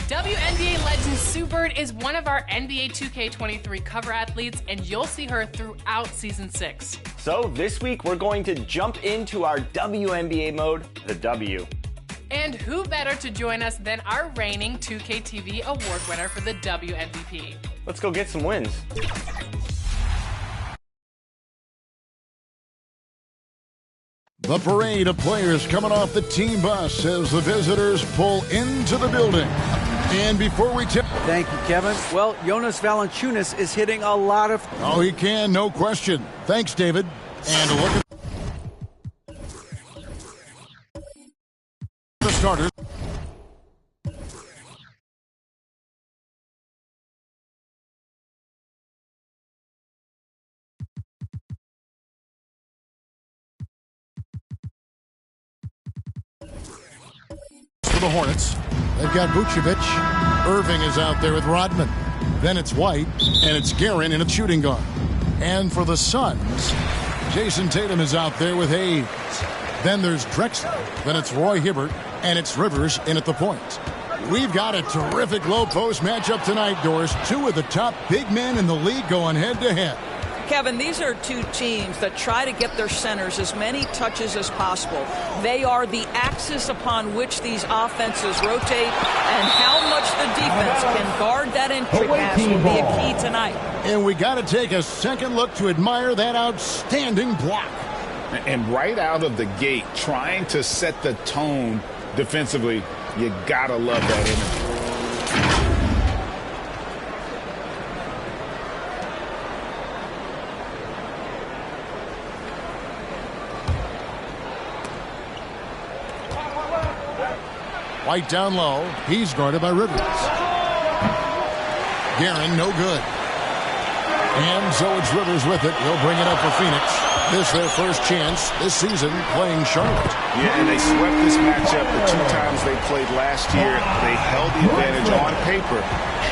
WNBA legend Sue Bird is one of our NBA 2K23 cover athletes, and you'll see her throughout Season 6. So this week, we're going to jump into our WNBA mode, the W. And who better to join us than our reigning 2K TV award winner for the WMVP? Let's go get some wins. The parade of players coming off the team bus as the visitors pull into the building. And before we Thank you, Kevin. Well, Jonas Valanciunas is hitting a lot of... Oh, he can, no question. Thanks, David. And look at the starters. For the Hornets, they've got Vucevic. Irving is out there with Rodman. Then it's White, and it's Guerin in a shooting guard. And for the Suns, Jason Tatum is out there with Hayes. Then there's Drexler. Then it's Roy Hibbert, and it's Rivers in at the point. We've got a terrific low post matchup tonight, Doris. Two of the top big men in the league going head-to-head. Kevin, these are two teams that try to get their centers as many touches as possible. They are the axis upon which these offenses rotate, and how much the defense can guard that entry pass will be a key tonight. And we got to take a second look to admire that outstanding block. And right out of the gate, trying to set the tone defensively, you got to love that energy. White down low. He's guarded by Rivers. Guerin, no good. And so it's Rivers with it. He'll bring it up for Phoenix. This their first chance this season playing Charlotte. Yeah, and they swept this matchup the two times they played last year. They held the advantage on paper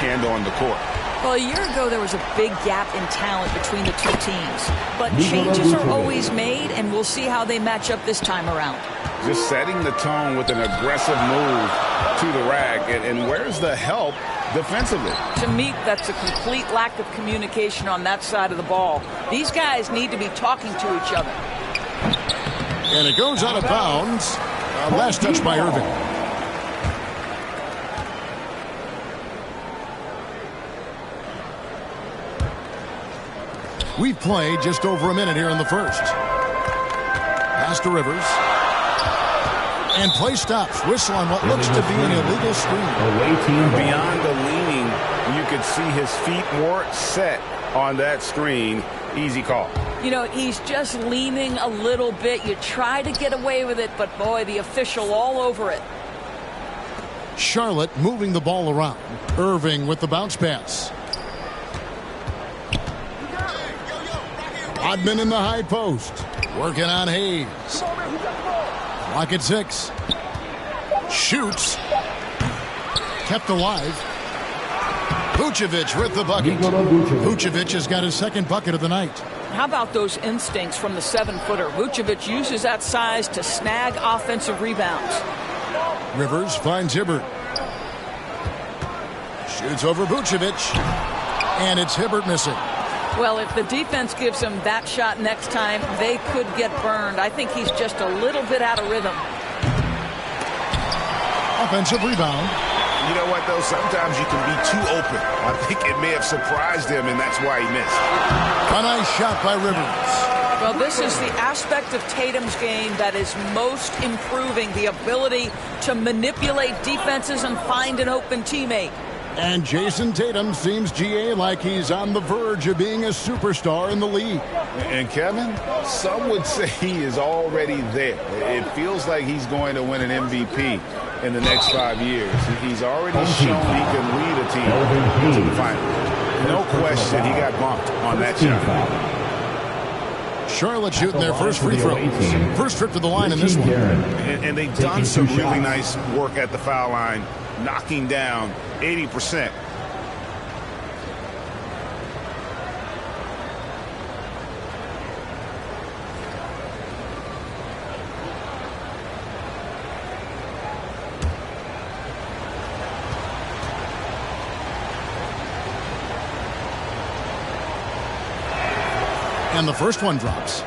and on the court. Well, a year ago, there was a big gap in talent between the two teams. But changes are always made, and we'll see how they match up this time around. Just setting the tone with an aggressive move to the rack. And where's the help defensively? To me, that's a complete lack of communication on that side of the ball. These guys need to be talking to each other. And it goes out of bounds. Last touch by Irving. We've played just over a minute here in the first. Pass to Rivers. And play stops. Whistle on what looks to be an illegal screen. Beyond the leaning, you could see his feet more set on that screen. Easy call. You know, he's just leaning a little bit. You try to get away with it, but boy, the official all over it. Charlotte moving the ball around. Irving with the bounce pass. Rodman in the high post. Working on Hayes. Clock at 6. Shoots. Kept alive. Vucevic with the bucket. Vucevic has got his second bucket of the night. How about those instincts from the 7-footer? Vucevic uses that size to snag offensive rebounds. Rivers finds Hibbert. Shoots over Vucevic. And it's Hibbert missing. Well, if the defense gives him that shot next time, they could get burned. I think he's just a little bit out of rhythm. Offensive rebound. You know what, though? Sometimes you can be too open. I think it may have surprised him, and that's why he missed. A nice shot by Rivers. Well, this is the aspect of Tatum's game that is most improving, the ability to manipulate defenses and find an open teammate. And Jason Tatum seems, GA, like he's on the verge of being a superstar in the league. And Kevin, some would say he is already there. It feels like he's going to win an MVP in the next 5 years. He's already shown he can lead a team to the final. No question he got bumped on that shot. Charlotte shooting their first free throw. First trip to the line in this one. And they've done some really nice work at the foul line, knocking down 80%. And the first one drops.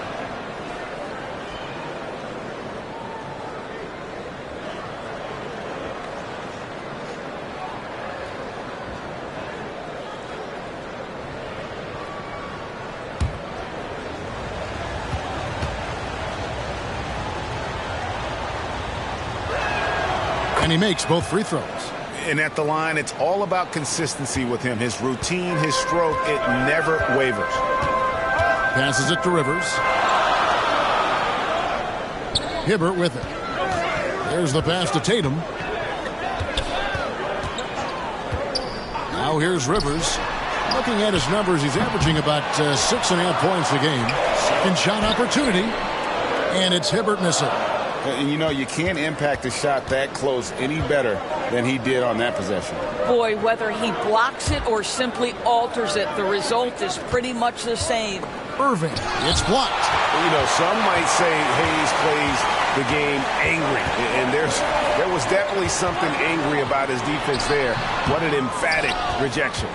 And he makes both free throws. And at the line, it's all about consistency with him. His routine, his stroke, it never wavers. Passes it to Rivers. Hibbert with it. There's the pass to Tatum. Now here's Rivers. Looking at his numbers, he's averaging about 6.5 points a game. Second shot opportunity. And it's Hibbert missing. And you know, you can't impact a shot that close any better than he did on that possession. Boy, whether he blocks it or simply alters it, the result is pretty much the same. Irving, it's blocked. You know, some might say Hayes plays the game angry. And there was definitely something angry about his defense there. What an emphatic rejection.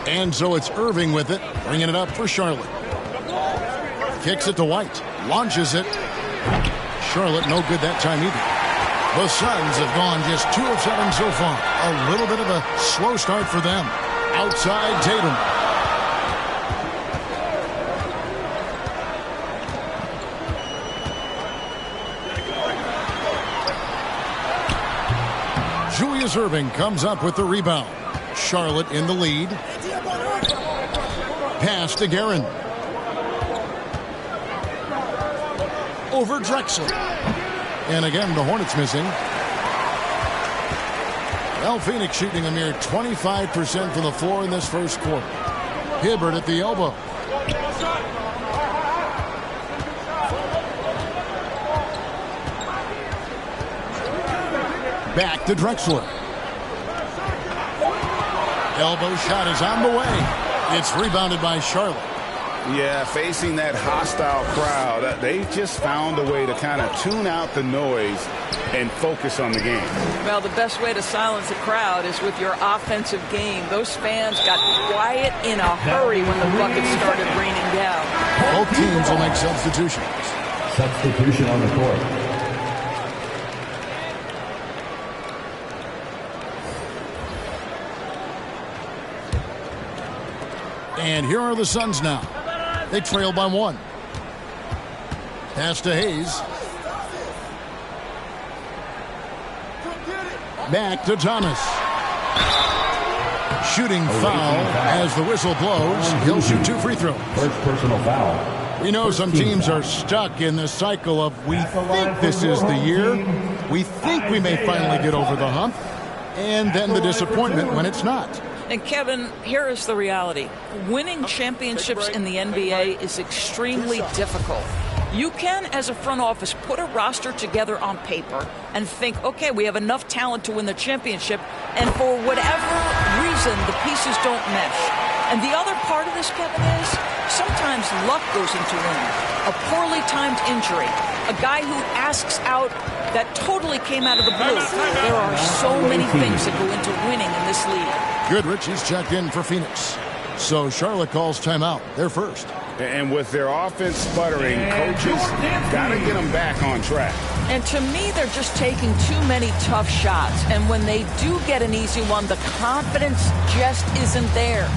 And so it's Irving with it, bringing it up for Charlotte. Kicks it to White. Launches it. Charlotte no good that time either. The Suns have gone just 2 of 7 so far. A little bit of a slow start for them. Outside Tatum. Julius Irving comes up with the rebound. Charlotte in the lead. Pass to Guerin. Over Drexler. And again, the Hornets missing. Well, Phoenix shooting a mere 25% from the floor in this first quarter. Hibbert at the elbow. Back to Drexler. Elbow shot is on the way. It's rebounded by Charlotte. Yeah, facing that hostile crowd, they just found a way to kind of tune out the noise and focus on the game. Well, the best way to silence a crowd is with your offensive game. Those fans got quiet in a hurry when the buckets started raining down. Both teams will make substitutions. Substitution on the court. And here are the Suns now. They trail by 1. Pass to Hayes. Back to Thomas. Shooting foul as the whistle blows. He'll shoot 2 free throws. First personal foul. We know some teams are stuck in the cycle of we think this is the year. We think we may finally get over the hump. And then the disappointment when it's not. And Kevin, here is the reality. Winning championships in the NBA is extremely difficult. You can, as a front office, put a roster together on paper and think, okay, we have enough talent to win the championship, and for whatever reason, the pieces don't mesh. And the other part of this, Kevin, is sometimes luck goes into winning. A poorly timed injury, a guy who asks out that totally came out of the blue. There are so many things that go into winning in this league. Goodrich is checked in for Phoenix. So Charlotte calls timeout. They're first. And with their offense sputtering, coaches got to get them back on track. And to me, they're just taking too many tough shots. And when they do get an easy one, the confidence just isn't there.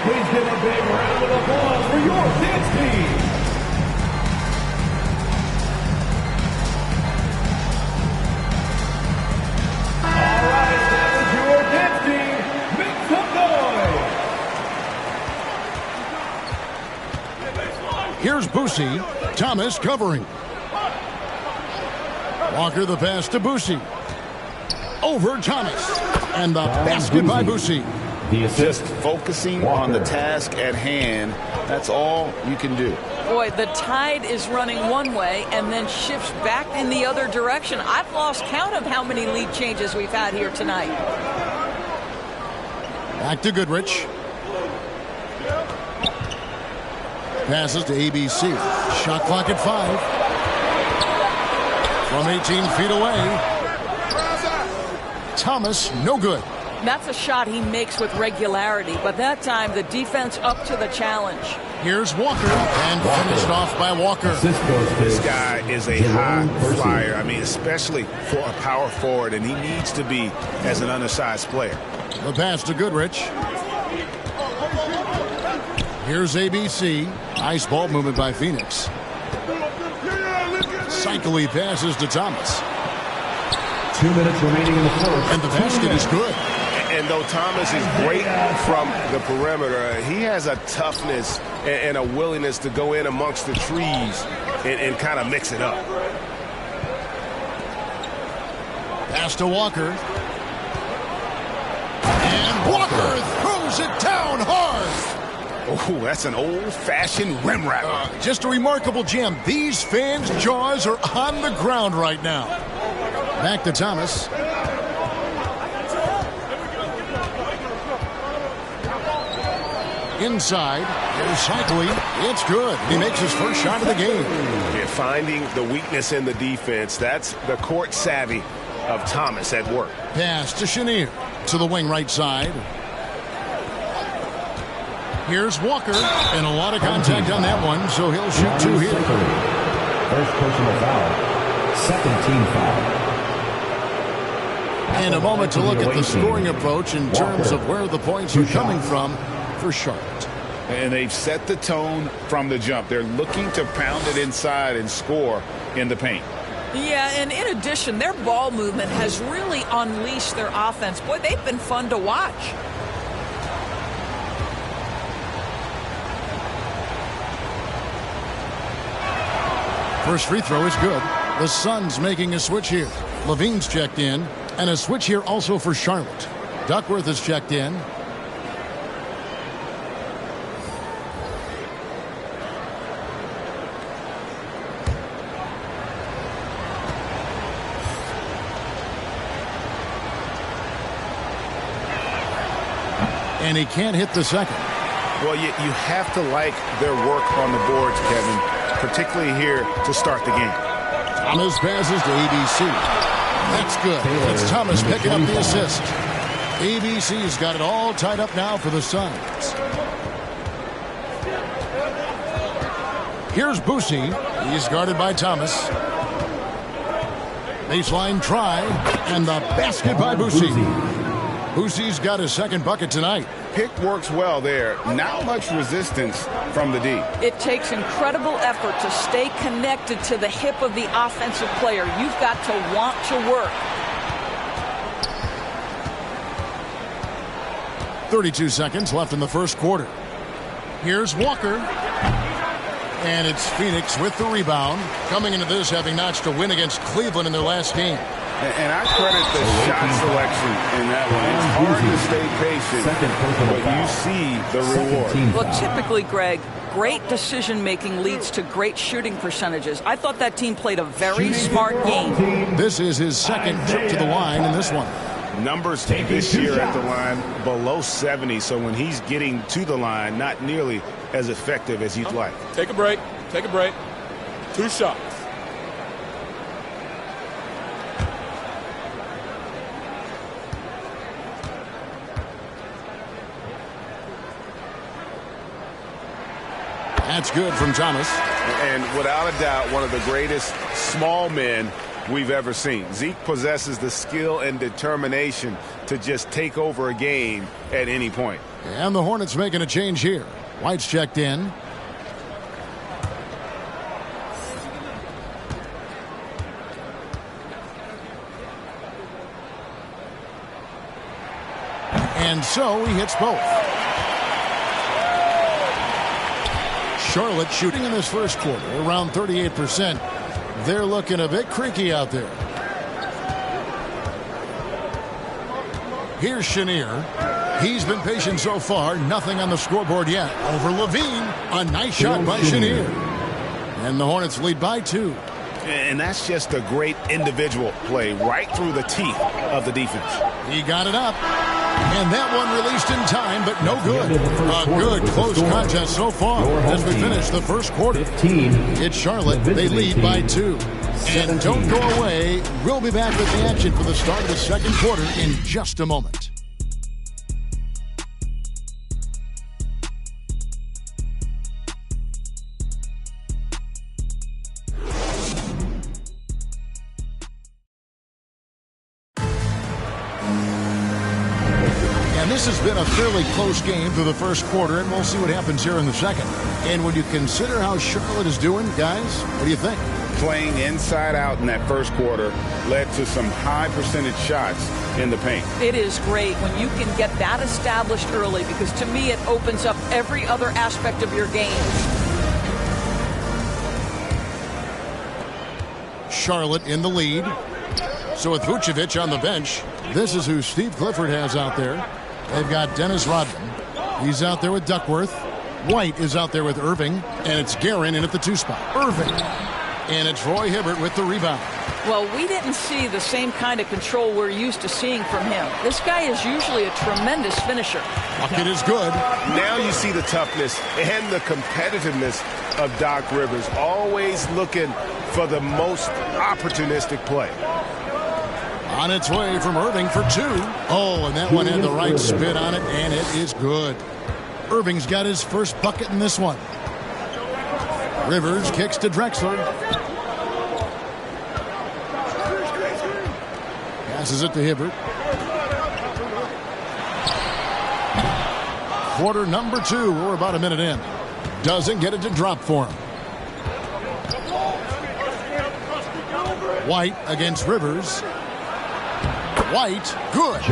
Please give a big round of applause for your kids team. All right, that was your kids team. Make some noise. Here's Boosie. Thomas covering. Walker the pass to Boosie. Over Thomas. And the basket by Boosie. Just focusing on the task at hand. That's all you can do. Boy, the tide is running one way and then shifts back in the other direction. I've lost count of how many lead changes we've had here tonight. Back to Goodrich. Passes to ABC. Shot clock at 5. From 18 feet away. Thomas, no good. That's a shot he makes with regularity, but that time the defense up to the challenge. Here's Walker, and finished off by Walker. This guy is a high flyer. I mean, especially for a power forward, and he needs to be as an undersized player. The pass to Goodrich. Here's ABC. Nice ball movement by Phoenix. Cycly passes to Thomas. 2 minutes remaining in the fourth. And the basket is good. And though Thomas is great from the perimeter, he has a toughness and a willingness to go in amongst the trees and kind of mix it up. Pass to Walker. And Walker throws it down hard. Oh, that's an old-fashioned rim wrapper. Just a remarkable jam. These fans' jaws are on the ground right now. Back to Thomas. Inside, here's Cycly. It's good. He makes his first shot of the game. Yeah, finding the weakness in the defense. That's the court savvy of Thomas at work. Pass to Chenier to the wing right side. Here's Walker, and a lot of contact on that one, so he'll shoot 2 here. First personal foul. Second team foul. And a moment to look at the scoring approach in terms of where the points are coming from for Charlotte. And they've set the tone from the jump. They're looking to pound it inside and score in the paint. Yeah, and in addition, their ball movement has really unleashed their offense. Boy, they've been fun to watch. First free throw is good. The Suns making a switch here. Levine's checked in, and a switch here also for Charlotte. Duckworth is checked in. and he can't hit the second. Well, you have to like their work on the boards, Kevin, particularly here to start the game. Thomas passes to ABC. That's good. It's Thomas picking up the assist. ABC's got it all tied up now for the Suns. Here's Boosie. He's guarded by Thomas. Baseline try, and the basket by Boosie. Boosie's got his second bucket tonight. Pick works well there. Not much resistance from the D. It takes incredible effort to stay connected to the hip of the offensive player. You've got to want to work. 32 seconds left in the first quarter. Here's Walker. And it's Phoenix with the rebound. Coming into this having notched a win against Cleveland in their last game. And I credit the shot selection in that one. It's hard to stay patient, but you see the reward. Well, typically, Greg, great decision-making leads to great shooting percentages. I thought that team played a very smart game. This is his second trip to the line in this one. Numbers this year at the line below 70, so when he's getting to the line, not nearly as effective as he'd like. Take a break. Take a break. 2 shots. That's good from Thomas. And without a doubt, one of the greatest small men we've ever seen. Zeke possesses the skill and determination to just take over a game at any point. And the Hornets making a change here. White's checked in. And so he hits both. Charlotte shooting in this first quarter around 38%. They're looking a bit creaky out there. Here's Chenier. He's been patient so far. Nothing on the scoreboard yet. Over Levine. A nice shot by Chenier. And the Hornets lead by 2. And that's just a great individual play right through the teeth of the defense. He got it up. And that one released in time, but no good. A good close contest so far as we finish the first quarter. It's Charlotte. They lead by 2. And don't go away. We'll be back with the action for the start of the second quarter in just a moment. This has been a fairly close game through the first quarter, and we'll see what happens here in the second. And when you consider how Charlotte is doing, guys, what do you think? Playing inside out in that first quarter led to some high percentage shots in the paint. It is great when you can get that established early, because to me it opens up every other aspect of your game. Charlotte in the lead. So with Vucevic on the bench, this is who Steve Clifford has out there. They've got Dennis Rodman. He's out there with Duckworth. White is out there with Irving. And it's Guerin in at the 2 spot. Irving. And it's Roy Hibbert with the rebound. Well, we didn't see the same kind of control we're used to seeing from him. This guy is usually a tremendous finisher. Bucket is good. Now you see the toughness and the competitiveness of Doc Rivers. Always looking for the most opportunistic play. On its way from Irving for 2. Oh, and that one had the right spin on it, and it is good. Irving's got his first bucket in this one. Rivers kicks to Drexler. Passes it to Hibbert. Quarter number 2. We're about a minute in. Doesn't get it to drop for him. White against Rivers. White, good.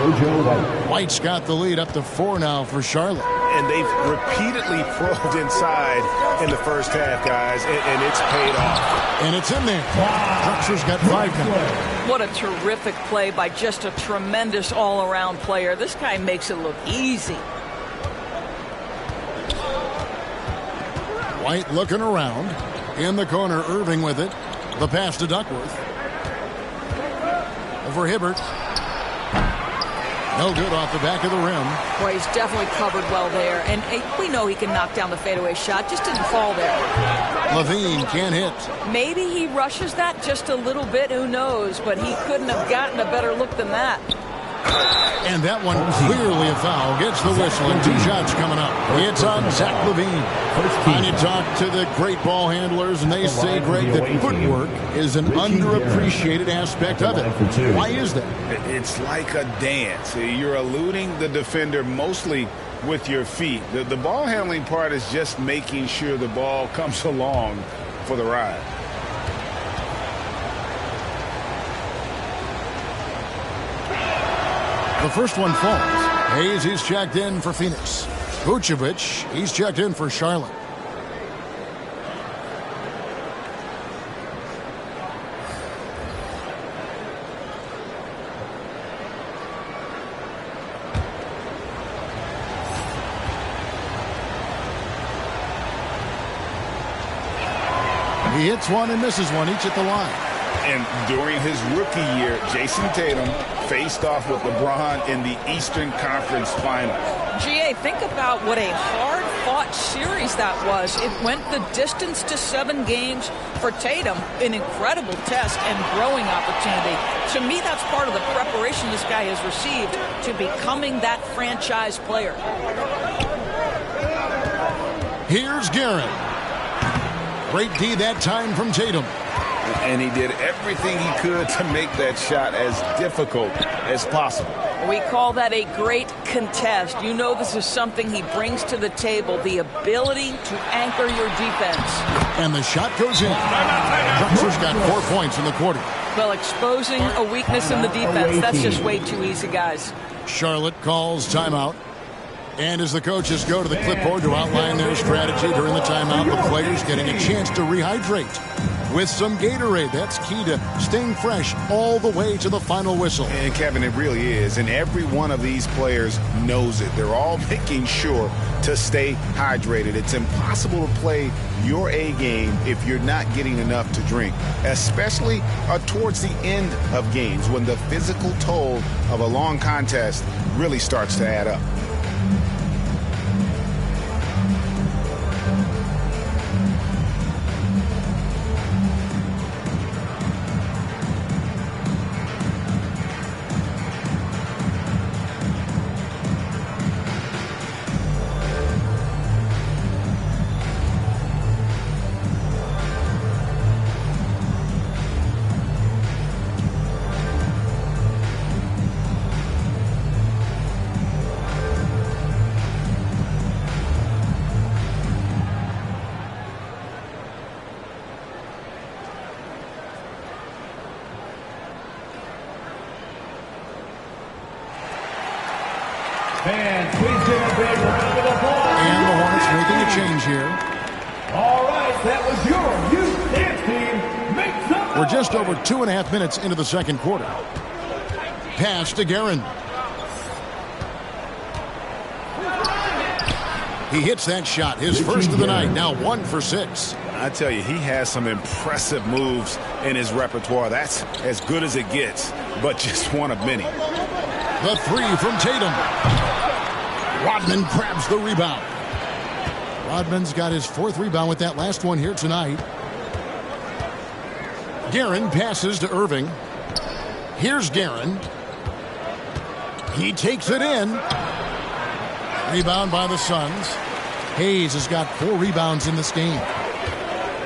White's got the lead up to 4 now for Charlotte. And they've repeatedly probed inside in the first half, guys, and it's paid off. And it's in there. Drexler's got 5 now. What a terrific play by just a tremendous all-around player. This guy makes it look easy. White looking around. In the corner, Irving with it. The pass to Duckworth. Over Hibbert. No good off the back of the rim. Boy, he's definitely covered well there. And we know he can knock down the fadeaway shot. Just didn't fall there. LaVine can't hit. Maybe he rushes that just a little bit. Who knows? But he couldn't have gotten a better look than that. And that one clearly a foul. Gets the whistle and 2 shots coming up. It's on Zach LaVine. And you talk to the great ball handlers, and they say, Greg, that footwork is an underappreciated aspect of it. Why is that? It's like a dance. You're eluding the defender mostly with your feet. The ball handling part is just making sure the ball comes along for the ride. The first one falls. Hayes, he's checked in for Phoenix. Vucevic, he's checked in for Charlotte. He hits one and misses one, each at the line. And during his rookie year, Jason Tatum faced off with LeBron in the Eastern Conference Final. GA, think about what a hard-fought series that was. It went the distance to 7 games for Tatum, an incredible test and growing opportunity. To me, that's part of the preparation this guy has received to becoming that franchise player. Here's Guerin. Great D that time from Tatum. And he did everything he could to make that shot as difficult as possible. We call that a great contest. You know this is something he brings to the table, the ability to anchor your defense. And the shot goes in. Drexler's got 4 points in the quarter. Well, exposing a weakness in the defense, that's just way too easy, guys. Charlotte calls timeout. And as the coaches go to the clipboard to outline their strategy during the timeout, the players getting a chance to rehydrate with some Gatorade. That's key to staying fresh all the way to the final whistle. And Kevin, it really is. And every one of these players knows it. They're all making sure to stay hydrated. It's impossible to play your A game if you're not getting enough to drink, especially towards the end of games when the physical toll of a long contest really starts to add up. Fans, please give a big round of applause. And the Hornets making a change here. All right, that was your youth dance team. Make some We're just over 2.5 minutes into the second quarter. Pass to Guerin. He hits that shot, his first of the night, now 1 for 6. I tell you, he has some impressive moves in his repertoire. That's as good as it gets, but just one of many. The 3 from Tatum. Rodman grabs the rebound. Rodman's got his 4th rebound with that last one here tonight. Guerin passes to Irving. Here's Guerin. He takes it in. Rebound by the Suns. Hayes has got 4 rebounds in this game.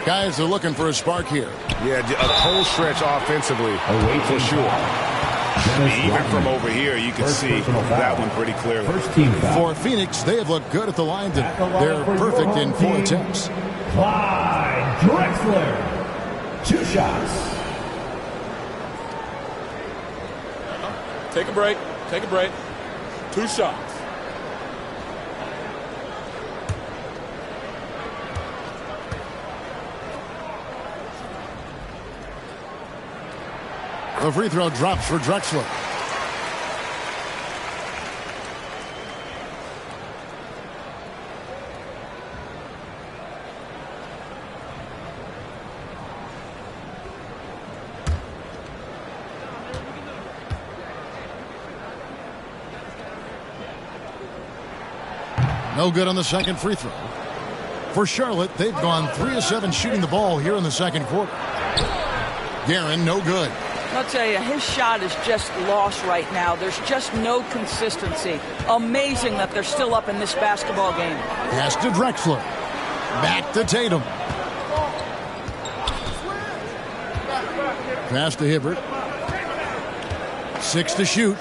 Guys are looking for a spark here. Yeah, a cold stretch offensively, for sure. Even from over here, you can see that one pretty clearly. For Phoenix, they have looked good at the line. They're perfect in 4 attempts. Clyde Drexler. 2 shots. Take a break. Take a break. 2 shots. The free throw drops for Drexler. No good on the second free throw. For Charlotte, they've gone 3 of 7 shooting the ball here in the second quarter. Guerin, no good. I'll tell you, his shot is just lost right now. There's just no consistency. Amazing that they're still up in this basketball game. Pass to Drexler. Back to Tatum. Pass to Hibbert. 6 to shoot.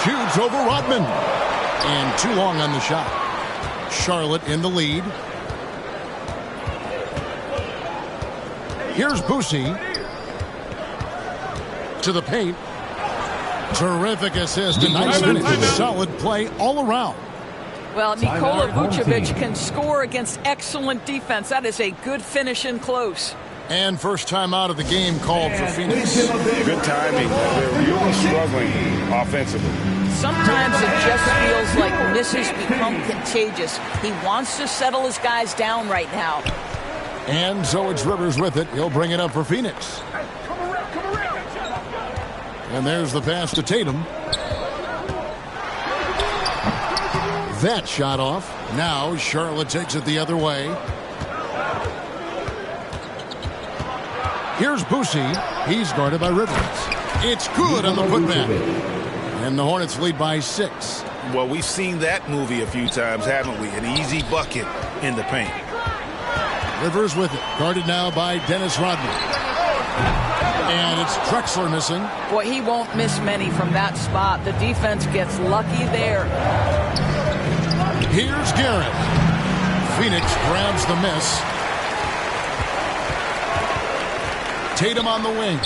Shoots over Rodman. And too long on the shot. Charlotte in the lead. Here's Boosie. To the paint. Terrific assist. A nice finish. Solid play all around. Well, Nikola Vucevic can score against excellent defense. That is a good finish in close. And first time out of the game called for Phoenix. Good timing. They're really struggling offensively. Sometimes it just feels like misses become contagious. He wants to settle his guys down right now. And so it's Rivers with it. He'll bring it up for Phoenix. And there's the pass to Tatum. That shot off. Now Charlotte takes it the other way. Here's Boosie. He's guarded by Rivers. It's good on the putback. And the Hornets lead by 6. Well, we've seen that movie a few times, haven't we? An easy bucket in the paint. Rivers with it. Guarded now by Dennis Rodman. And it's Drexler missing. Boy, he won't miss many from that spot. The defense gets lucky there. Here's Garrett. Phoenix grabs the miss. Tatum on the wing.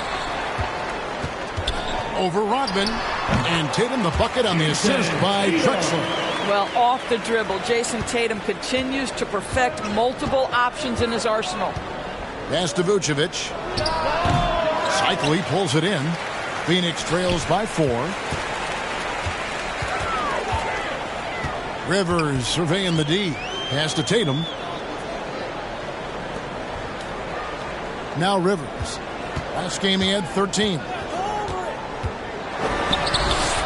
Over Rodman. And Tatum the bucket on the assist by Drexler. Well, off the dribble, Jason Tatum continues to perfect multiple options in his arsenal. Pass to Vucevic. Cycli pulls it in. Phoenix trails by 4. Rivers surveying the D. Pass to Tatum. Now Rivers. Last game he had 13.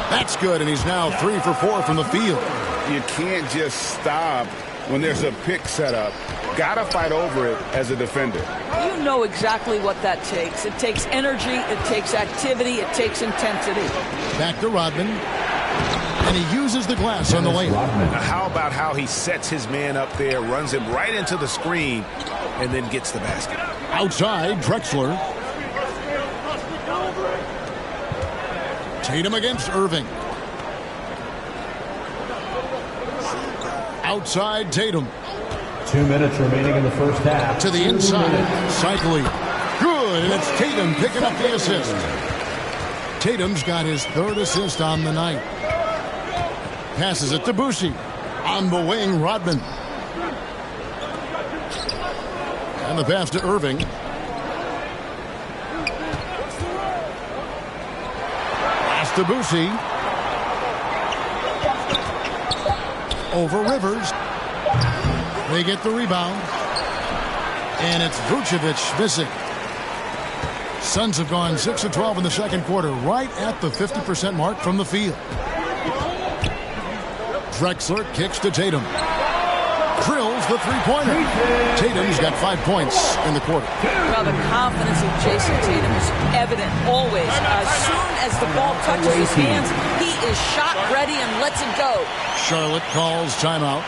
That's good, and he's now 3 for 4 from the field. You can't just stop when there's a pick set up. Gotta fight over it as a defender. You know exactly what that takes. It takes energy, it takes activity, it takes intensity. Back to Rodman. And he uses the glass on the layup. Now how about how he sets his man up there, runs him right into the screen, and then gets the basket. Outside, Drexler. Tatum against Irving. Outside, Tatum. 2 minutes remaining in the first half. To the inside, Cycli. Good, and it's Tatum picking up the assist. Tatum's got his 3rd assist on the night. Passes it to Boosie. On the wing, Rodman. And the pass to Irving. Pass to Boosie. Over Rivers. They get the rebound. And it's Vucevic missing. Suns have gone 6 of 12 in the second quarter, right at the 50% mark from the field. Drexler kicks to Tatum. Drills the three-pointer. Tatum's got 5 points in the quarter. Well, the confidence of Jason Tatum is evident always. As soon as the ball touches his hands, he is shot ready and lets it go. Charlotte calls timeout.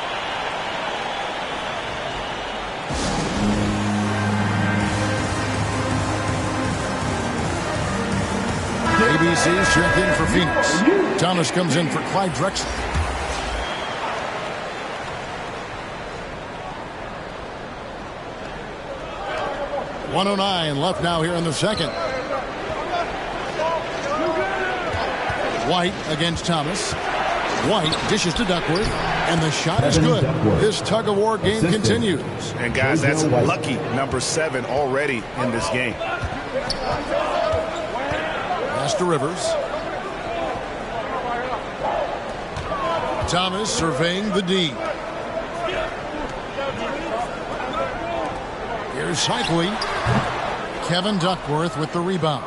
ABC's checked in for Phoenix. Thomas comes in for Clyde Drexler. .109 left now here in the second. White against Thomas. White dishes to Duckworth, and the shot is good. This tug-of-war game continues. And guys, that's lucky number 7 already in this game. Pass to Rivers. Thomas surveying the D. Here's Cycli. Kevin Duckworth with the rebound.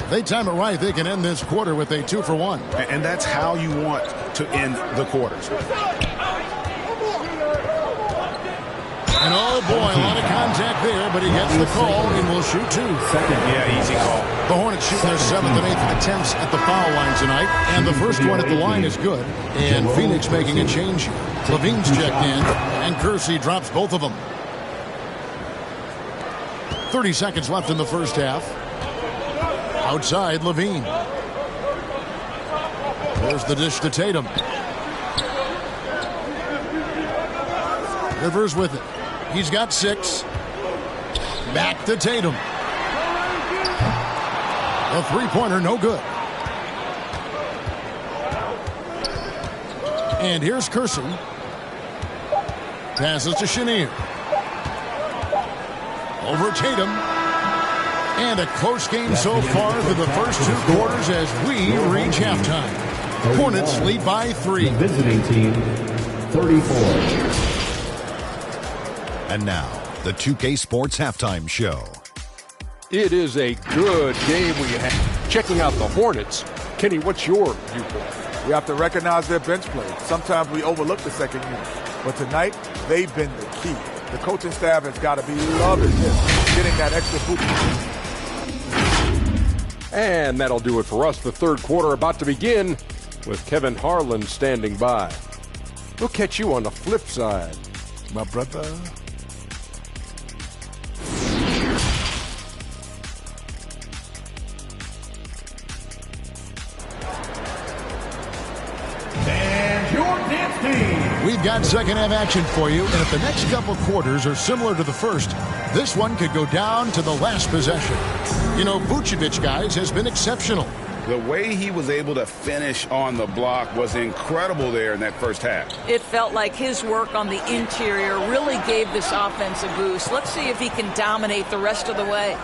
They time it right, they can end this quarter with a 2-for-1. And that's how you want to end the quarters. And oh boy, a lot of contact there, but he gets the call and will shoot 2. Yeah, easy call. The Hornets shooting their 7th and 8th attempts at the foul line tonight. And the first one at the line is good. And Phoenix making a change here. Levine's checked in, and Kersey drops both of them. 30 seconds left in the first half. Outside, Levine. There's the dish to Tatum. Rivers with it. He's got 6. Back to Tatum. A three-pointer, no good. And here's Kersey. Passes to Chenier. Over Tatum. And a close game so far through the first 2 quarters as we reach halftime. Hornets lead by 3. The visiting team, 34. And now, the 2K Sports Halftime Show. It is a good game we have. Checking out the Hornets. Kenny, what's your viewpoint? We have to recognize their bench play. Sometimes we overlook the second unit. But tonight, they've been the key. The coaching staff has got to be loving this, getting that extra boot. And that'll do it for us. The third quarter about to begin with Kevin Harlan standing by. We'll catch you on the flip side, my brother. We've got second half action for you, and if the next couple quarters are similar to the first, this one could go down to the last possession. You know, Vucevic, guys, has been exceptional. The way he was able to finish on the block was incredible there in that first half. It felt like his work on the interior really gave this offense a boost. Let's see if he can dominate the rest of the way.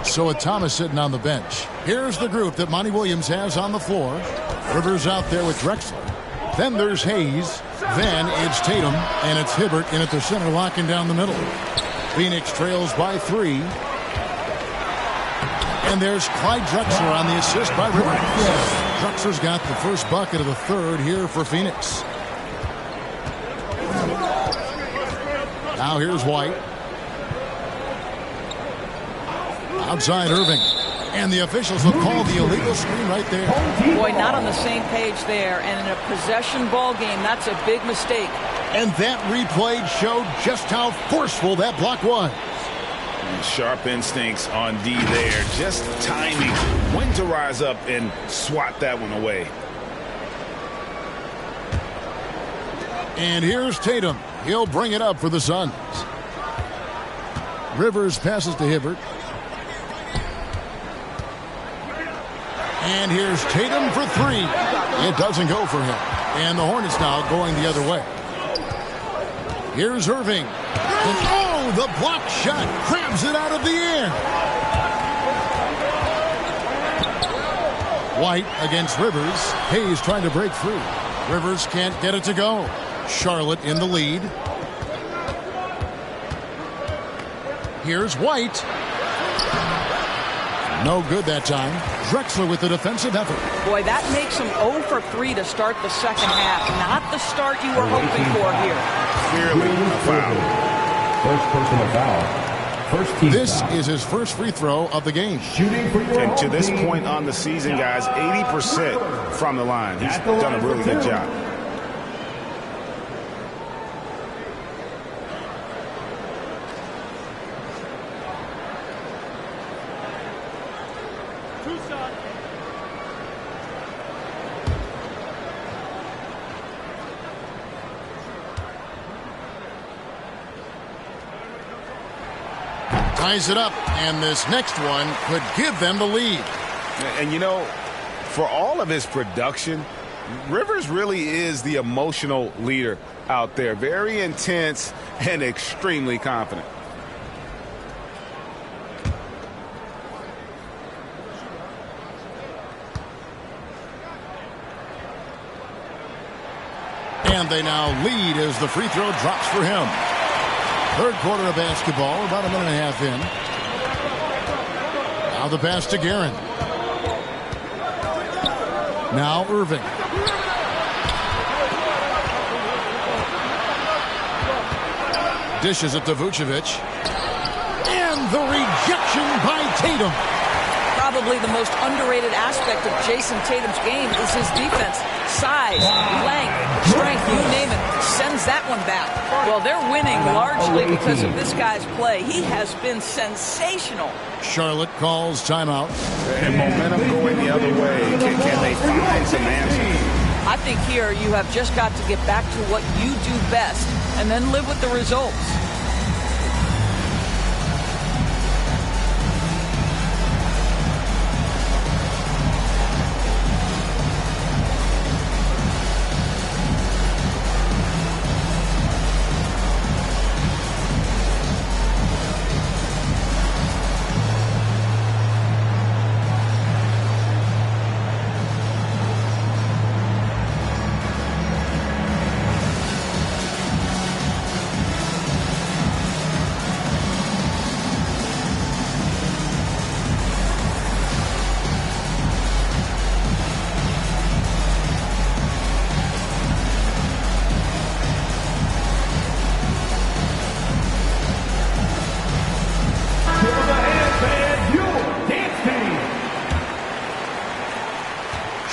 So with Thomas sitting on the bench, here's the group that Monty Williams has on the floor. Rivers out there with Drexler. Then there's Hayes. Then it's Tatum, and it's Hibbert in at the center, locking down the middle. Phoenix trails by 3. And there's Clyde Drexler on the assist by Rivers. Drexler's got the first bucket of the third here for Phoenix. Now here's White. Outside Irving. And the officials have called the illegal screen right there. Boy, not on the same page there. And in a possession ball game, that's a big mistake. And that replay showed just how forceful that block was. And sharp instincts on D there. Just timing when to rise up and swat that one away. And here's Tatum. He'll bring it up for the Suns. Rivers passes to Hibbert. And here's Tatum for 3. It doesn't go for him. And the Hornets now going the other way. Here's Irving. And oh, the block shot crabs it out of the air. White against Rivers. Hayes trying to break through. Rivers can't get it to go. Charlotte in the lead. Here's White. No good that time. Drexler with the defensive effort. Boy, that makes him 0 for 3 to start the second half. Not the start you were hoping for here. Clearly a foul. First personal foul. First team This foul. is his first free throw of the game. Shooting for your And to own this team. point on the season, guys, 80% from the line. He's done a really good job. Ties it up, and this next one could give them the lead. And you know, for all of his production, Rivers really is the emotional leader out there. Very intense and extremely confident. And they now lead as the free throw drops for him. Third quarter of basketball, about a minute and a half in. Now the pass to Guerin. Now Irving. Dishes it to Vucevic. And the rejection by Tatum. Probably the most underrated aspect of Jason Tatum's game is his defense. Size, length, strength, you name it, sends that one back. Well, they're winning largely because of this guy's play. He has been sensational. Charlotte calls timeout. And momentum going the other way. Can they find some answers? I think here you have just got to get back to what you do best and then live with the results.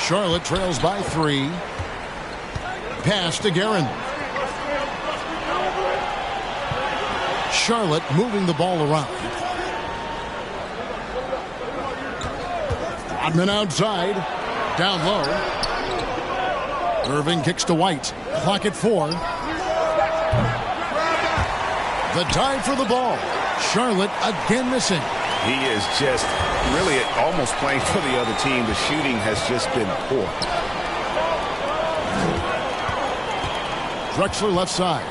Charlotte trails by 3. Pass to Guerin. Charlotte moving the ball around. Rodman outside. Down low. Irving kicks to White. Clock at 4. The dive for the ball. Charlotte again missing. He is just really almost playing for the other team. The shooting has just been poor. Drexler left side.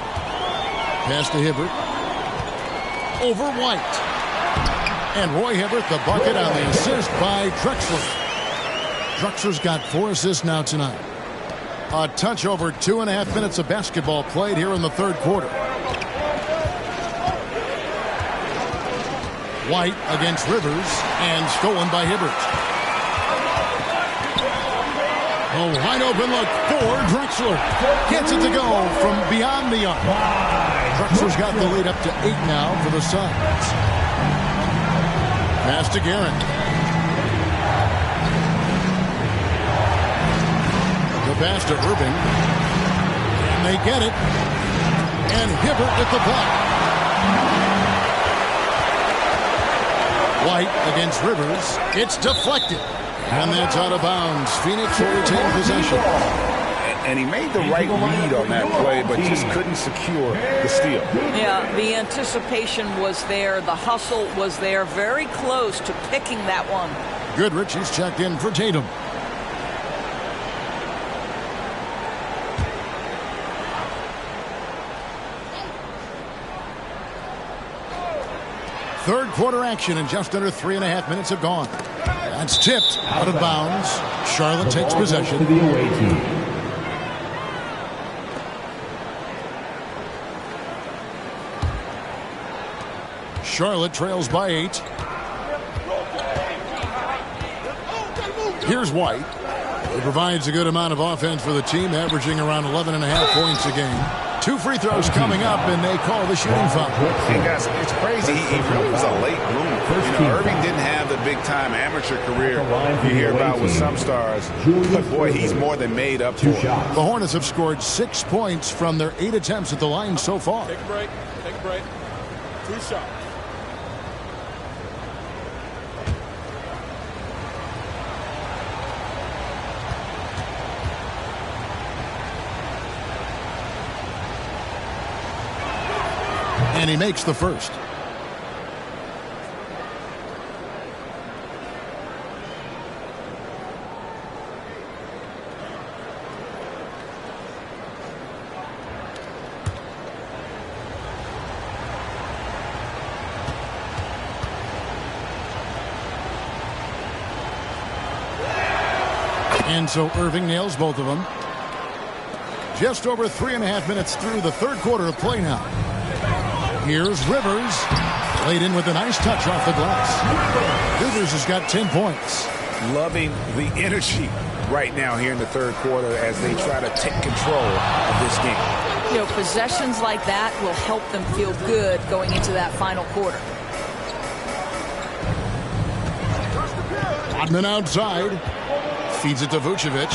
Pass to Hibbert. Over White. And Roy Hibbert the bucket on the assist by Drexler. Drexler's got 4 assists now tonight. A touch over 2.5 minutes of basketball played here in the third quarter. White against Rivers and stolen by Hibbert. A wide open look for Drexler. Gets it to go from beyond the arc. Drexler's got the lead up to 8 now for the Suns. Pass to Guerin. The pass to Irving. And they get it. And Hibbert at the block. White against Rivers. It's deflected. And that's out of bounds. Phoenix will retain possession. And he made the right read on that play, but just couldn't secure the steal. Yeah, the anticipation was there. The hustle was there. Very close to picking that one. Goodrich is checked in for Tatum. Third quarter action and just under 3.5 minutes have gone. That's tipped out of bounds. Charlotte takes possession. Charlotte trails by 8. Here's White. He provides a good amount of offense for the team, averaging around 11.5 points a game. 2 free throws coming up, and they call the shooting foul. And guys, it's crazy. He really was a late bloomer. Irving didn't have the big-time amateur career you hear about with some stars. But, boy, he's more than made up for it. The Hornets have scored 6 points from their 8 attempts at the line so far. Take a break. Take a break. 2 shots. And he makes the first. And so Irving nails both of them. Just over 3.5 minutes through the third quarter of play now. Here's Rivers. Laid in with a nice touch off the glass. Rivers has got 10 points. Loving the energy right now here in the third quarter as they try to take control of this game. You know, possessions like that will help them feel good going into that final quarter. Rodman outside. Feeds it to Vucevic.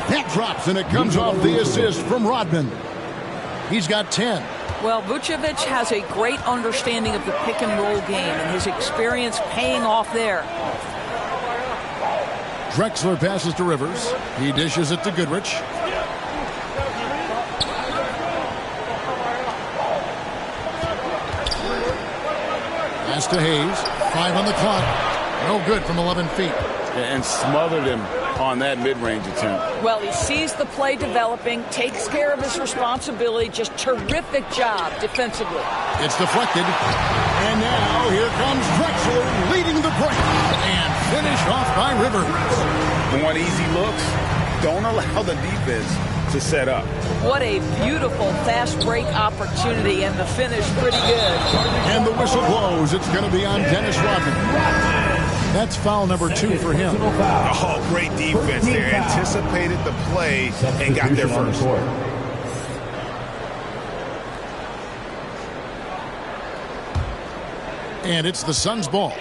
That drops, and it comes off the assist from Rodman. He's got 10. Well, Vucevic has a great understanding of the pick-and-roll game, and his experience paying off there. Drexler passes to Rivers. He dishes it to Goodrich. Pass to Hayes. 5 on the clock. No good from 11 feet. And smothered him on that mid-range attempt. Well, he sees the play developing, takes care of his responsibility. Just terrific job defensively. It's deflected. And now here comes Drexler leading the break. And finished off by Rivers. Want easy looks? Don't allow the defense to set up. What a beautiful fast break opportunity, and the finish pretty good. And the whistle blows. It's going to be on Dennis Rodman. That's foul number 2 for him. Oh, great defense there. Anticipated the play and got there first. And it's the Suns' ball.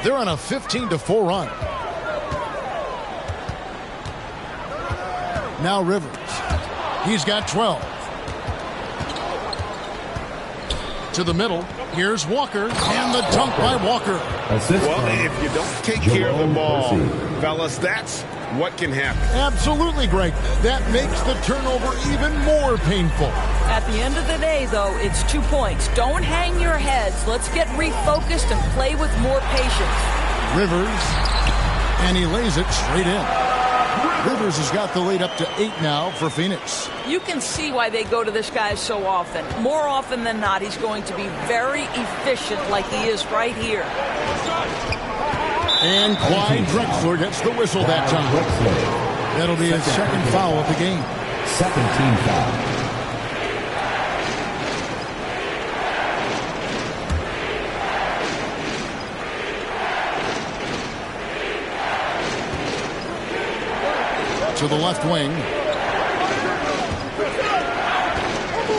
They're on a 15-4 run. Now Rivers. He's got 12. To the middle. Here's Walker. And the dunk by Walker. Well, if you don't take care of the ball, fellas, that's what can happen. Absolutely, Greg. That makes the turnover even more painful. At the end of the day, though, it's 2 points. Don't hang your heads. Let's get refocused and play with more patience. Rivers. And he lays it straight in. Rivers has got the lead up to 8 now for Phoenix. You can see why they go to this guy so often. More often than not, he's going to be very efficient like he is right here. And Clyde Drexler gets the whistle that time. That'll be his second foul of the game. Second team foul. To the left wing.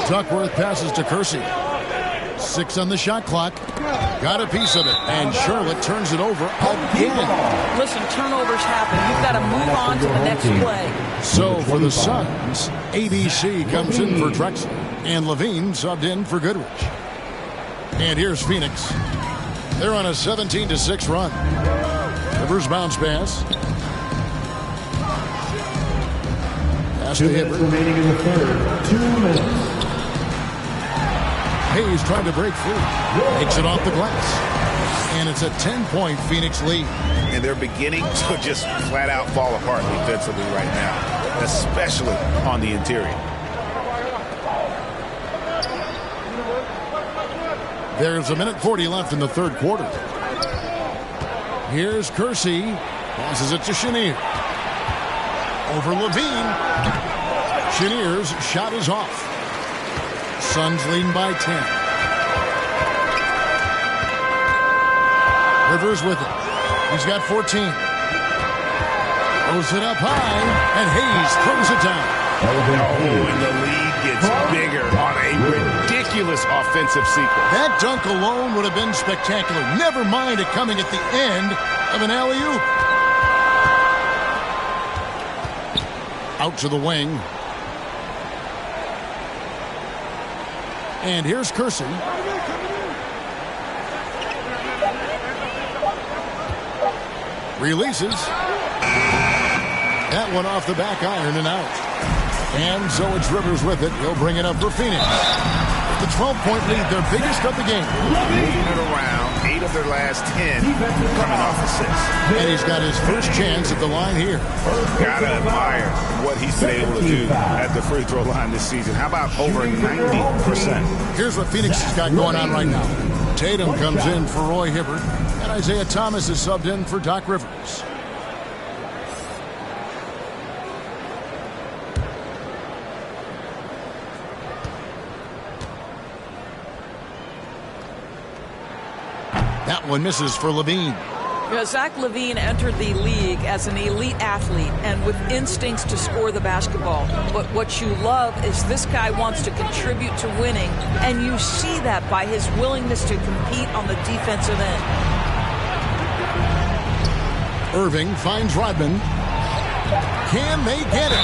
Duckworth passes to Kersey. 6 on the shot clock. Got a piece of it. And Charlotte turns it over again. Listen, turnovers happen. You've got to move on to the next play. So for the Suns, ABC comes in for Drexler. And Levine subbed in for Goodrich. And here's Phoenix. They're on a 17-6 run. Rivers bounce pass. Pass to Hibbert. Remaining in the third. 2 minutes. Hayes trying to break free. Takes it off the glass. And it's a 10-point Phoenix lead. And they're beginning to just flat out fall apart defensively right now, especially on the interior. There's 1:40 left in the third quarter. Here's Kersey. Passes it to Chenier. Over Levine. Chenier's shot is off. Suns leading by 10. Rivers with it. He's got 14. Throws it up high, and Hayes throws it down. Oh, and the lead gets bigger on a ridiculous offensive sequence. That dunk alone would have been spectacular. Never mind it coming at the end of an alley-oop. Out to the wing. And here's Kersey. Releases. That one off the back iron and out. And so it's Rivers with it. He'll bring it up for Phoenix. The 12-point lead, their biggest of the game. Moving it around, 8 of their last 10 coming off assists. And he's got his first chance at the line here. Gotta admire what he's been able to do at the free throw line this season. How about over 90%? Here's what Phoenix has got going on right now. Tatum comes in for Roy Hibbert, and Isaiah Thomas is subbed in for Doc Rivers. That one misses for Levine. Zach LaVine entered the league as an elite athlete and with instincts to score the basketball. But what you love is this guy wants to contribute to winning, and you see that by his willingness to compete on the defensive end. Irving finds Rodman. Can they get it?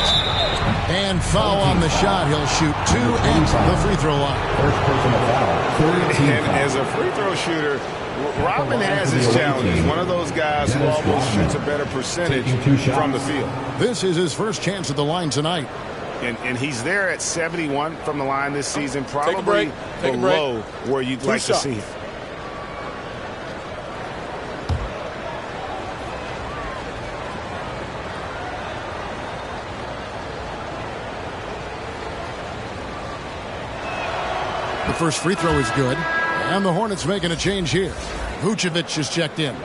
And foul on the shot. He'll shoot 2 at the free throw line. First personal foul. And as a free throw shooter, Rodman has his challenges. One of those guys who almost shoots a better percentage from the field. This is his first chance at the line tonight. And he's there at 71 from the line this season, probably below where you'd like to see him. The first free throw is good. And the Hornets making a change here. Vucevic is checked in.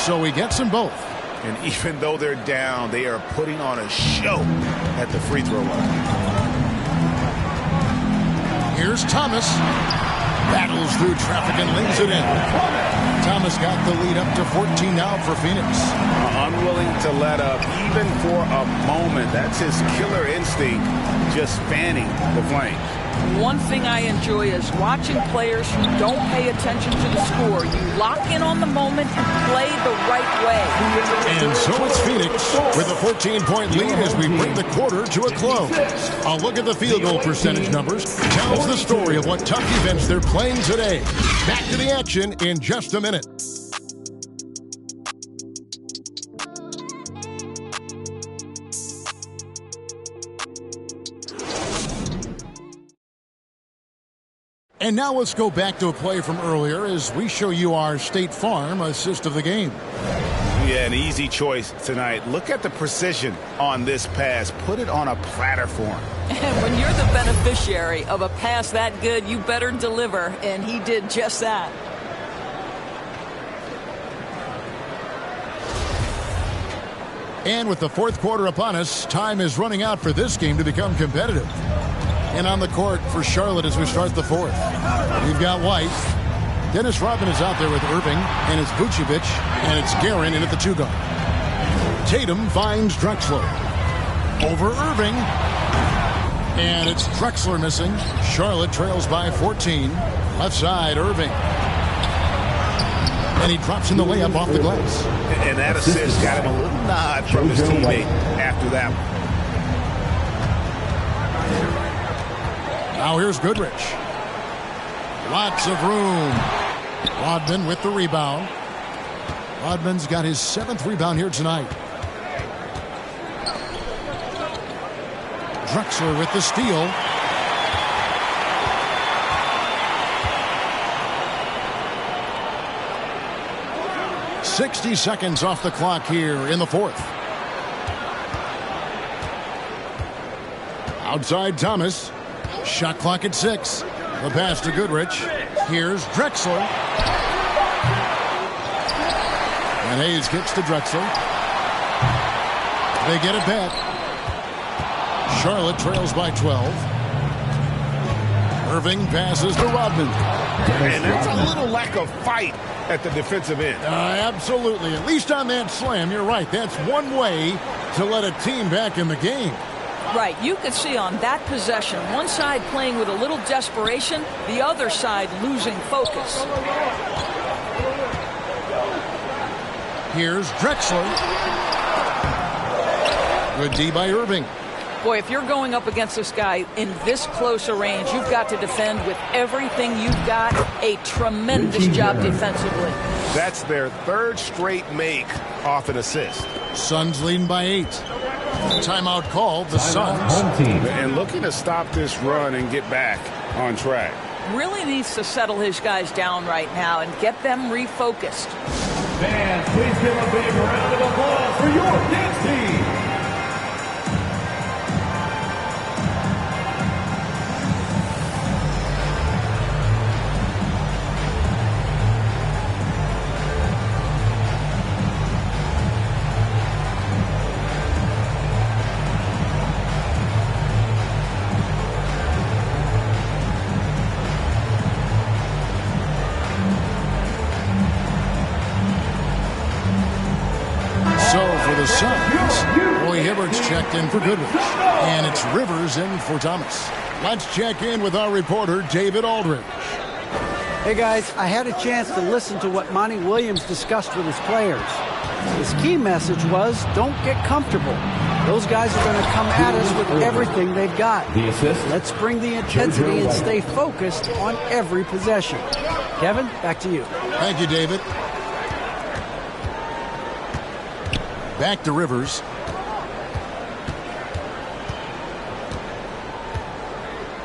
So he gets them both. And even though they're down, they are putting on a show at the free throw line. Here's Thomas. Battles through traffic and lays it in. Thomas got the lead up to 14 now for Phoenix. Unwilling to let up even for a moment. That's his killer instinct, just fanning the flames. One thing I enjoy is watching players who don't pay attention to the score. You lock in on the moment and play the right way. And so it's Phoenix with a 14-point lead as we bring the quarter to a close. A look at the field goal percentage numbers tells the story of what tough defense they're playing today. Back to the action in just a minute. And now let's go back to a play from earlier as we show you our State Farm assist of the game. Yeah, an easy choice tonight. Look at the precision on this pass. Put it on a platter for him. And when you're the beneficiary of a pass that good, you better deliver, and he did just that. And with the fourth quarter upon us, time is running out for this game to become competitive. And on the court for Charlotte as we start the fourth. We've got White. Dennis Rodman is out there with Irving, and it's Vucevic, and it's Guerin in at the 2 guard. Tatum finds Drexler. Over Irving. And it's Drexler missing. Charlotte trails by 14. Left side, Irving. And he drops in the layup off the glass. And that assist got him a little nod from his teammate after that one. Now here's Goodrich. Lots of room. Rodman with the rebound. Rodman's got his 7th rebound here tonight. Drexler with the steal. .60 seconds off the clock here in the fourth. Outside Thomas. Shot clock at 6. The pass to Goodrich. Here's Drexler. And Hayes kicks to Drexler. They get it back. Charlotte trails by 12. Irving passes to Rodman. And that's a little lack of fight at the defensive end. Absolutely. At least on that slam, you're right. That's one way to let a team back in the game. Right, you could see on that possession, one side playing with a little desperation, the other side losing focus. Here's Drexler. Good D by Irving. Boy, if you're going up against this guy in this close a range, you've got to defend with everything you've got. A tremendous job defensively. That's their 3rd straight make off an assist. Suns leading by 8. Timeout called, the Suns. And looking to stop this run and get back on track. Really needs to settle his guys down right now and get them refocused. Fans, please give a big round of applause for your dance team. for the Suns, Roy Hibbert's checked in for Goodrich. And it's Rivers in for Thomas. Let's check in with our reporter, David Aldridge. Hey guys, I had a chance to listen to what Monty Williams discussed with his players. His key message was, don't get comfortable. Those guys are going to come at us with everything they've got. Let's bring the intensity and stay focused on every possession. Kevin, back to you. Thank you, David. Back to Rivers.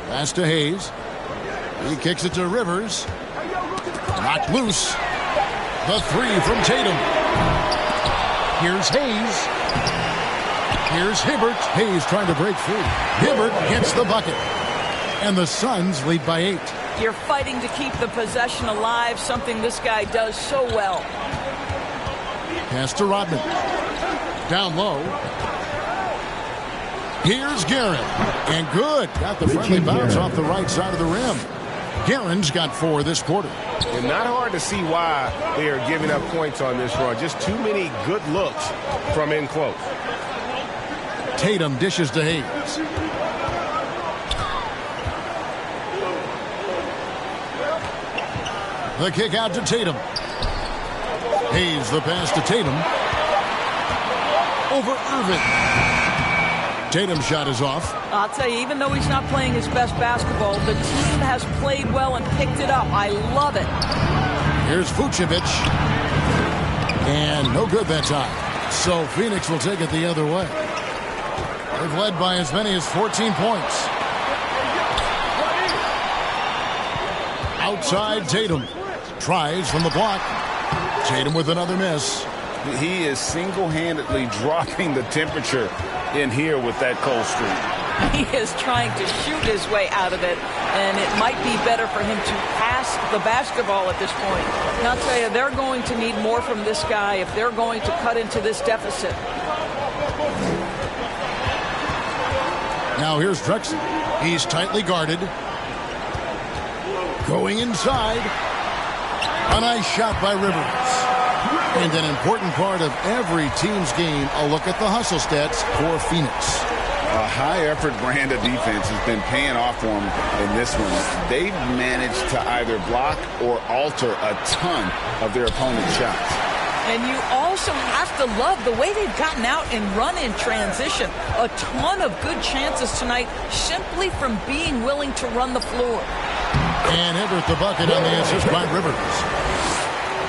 Pass to Hayes. He kicks it to Rivers. Knocked loose. The three from Tatum. Here's Hayes. Here's Hibbert. Hayes trying to break free. Hibbert gets the bucket. And the Suns lead by 8. You're fighting to keep the possession alive, something this guy does so well. Pass to Rodman. Down low. Here's Guerin. And good. Got the friendly bounce off the right side of the rim. Guerin's got 4 this quarter. And not hard to see why they are giving up points on this run. Just too many good looks from in close. Tatum dishes to Hayes. The kick out to Tatum. Hayes the pass to Tatum. Over Irving. Tatum's shot is off. I'll tell you, even though he's not playing his best basketball, the team has played well and picked it up. I love it. Here's Vucevic. And no good that time. So Phoenix will take it the other way. They've led by as many as 14 points. Outside Tatum. Tries from the block. Tatum with another miss. He is single-handedly dropping the temperature in here with that cold streak. He is trying to shoot his way out of it, and it might be better for him to pass the basketball at this point. And I'll tell you, they're going to need more from this guy if they're going to cut into this deficit. Now here's Drexler. He's tightly guarded. Going inside. A nice shot by Rivers. And an important part of every team's game, a look at the hustle stats for Phoenix. A high-effort brand of defense has been paying off for them in this one. They've managed to either block or alter a ton of their opponent's shots. And you also have to love the way they've gotten out and run in transition. A ton of good chances tonight simply from being willing to run the floor. And Hibbert the bucket on the assist by Rivers.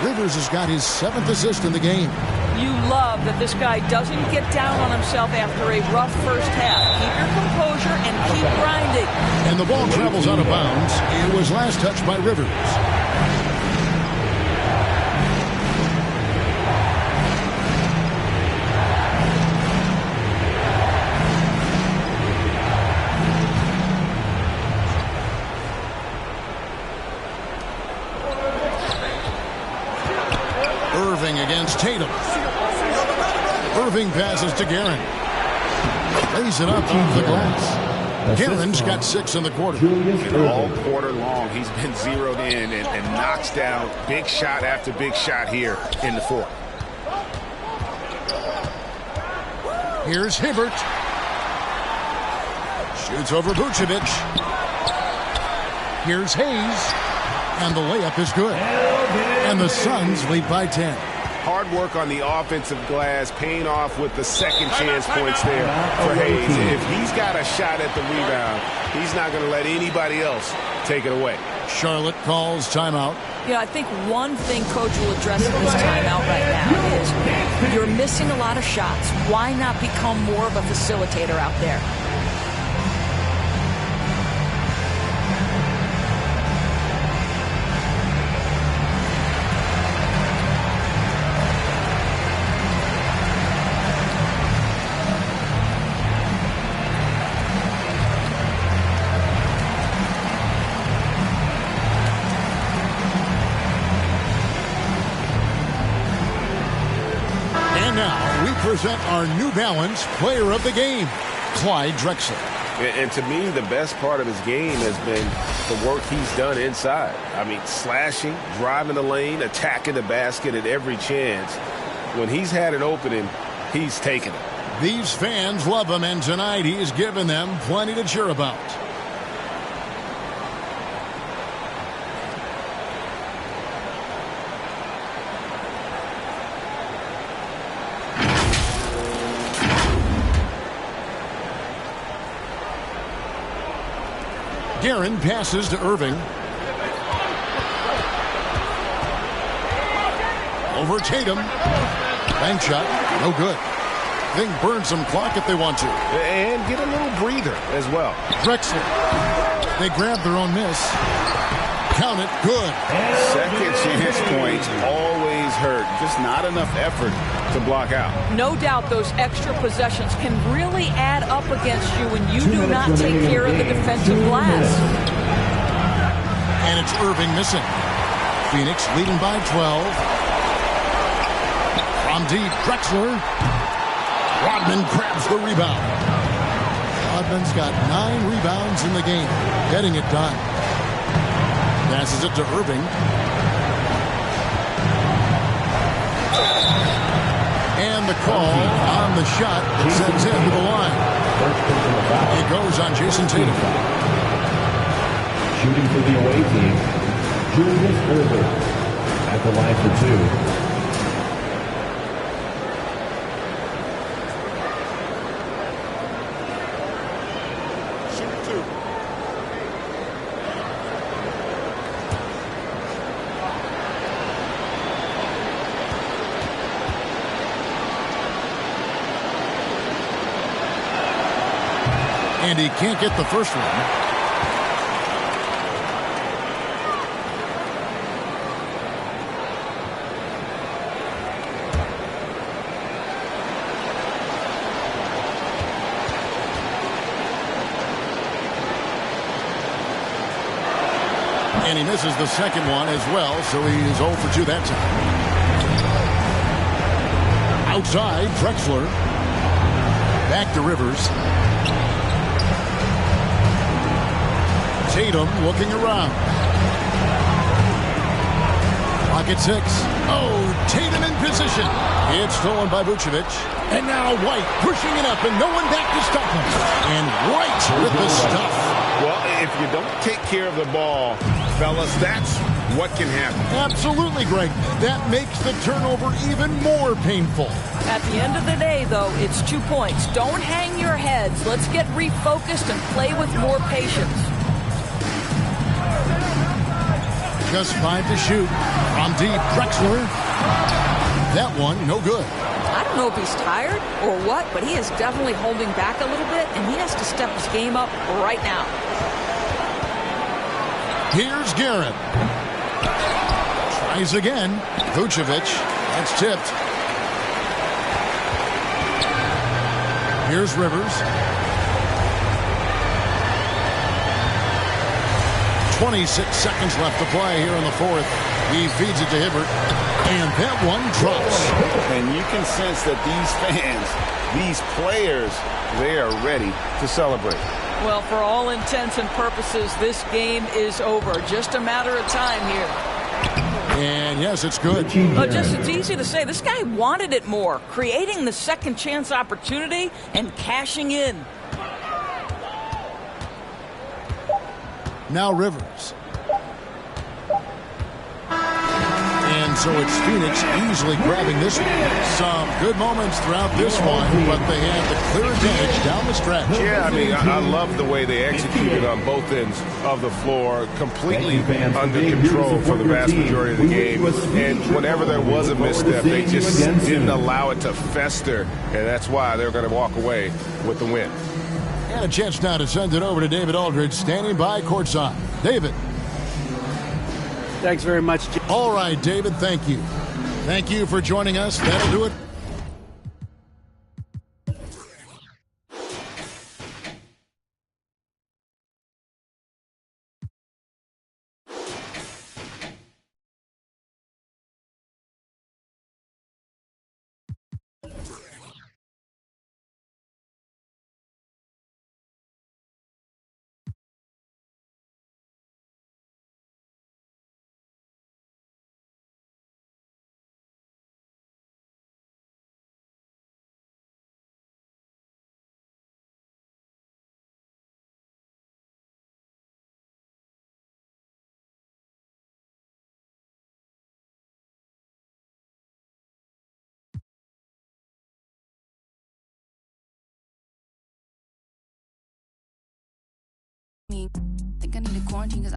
Rivers has got his 7th assist in the game. You love that this guy doesn't get down on himself after a rough first half. Keep your composure and keep grinding. And the ball travels out of bounds. It was last touched by Rivers. Irving against Tatum. Irving passes to Guerin. Lays it up off the glass. Guerin's got 6 in the quarter. And all quarter long, he's been zeroed in and knocks down big shot after big shot here in the fourth. Here's Hibbert. Shoots over Vucevic. Here's Hayes. And the layup is good. And the Suns lead by 10. Hard work on the offensive glass, paying off with the second chance points there for Hayes. If he's got a shot at the rebound, he's not going to let anybody else take it away. Charlotte calls timeout. Yeah, I think one thing Coach will address in this timeout right now is you're missing a lot of shots. Why not become more of a facilitator out there? Present our New Balance player of the game, Clyde Drexler. And to me, the best part of his game has been the work he's done inside. I mean, slashing, driving the lane, attacking the basket at every chance. When he's had an opening, he's taken it. These fans love him, and tonight he's given them plenty to cheer about. Guerin passes to Irving. Over Tatum. Bank shot. No good. They can burn some clock if they want to. And get a little breather as well. Drexler. They grab their own miss. Count it. Good. Second chance points always hurt. Just not enough effort to block out. No doubt those extra possessions can really add up against you when you do not take care of the defensive glass. And it's Irving missing. Phoenix leading by 12. From deep, Drexler. Rodman grabs the rebound. Rodman's got 9 rebounds in the game, getting it done. Passes it to Irving. And the call on the shot that sends him to the line. It goes on Jason Tatum. Shooting for the away team, Julius Irving at the line for 2. And he can't get the first one. And he misses the second one as well, so he is 0 for 2 that time. Outside, Drexler. Back to Rivers. Tatum looking around. Clock at 6. Oh, Tatum in position. It's stolen by Vucevic. And now White pushing it up and no one back to stop him. And White with the stuff. Well, if you don't take care of the ball, fellas, that's what can happen. Absolutely, Greg. That makes the turnover even more painful. At the end of the day, though, it's 2 points. Don't hang your heads. Let's get refocused and play with more patience. Just 5 to shoot. From deep, Drexler. That one, no good. I don't know if he's tired or what, but he is definitely holding back a little bit, and he has to step his game up right now. Here's Guerin. Tries again. Vucevic. That's tipped. Here's Rivers. 26 seconds left to play here in the fourth. He feeds it to Hibbert. And that one drops. And you can sense that these fans, these players, they are ready to celebrate. Well, for all intents and purposes, this game is over. Just a matter of time here. And yes, it's good. It's easy to say. This guy wanted it more, creating the second chance opportunity and cashing in. Now Rivers. And so it's Phoenix easily grabbing this one. Some good moments throughout this one, but they had the clear advantage down the stretch. Yeah, I mean, I love the way they executed on both ends of the floor, completely under control for the vast majority of the game. And whenever there was a misstep, they just didn't allow it to fester, and that's why they're going to walk away with the win. And a chance now to send it over to David Aldridge, standing by courtside. David. Thanks very much. All right, David, thank you. Thank you for joining us. That'll do it. daunting because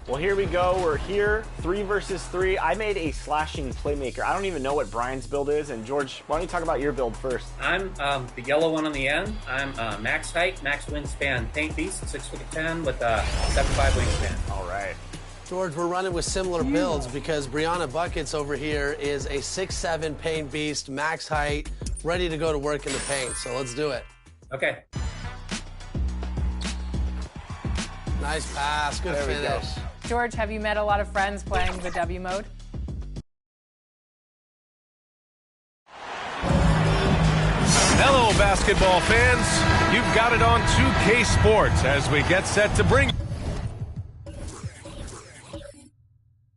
Well, here we go. We're here, 3 versus 3. I made a slashing playmaker. I don't even know what Brian's build is. And George, why don't you talk about your build first? I'm the yellow one on the end. I'm max height, max wingspan, paint beast, 6'10" with a 7'5" wingspan. All right. George, we're running with similar builds because Brianna Buckets over here is a 6'7" paint beast, max height, ready to go to work in the paint. So let's do it. Okay. Nice pass. Good finish. George, have you met a lot of friends playing the W mode? Hello, basketball fans. You've got it on 2K Sports as we get set to bring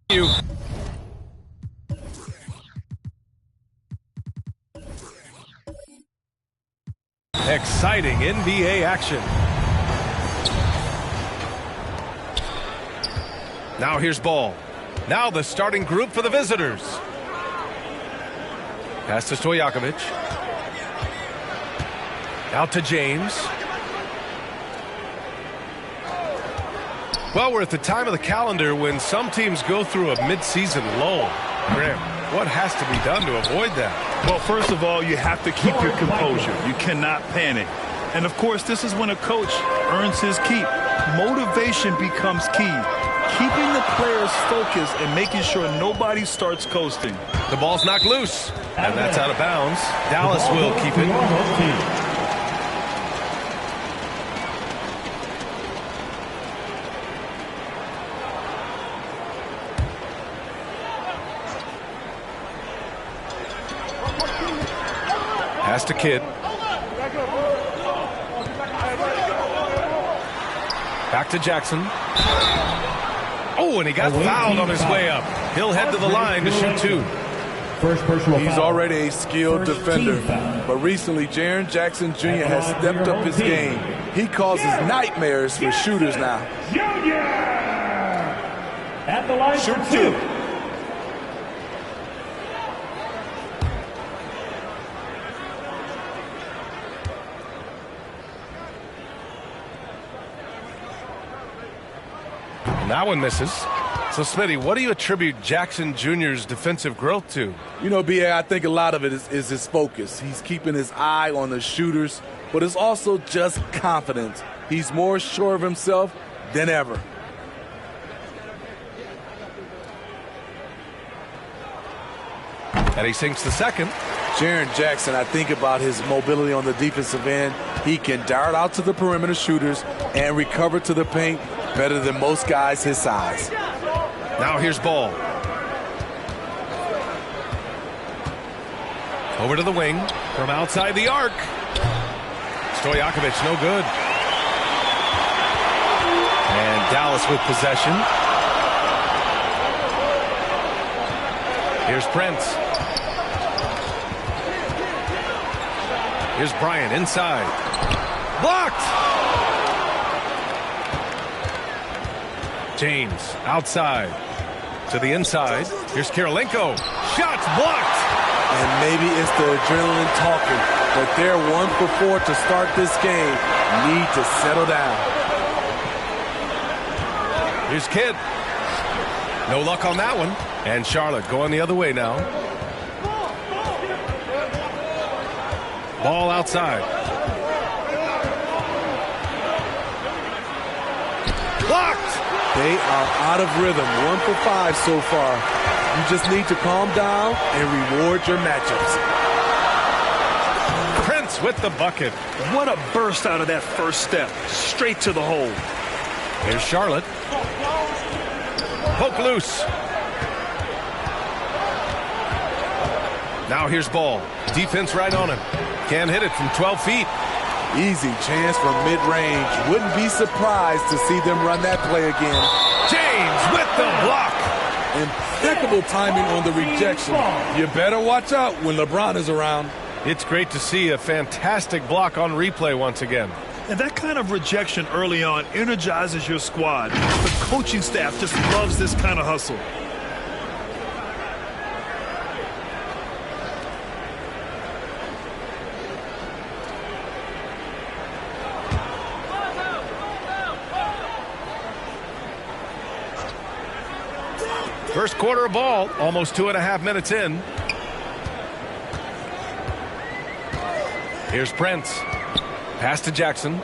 you exciting NBA action. Now here's Ball. Now the starting group for the visitors. Pass to Stojakovic. Out to James. Well, we're at the time of the calendar when some teams go through a midseason lull. Graham, what has to be done to avoid that? Well, first of all, you have to keep your composure. You cannot panic. And, of course, this is when a coach earns his keep. Motivation becomes key. keeping the players focused and making sure nobody starts coasting. The ball's knocked loose, and that's out of bounds. Dallas will keep it. Pass to Kidd. Back to Jackson. Oh, and he got fouled on his way up. He'll head to the line to shoot 2. He's already a skilled defender, but recently Jaren Jackson Jr. has stepped up his game. He causes nightmares for shooters now. At the line Shoot for 2. And that one misses. So, Smitty, what do you attribute Jackson Jr.'s defensive growth to? You know, B.A., I think a lot of it is his focus. He's keeping his eye on the shooters, but it's also just confidence. He's more sure of himself than ever. And he sinks the second. Jaren Jackson, I think about his mobility on the defensive end. He can dart out to the perimeter shooters and recover to the paint better than most guys his size. Now here's Ball. Over to the wing from outside the arc. Stojakovic, no good. And Dallas with possession. Here's Prince. Here's Bryant inside. Blocked! James outside to the inside. Here's Kirilenko. Shots blocked! And maybe it's the adrenaline talking, but they're 1 for 4 to start this game. Need to settle down. Here's Kidd. No luck on that one. And Charlotte going the other way now. Ball outside. Blocked! They are out of rhythm. 1 for 5 so far. You just need to calm down and reward your matchups. Prince with the bucket. What a burst out of that first step. Straight to the hole. Here's Charlotte. Poke loose. Now here's Ball. Defense right on him. Can't hit it from 12 feet. Easy chance from mid-range. Wouldn't be surprised to see them run that play again. James with the block. Impeccable timing on the rejection. You better watch out when LeBron is around. It's great to see a fantastic block on replay once again. And that kind of rejection early on energizes your squad. The coaching staff just loves this kind of hustle. First quarter of ball, almost 2.5 minutes in. Here's Prince. Pass to Jackson.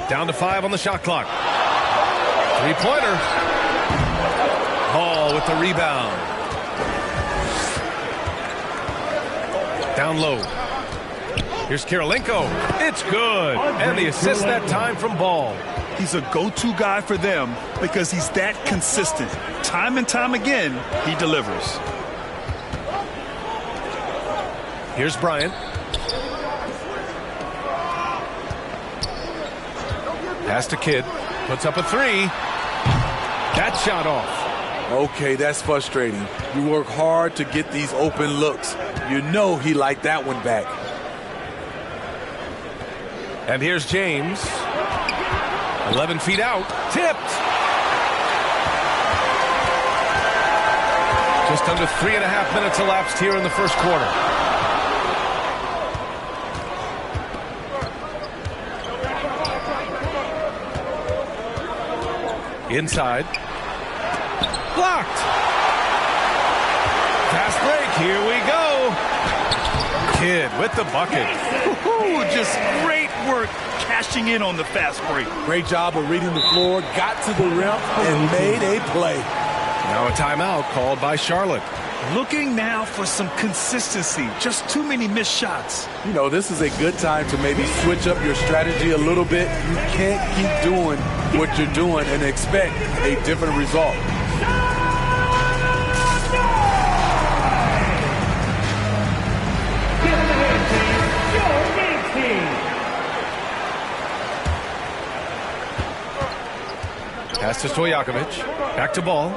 Down to 5 on the shot clock. Three-pointer. Ball with the rebound. Down low. Here's Kirilenko. It's good. And the assist that time from Ball. He's a go-to guy for them because he's that consistent. Time and time again, he delivers. Here's Bryant. Pass to Kidd. Puts up a 3. That shot off. Okay, that's frustrating. You work hard to get these open looks. You know he liked that one back. And here's James. 11 feet out. Tipped. Just under 3.5 minutes elapsed here in the first quarter. Inside. Blocked. Fast break. Here we go. Kidd with the bucket. Just great work cashing in on the fast break. Great job of reading the floor, got to the rim, and made a play. Now a timeout called by Charlotte. Looking now for some consistency. Just too many missed shots. You know, this is a good time to maybe switch up your strategy a little bit. You can't keep doing what you're doing and expect a different result. Pass to Stojakovic. Back to ball.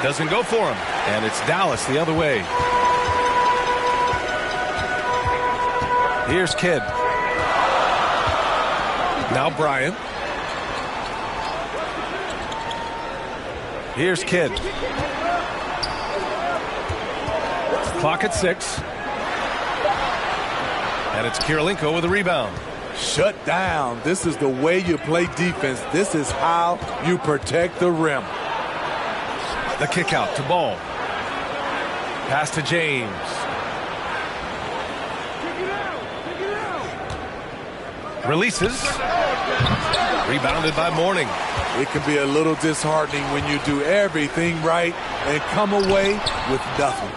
Doesn't go for him. And it's Dallas the other way. Here's Kidd. Now Bryant. Here's Kidd. Clock at 6. And it's Kirilenko with a rebound. Shut down. This is the way you play defense. This is how you protect the rim. The kick out to Ball. Pass to James. Releases. Rebounded by Mourning. It can be a little disheartening when you do everything right and come away with nothing.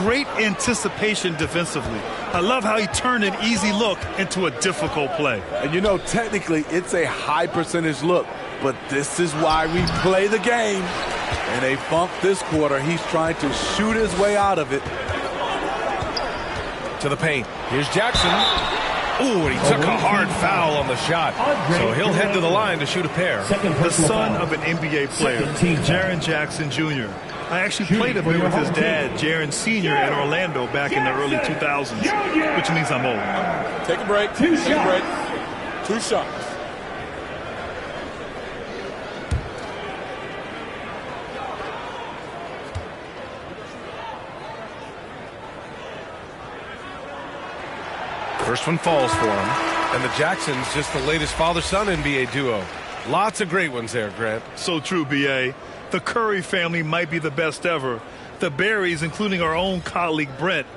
Great anticipation defensively. I love how he turned an easy look into a difficult play. And you know, technically, it's a high percentage look, but this is why we play the game. And they bump this quarter. He's trying to shoot his way out of it. To the paint. Here's Jackson. Ooh, and he took a hard foul on the shot. So he'll head to the line to shoot a pair. The son of an NBA player, Jaren Jackson Jr. I actually played a bit with his dad, Jaren Sr. in Orlando back in the early 2000s, which means I'm old. Take a break. Take a break. 2 shots. First one falls for him. And the Jacksons just the latest father-son NBA duo. Lots of great ones there, Grant. So true, B.A. The Curry family might be the best ever. The Berrys, including our own colleague Brent.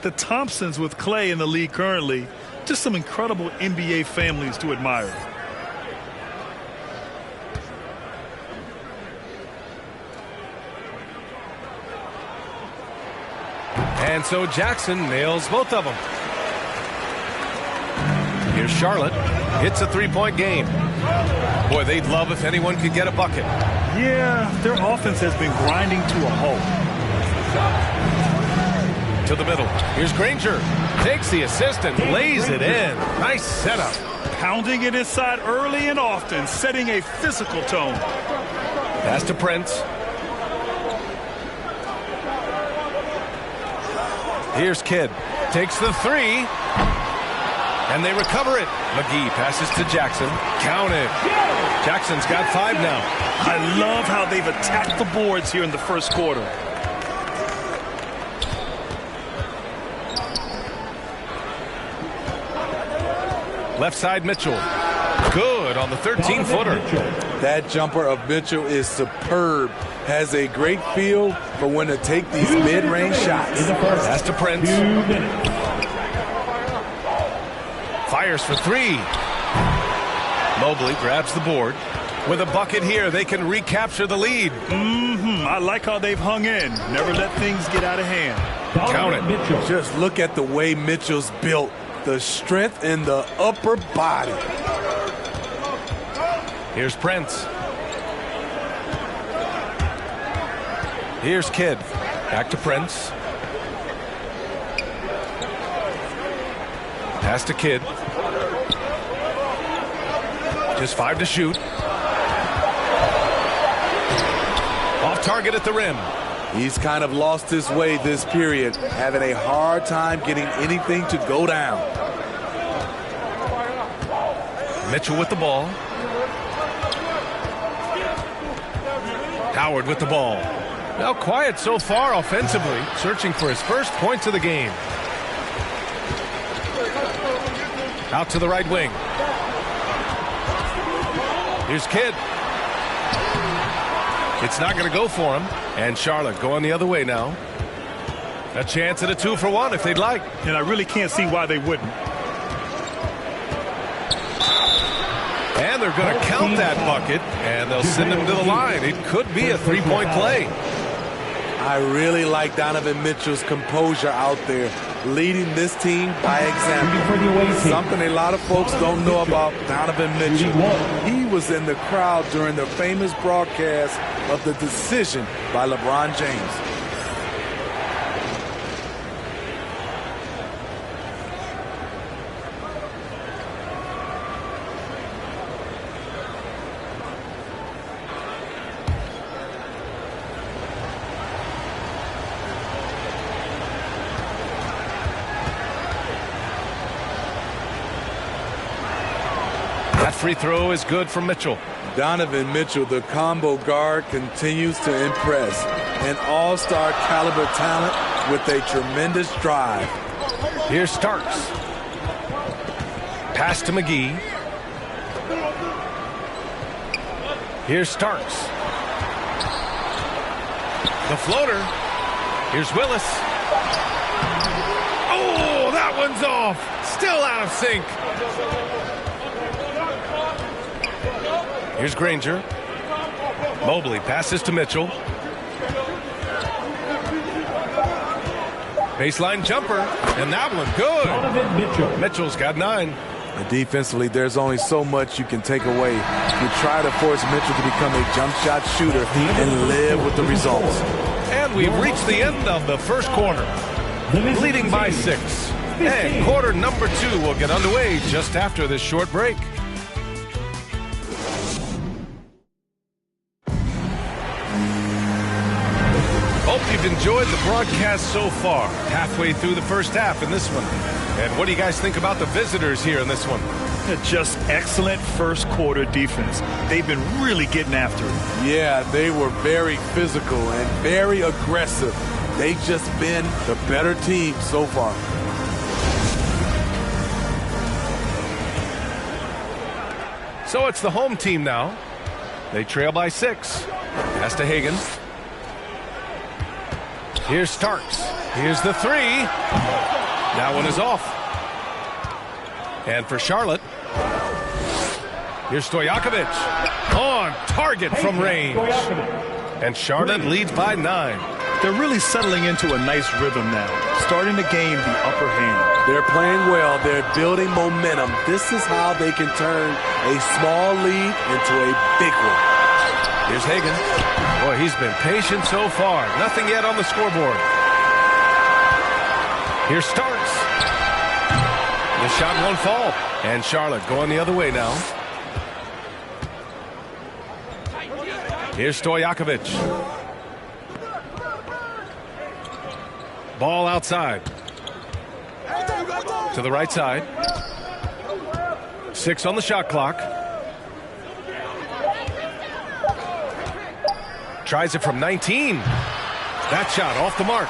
The Thompsons with Clay in the league currently. Just some incredible NBA families to admire. And so Jackson nails both of them. Here's Charlotte. Hits a three-point game. Boy, they'd love if anyone could get a bucket. Yeah, their offense has been grinding to a halt. To the middle. Here's Granger. Takes the assist and lays it in. Nice setup. Pounding it inside early and often, setting a physical tone. Pass to Prince. Here's Kidd. Takes the three. And they recover it. McGee passes to Jackson. Count it. Jackson's got 5 now. I love how they've attacked the boards here in the first quarter. Left side Mitchell. Good on the 13-footer. That jumper of Mitchell is superb. Has a great feel for when to take these mid-range shots. Pass to Prince. Fires for 3. Mobley grabs the board. With a bucket here, they can recapture the lead. I like how they've hung in. Never let things get out of hand. Count it. Just look at the way Mitchell's built. The strength in the upper body. Here's Prince. Here's Kidd. Back to Prince. Pass to Kidd. Just 5 to shoot. Off target at the rim. He's kind of lost his way this period, having a hard time getting anything to go down. Mitchell with the ball. Howard with the ball. Now quiet so far offensively, searching for his first points of the game. Out to the right wing. Here's Kidd. It's not going to go for him. And Charlotte going the other way now. A chance at a 2-for-1 if they'd like. And I really can't see why they wouldn't. And they're going to count that bucket, and they'll send him to the line. It could be a 3-point play. I really like Donovan Mitchell's composure out there, leading this team by example. Something a lot of folks don't know about Donovan Mitchell. He was in the crowd during the famous broadcast of the decision by LeBron James. Free throw is good for Mitchell. Donovan Mitchell, the combo guard, continues to impress. An all-star caliber talent with a tremendous drive. Here's Starks. Pass to McGee. Here's Starks. The floater. Here's Willis. Oh, that one's off. Still out of sync. Here's Granger. Mobley passes to Mitchell. Baseline jumper, and that one good. Mitchell's got 9. Defensively, there's only so much you can take away. You try to force Mitchell to become a jump shot shooter and live with the results. And we've reached the end of the first quarter, leading by 6. And quarter number 2 will get underway just after this short break. Hope you've enjoyed the broadcast so far, halfway through the first half in this one. And what do you guys think about the visitors here in this one? Just excellent first quarter defense. They've been really getting after it. Yeah, they were very physical and very aggressive. They've just been the better team so far. So it's the home team now. They trail by 6. Pass to Hagan. Here's Starks. Here's the 3. That one is off. And for Charlotte, here's Stojakovic. On target from range. And Charlotte leads by 9. They're really settling into a nice rhythm now, starting to gain the upper hand. They're playing well. They're building momentum. This is how they can turn a small lead into a big one. Here's Hagan. Boy, he's been patient so far. Nothing yet on the scoreboard. Here's Starks. The shot won't fall. And Charlotte going the other way now. Here's Stojakovic. Ball outside. To the right side. 6 on the shot clock. Tries it from 19. That shot off the mark.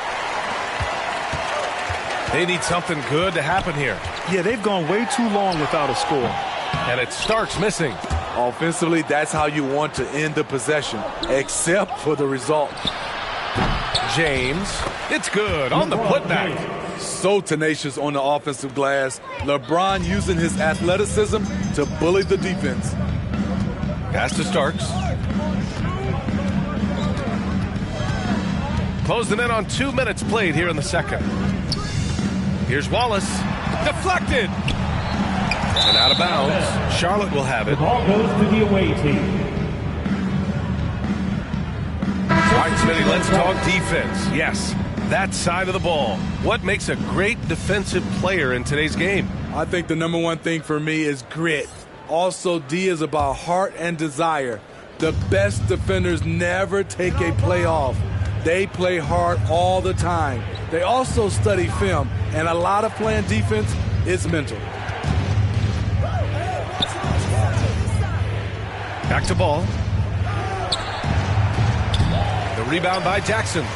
They need something good to happen here. Yeah, they've gone way too long without a score. And it starts missing. Offensively, that's how you want to end the possession, except for the result. James, it's good on the putback. So tenacious on the offensive glass. LeBron using his athleticism to bully the defense. Pass to Starks. Closing in on 2 minutes played here in the second. Here's Wallace. Deflected. And out of bounds. Charlotte will have it. The ball goes to the away team. All right, Smitty, let's talk defense. Yes, that side of the ball. What makes a great defensive player in today's game? I think the number one thing for me is grit. Also, D is about heart and desire. The best defenders never take a play off. They play hard all the time. They also study film, and a lot of playing defense is mental. Back to ball. The rebound by Jackson.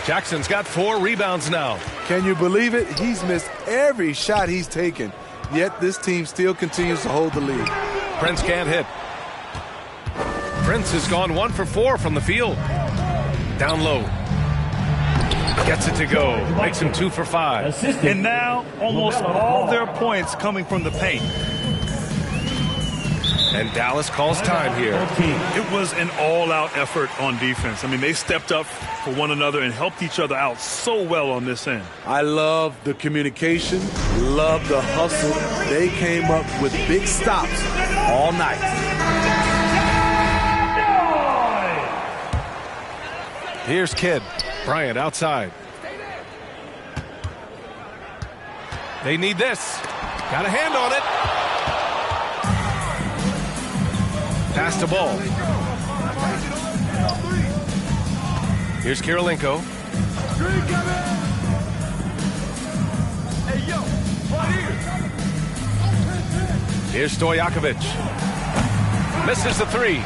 Jackson's got 4 rebounds now. Can you believe it? He's missed every shot he's taken, yet this team still continues to hold the lead. Prince can't hit. Prince has gone 1 for 4 from the field. Down low. Gets it to go. Makes him 2 for 5. And now almost all their points coming from the paint. And Dallas calls time here. It was an all-out effort on defense. I mean, they stepped up for one another and helped each other out so well on this end. I love the communication, love the hustle. They came up with big stops all night. Here's Kidd. Bryant outside. They need this. Got a hand on it. Pass to Ball. Here's Kirilenko. Here's Stojakovic. Misses the 3.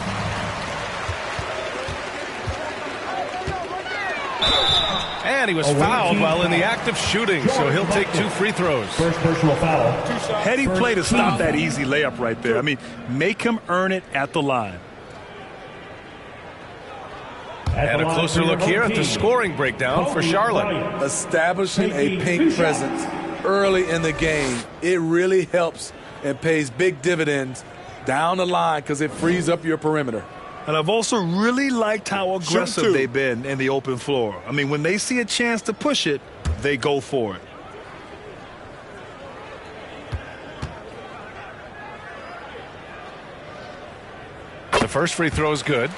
And he was fouled while in the act of shooting, so he'll take 2 free throws. First personal foul. Heady play to stop that easy layup right there. I mean, make him earn it at the line. And a closer look here at the scoring breakdown for Charlotte. Establishing a paint presence early in the game, it really helps and pays big dividends down the line because it frees up your perimeter. And I've also really liked how aggressive they've been in the open floor. I mean, when they see a chance to push it, they go for it. The first free throw is good.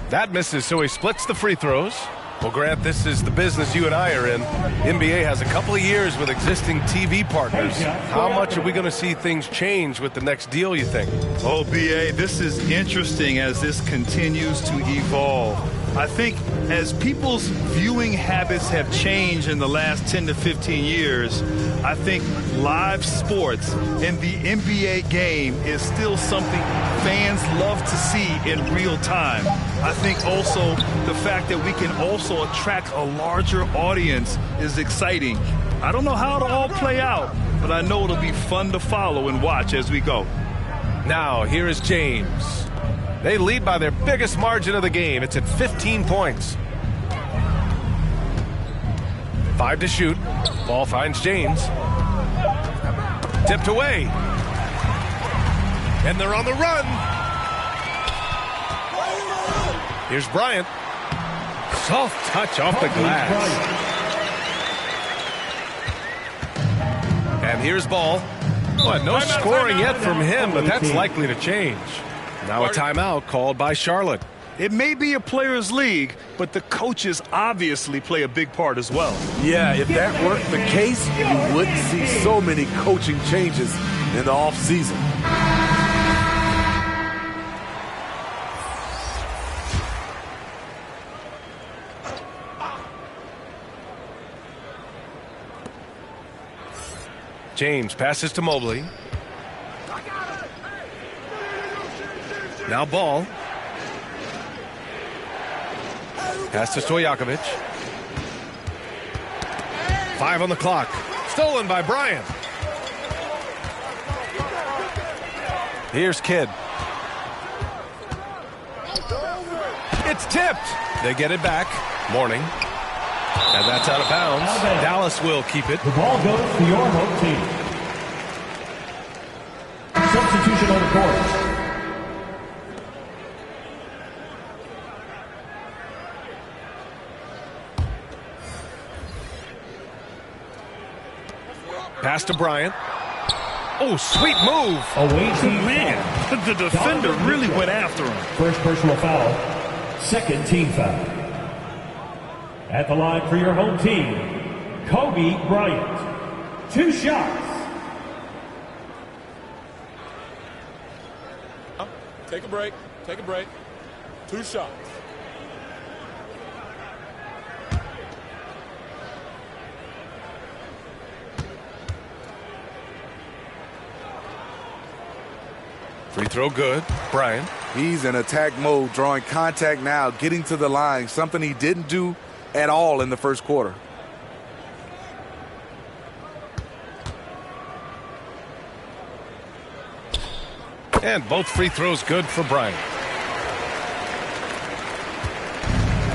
That misses, so he splits the free throws. Well, Grant, this is the business you and I are in. NBA has a couple of years with existing TV partners. How much are we going to see things change with the next deal, you think? Oh, B.A., this is interesting as this continues to evolve. I think as people's viewing habits have changed in the last 10 to 15 years, I think live sports and the NBA game is still something fans love to see in real time. I think also the fact that we can also attract a larger audience is exciting. I don't know how it'll all play out, but I know it'll be fun to follow and watch as we go. Now, here is James. They lead by their biggest margin of the game. It's at 15 points. 5 to shoot. Ball finds James. Tipped away. And they're on the run. Here's Bryant. Soft touch off the glass. And here's Ball. Well, no scoring yet from him, but that's likely to change. Now a timeout called by Charlotte. It may be a players' league, but the coaches obviously play a big part as well. Yeah, if that weren't the case, you wouldn't see so many coaching changes in the offseason. James passes to Mobley. Now Ball. Pass to Stojakovic. 5 on the clock. Stolen by Bryant. Here's Kidd. It's tipped. They get it back. Mourning. And that's out of bounds. Dallas will keep it. The ball goes to your home team. Substitution on the court. Pass to Bryant. Oh, sweet move. Away team. Man, the defender really went after him. First personal foul. Second team foul. At the line for your home team, Kobe Bryant. 2 shots. Take a break. Take a break. 2 shots. Free throw good. Bryant. He's in attack mode, drawing contact now, getting to the line, something he didn't do at all in the first quarter. And both free throws good for Bryant.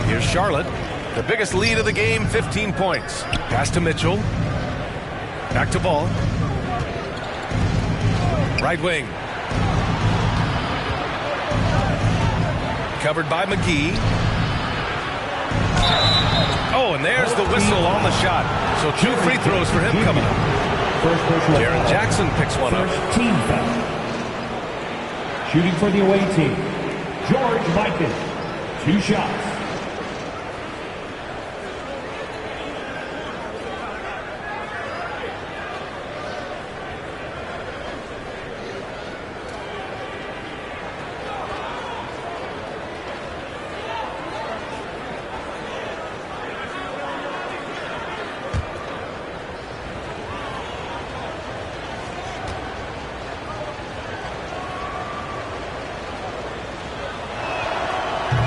Here's Charlotte. The biggest lead of the game, 15 points. Pass to Mitchell. Back to Ball. Right wing. Covered by McGee. Oh, and there's the whistle on the shot. So 2 free throws for him coming up. Jaren Jackson picks one up. Team foul. Shooting for the away team, George Mikan. 2 shots.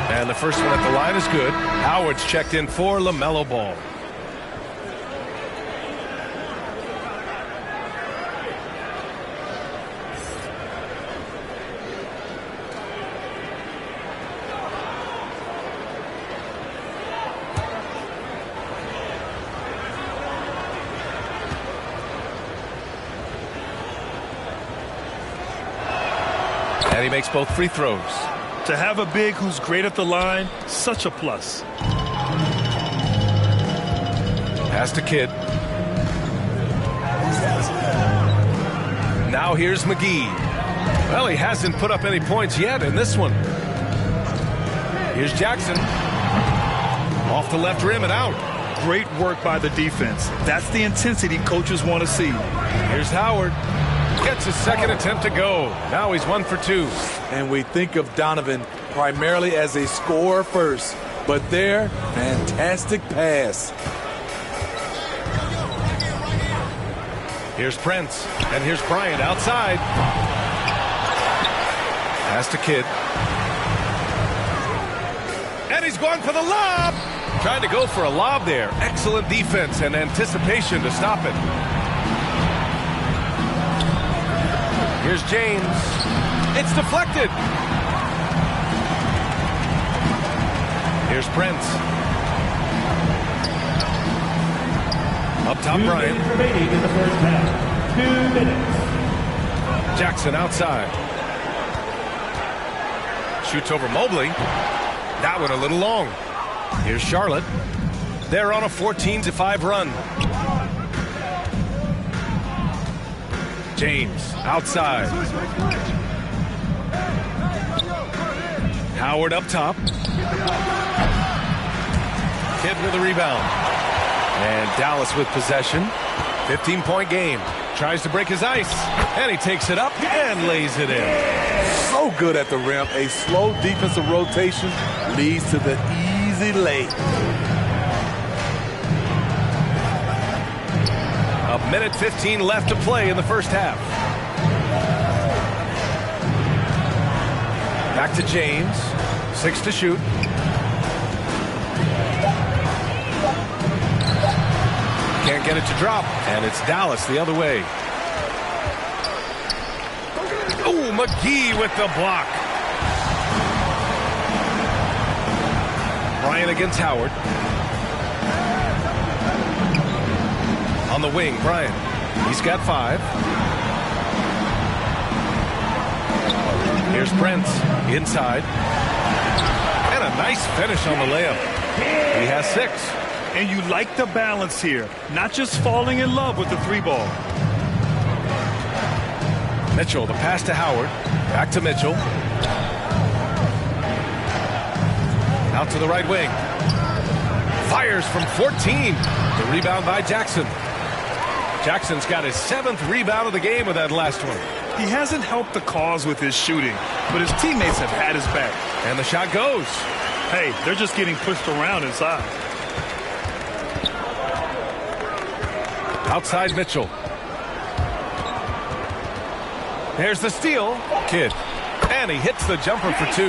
And the first one at the line is good. Howard's checked in for LaMelo Ball. And he makes both free throws. To have a big who's great at the line, such a plus. Pass to Kidd. Now here's McGee. Well, he hasn't put up any points yet in this one. Here's Jackson. Off the left rim and out. Great work by the defense. That's the intensity coaches want to see. Here's Howard. Gets his second attempt to go. Now he's 1 for 2. And we think of Donovan primarily as a scorer first, but there, fantastic pass. Here's Prince, and here's Bryant outside. Pass to Kidd. And he's going for the lob. Trying to go for a lob there. Excellent defense and anticipation to stop it. Here's James. It's deflected. Here's Prince. Up top, Bryant. Remaining in the first half. 2 minutes. Jackson outside. Shoots over Mobley. That one a little long. Here's Charlotte. They're on a 14-5 run. James outside. Howard up top. Kidd with a rebound. And Dallas with possession. 15-point game. Tries to break his ice. And he takes it up and lays it in. So good at the rim. A slow defensive rotation leads to the easy lay. A minute 15 left to play in the first half. Back to James. 6 to shoot. Can't get it to drop. And it's Dallas the other way. Oh, McGee with the block. Bryant against Howard. On the wing, Bryant. He's got 5. Here's Prince inside. And a nice finish on the layup. He has 6. And you like the balance here. Not just falling in love with the 3-ball. Mitchell, the pass to Howard. Back to Mitchell. Out to the right wing. Fires from 14. The rebound by Jackson. Jackson's got his 7th rebound of the game with that last one. He hasn't helped the cause with his shooting, but his teammates have had his back. And the shot goes. Hey, they're just getting pushed around inside. Outside Mitchell. There's the steal. Kidd. And he hits the jumper for 2.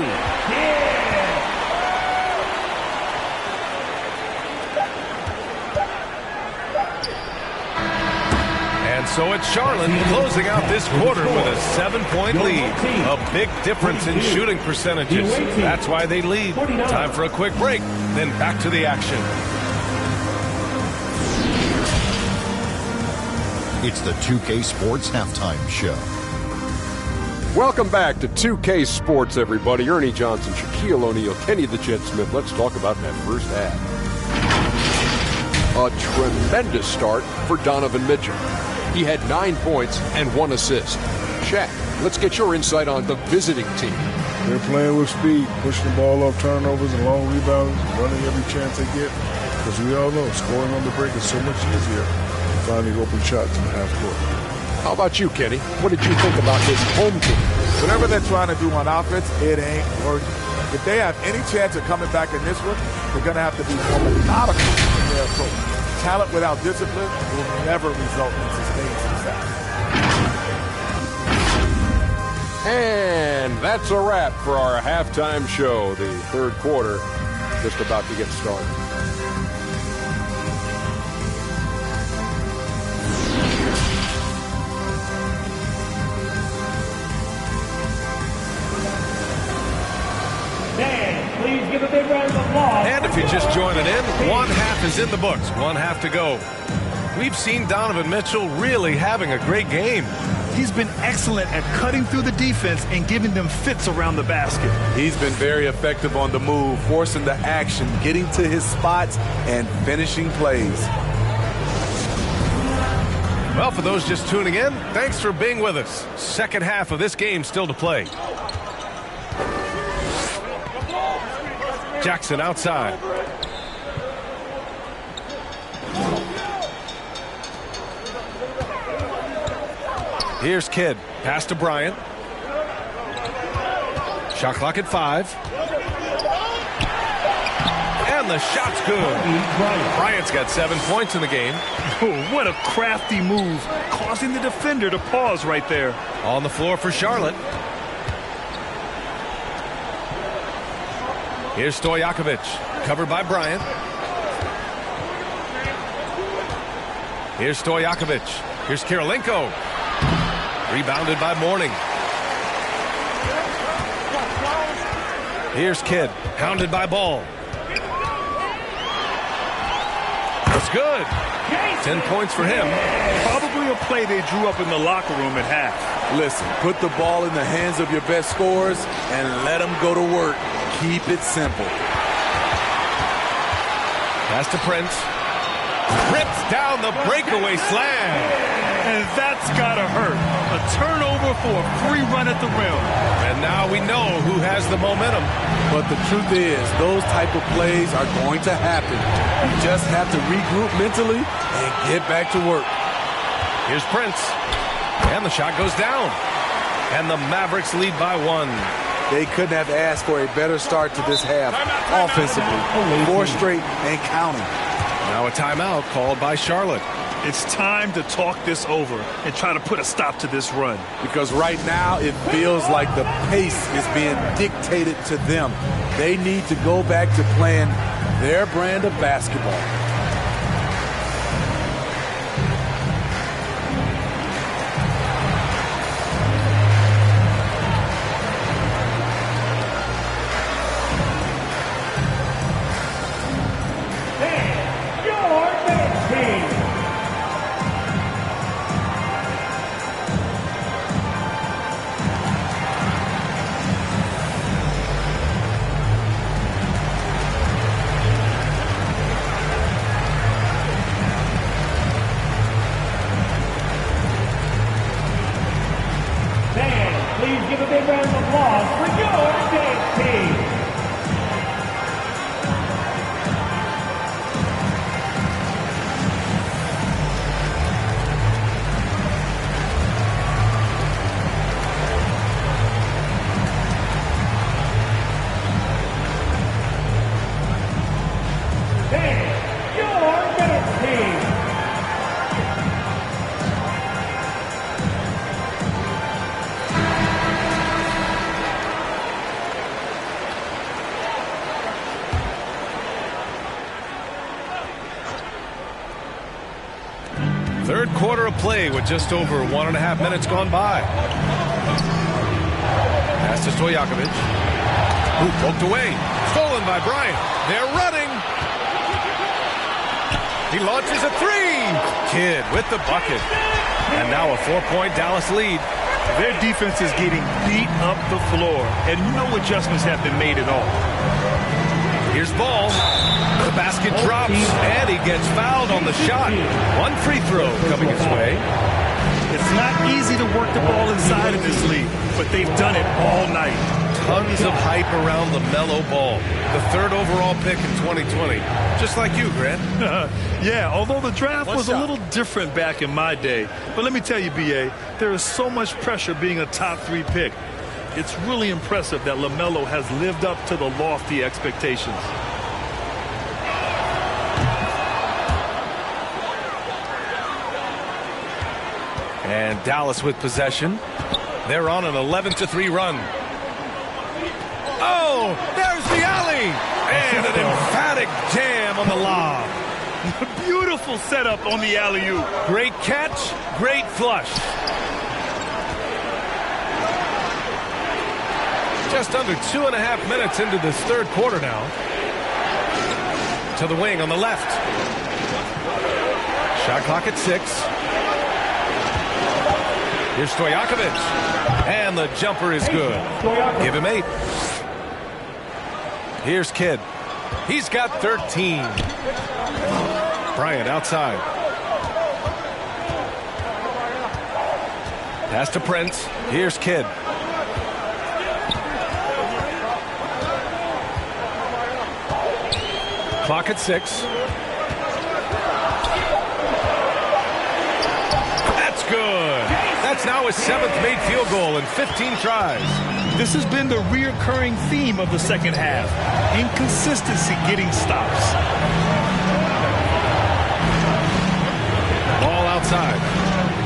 And so it's Charlotte closing out this quarter with a 7-point lead. A big difference in shooting percentages. That's why they lead. Time for a quick break, then back to the action. It's the 2K Sports Halftime Show. Welcome back to 2K Sports, everybody. Ernie Johnson, Shaquille O'Neal, Kenny the Jet Smith. Let's talk about that first half. A tremendous start for Donovan Mitchell. He had 9 points and 1 assist. Shaq, let's get your insight on the visiting team. They're playing with speed, pushing the ball off turnovers and long rebounds, running every chance they get. Because we all know scoring on the break is so much easier than finding open shots in the half court. How about you, Kenny? What did you think about this home team? Whatever they're trying to do on offense, it ain't working. If they have any chance of coming back in this one, they're going to have to be more methodical in their approach. Talent without discipline will never result in sustained success. And that's a wrap for our halftime show. The third quarter just about to get started. Please give a big round of applause. And if you're just joining in, one half is in the books, one half to go. We've seen Donovan Mitchell really having a great game. He's been excellent at cutting through the defense and giving them fits around the basket. He's been very effective on the move, forcing the action, getting to his spots, and finishing plays. Well, for those just tuning in, thanks for being with us. Second half of this game still to play. Jackson outside. Here's Kidd. Pass to Bryant. Shot clock at 5. And the shot's good. Bryant's got 7 points in the game. Oh, what a crafty move, causing the defender to pause right there. On the floor for Charlotte. Here's Stojakovic, covered by Bryant. Here's Stojakovic. Here's Kirilenko. Rebounded by Mourning. Here's Kidd, pounded by Ball. That's good. 10 points for him. Probably a play they drew up in the locker room at half. Listen, put the ball in the hands of your best scorers and let them go to work. Keep it simple. Pass to Prince. Rips down the breakaway slam. And that's gotta hurt. A turnover for a free run at the rim. And now we know who has the momentum. But the truth is, those type of plays are going to happen. You just have to regroup mentally and get back to work. Here's Prince. And the shot goes down. And the Mavericks lead by 1. They couldn't have asked for a better start to this half offensively. 4 straight and counting. Now a timeout called by Charlotte. It's time to talk this over and try to put a stop to this run. Because right now it feels like the pace is being dictated to them. They need to go back to playing their brand of basketball. Please give a big round of applause for your dance team. quarter of play with just over 1.5 minutes gone by. Pass to Stojakovic. Ooh, poked away. Stolen by Bryant. They're running. He launches a three. Kidd with the bucket. And now a 4-point Dallas lead. Their defense is getting beat up the floor, and no adjustments have been made at all. Here's Ball. The basket drops, and he gets fouled on the shot. One free throw coming his way. It's not easy to work the ball inside of this league, but they've done it all night. Tons of hype around LaMelo Ball, the 3rd overall pick in 2020. Just like you, Grant. Yeah, although the draft was a little different back in my day. But let me tell you, B.A., there is so much pressure being a top 3 pick. It's really impressive that LaMelo has lived up to the lofty expectations. And Dallas with possession. They're on an 11-3 run. Oh, there's the alley. And an emphatic jam on the lob. Beautiful setup on the alley-oop. Great catch, great flush. Just under 2.5 minutes into this 3rd quarter now. To the wing on the left. Shot clock at 6. Here's Stojakovic. And the jumper is good. Give him 8. Here's Kidd. He's got 13. Bryant outside. Pass to Prince. Here's Kidd. Clock at 6. That's good. That's now his 7th made field goal in 15 tries. This has been the reoccurring theme of the second half. Inconsistency getting stops. Ball outside.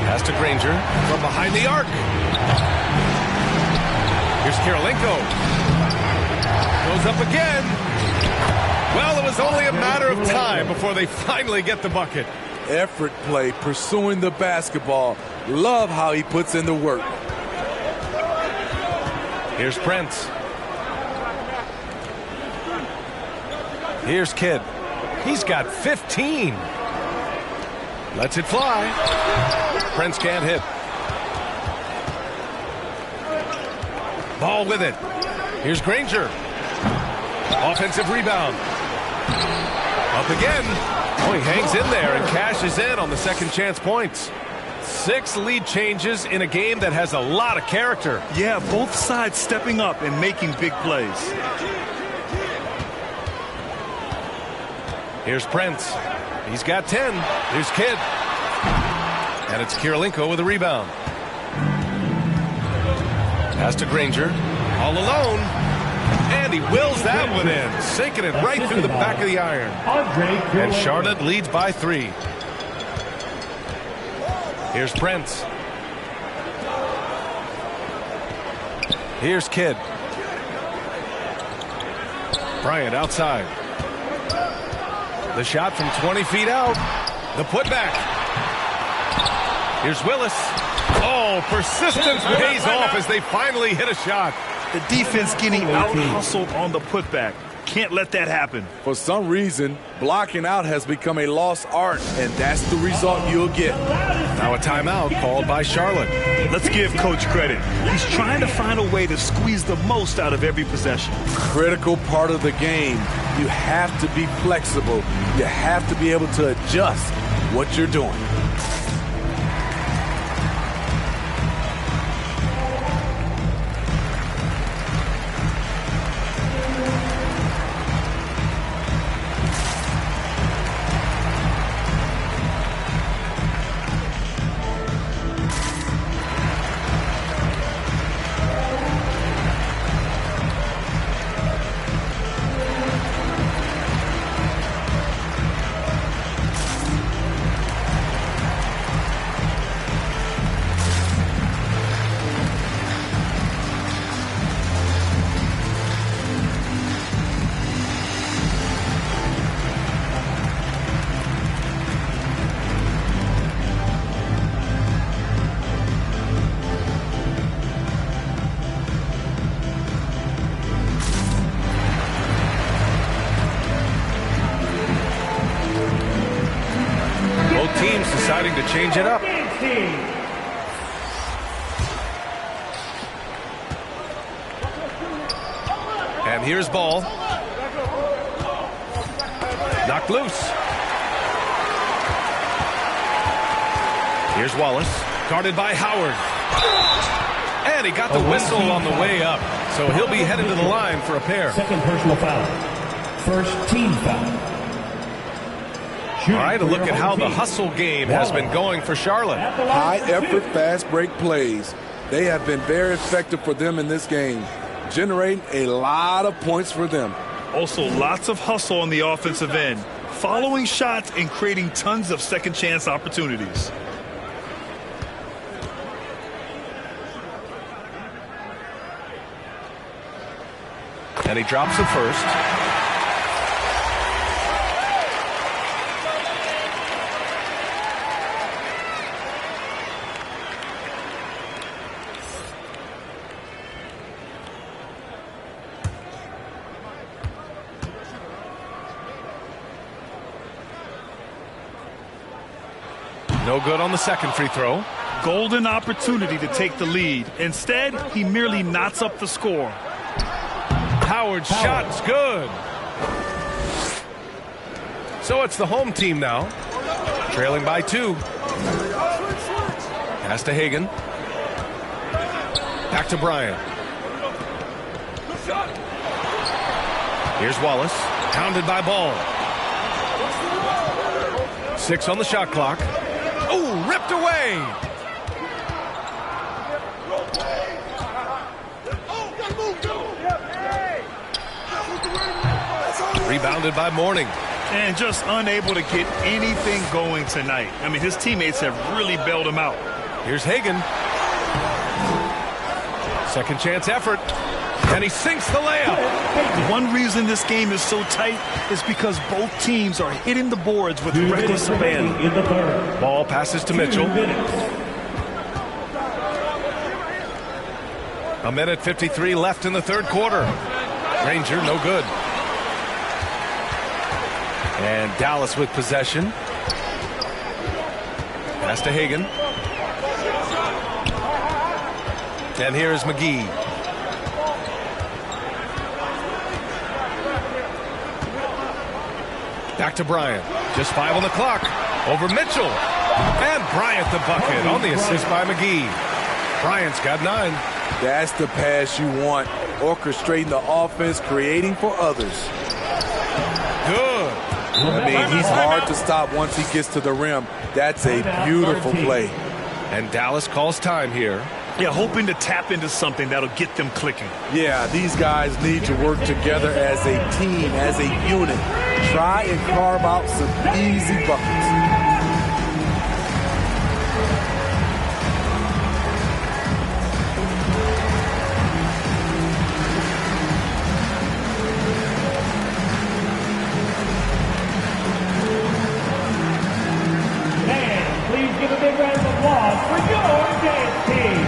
Pass to Granger from behind the arc. Here's Kirilenko. Goes up again. Well, it was only a matter of time before they finally get the bucket. Effort play, pursuing the basketball. Love how he puts in the work. Here's Prince. Here's Kidd. He's got 15. Lets it fly. Prince can't hit. Ball with it. Here's Granger. Offensive rebound. Up again. Oh, he hangs in there and cashes in on the second chance points. 6 lead changes in a game that has a lot of character. Yeah, both sides stepping up and making big plays. Here's Prince. He's got 10. Here's Kidd. And it's Kirilenko with a rebound. Pass to Granger. All alone. And he wills that one in, sinking it right through the back of the iron. And Charlotte leads by 3. Here's Prince. Here's Kidd. Bryant outside. The shot from 20 feet out. The putback. Here's Willis. Oh, persistence pays off as they finally hit a shot. The defense getting out-hustled on the putback. Can't let that happen. For some reason, blocking out has become a lost art, and that's the result you'll get. Now a timeout called by Charlotte. Let's give Coach credit. He's trying to find a way to squeeze the most out of every possession. Critical part of the game. You have to be flexible. You have to be able to adjust what you're doing. change it up. And here's ball. Knocked loose. Here's Wallace. Guarded by Howard. And he got the whistle on the way up. So he'll be headed to the line for a pair. Second personal foul. First team foul. All right, a look at how the hustle game has been going for Charlotte. High effort, fast break plays. They have been very effective for them in this game, generating a lot of points for them. Also, lots of hustle on the offensive end, following shots and creating tons of second chance opportunities. And he drops the first. No good on the second free throw. Golden opportunity to take the lead. Instead, he merely knots up the score. Howard's shot's good. So it's the home team now, trailing by 2. Pass to Hagan. Back to Bryant. Here's Wallace, pounded by Ball. 6 on the shot clock. Oh, ripped away. Rebounded by Mourning. And just unable to get anything going tonight. I mean, his teammates have really bailed him out. Here's Hagan. Second chance effort. And he sinks the layup. One reason this game is so tight is because both teams are hitting the boards with reckless abandon. In the third. Ball passes to Mitchell. 1:53 left in the third quarter. Ranger, no good. And Dallas with possession. Pass to Hagan. And here's McGee. Back to Bryant. Just 5 on the clock. Over Mitchell. And Bryant the bucket on the assist by McGee. Bryant's got 9. That's the pass you want. Orchestrating the offense, creating for others. Good. I mean, he's hard to stop once he gets to the rim. That's a beautiful play. And Dallas calls time here. Yeah, hoping to tap into something that'll get them clicking. Yeah, these guys need to work together as a team, as a unit. Try and carve out some easy buckets. Please give a big round of applause for your dance team.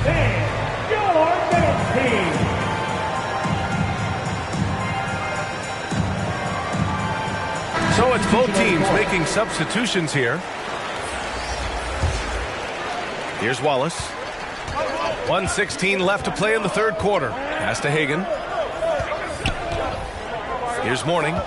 And your dance team. So it's both teams making substitutions here. Here's Wallace. 1:16 left to play in the third quarter. Pass to Hagan. Here's Mourning.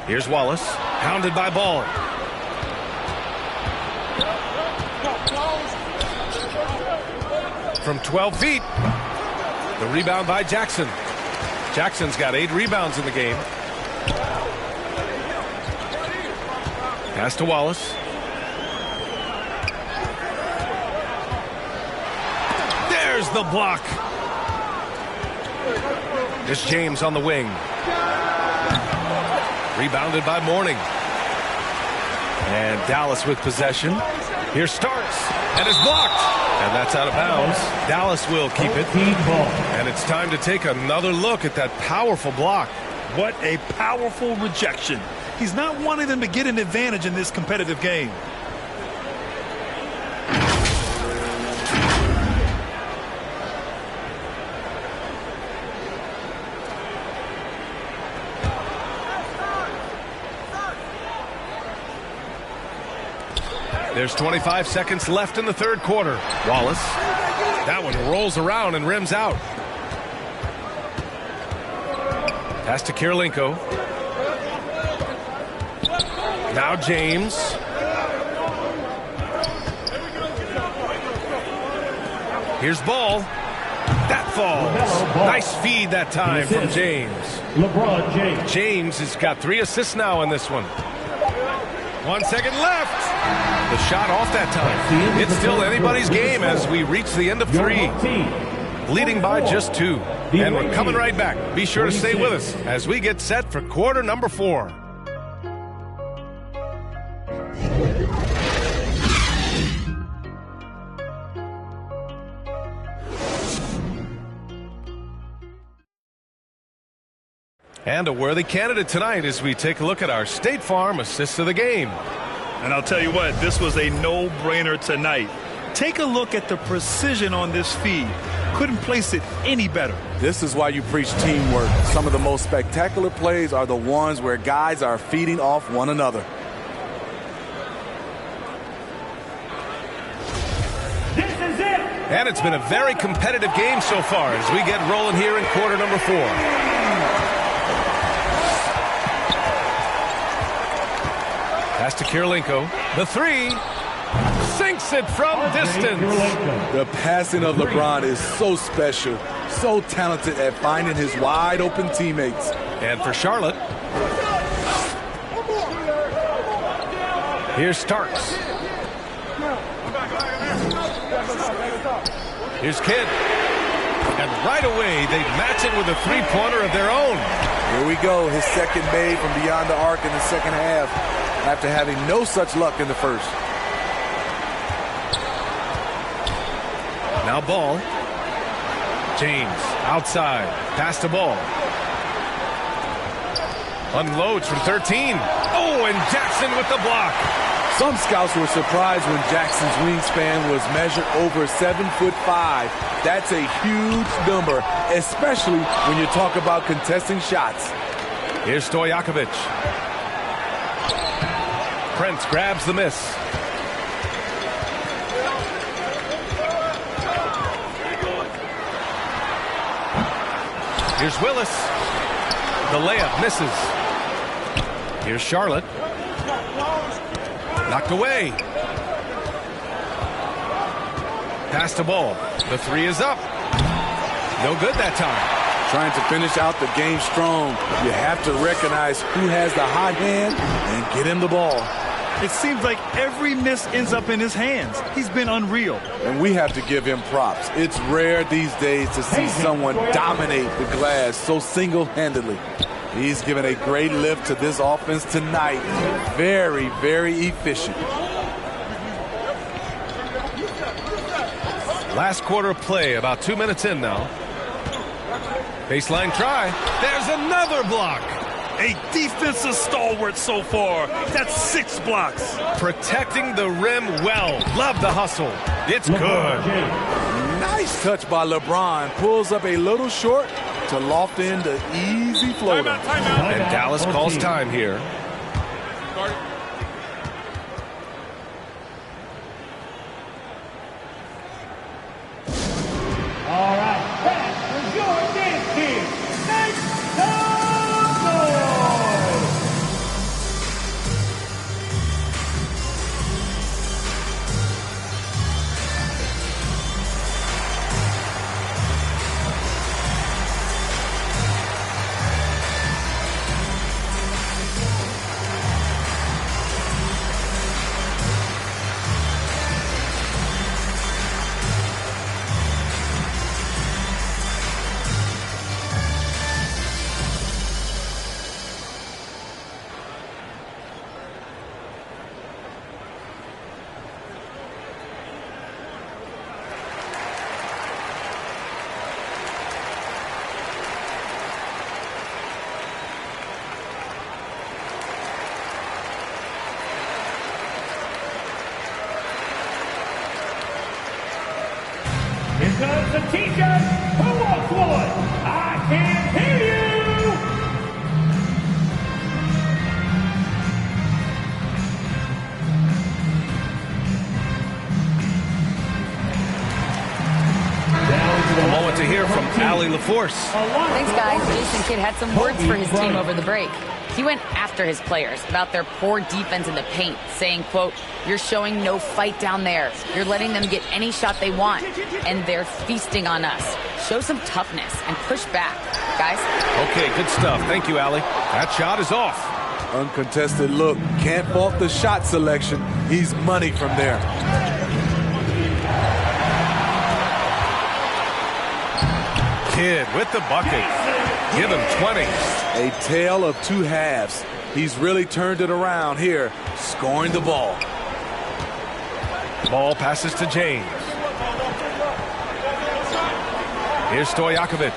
Here's Wallace. Pounded by Ball. From 12 feet. The rebound by Jackson. Jackson's got 8 rebounds in the game. Pass to Wallace. There's the block. Here's James on the wing. Rebounded by Mourning. And Dallas with possession. Here's Starks. And it's blocked. And that's out of bounds. Dallas will keep it. And it's time to take another look at that powerful block. What a powerful rejection. He's not wanting them to get an advantage in this competitive game. There's 25 seconds left in the third quarter. Wallace. That one rolls around and rims out. Pass to Kirilenko. Now James. Here's Ball. That falls. Nice feed that time from James. LeBron James. James has got 3 assists now in this one. 1 second left. The shot off that time. It's still anybody's game as we reach the end of 3. Leading by just 2. And we're coming right back. Be sure to stay with us as we get set for quarter number 4. And a worthy candidate tonight as we take a look at our State Farm assist of the game. And I'll tell you what, this was a no-brainer tonight. Take a look at the precision on this feed. Couldn't place it any better. This is why you preach teamwork. Some of the most spectacular plays are the ones where guys are feeding off one another. This is it. And it's been a very competitive game so far as we get rolling here in quarter number 4. Pass to Kirilenko. The 3. Sinks it from distance. The passing of LeBron is so special. So talented at finding his wide open teammates. And for Charlotte. Here's Starks. Here's Kidd. And right away, they match it with a 3-pointer of their own. Here we go. His second made from beyond the arc in the second half, after having no such luck in the first. Now Ball. James outside. Pass to Ball. Unloads from 13. Oh, and Jackson with the block. Some scouts were surprised when Jackson's wingspan was measured over 7'5". That's a huge number, especially when you talk about contesting shots. Here's Stojakovic. Prince grabs the miss. Here's Willis. The layup misses. Here's Charlotte. Knocked away. Pass to Ball. The 3 is up. No good that time. Trying to finish out the game strong. You have to recognize who has the hot hand and get him the ball. It seems like every miss ends up in his hands. He's been unreal. And we have to give him props. It's rare these days to see someone dominate the glass so single-handedly. He's given a great lift to this offense tonight. Very, very efficient. Last quarter of play, about 2 minutes in now. Baseline try. There's another block. A defensive stalwart so far. That's 6 blocks. Protecting the rim well. Love the hustle. It's good. Nice touch by LeBron. Pulls up a little short to loft in the easy floater. And Dallas calls time here. All right, back for your dance team. Make some noise. the T-shirt, who wants one? I can't hear you! A moment to hear from Allie LaForce. Thanks, guys. Jason Kidd had some words for his team over the break. He went after his players about their poor defense in the paint, saying, quote, "You're showing no fight down there. You're letting them get any shot they want, and they're feasting on us. Show some toughness and push back, guys." Okay, good stuff. Thank you, Allie. That shot is off. Uncontested look. Can't fault the shot selection. He's money from there. Kidd with the bucket. Give him 20. A tale of two halves. He's really turned it around here, scoring the ball. Ball passes to James. Here's Stojakovic.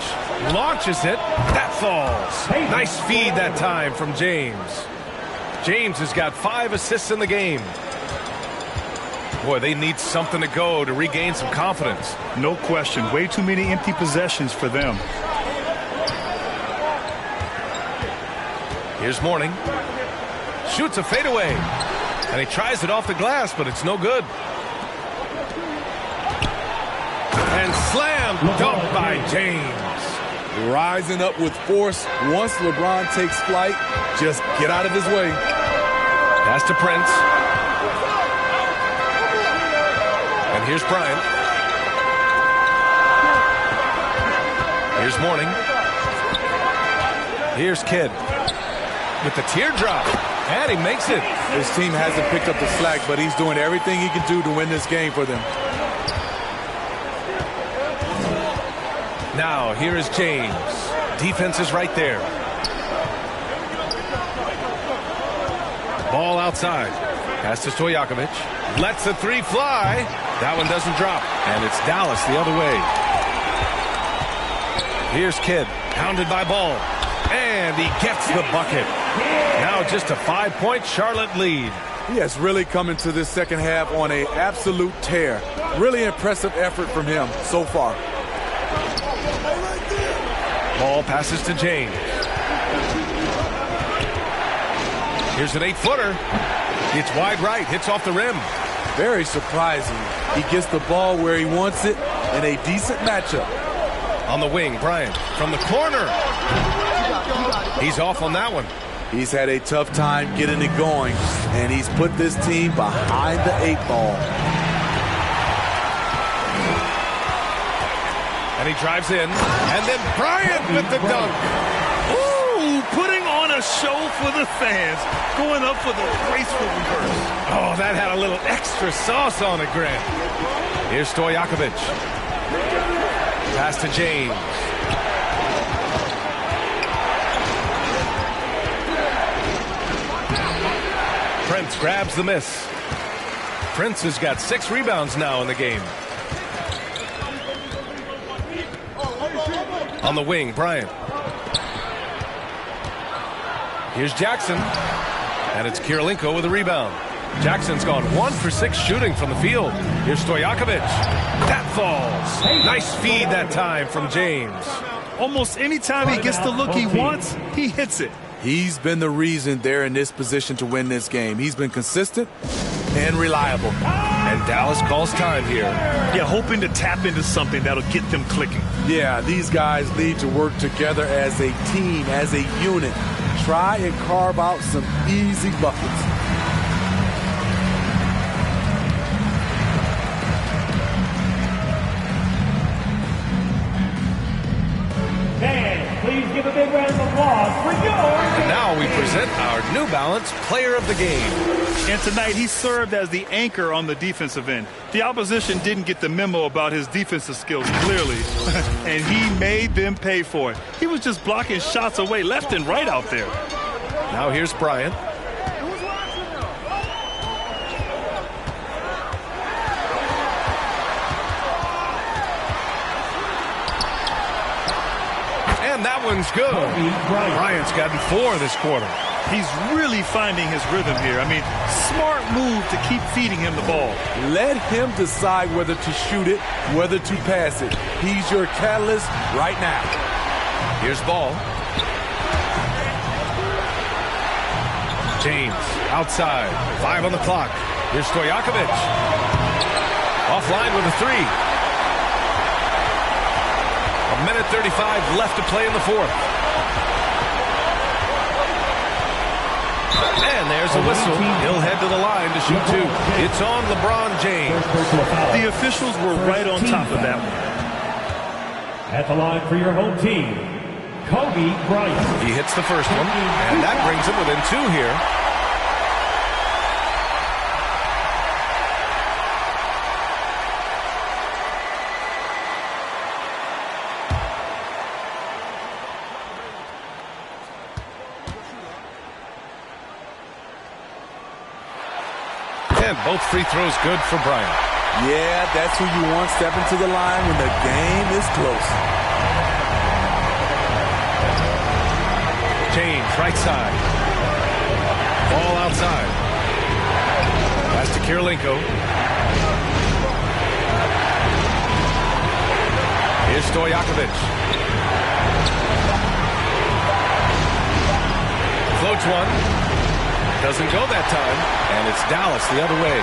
Launches it. That falls. Nice feed that time from James. James has got 5 assists in the game. Boy, they need something to go to regain some confidence. No question. Way too many empty possessions for them. Here's Mourning. Shoots a fadeaway. And he tries it off the glass, but it's no good. And slam dunk by James. Rising up with force. Once LeBron takes flight, just get out of his way. Pass to Prince. And here's Bryant. Here's Mourning. Here's Kidd with the teardrop. And he makes it. His team hasn't picked up the slack, but he's doing everything he can do to win this game for them. Now, here is James. Defense is right there. Ball outside. Pass to Stojakovic. Lets the three fly. That one doesn't drop. And it's Dallas the other way. Here's Kidd. Pounded by Ball. And he gets the bucket. Now just a 5-point Charlotte lead. He has really come into this second half on an absolute tear. Really impressive effort from him so far. Ball passes to James. Here's an 8-footer. It's wide right. Hits off the rim. Very surprising. He gets the ball where he wants it in a decent matchup. On the wing, Bryant from the corner. He's off on that one. He's had a tough time getting it going, and he's put this team behind the 8 ball. And he drives in, and then Bryant with the dunk. Ooh, putting on a show for the fans. Going up for the graceful reverse. Oh, that had a little extra sauce on it, Grant. Here's Stojakovic. Pass to James. Prince grabs the miss. Prince has got 6 rebounds now in the game. On the wing, Bryant. Here's Jackson. And it's Kirilenko with a rebound. Jackson's gone 1 for 6 shooting from the field. Here's Stojakovic. That falls. Nice feed that time from James. Almost any time he gets the look he wants, he hits it. He's been the reason they're in this position to win this game. He's been consistent and reliable. And Dallas calls time here. Yeah, hoping to tap into something that'll get them clicking. Yeah, these guys need to work together as a team, as a unit. Try and carve out some easy buckets. Please give a big round of applause for And now we present our New Balance Player of the Game. And tonight he served as the anchor on the defensive end. The opposition didn't get the memo about his defensive skills clearly, and he made them pay for it. He was just blocking shots away left and right out there. Now here's Bryant. And that one's good. Bryant's gotten 4 this quarter. He's really finding his rhythm here. I mean, smart move to keep feeding him the ball. Let him decide whether to shoot it, whether to pass it. He's your catalyst right now. Here's ball. James outside. 5 on the clock. Here's Stojakovic. Offline with a 3. 1:35 left to play in the fourth. And there's a whistle. He'll head to the line to shoot 2. It's on LeBron James. The officials were right on top of that one. At the line for your home team, Kobe Bryant. He hits the first one, and that brings him within 2 here. And both free throws good for Bryant. Yeah, that's who you want stepping to the line when the game is close. James, right side. Ball outside. Pass to Kirilenko. Here's Stojakovic. Floats one. Doesn't go that time, and it's Dallas the other way.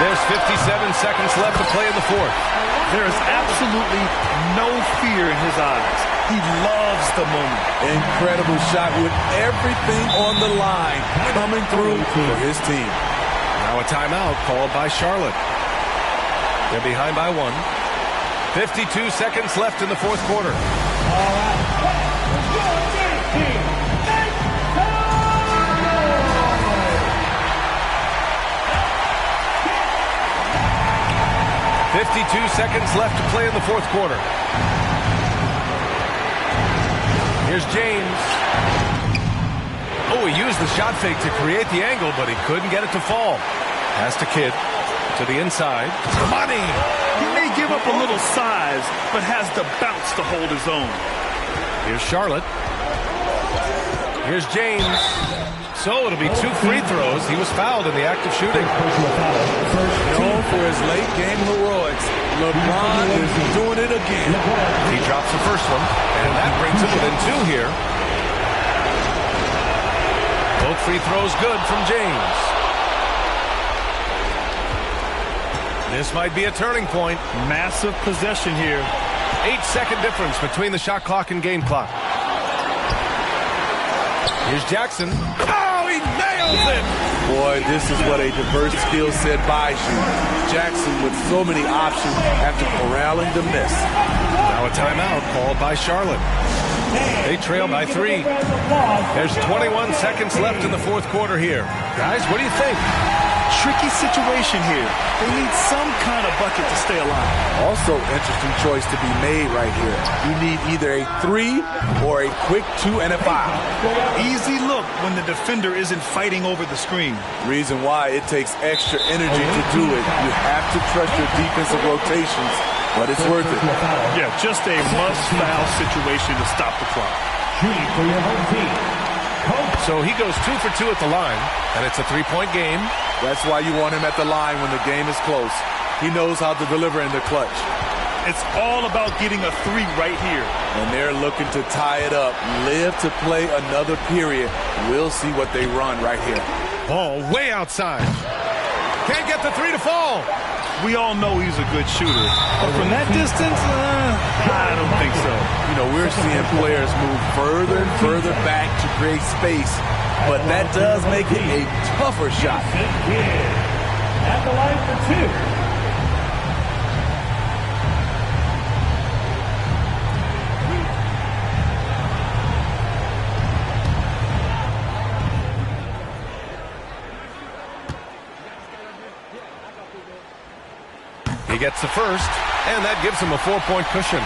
There's 57 seconds left to play in the fourth. There is absolutely no fear in his eyes. He loves the moment. Incredible shot with everything on the line coming through for his team. Now a timeout called by Charlotte. They're behind by 1. 52 seconds left in the fourth quarter. All right. 52 seconds left to play in the fourth quarter. Here's James. Oh, he used the shot fake to create the angle, but he couldn't get it to fall. Pass to Kidd. To the inside. Money. He may give up a little size, but has the bounce to hold his own. Here's Charlotte. Here's James. So it'll be 2 free throws. He was fouled in the act of shooting. Known for his late game heroics, LeBron is doing it again. He drops the first one, and that brings him within 2 here. Both free throws good from James. This might be a turning point. Massive possession here. 8-second difference between the shot clock and game clock. Here's Jackson. Oh, he nails it! Boy, this is what a diverse skill set buys you. Jackson with so many options after corralling the miss. Now a timeout called by Charlotte. They trail by 3. There's 21 seconds left in the fourth quarter here. Guys, what do you think? Tricky situation here. They need some kind of bucket to stay alive. Also, interesting choice to be made right here. You need either a 3 or a quick 2 and a foul. Easy look when the defender isn't fighting over the screen. Reason why it takes extra energy to do it. You have to trust your defensive rotations, but it's worth it. Yeah, just a must-foul situation to stop the clock. Shooting for your home team. So he goes 2 for 2 at the line, and it's a 3-point game. That's why you want him at the line when the game is close. He knows how to deliver in the clutch. It's all about getting a 3 right here. And they're looking to tie it up, live to play another period. We'll see what they run right here. Ball way outside. Can't get the 3 to fall. We all know he's a good shooter. But from that distance, I don't think so. You know, we're seeing players move further and further back to create space. But that does make it a tougher shot. At the line for 2. He gets the first, and that gives him a 4-point cushion.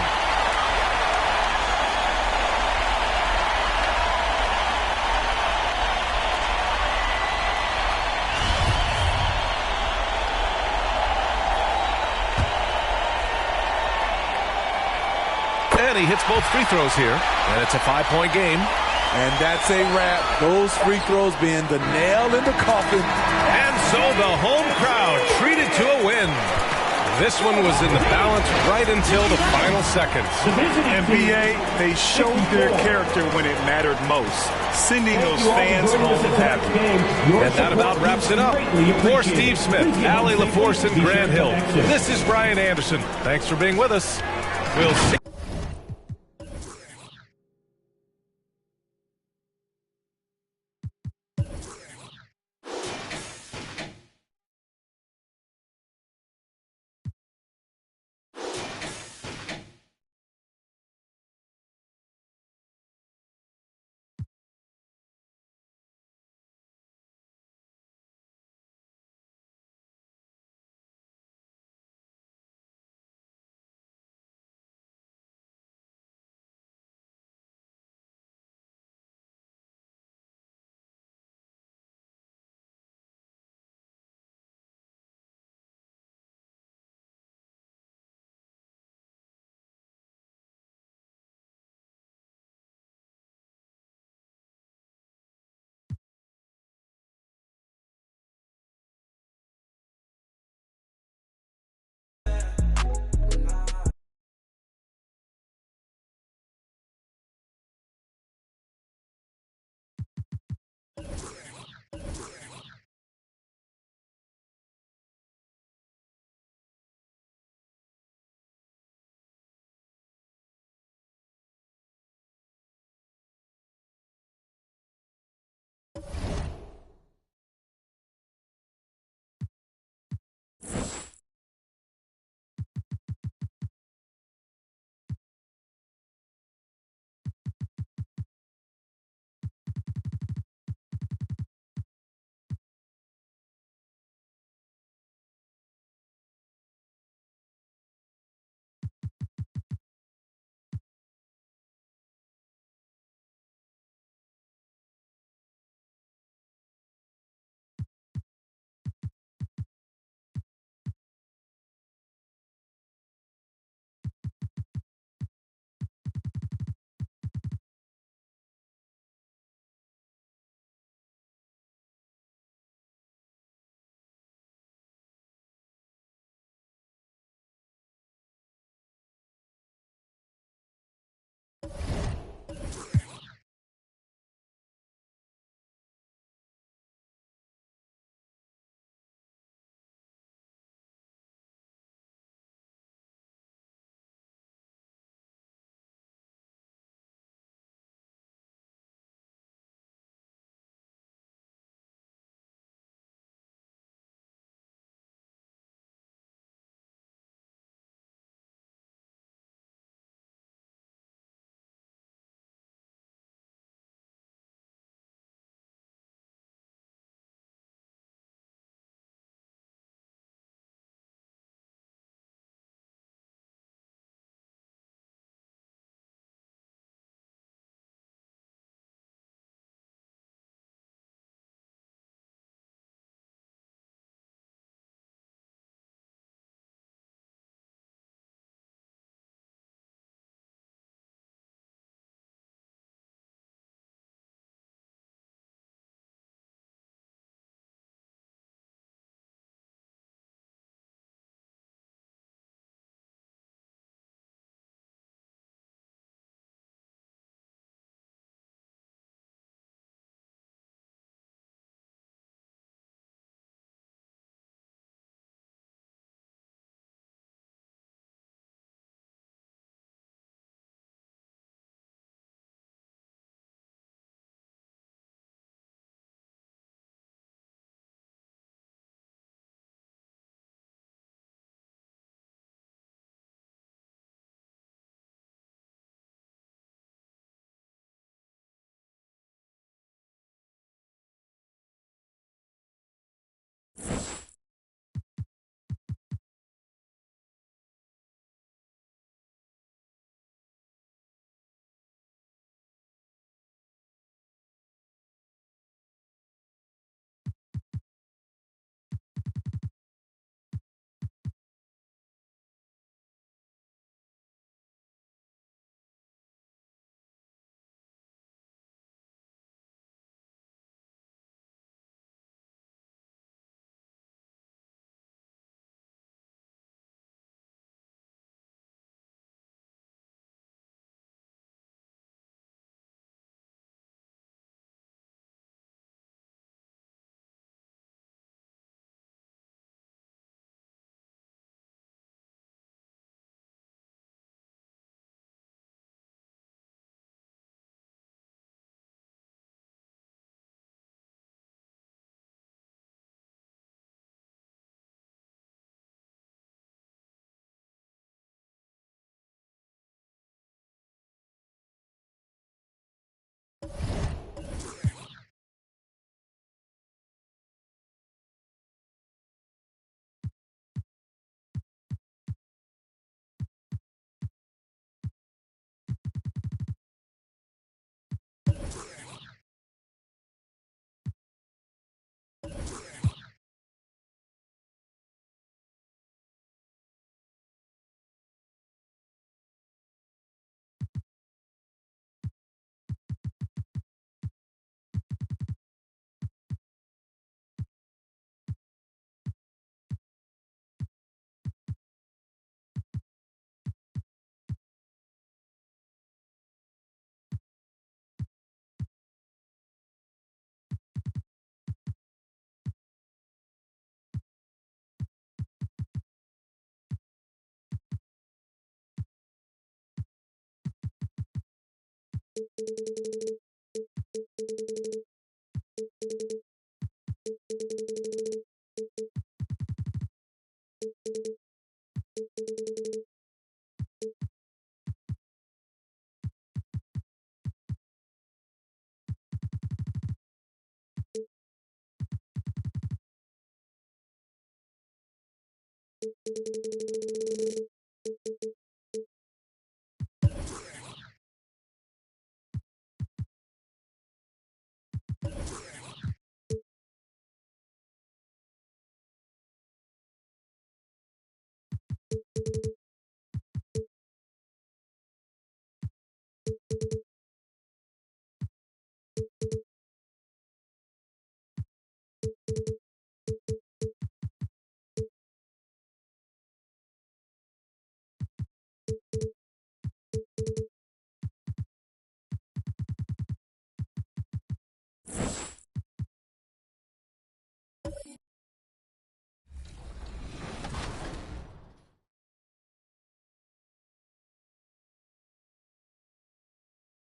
And he hits both free throws here, and it's a 5-point game. And that's a wrap. Those free throws being the nail in the coffin. And so the home crowd treated to a win. This one was in the balance right until the final seconds. NBA, they showed their character when it mattered most, sending those fans home happy. And that about wraps it up. For Steve Smith, Allie LaForce, and Grant Hill, this is Brian Anderson. Thanks for being with us. We'll see.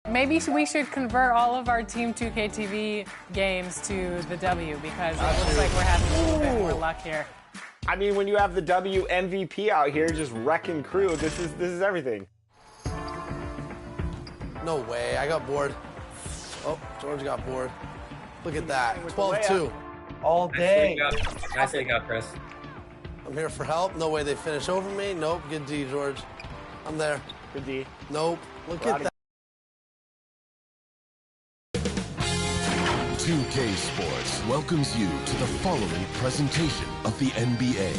Maybe we should convert all of our Team 2K TV games to the W because it looks like we're having a little bit more luck here. I mean, when you have the W MVP out here just wrecking crew, this is everything. No way. I got bored. Oh, George got bored. Look at that. 12-2. All day. Nice take out, Chris. I'm here for help. No way they finish over me. Nope. Good D, George. I'm there. Good D. Nope. Look at that. 2K Sports welcomes you to the following presentation of the NBA.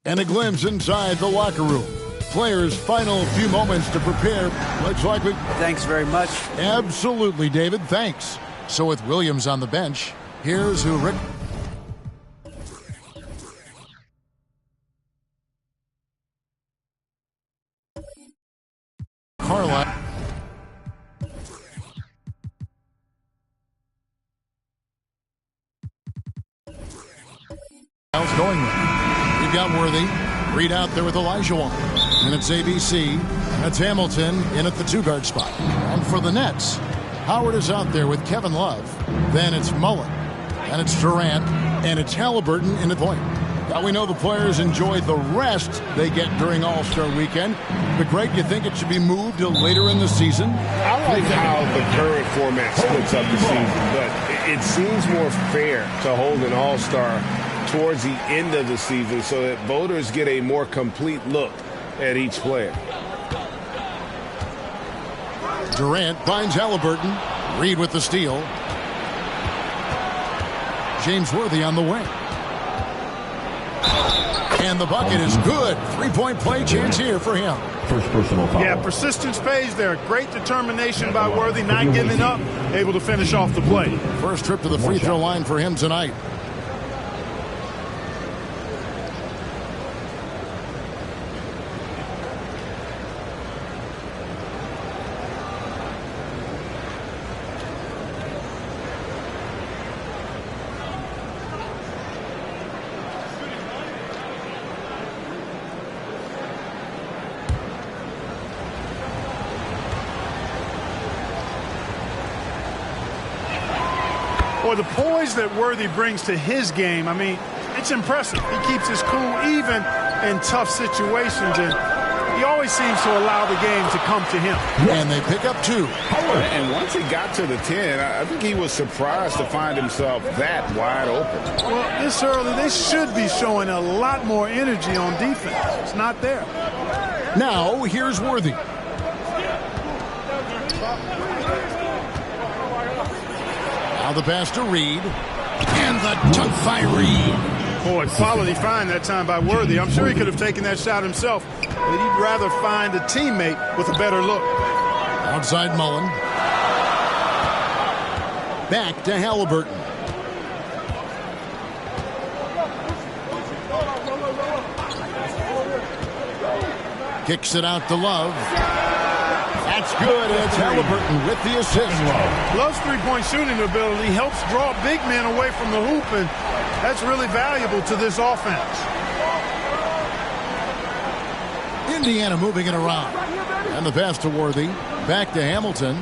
And a glimpse inside the locker room. Players' final few moments to prepare. Looks like we... Thanks very much. Absolutely, David. Thanks. So with Williams on the bench, here's who Rick... Carlisle. Going with. We've got Worthy. Reed out there with Elijah. And it's ABC. And it's Hamilton in at the two-guard spot. And for the Nets, Howard is out there with Kevin Love. Then it's Mullen. And it's Durant. And it's Halliburton in the point. Now we know the players enjoy the rest they get during All-Star Weekend. But Greg, you think it should be moved to later in the season? I like how the current format splits up the season, but it seems more fair to hold an All-Star towards the end of the season so that voters get a more complete look at each player. Durant finds Halliburton. Reed with the steal. James Worthy on the wing. And the bucket is good. Three-point play chance here for him. First personal foul. Yeah, persistence pays there. Great determination by Worthy, not giving up, able to finish off the play. First trip to the free throw line for him tonight. Boy, the poise that Worthy brings to his game, I mean, it's impressive. He keeps his cool even in tough situations, and he always seems to allow the game to come to him. And they pick up two. And once he got to the 10, I think he was surprised to find himself that wide open. Well, this early, they should be showing a lot more energy on defense. It's not there. Now, here's Worthy. Now the pass to Reed. And the dunk by Reed. Boy, quality find that time by Worthy. I'm sure he could have taken that shot himself, but he'd rather find a teammate with a better look. Outside Mullen. Back to Halliburton. Kicks it out to Love. That's good. It's Halliburton with the assist. Love's three-point shooting ability helps draw big men away from the hoop, and that's really valuable to this offense. Indiana moving it around. And the pass to Worthy. Back to Hamilton.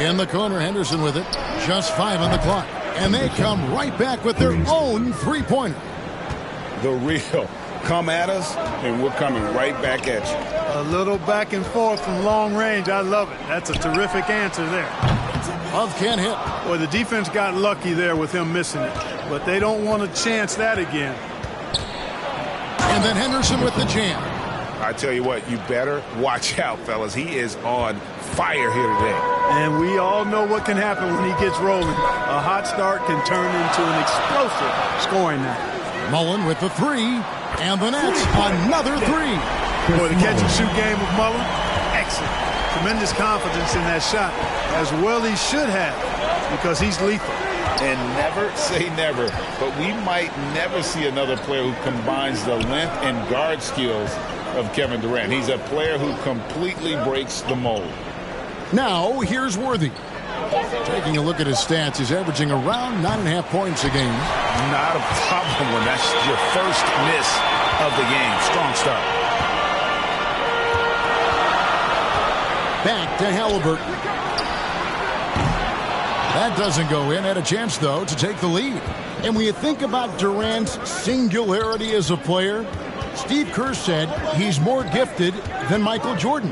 In the corner, Henderson with it. Just 5 on the clock. And they come right back with their own three-pointer. The real. Come at us, and we're coming right back at you. A little back and forth from long range. I love it. That's a terrific answer there. Love can't hit. Well, the defense got lucky there with him missing it, but they don't want to chance that again. And then Henderson with the jam. I tell you what, you better watch out, fellas. He is on fire here today. And we all know what can happen when he gets rolling. A hot start can turn into an explosive scoring night. Mullen with the three, and the Nets another three. Boy, the catch-and-shoot game of Mullen, excellent. Tremendous confidence in that shot, as well he should have, because he's lethal. And never say never, but we might never see another player who combines the length and guard skills of Kevin Durant. He's a player who completely breaks the mold. Now, here's Worthy. Taking a look at his stats, he's averaging around 9.5 points a game. Not a problem when that's your first miss of the game. Strong start. Back to Halliburton. That doesn't go in. Had a chance, though, to take the lead. And when you think about Durant's singularity as a player, Steve Kerr said he's more gifted than Michael Jordan.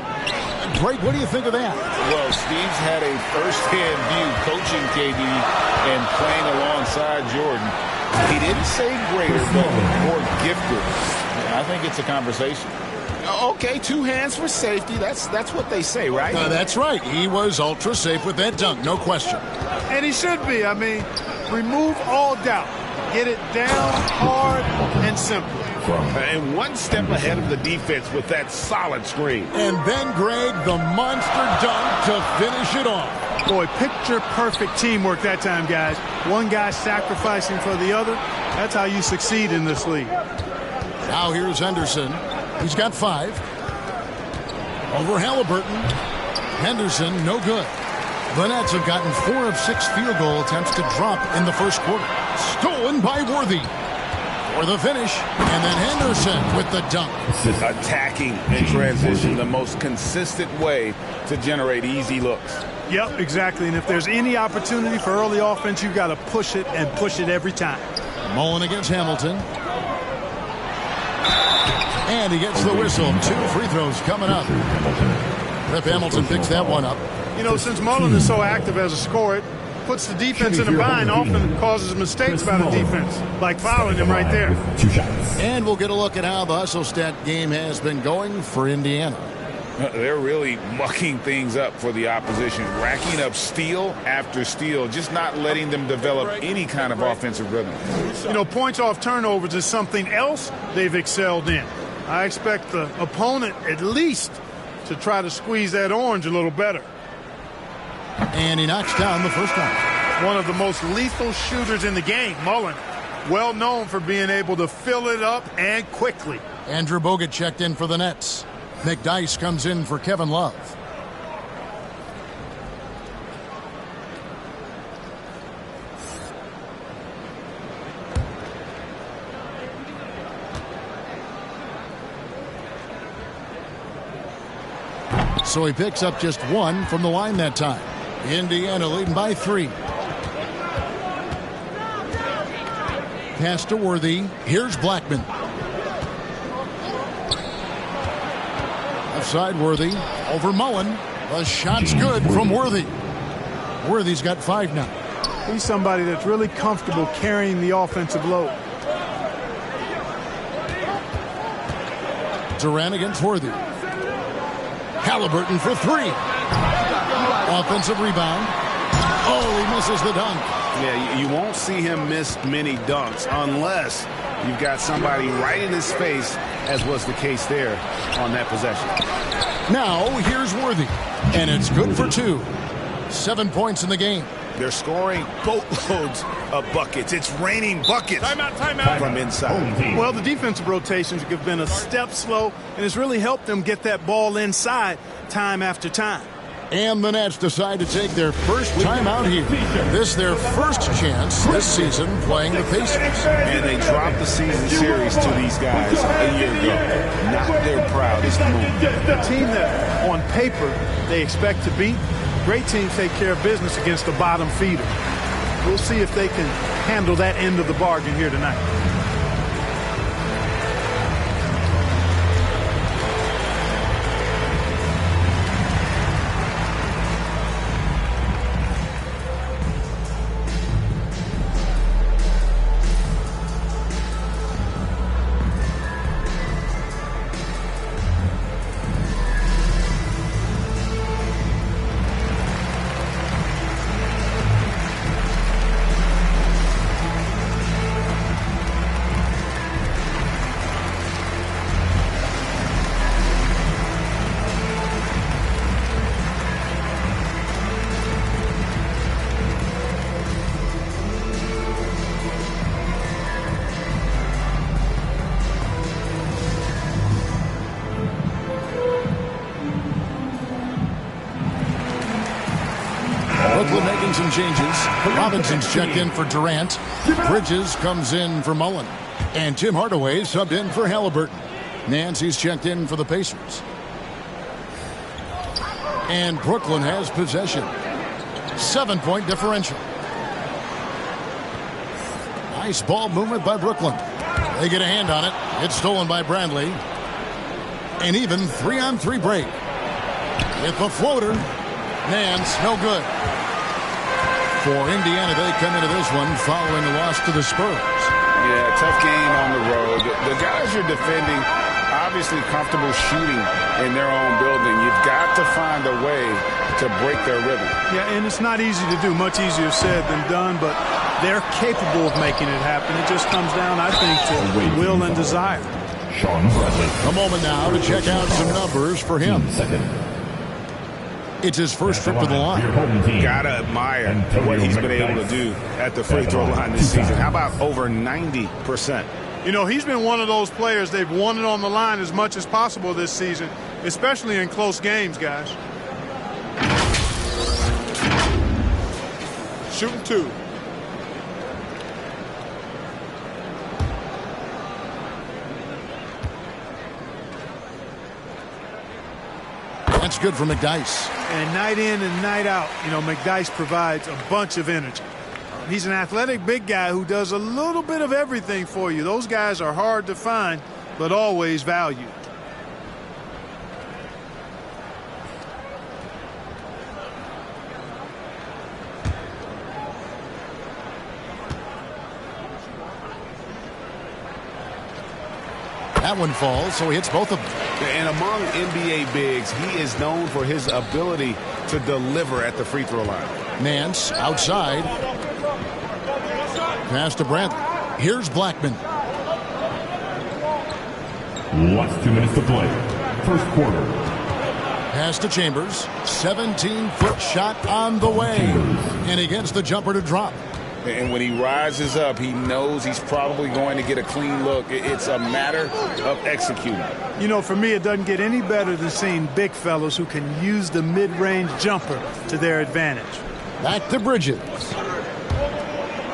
Greg, what do you think of that? Well, Steve's had a first-hand view coaching KD and playing alongside Jordan. He didn't say greater, but more gifted. I think it's a conversation. Okay, 2 hands for safety. That's what they say, right? That's right. He was ultra safe with that dunk, no question. And he should be. I mean, remove all doubt. Get it down hard and simple. And one step ahead of the defense with that solid screen. And then, Greg, the monster dunk to finish it off. Boy, picture-perfect teamwork that time, guys. One guy sacrificing for the other. That's how you succeed in this league. Now here's Henderson. He's got 5. Over Halliburton. Henderson, no good. The Nets have gotten 4 of 6 field goal attempts to drop in the first quarter. Stolen by Worthy for the finish. And then Henderson with the dunk. Attacking in transition, the most consistent way to generate easy looks. Yep, exactly. And if there's any opportunity for early offense, you've got to push it and push it every time. Mullen against Hamilton. And he gets the whistle. 2 free throws coming up. Rip Hamilton picks that one up. You know, since Mullen is so active as a scorer, it puts the defense in a bind, often causes mistakes by the defense, like fouling him right there. And we'll get a look at how the hustle stat game has been going for Indiana. They're really mucking things up for the opposition, racking up steal after steal, just not letting them develop any kind of offensive rhythm. You know, points off turnovers is something else they've excelled in. I expect the opponent at least to try to squeeze that orange a little better. And he knocks down the first one. One of the most lethal shooters in the game, Mullen. Well known for being able to fill it up and quickly. Andrew Bogut checked in for the Nets. McDyess comes in for Kevin Love. So he picks up just 1 from the line that time. Indiana leading by 3. Pass to Worthy. Here's Blackman. Left side, Worthy. Over Mullen. The shot's good from Worthy. Worthy's got 5 now. He's somebody that's really comfortable carrying the offensive load. Durant against Worthy. Halliburton for 3. Offensive rebound. Oh, he misses the dunk. Yeah, you won't see him miss many dunks unless you've got somebody right in his face, as was the case there on that possession. Now, here's Worthy. And it's good for 2. 7 points in the game. They're scoring boatloads of buckets. It's raining buckets from inside. Well, the defensive rotations have been a step slow, and it's really helped them get that ball inside time after time. And the Nets decide to take their first time out here. This is their first chance this season playing the Pacers. And they dropped the season series to these guys a year ago. Not their proudest moment. The team that, on paper, they expect to beat, great teams take care of business against the bottom feeder. We'll see if they can handle that end of the bargain here tonight. Brooklyn making some changes. Robinson's checked in for Durant. Bridges comes in for Mullen. And Tim Hardaway subbed in for Halliburton. Nancy's checked in for the Pacers. And Brooklyn has possession. 7-point differential. Nice ball movement by Brooklyn. They get a hand on it. It's stolen by Bradley. An even 3-on-3 break. With the floater. Nance, no good. For Indiana, they come into this one following the loss to the Spurs. Yeah, tough game on the road. The guys you're defending, obviously comfortable shooting in their own building. You've got to find a way to break their rhythm. Yeah, and it's not easy to do. Much easier said than done, but they're capable of making it happen. It just comes down, I think, to will and desire. Sean Bradley. A moment now to check out some numbers for him. It's his first trip to the line. Gotta admire what he's been able to do at the free throw line this season. How about over 90%? You know, he's been one of those players, they've won it on the line as much as possible this season, especially in close games, guys. Shooting two. That's good for McDyess. And night in and night out, you know, McDyess provides a bunch of energy. He's an athletic big guy who does a little bit of everything for you. Those guys are hard to find, but always valued. That one falls, so he hits both of them. And among NBA bigs, he is known for his ability to deliver at the free throw line. Nance outside. Pass to Bradley. Here's Blackman. Last 2 minutes to play. First quarter. Pass to Chambers. 17-foot shot on the way. And he gets the jumper to drop. And when he rises up, he knows he's probably going to get a clean look. It's a matter of executing. You know, for me, it doesn't get any better than seeing big fellas who can use the mid-range jumper to their advantage. Back to Bridges.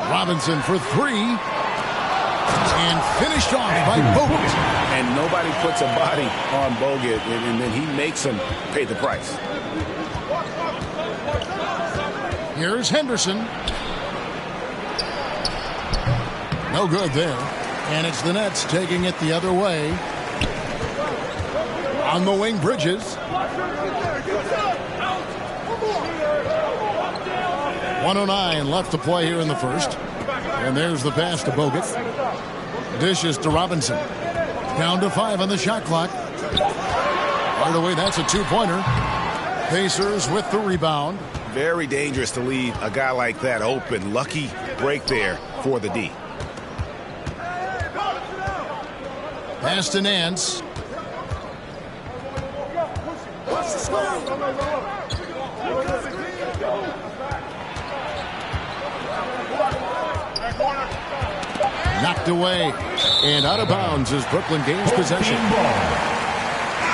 Robinson for three. And finished off by Bogut. And nobody puts a body on Bogut, and then he makes him pay the price. Here's Henderson. No good there. And it's the Nets taking it the other way. On the wing, Bridges. 1:09 left to play here in the first. And there's the pass to Bogut. Dishes to Robinson. Down to 5 on the shot clock. By the way, that's a two-pointer. Pacers with the rebound. Very dangerous to leave a guy like that open. Lucky break there for the D. Pass to Nance. Knocked away and out of bounds as Brooklyn gains possession.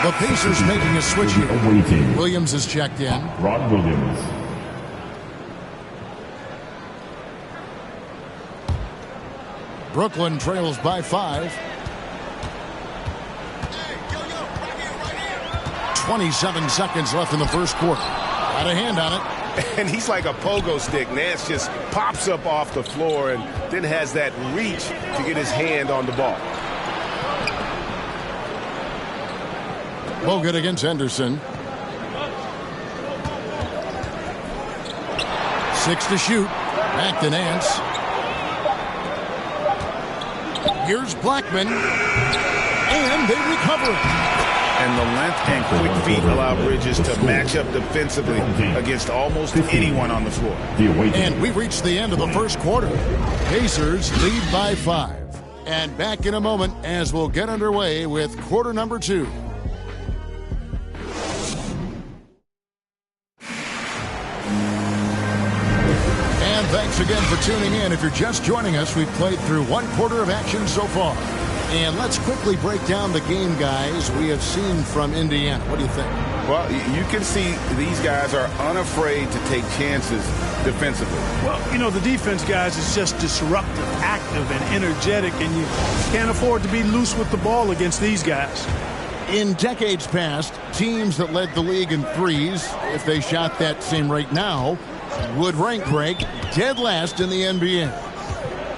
The Pacers making a switch here. Williams is checked in. Ron Williams. Brooklyn trails by 5. 27 seconds left in the first quarter. Got a hand on it. And he's like a pogo stick. Nance just pops up off the floor and then has that reach to get his hand on the ball. Bogut against Henderson. 6 to shoot. Back to Nance. Here's Blackman. And they recover it. And the length and quick feet allow Bridges to match up defensively against almost anyone on the floor. And we reached the end of the first quarter. Pacers lead by 5. And back in a moment as we'll get underway with quarter number 2. And thanks again for tuning in. If you're just joining us, we've played through one quarter of action so far. And let's quickly break down the game, guys, we have seen from Indiana. What do you think? Well, you can see these guys are unafraid to take chances defensively. Well, you know, the defense, guys, is just disruptive, active, and energetic, and you can't afford to be loose with the ball against these guys. In decades past, teams that led the league in threes, if they shot that same rate now, would rank Greg dead last in the NBA.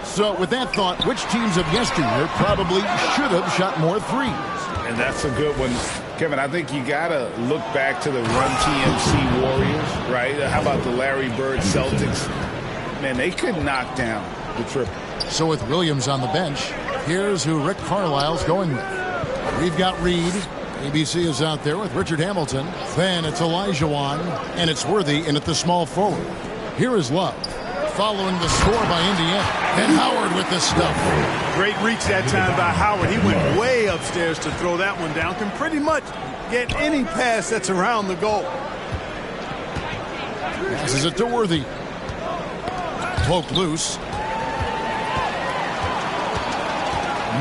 So with that thought, which teams of yesteryear probably should have shot more threes? And that's a good one. Kevin, I think you got to look back to the Run TMC Warriors, right? How about the Larry Bird Celtics? Man, they could knock down the triple. So with Williams on the bench, here's who Rick Carlisle's going with. We've got Reed. ABC is out there with Richard Hamilton. Then it's Olajuwon, and it's Worthy in at the small forward. Here is Love. Following the score by Indiana. And Howard with the stuff. Great reach that time by Howard. He went way upstairs to throw that one down. Can pretty much get any pass that's around the goal. Passes it to Worthy. Poked loose.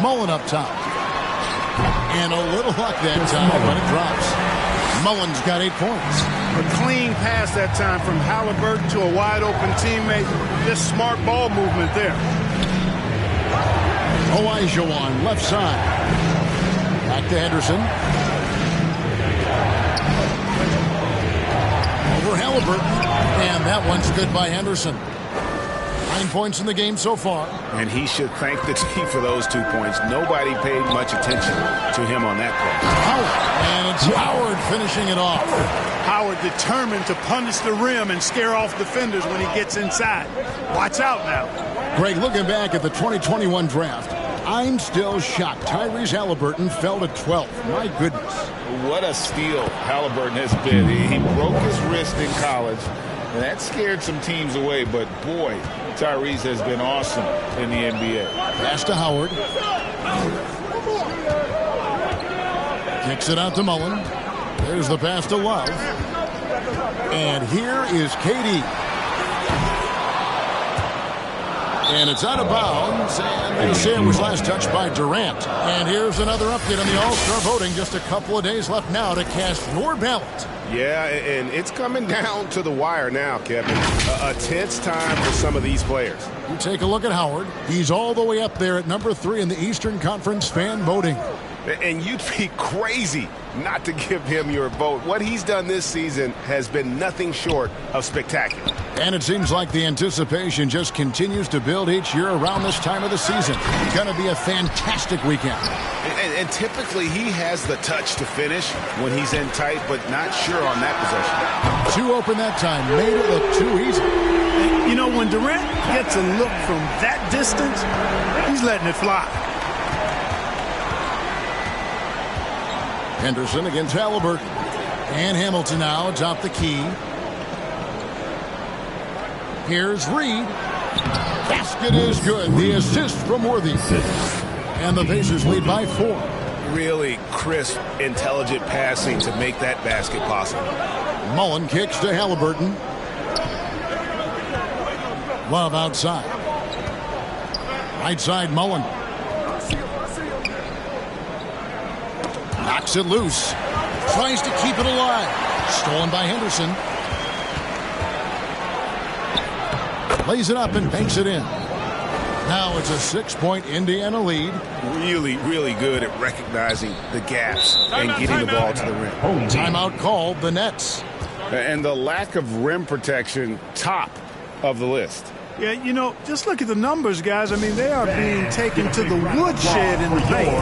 Mullen up top. And a little luck that time, but it drops. Mullen's got 8 points. A clean pass that time from Halliburton to a wide-open teammate. Just smart ball movement there. Olajuwon, left side. Back to Henderson. Over Halliburton. And that one's good by Henderson. 9 points in the game so far. And he should thank the team for those 2 points. Nobody paid much attention to him on that play. Howard. And it's Howard finishing it off. Howard determined to punish the rim and scare off defenders when he gets inside. Watch out now. Greg, looking back at the 2021 draft, I'm still shocked. Tyrese Halliburton fell to 12th. My goodness. What a steal Halliburton has been. He broke his wrist in college, and that scared some teams away. But, boy, Tyrese has been awesome in the NBA. Pass to Howard. Kicks it out to Mullen. There's the pass to Love. And here is KD. And it's out of bounds. And they say it was last touched by Durant. And here's another update on the All-Star voting. Just a couple of days left now to cast your ballot. Yeah, and it's coming down to the wire now, Kevin. A tense time for some of these players. You take a look at Howard. He's all the way up there at number 3 in the Eastern Conference fan voting. And you'd be crazy not to give him your vote. What he's done this season has been nothing short of spectacular. And it seems like the anticipation just continues to build each year around this time of the season. It's going to be a fantastic weekend. And typically he has the touch to finish when he's in tight, but not sure on that possession. 2 open that time. Made it look too easy. You know, when Durant gets a look from that distance, he's letting it fly. Henderson against Halliburton. And Hamilton now atop the key. Here's Reed. Basket is good. The assist from Worthy. And the Pacers lead by 4. Really crisp, intelligent passing to make that basket possible. Mullen kicks to Halliburton. Love outside. Right side Mullen. Knocks it loose. Tries to keep it alive. Stolen by Henderson. Lays it up and banks it in. Now it's a 6-point Indiana lead. Really, really good at recognizing the gaps and getting the ball to the rim. Timeout called the Nets. And the lack of rim protection, top of the list. Yeah, you know, just look at the numbers, guys. I mean, they are being taken to the woodshed in the paint.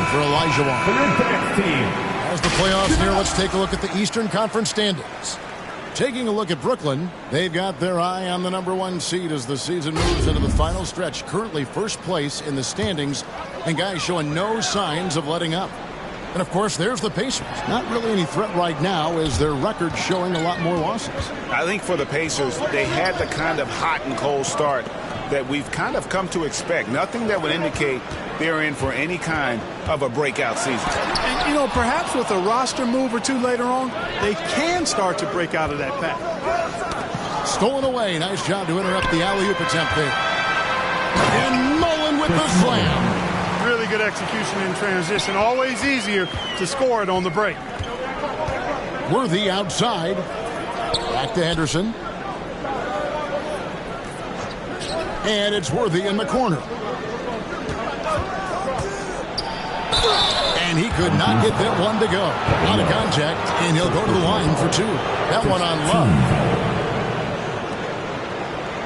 For Elijah Wan. As the playoffs near, let's take a look at the Eastern Conference standings. Taking a look at Brooklyn, they've got their eye on the #1 seed as the season moves into the final stretch. Currently first place in the standings, and guys showing no signs of letting up. And of course, there's the Pacers. Not really any threat right now, as their record showing a lot more losses. I think for the Pacers, they had the kind of hot and cold start that we've kind of come to expect. Nothing that would indicate they're in for any kind of a breakout season. And, you know, perhaps with a roster move or two later on, they can start to break out of that pack. Stolen away. Nice job to interrupt the alley-oop attempt there. And Mullen with the slam. Really good execution in transition. Always easier to score it on the break. Worthy outside. Back to Henderson. And it's Worthy in the corner. And he could not get that one to go. Out of contact, and he'll go to the line for two. That one on Love.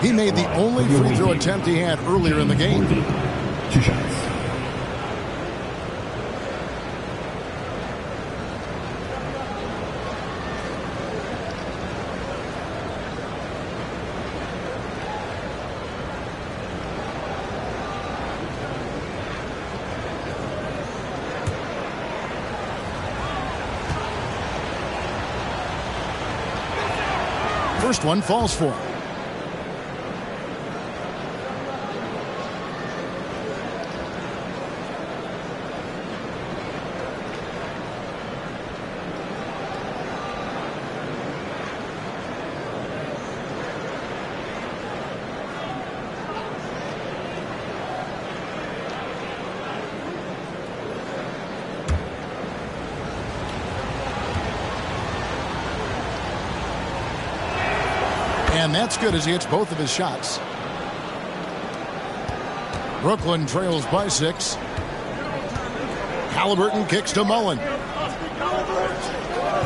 He made the only free throw attempt he had earlier in the game. 2 shots. First one falls for him. And that's good as he hits both of his shots. Brooklyn trails by 6. Halliburton kicks to Mullen.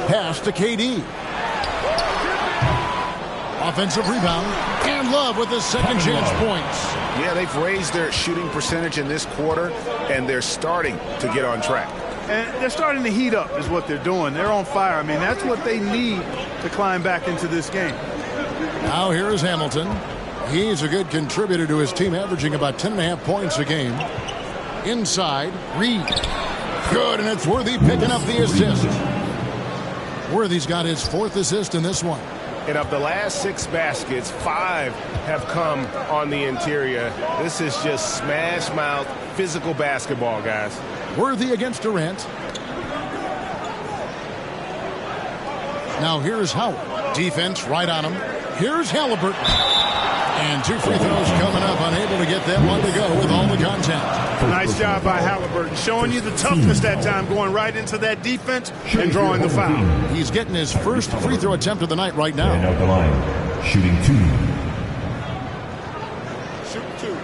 Pass to KD. Offensive rebound. And Love with his second chance points. Yeah, they've raised their shooting percentage in this quarter, and they're starting to get on track. And they're starting to heat up is what they're doing. They're on fire. I mean, that's what they need to climb back into this game. Now here is Hamilton. He's a good contributor to his team, averaging about 10.5 points a game. Inside, Reed. Good, and it's Worthy picking up the assist. Worthy's got his 4th assist in this one. And of the last 6 baskets, 5 have come on the interior. This is just smash mouth, physical basketball, guys. Worthy against Durant. Now here's Howard. Defense right on him. Here's Halliburton. And 2 free throws coming up, unable to get that one to go with all the contact. Nice job by Halliburton, showing you the toughness that time, going right into that defense and drawing the foul. He's getting his first free throw attempt of the night right now. And out the line, shooting 2. Shoot 2.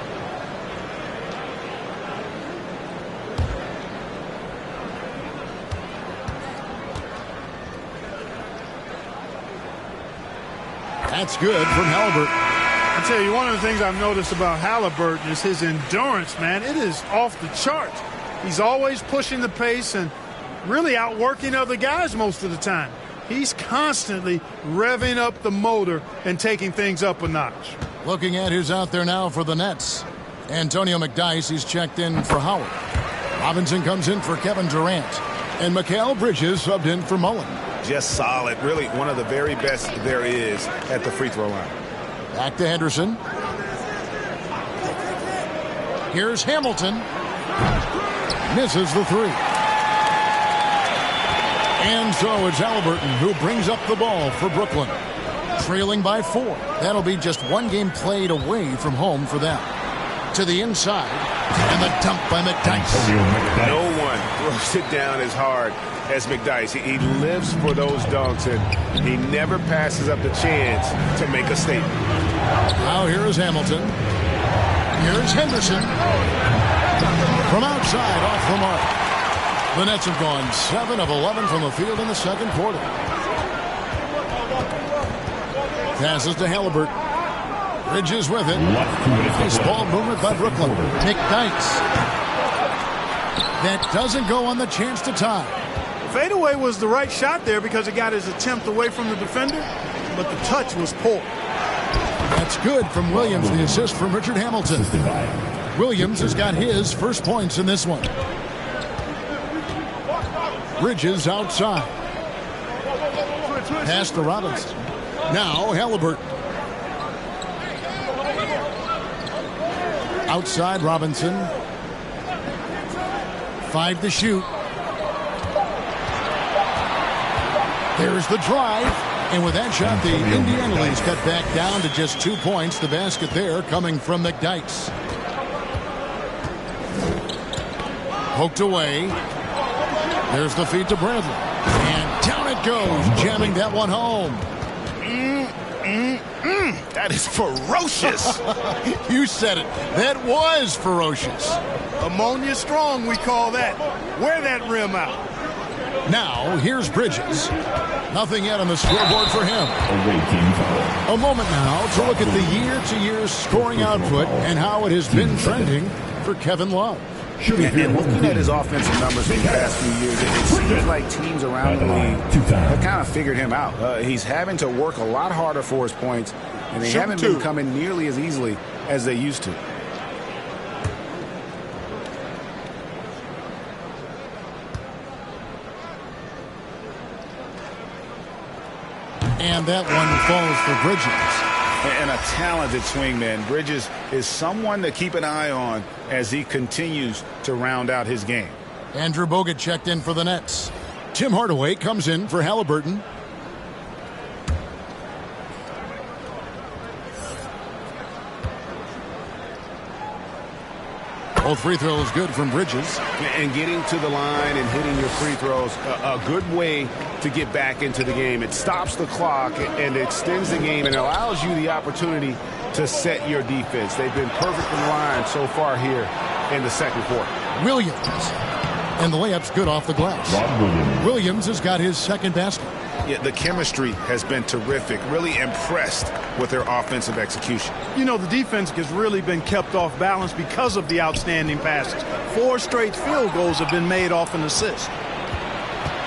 That's good from Halliburton. I tell you, one of the things I've noticed about Halliburton is his endurance, man. It is off the charts. He's always pushing the pace and really outworking other guys most of the time. He's constantly revving up the motor and taking things up a notch. Looking at who's out there now for the Nets. Antonio McDyess, he's checked in for Howard. Robinson comes in for Kevin Durant. And Mikal Bridges subbed in for Mullen. Just solid. Really one of the very best there is at the free throw line. Back to Henderson. Here's Hamilton. Misses the 3. And so it's Halliburton who brings up the ball for Brooklyn. Trailing by 4. That'll be just one game played away from home for them. To the inside. And the dunk by McDyess. No one throws it down as hard as McDyess. He lives for those dunks, and he never passes up the chance to make a statement. Now here is Hamilton. Here's Henderson. From outside, off the mark. The Nets have gone 7 of 11 from the field in the second quarter. Passes to Halliburton. Bridges with it. Nice ball movement by Brooklyn. McDyess. That doesn't go on the chance to tie. Fadeaway was the right shot there because it got his attempt away from the defender, but the touch was poor. That's good from Williams, the assist from Richard Hamilton. Williams has got his first points in this one. Bridges outside. Pass to Robinson. Now Halliburton. Outside Robinson. 5 to shoot. There's the drive. And with that shot, the Indiana Leafs cut back down to just 2 points. The basket there coming from McDyess. Poked away. There's the feed to Bradley. And down it goes, jamming that one home. That is ferocious. You said it. That was ferocious. Ammonia strong, we call that. Wear that rim out. Now, here's Bridges. Nothing yet on the scoreboard for him. A moment now to look at the year-to-year scoring output and how it has been trending for Kevin Love. And looking at his offensive numbers in the past few years, it seems like teams around the league have kind of figured him out. He's having to work a lot harder for his points, and they haven't been coming nearly as easily as they used to. And that one falls for Bridges. And a talented swingman. Bridges is someone to keep an eye on as he continues to round out his game. Andrew Bogut checked in for the Nets. Tim Hardaway comes in for Halliburton. Both free throws good from Bridges. And getting to the line and hitting your free throws, a good way to get back into the game. It stops the clock and extends the game and allows you the opportunity to set your defense. They've been perfect in line so far here in the second quarter. Williams. And the layup's good off the glass. Williams has got his second basket. Yeah, the chemistry has been terrific. Really impressed with their offensive execution. You know, the defense has really been kept off balance because of the outstanding passes. 4 straight field goals have been made off an assist.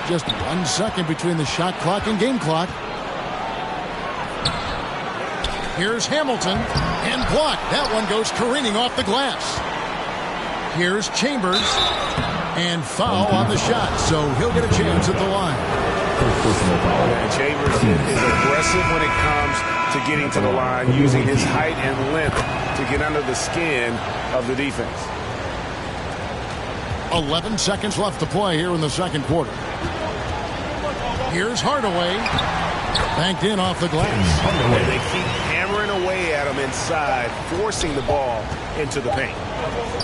Just 1 second between the shot clock and game clock. Here's Hamilton and blocked. That one goes careening off the glass. Here's Chambers and foul on the shot, so he'll get a chance at the line. And Chambers is aggressive when it comes to getting to the line, using his height and length to get under the skin of the defense. 11 seconds left to play here in the second quarter. Here's Hardaway. Banked in off the glass. They keep hammering hammering away at him inside, forcing the ball into the paint.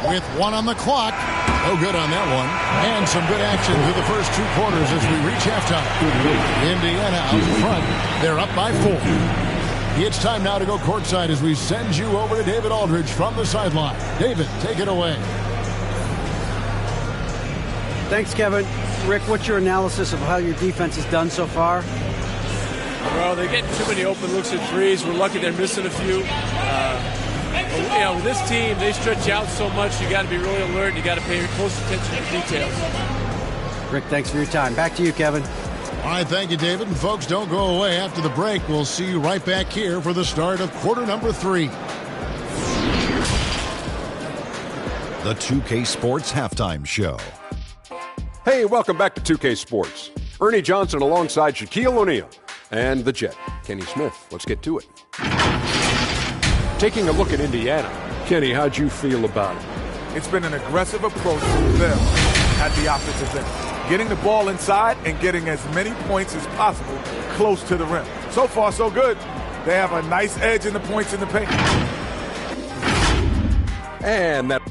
With 1 on the clock. No good on that one. And some good action through the first 2 quarters as we reach halftime. Indiana out front. They're up by 4. It's time now to go courtside as we send you over to David Aldridge from the sideline. David, take it away. Thanks, Kevin. Rick, what's your analysis of how your defense has done so far? Well, they're getting too many open looks at threes. We're lucky they're missing a few. With this team, they stretch out so much. You got to be really alert. You got to pay close attention to details. Rick, thanks for your time. Back to you, Kevin. All right, thank you, David. And folks, don't go away. After the break, we'll see you right back here for the start of quarter number 3. The 2K Sports Halftime Show. Hey, welcome back to 2K Sports. Ernie Johnson alongside Shaquille O'Neal and the Jet, Kenny Smith. Let's get to it. Taking a look at Indiana. Kenny, how'd you feel about it? It's been an aggressive approach from them at the offensive end. Getting the ball inside and getting as many points as possible close to the rim. So far, so good. They have a nice edge in the points in the paint. And that...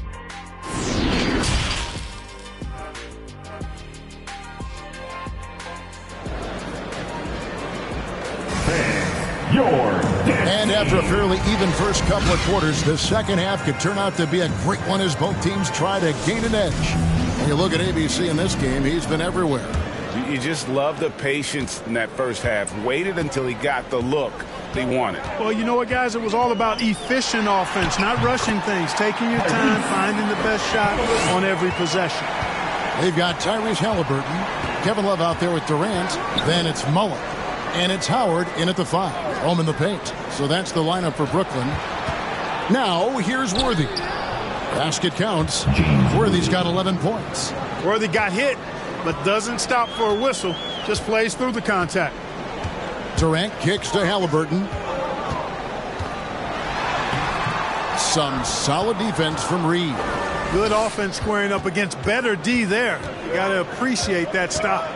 And after a fairly even first couple of quarters, the second half could turn out to be a great one as both teams try to gain an edge. When you look at ABC in this game, he's been everywhere. You just love the patience in that first half. Waited until he got the look he wanted. Well, you know what, guys? It was all about efficient offense, not rushing things, taking your time, finding the best shot on every possession. They've got Tyrese Halliburton, Kevin Love out there with Durant, then it's Mullen. And it's Howard in at the 5, home in the paint. So that's the lineup for Brooklyn. Now, here's Worthy. Basket counts. Worthy's got 11 points. Worthy got hit, but doesn't stop for a whistle. Just plays through the contact. Durant kicks to Halliburton. Some solid defense from Reed. Good offense squaring up against better D there. You got to appreciate that stop.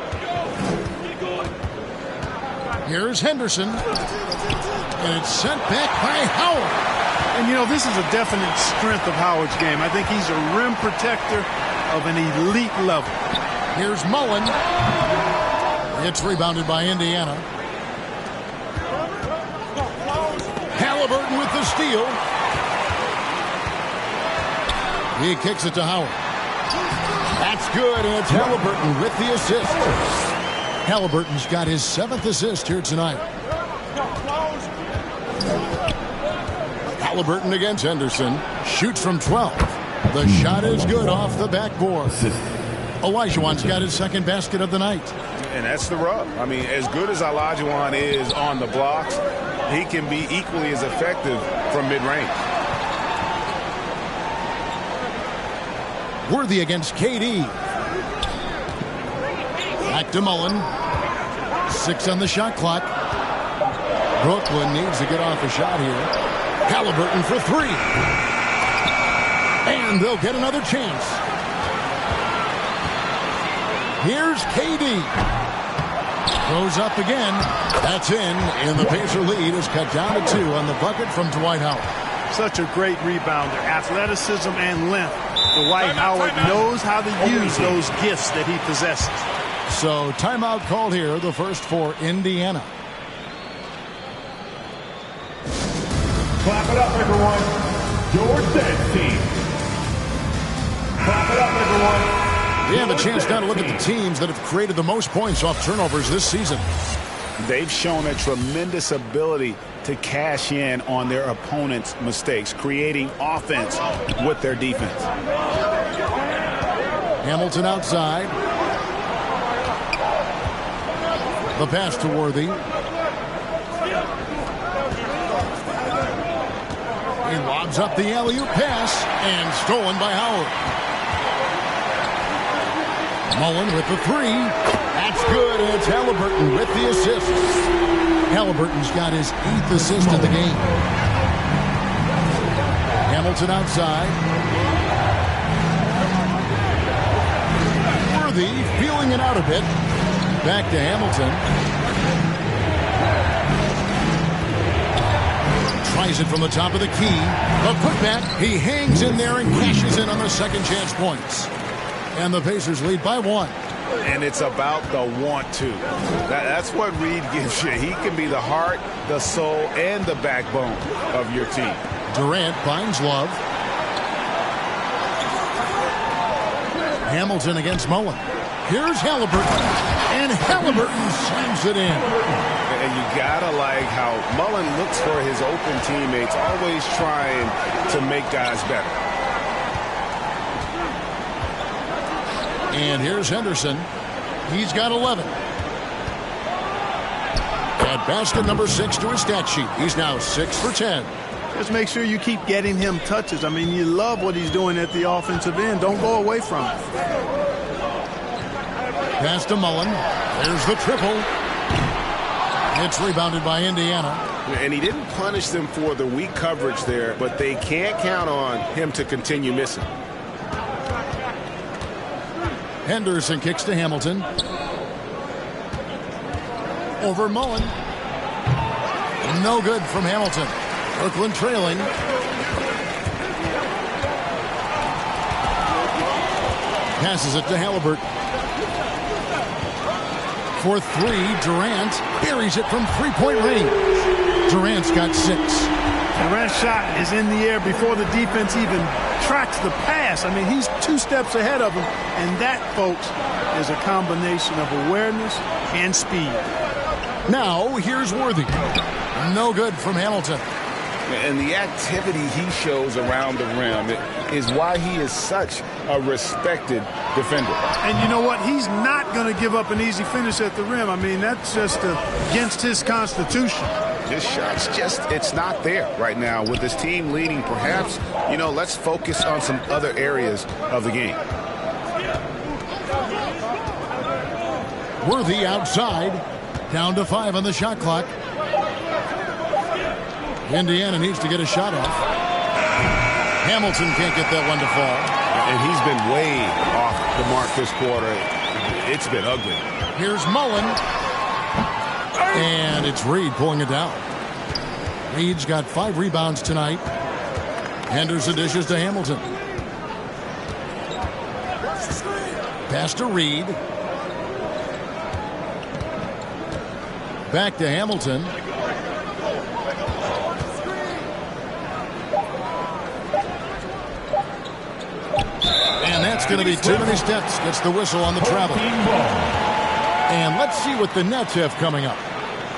Here's Henderson. And it's sent back by Howard. And, you know, this is a definite strength of Howard's game. I think he's a rim protector of an elite level. Here's Mullen. It's rebounded by Indiana. Halliburton with the steal. He kicks it to Howard. That's good, and it's Halliburton with the assist. Halliburton's got his 7th assist here tonight. Halliburton against Henderson. Shoots from 12. The shot is good off the backboard. Olajuwon's got his 2nd basket of the night. And that's the rub. I mean, as good as Olajuwon is on the blocks, he can be equally as effective from mid-range. Worthy against KD. Back to Mullen. 6 on the shot clock. Brooklyn needs to get off a shot here. Halliburton for 3. And they'll get another chance. Here's KD. Throws up again. That's in. And the Pacer lead is cut down to 2 on the bucket from Dwight Howard. Such a great rebounder. Athleticism and length. Dwight Howard knows how to use those gifts that he possesses. So timeout called here, the first for Indiana. Clap it up, everyone. Your dead team. Clap it up, everyone. We have a chance now to look at the teams that have created the most points off turnovers this season. They've shown a tremendous ability to cash in on their opponent's mistakes, creating offense with their defense. Hamilton outside. The pass to Worthy. He lobs up the alley-oop pass and stolen by Howard. Mullen with the 3. That's good, and it's Halliburton with the assist. Halliburton's got his 8th assist of the game. Hamilton outside. Worthy feeling it out a bit. Back to Hamilton. Tries it from the top of the key. A putback. He hangs in there and cashes in on the second chance points. And the Pacers lead by 1. And it's about the want to. That's what Reed gives you. He can be the heart, the soul, and the backbone of your team. Durant finds Love. Hamilton against Mullen. Here's Halliburton. And Halliburton slams it in. And you gotta like how Mullen looks for his open teammates, always trying to make guys better. And here's Henderson. He's got 11. At basket number 6 to his stat sheet. He's now 6 for 10. Just make sure you keep getting him touches. I mean, you love what he's doing at the offensive end. Don't go away from it. Pass to Mullen. There's the triple. It's rebounded by Indiana. And he didn't punish them for the weak coverage there, but they can't count on him to continue missing. Henderson kicks to Hamilton. Over Mullen. No good from Hamilton. Brooklyn trailing. Passes it to Halliburton. For 3, Durant buries it from three-point range. Durant's got 6. Durant's shot is in the air before the defense even tracks the pass. I mean, he's 2 steps ahead of him, and that, folks, is a combination of awareness and speed. Now, here's Worthy. No good from Hamilton. And the activity he shows around the rim is why he is such a respected defender. And you know what? He's not going to give up an easy finish at the rim. I mean, that's just against his constitution. His shot's just, it's not there right now. With his team leading, perhaps, you know, let's focus on some other areas of the game. Worthy outside. Down to 5 on the shot clock. Indiana needs to get a shot off. Hamilton can't get that one to fall. And he's been way off the mark this quarter. It's been ugly. Here's Mullen. And it's Reed pulling it down. Reed's got 5 rebounds tonight. Henderson dishes to Hamilton. Pass to Reed. Back to Hamilton. And that's going to be too many steps. Gets the whistle on the travel. And let's see what the Nets have coming up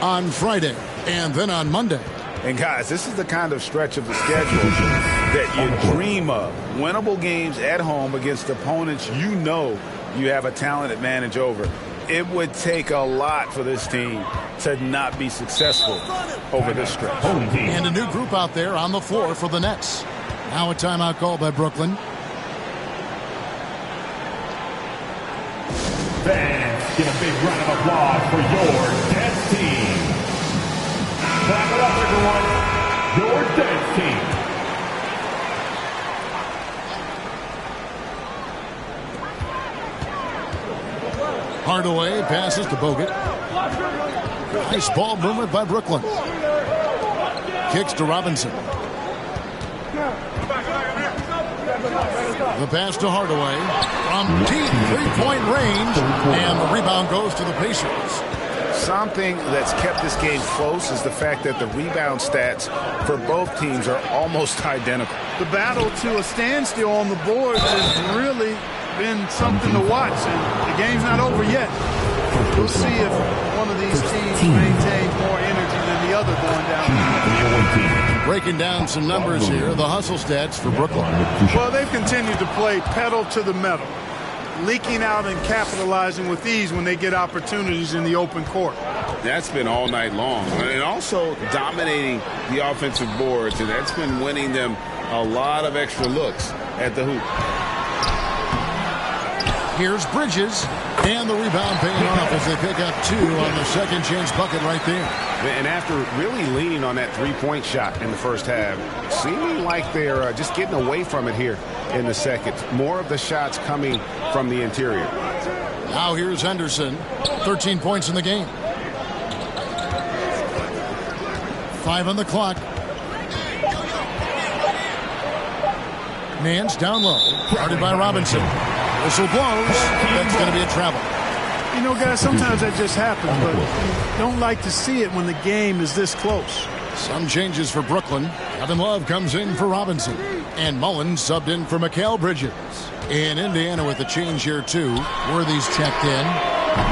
on Friday and then on Monday. And guys, this is the kind of stretch of the schedule that you dream of. Winnable games at home against opponents you know you have a talent advantage over. It would take a lot for this team to not be successful over this stretch. And a new group out there on the floor for the Nets. Now a timeout called by Brooklyn. Fans, give a big round of applause for your Nets team. Clap it up, everyone. Your Nets team. Hardaway passes to Bogut. Nice ball movement by Brooklyn. Kicks to Robinson. The pass to Hardaway from deep three-point range, and the rebound goes to the Pacers. Something that's kept this game close is the fact that the rebound stats for both teams are almost identical. The battle to a standstill on the board has really been something to watch, and the game's not over yet. We'll see if one of these teams maintains more energy than the other going down. Breaking down some numbers here, the hustle stats for Brooklyn. Well, they've continued to play pedal to the metal, leaking out and capitalizing with ease when they get opportunities in the open court. That's been all night long. And also dominating the offensive boards, and that's been winning them a lot of extra looks at the hoop. Here's Bridges, and the rebound paying off as they pick up 2 on the second chance bucket right there. And after really leaning on that three-point shot in the first half, seeming like they're just getting away from it here in the second. More of the shots coming from the interior. Now here's Henderson, 13 points in the game. 5 on the clock. Nance down low. Guarded by Robinson. Whistle blows. That's going to be a travel. You know, guys, sometimes that just happens, but don't like to see it when the game is this close. Some changes for Brooklyn. Kevin Love comes in for Robinson. And Mullen subbed in for Mikal Bridges. In Indiana with a change here, too. Worthy's checked in.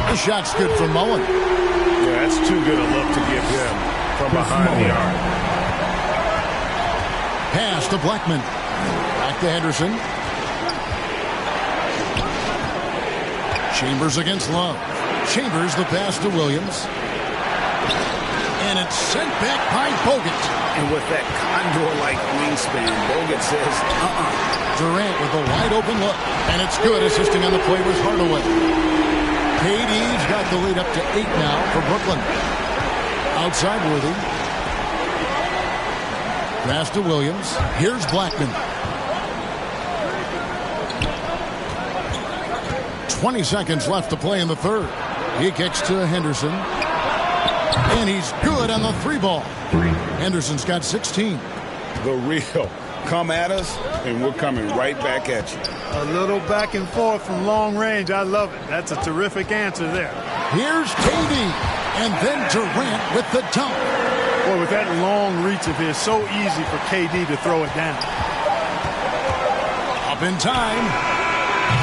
The shot's good for Mullen. Yeah, that's too good a look to give him from behind the arc. Pass to Blackman. Back to Henderson. Chambers against Love. Chambers the pass to Williams. And it's sent back by Bogut. And with that condor-like wingspan, Bogut says, Durant with a wide open look. And it's good. Assisting on the play was Hardaway. KD's got the lead up to 8 now for Brooklyn. Outside Worthy. Pass to Williams. Here's Blackman. 20 seconds left to play in the third. He kicks to Henderson. And he's good on the 3-ball. Henderson's got 16. The real. Come at us, and we're coming right back at you. A little back and forth from long range. I love it. That's a terrific answer there. Here's KD. And then Durant with the dunk. Boy, with that long reach of his, so easy for KD to throw it down. Up in time.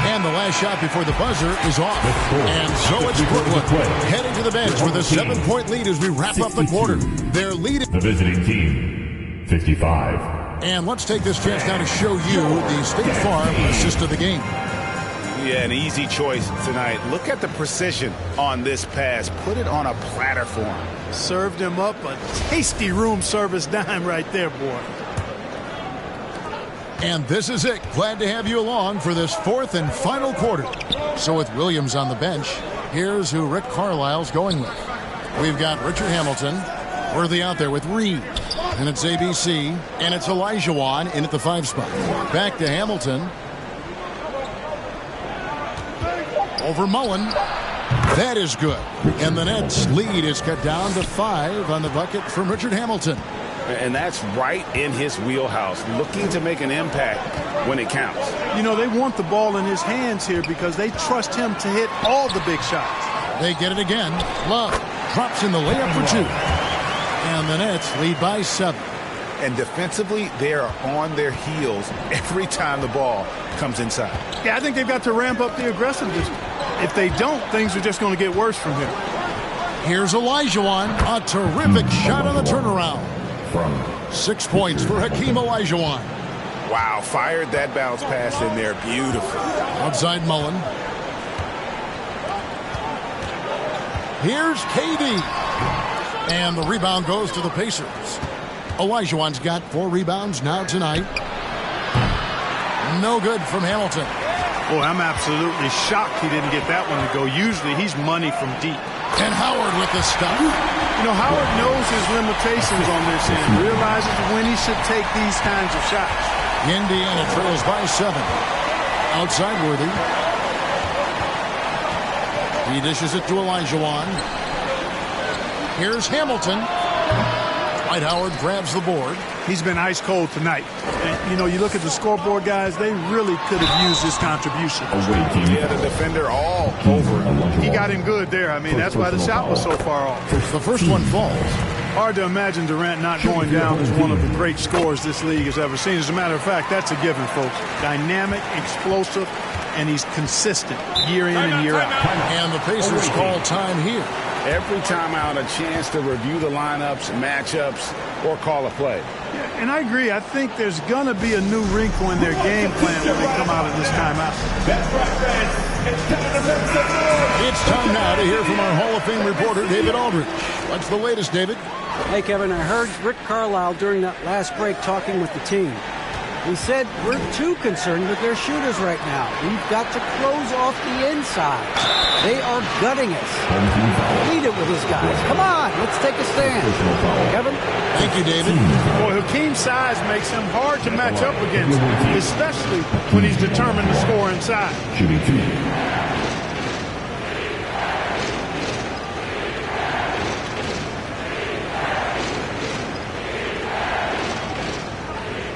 And the last shot before the buzzer is off. And so it's Brooklyn heading to the bench with a 7-point lead as we wrap up the quarter. They're leading. The visiting team, 55. And let's take this chance now to show you the State Farm assist of the game. Yeah, an easy choice tonight. Look at the precision on this pass. Put it on a platter for him. Served him up a tasty room service dime right there, boy. And this is it. Glad to have you along for this fourth and final quarter. So with Williams on the bench, here's who Rick Carlisle's going with. We've got Richard Hamilton. Worthy out there with Reed. And it's ABC. And it's Olajuwon in at the 5 spot. Back to Hamilton. Over Mullen. That is good. And the Nets lead is cut down to 5 on the bucket from Richard Hamilton. And that's right in his wheelhouse, looking to make an impact when it counts. You know, they want the ball in his hands here because they trust him to hit all the big shots. They get it again. Love drops in the layup for 2. And the Nets lead by 7. And defensively, they are on their heels every time the ball comes inside. Yeah, I think they've got to ramp up the aggressiveness. If they don't, things are just going to get worse from here. Here's Olajuwon. A terrific shot on the turnaround. 6 points for Hakeem Olajuwon. Wow, fired that bounce pass in there. Beautiful. Outside Mullen. Here's KD. And the rebound goes to the Pacers. Olajuwon's got 4 rebounds now tonight. No good from Hamilton. Boy, I'm absolutely shocked he didn't get that one to go. Usually he's money from deep. And Howard with the stuff. You know, Howard knows his limitations on this end. Realizes when he should take these kinds of shots. Indiana trails by 7. Outside Worthy. He dishes it to Olajuwon. Here's Hamilton. Dwight Howard grabs the board. He's been ice cold tonight. And, you know, you look at the scoreboard, guys, they really could have used this contribution. Yeah, the defender all over him. He got him good there. I mean, that's why the shot was so far off. The first one falls. Hard to imagine Durant not going down as one of the great scorers this league has ever seen. As a matter of fact, that's a given, folks. Dynamic, explosive, and he's consistent year in and year out. And the Pacers call time here. Every time out, a chance to review the lineups, matchups, or call a play. Yeah, and I agree. I think there's going to be a new wrinkle in their game plan when they come out of this timeout. It's time now to hear from our Hall of Fame reporter, David Aldridge. What's the latest, David? Hey, Kevin, I heard Rick Carlisle during that last break talking with the team. He said we're too concerned with their shooters right now. We've got to close off the inside. They are gutting us. Lead it with these guys. Come on, let's take a stand. Kevin? Thank you, David. Boy, Hakeem's size makes him hard to match up against, especially when he's determined to score inside. Shooting 2.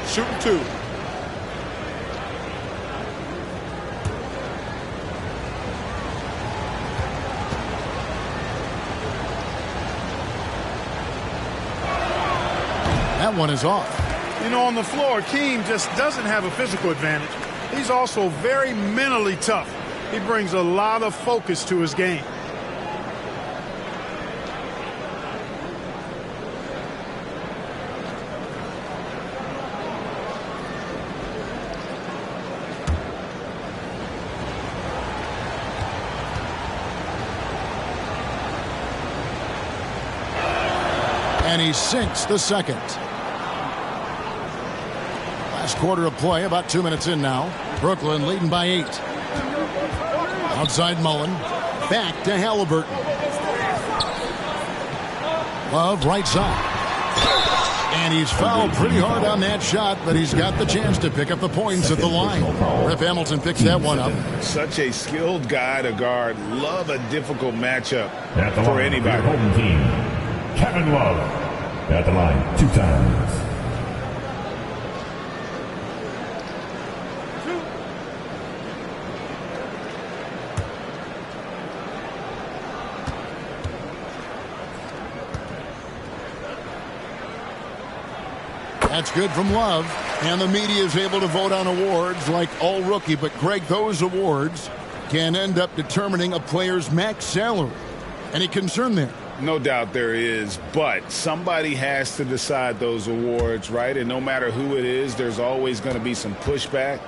Shooting 2. That one is off. You know, on the floor, Keem just doesn't have a physical advantage. He's also very mentally tough. He brings a lot of focus to his game. And he sinks the second. Last quarter of play, about 2 minutes in now. Brooklyn leading by 8. Outside Mullen. Back to Halliburton. Love right side. And he's fouled pretty hard on that shot, but he's got the chance to pick up the points at the line. Rip Hamilton picks that one up. Such a skilled guy to guard. Love a difficult matchup for anybody. Home team, Kevin Love at the line 2 times. That's good from Love. And the media is able to vote on awards like All Rookie. But, Greg, those awards can end up determining a player's max salary. Any concern there? No doubt there is, but somebody has to decide those awards, right? And no matter who it is, there's always going to be some pushback.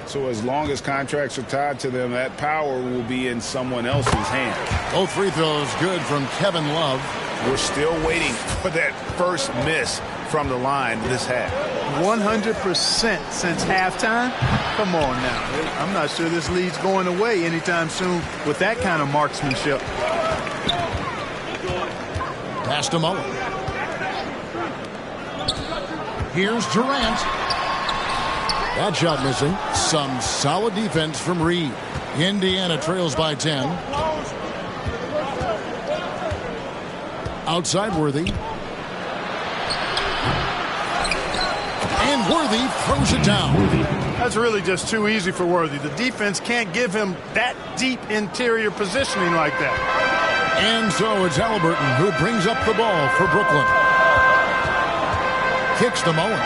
So as long as contracts are tied to them, that power will be in someone else's hands. Both free throws good from Kevin Love. We're still waiting for that first miss from the line this half. 100% since halftime? Come on now. I'm not sure this lead's going away anytime soon with that kind of marksmanship. Pass to Mullen. Here's Durant. That shot missing. Some solid defense from Reed. Indiana trails by 10. Outside Worthy. And Worthy throws it down. That's really just too easy for Worthy. The defense can't give him that deep interior positioning like that. And so it's Halliburton who brings up the ball for Brooklyn. Kicks to Mullen.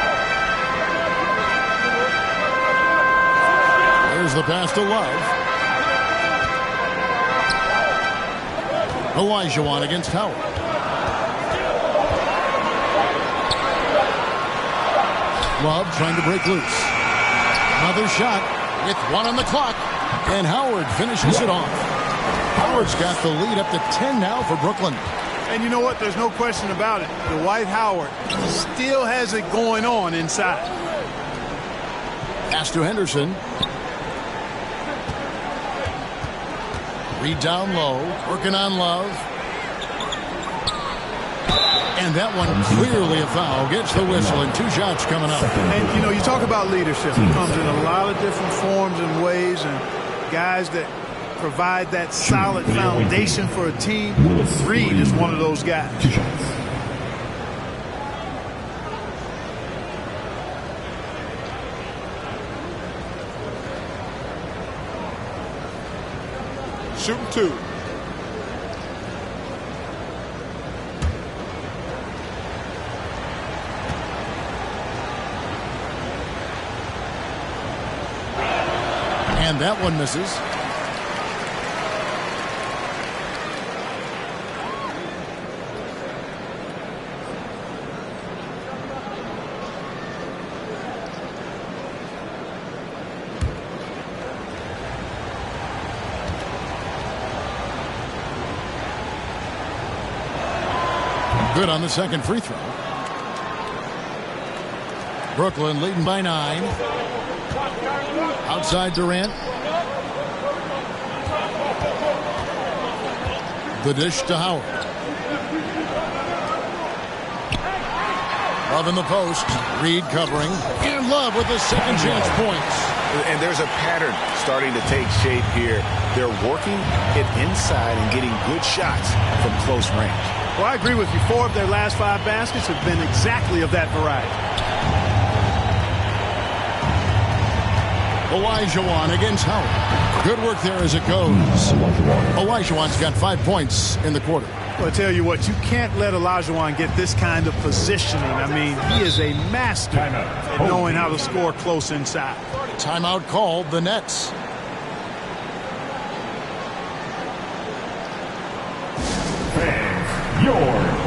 There's the pass to Love. Olajuwon against Howard. Love trying to break loose. Another shot with 1 on the clock. And Howard finishes it off. Howard's got the lead up to 10 now for Brooklyn. And you know what? There's no question about it. Dwight Howard still has it going on inside. Pass to Henderson. Reed down low. Working on Love. And that one clearly a foul. Gets the whistle and 2 shots coming up. And, you know, you talk about leadership. It comes in a lot of different forms and ways. And guys that provide that solid foundation for a team. Reed is one of those guys. 2 shots. Shooting 2. And that one misses. Good on the second free throw. Brooklyn leading by 9. Outside Durant. The dish to Howard. Love in the post. Reed covering. And Love with the second chance points. And there's a pattern starting to take shape here. They're working it inside and getting good shots from close range. Well, I agree with you. 4 of their last 5 baskets have been exactly of that variety. Olajuwon against Howard. Good work there as it goes. Olajuwon's got 5 points in the quarter. Well, I tell you what, you can't let Olajuwon get this kind of positioning. I mean, he is a master at knowing how to score close inside. Timeout called, the Nets. Fans, your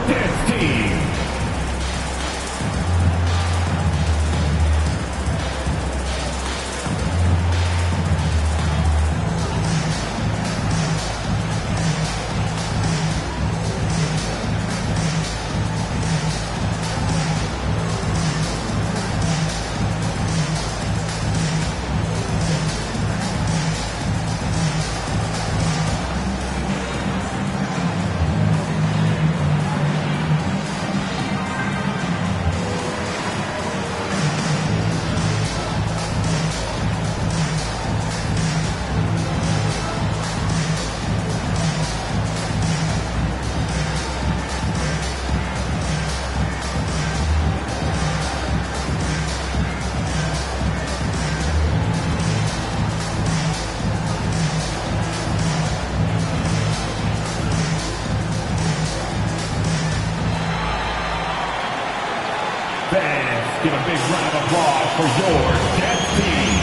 dance team. Fans, give a big round of applause for your dance team.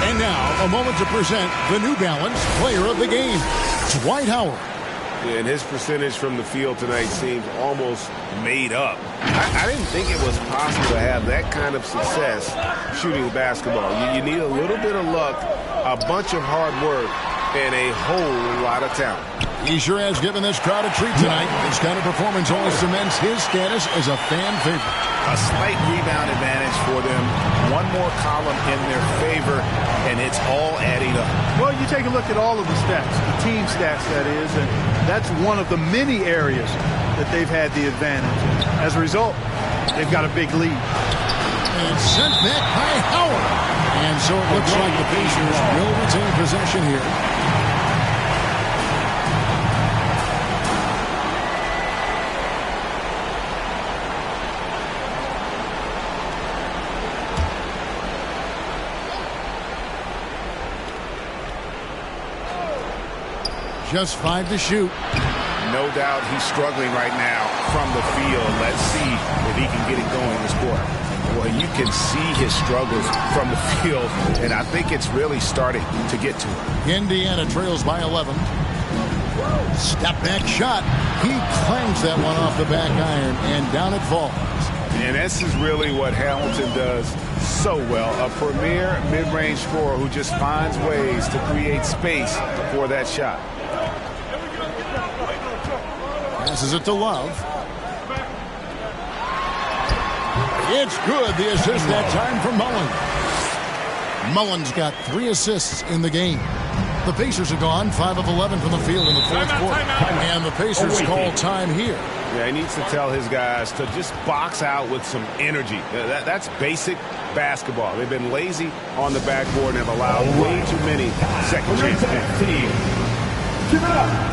And now, a moment to present the New Balance Player of the Game, Dwight Howard. Yeah, and his percentage from the field tonight seems almost made up. I didn't think it was possible to have that kind of success shooting the basketball. You need a little bit of luck, a bunch of hard work, and a whole lot of talent. He sure has given this crowd a treat tonight. This kind of performance only cements his status as a fan favorite. A slight rebound advantage for them. One more column in their favor, and it's all adding up. Well, you take a look at all of the stats, the team stats, that is, and that's one of the many areas that they've had the advantage. As a result, they've got a big lead. And sent back by Howard. And so it looks like the Pacers will retain possession here. Just 5 to shoot. No doubt he's struggling right now from the field. Let's see if he can get it going this quarter. Well, you can see his struggles from the field, and I think it's really starting to get to him. Indiana trails by 11. Step back shot. He clangs that one off the back iron, and down it falls. And this is really what Hamilton does so well. A premier mid-range scorer who just finds ways to create space for that shot. Passes it to Love. It's good. The assist that time for Mullins. Mullins got 3 assists in the game. The Pacers have gone 5 of 11 from the field in the fourth quarter. And the Pacers call time here. Yeah, he needs to tell his guys to just box out with some energy. That's basic basketball. They've been lazy on the backboard and have allowed way too many second chances. Give it up.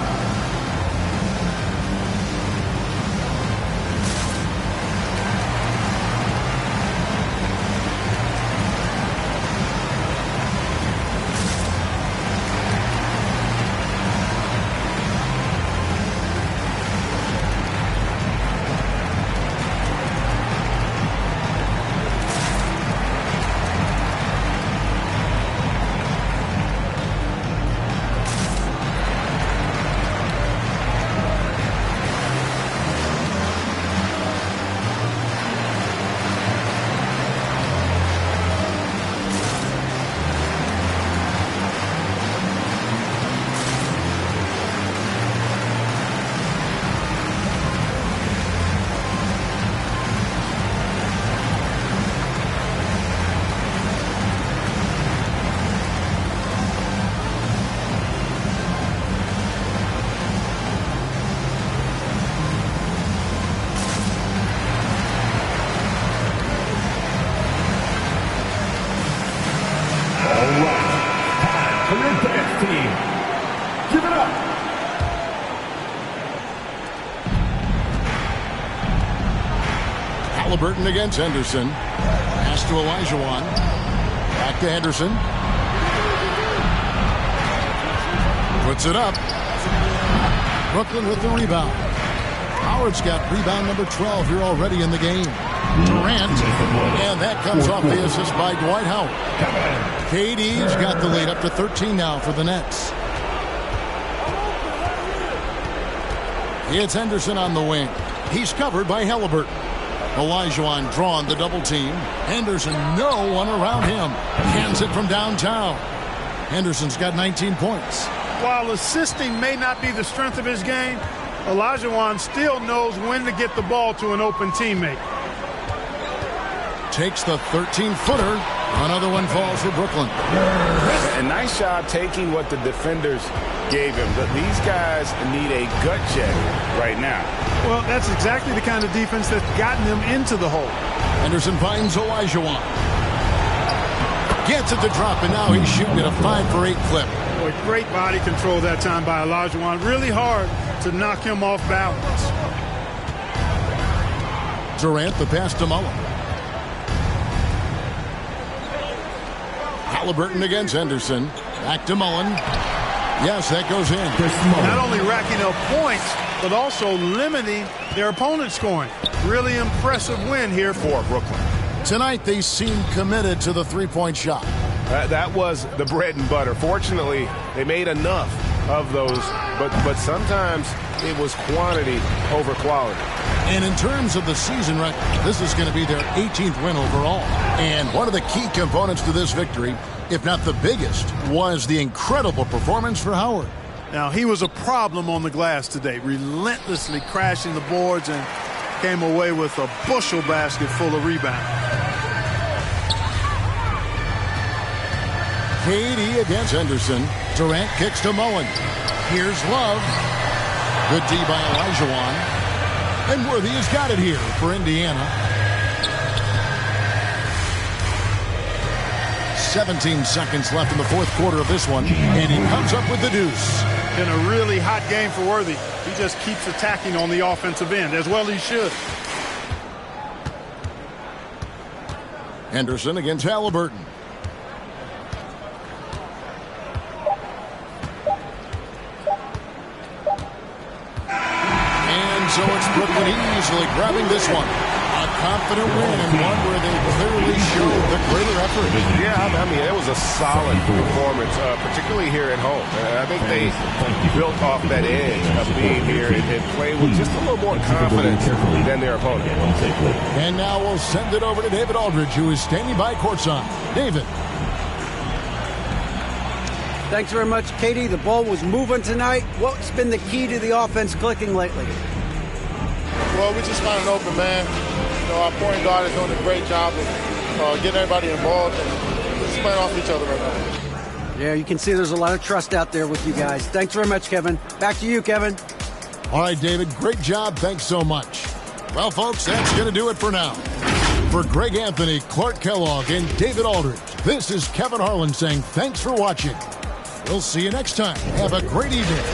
Halliburton against Henderson. Pass to Olajuwon. Back to Henderson. Puts it up. Brooklyn with the rebound. Howard's got rebound number 12 here already in the game. Durant, and that comes off the assist by Dwight Howard. KD's got the lead up to 13 now for the Nets. It's Henderson on the wing. He's covered by Halliburton. Olajuwon drawn the double team. Henderson, no one around him. Hands it from downtown. Henderson's got 19 points. While assisting may not be the strength of his game, Olajuwon still knows when to get the ball to an open teammate. Takes the 13-footer. Another one falls for Brooklyn. A nice job taking what the defenders gave him. But these guys need a gut check right now. Well, that's exactly the kind of defense that's gotten them into the hole. Henderson finds Olajuwon. Gets it to drop, and now he's shooting at a 5-for-8 clip. Boy, great body control that time by Olajuwon. Really hard to knock him off balance. Durant, the pass to Mullen. Halliburton against Henderson. Back to Mullen. Yes, that goes in. Not only racking up points, but also limiting their opponent's scoring. Really impressive win here for Brooklyn. Tonight, they seem committed to the three-point shot. That was the bread and butter. Fortunately, they made enough of those, but sometimes it was quantity over quality. And in terms of the season record, this is going to be their 18th win overall. And one of the key components to this victory, if not the biggest, was the incredible performance for Howard. Now, he was a problem on the glass today, relentlessly crashing the boards and came away with a bushel basket full of rebounds. KD against Henderson. Durant kicks to Mullen. Here's Love. Good D by Olajuwon. And Worthy has got it here for Indiana. 17 seconds left in the fourth quarter of this one, and he comes up with the deuce. Been a really hot game for Worthy. He just keeps attacking on the offensive end, as well he should. Henderson against Halliburton. And so it's Brooklyn easily grabbing this one. A confident win and one where they clearly showed the greater effort. Yeah, I mean, it was a solid performance, particularly here at home. I think they built off that edge of being here and played with just a little more confidence than their opponent. And now we'll send it over to David Aldridge, who is standing by courtside. David. Thanks very much, Katie. The ball was moving tonight. What's been the key to the offense clicking lately? Well, we just found an open man. You know, our point guard is doing a great job of getting everybody involved and just playing off each other right now. Yeah, you can see there's a lot of trust out there with you guys. Thanks very much, Kevin. Back to you, Kevin. All right, David, great job. Thanks so much. Well, folks, that's going to do it for now. For Greg Anthony, Clark Kellogg, and David Aldridge, this is Kevin Harlan saying thanks for watching. We'll see you next time. Have a great evening.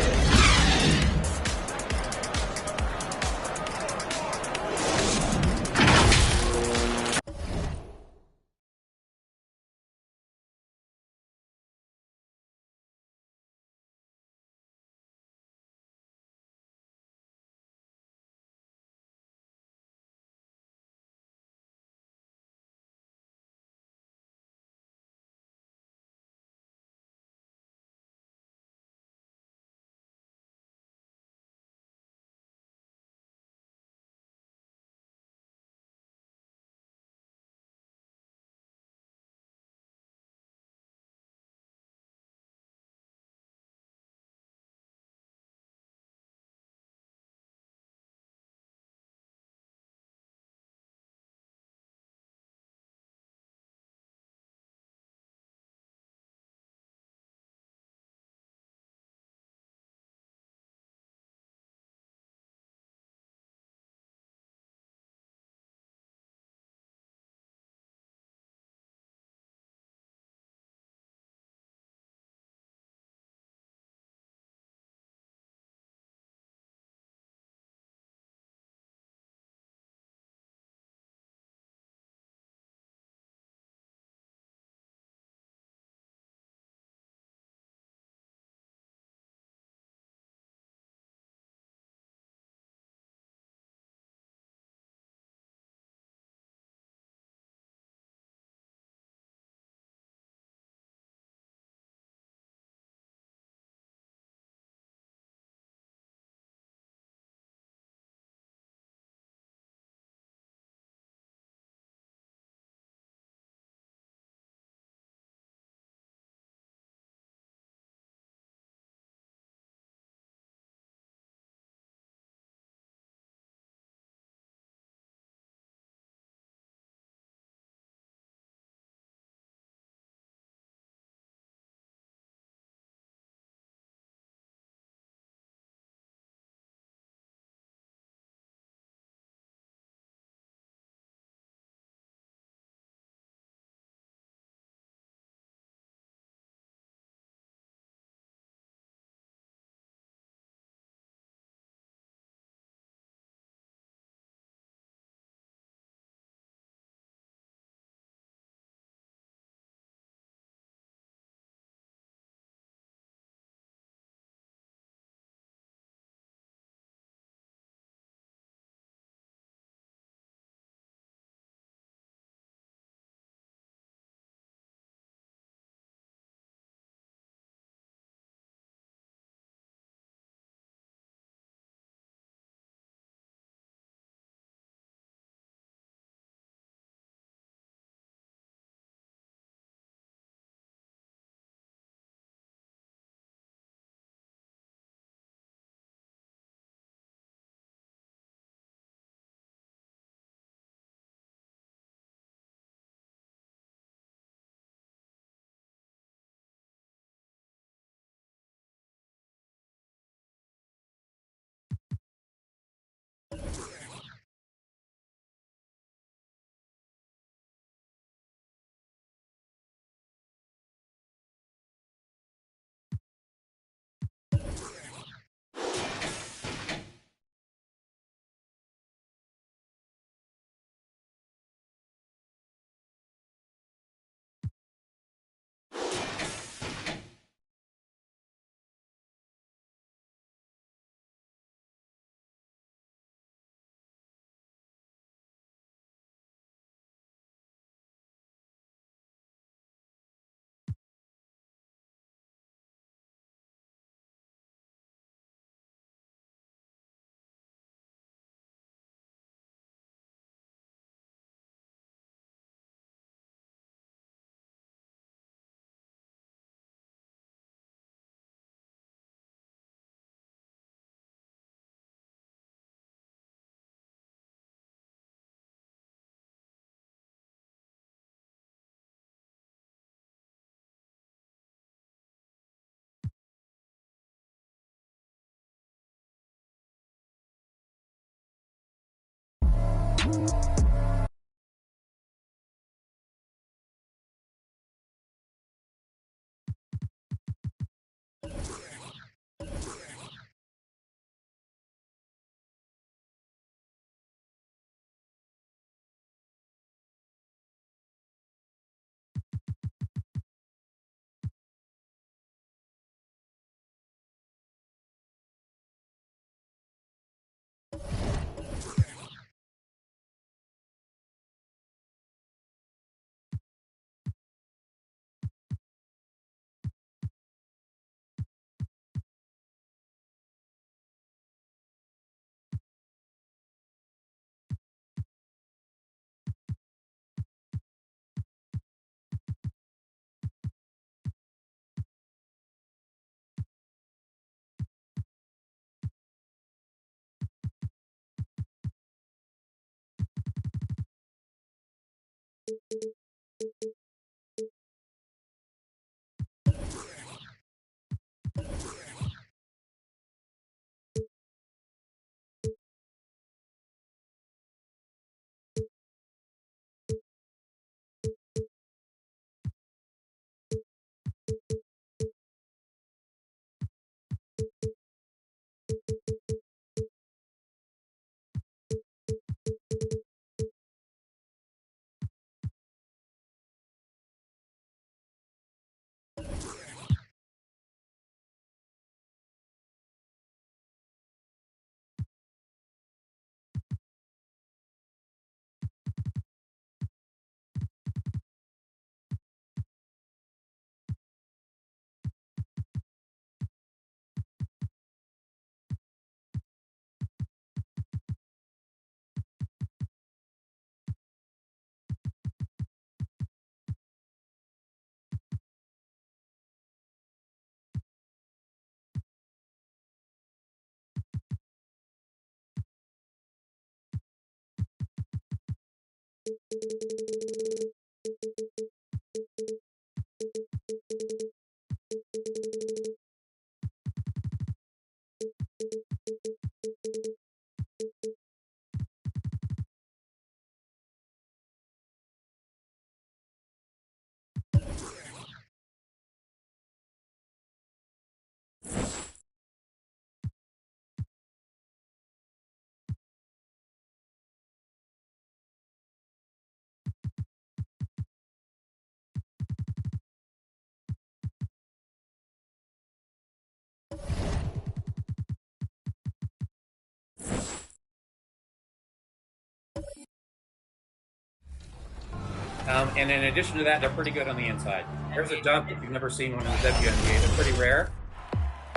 And in addition to that, they're pretty good on the inside. There's a dunk if you've never seen one in the WNBA. They're pretty rare.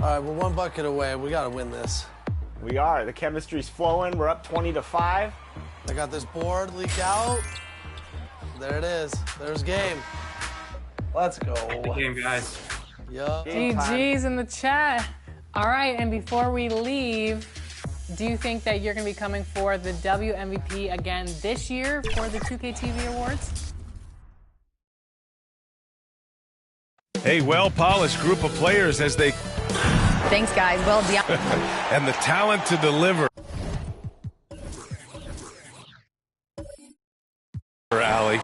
All right, we're one bucket away. We got to win this. We are. The chemistry's flowing. We're up 20-5. I got this board leak out. There it is. There's game. Let's go. Good game, guys. Yup. GG's in the chat. All right, and before we leave, do you think that you're going to be coming for the WMVP again this year for the 2K TV Awards? A well-polished group of players as they... Thanks, guys. Well, and the talent to deliver. Allie.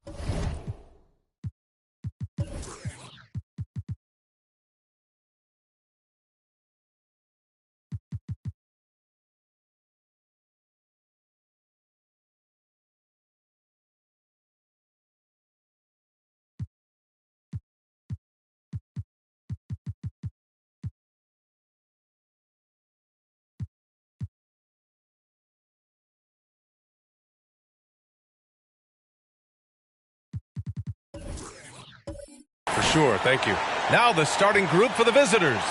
For sure, thank you. Now the starting group for the visitors.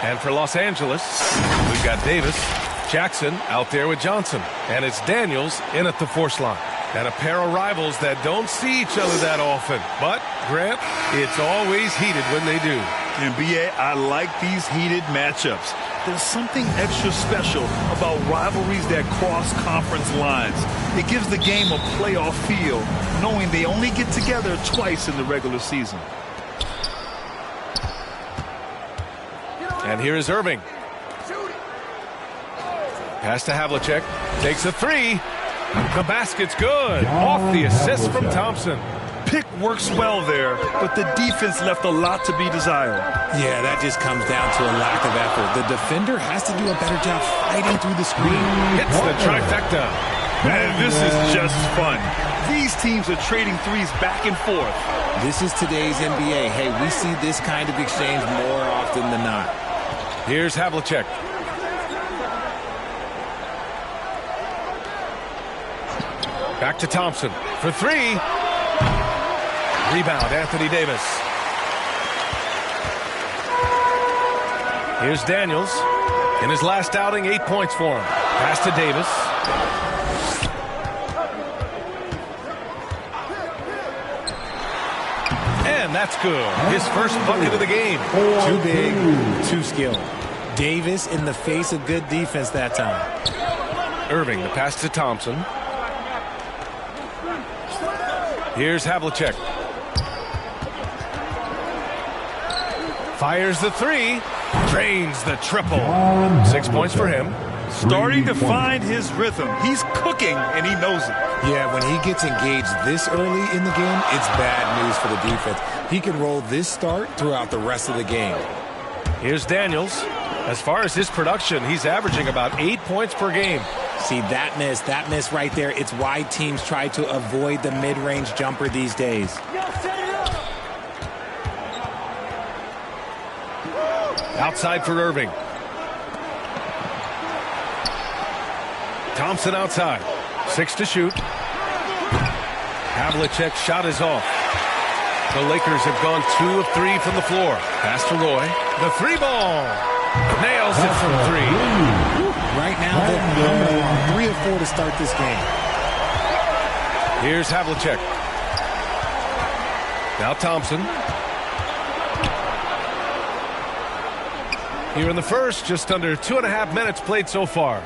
And for Los Angeles, we've got Davis, Jackson out there with Johnson. And it's Daniels in at the force line. And a pair of rivals that don't see each other that often. But, Grant, it's always heated when they do. And BA, I like these heated matchups. There's something extra special about rivalries that cross conference lines. It gives the game a playoff feel, knowing they only get together twice in the regular season. And here is Irving. Pass to Havlicek. Takes a three. The basket's good. Off the assist from Thompson. Pick works well there, but the defense left a lot to be desired. Yeah, that just comes down to a lack of effort. The defender has to do a better job fighting through the screen. Hits the trifecta. And this is just fun. These teams are trading threes back and forth. This is today's NBA. Hey, we see this kind of exchange more often than not. Here's Havlicek. Back to Thompson for three. Rebound, Anthony Davis. Here's Daniels. In his last outing, 8 points for him. Pass to Davis. And that's good. His first bucket of the game. Too big, too skilled. Davis in the face of good defense that time. Irving, the pass to Thompson. Here's Havlicek. Fires the three. Drains the triple. 6 points for him. Starting to find his rhythm. He's cooking, and he knows it. Yeah, when he gets engaged this early in the game, it's bad news for the defense. He can roll this start throughout the rest of the game. Here's Daniels. As far as his production, he's averaging about 8 points per game. See, that miss right there, it's why teams try to avoid the mid-range jumper these days. Outside for Irving. Thompson outside. 6 to shoot. Havlicek's shot is off. The Lakers have gone 2 of 3 from the floor. Pass to Roy. The three ball. Nails it from 3. Right now, they're 3 of 4 to start this game. Here's Havlicek. Now Thompson. Here in the first, just under 2.5 minutes played so far.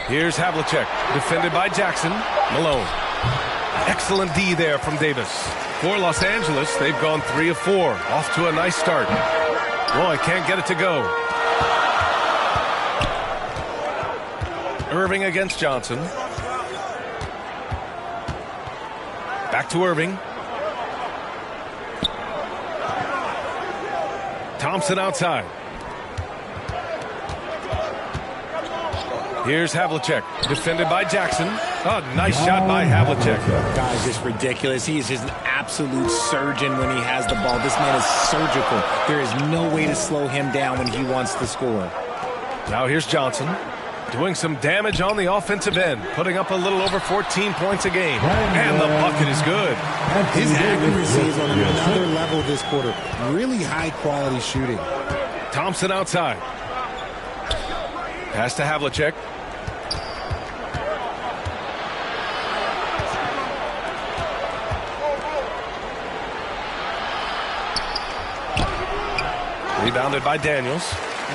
Here's Havlicek, defended by Jackson. Malone. Excellent D there from Davis. For Los Angeles, they've gone 3 of 4. Off to a nice start. Roy can't get it to go. Irving against Johnson. Back to Irving. Thompson outside. Here's Havlicek, defended by Jackson. Oh, nice shot by Havlicek. Guys, it's ridiculous. He is just an absolute surgeon when he has the ball. This man is surgical. There is no way to slow him down when he wants to score. Now here's Johnson, doing some damage on the offensive end, putting up a little over 14 points a game. And the bucket is good. His accuracy is on another level this quarter. Really high-quality shooting. Thompson outside. Pass to Havlicek. Rebounded by Daniels.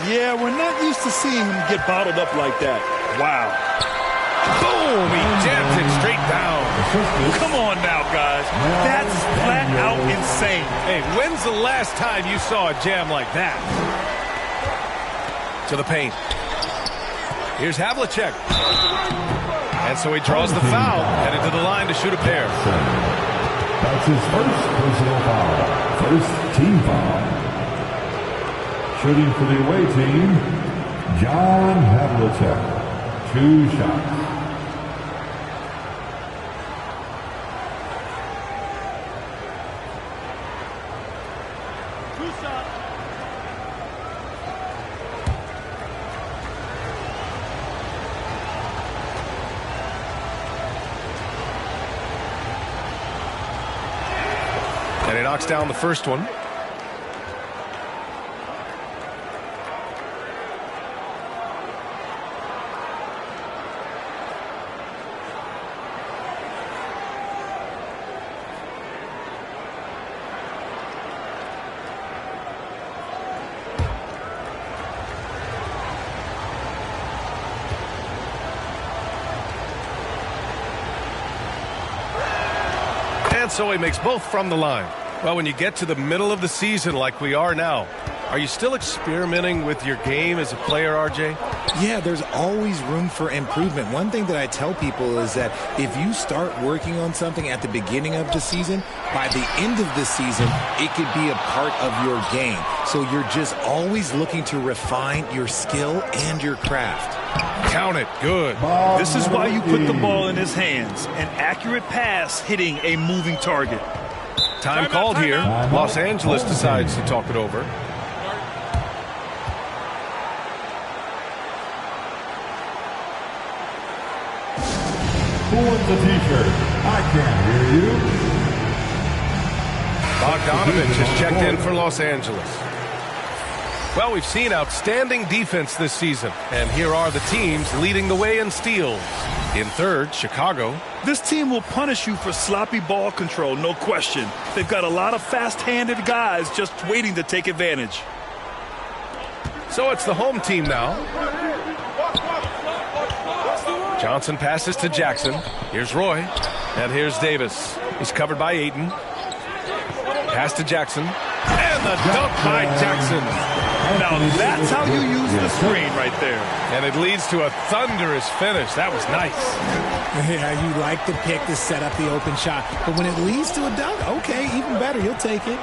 Yeah, we're not used to seeing him get bottled up like that. Wow. Boom! He jams it straight down. Come on now, guys. That's flat out insane. Hey, when's the last time you saw a jam like that? To the paint. Here's Havlicek. And so he draws the foul, headed to the line to shoot a pair. That's his first personal foul. First team foul. Shooting for the away team, John Havlicek. 2 shots. And he knocks down the first one. And so he makes both from the line. Well, when you get to the middle of the season like we are now, Are you still experimenting with your game as a player, RJ? Yeah, there's always room for improvement. One thing that I tell people is that if you start working on something at the beginning of the season, by the end of the season, it could be a part of your game. So you're just always looking to refine your skill and your craft. Count it. Good. This is why you put the ball in his hands. An accurate pass hitting a moving target. Time called here. Los Angeles decides to talk it over. Who wants a t-shirt? I can't hear you. Bogdanovich is checked in for Los Angeles. Well, we've seen outstanding defense this season, and here are the teams leading the way in steals. In third, Chicago. This team will punish you for sloppy ball control, no question. They've got a lot of fast-handed guys just waiting to take advantage. So it's the home team now. Johnson passes to Jackson. Here's Roy, and here's Davis. He's covered by Ayton. Pass to Jackson, and the dunk by Jackson. Now that's how you use the screen right there. And it leads to a thunderous finish. That was nice. Yeah, you like the pick to set up the open shot. But when it leads to a dunk, okay, even better. You'll take it.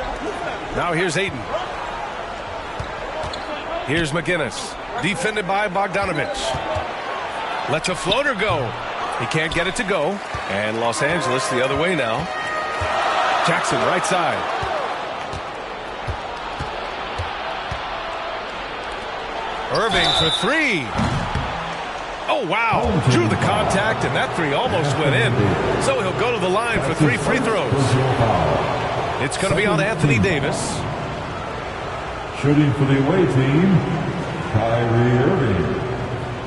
Now here's Ayton. Here's McGinnis. Defended by Bogdanovich. Lets a floater go. He can't get it to go. And Los Angeles the other way now. Jackson right side. Irving for three. Oh, wow. Drew the contact, and that three almost went in. So he'll go to the line for 3 free throws. It's going to be on Anthony Davis. Shooting for the away team, Kyrie Irving.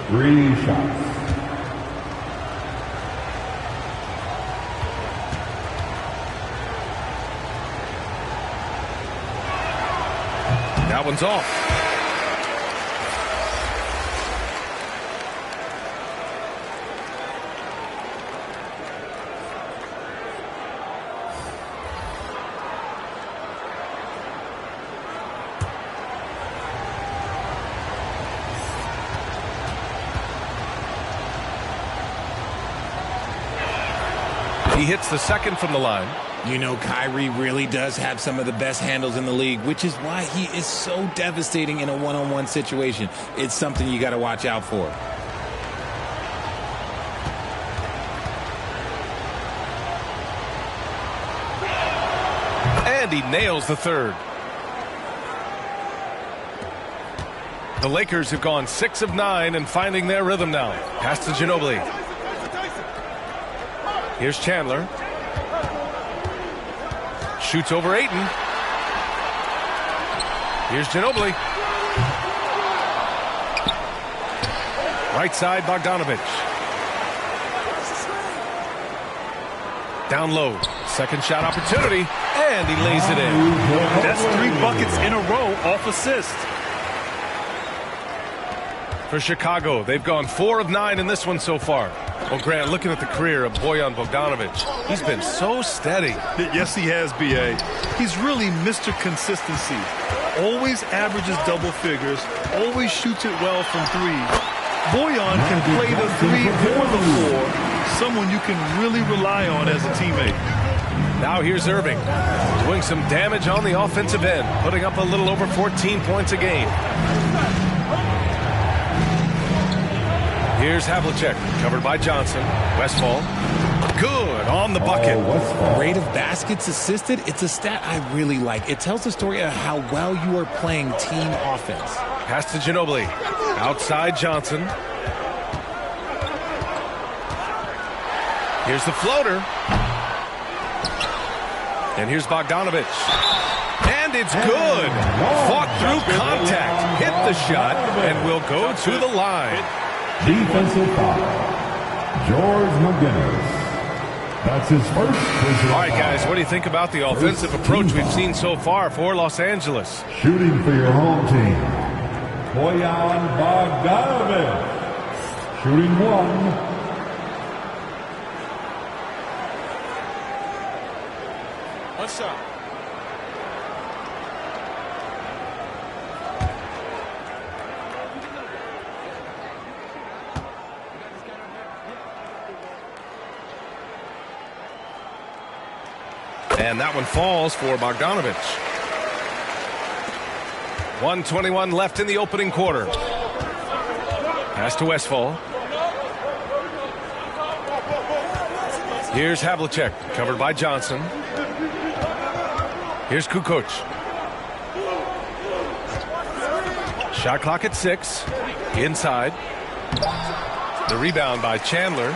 3 shots. That one's off. He hits the second from the line. You know, Kyrie really does have some of the best handles in the league, which is why he is so devastating in a one-on-one situation. It's something you got to watch out for. And he nails the third. The Lakers have gone 6 of 9 and finding their rhythm now. Pass to Ginobili. Here's Chandler. Shoots over Ayton. Here's Ginobili. Right side, Bogdanovich. Down low. Second shot opportunity. And he lays it in. That's 3 buckets in a row off assist. For Chicago, they've gone 4 of 9 in this one so far. Well, Grant, looking at the career of Bojan Bogdanovich, he's been so steady. Yes, he has, B.A. He's really Mr. Consistency. Always averages double figures, always shoots it well from 3. Bojan can play the 3 or the 4, someone you can really rely on as a teammate. Now here's Irving, doing some damage on the offensive end, putting up a little over 14 points a game. Here's Havlicek, covered by Johnson. Westfall, good on the bucket. Rate of baskets assisted, it's a stat I really like. It tells the story of how well you are playing team offense. Pass to Ginobili. Outside Johnson. Here's the floater. And here's Bogdanovich. And it's good. Fought through contact. Hit the shot and will go to the line. Defensive foul. George McGinnis. That's his first personal All right, guys, what do you think about the offensive approach we've seen so far for Los Angeles? Shooting for your home team, Bojan Bogdanovich. Shooting 1. What's up? And that one falls for Bogdanovic. 1:21 left in the opening quarter. Pass to Westphal. Here's Havlicek, covered by Johnson. Here's Kukoc. Shot clock at 6. Inside. The rebound by Chandler.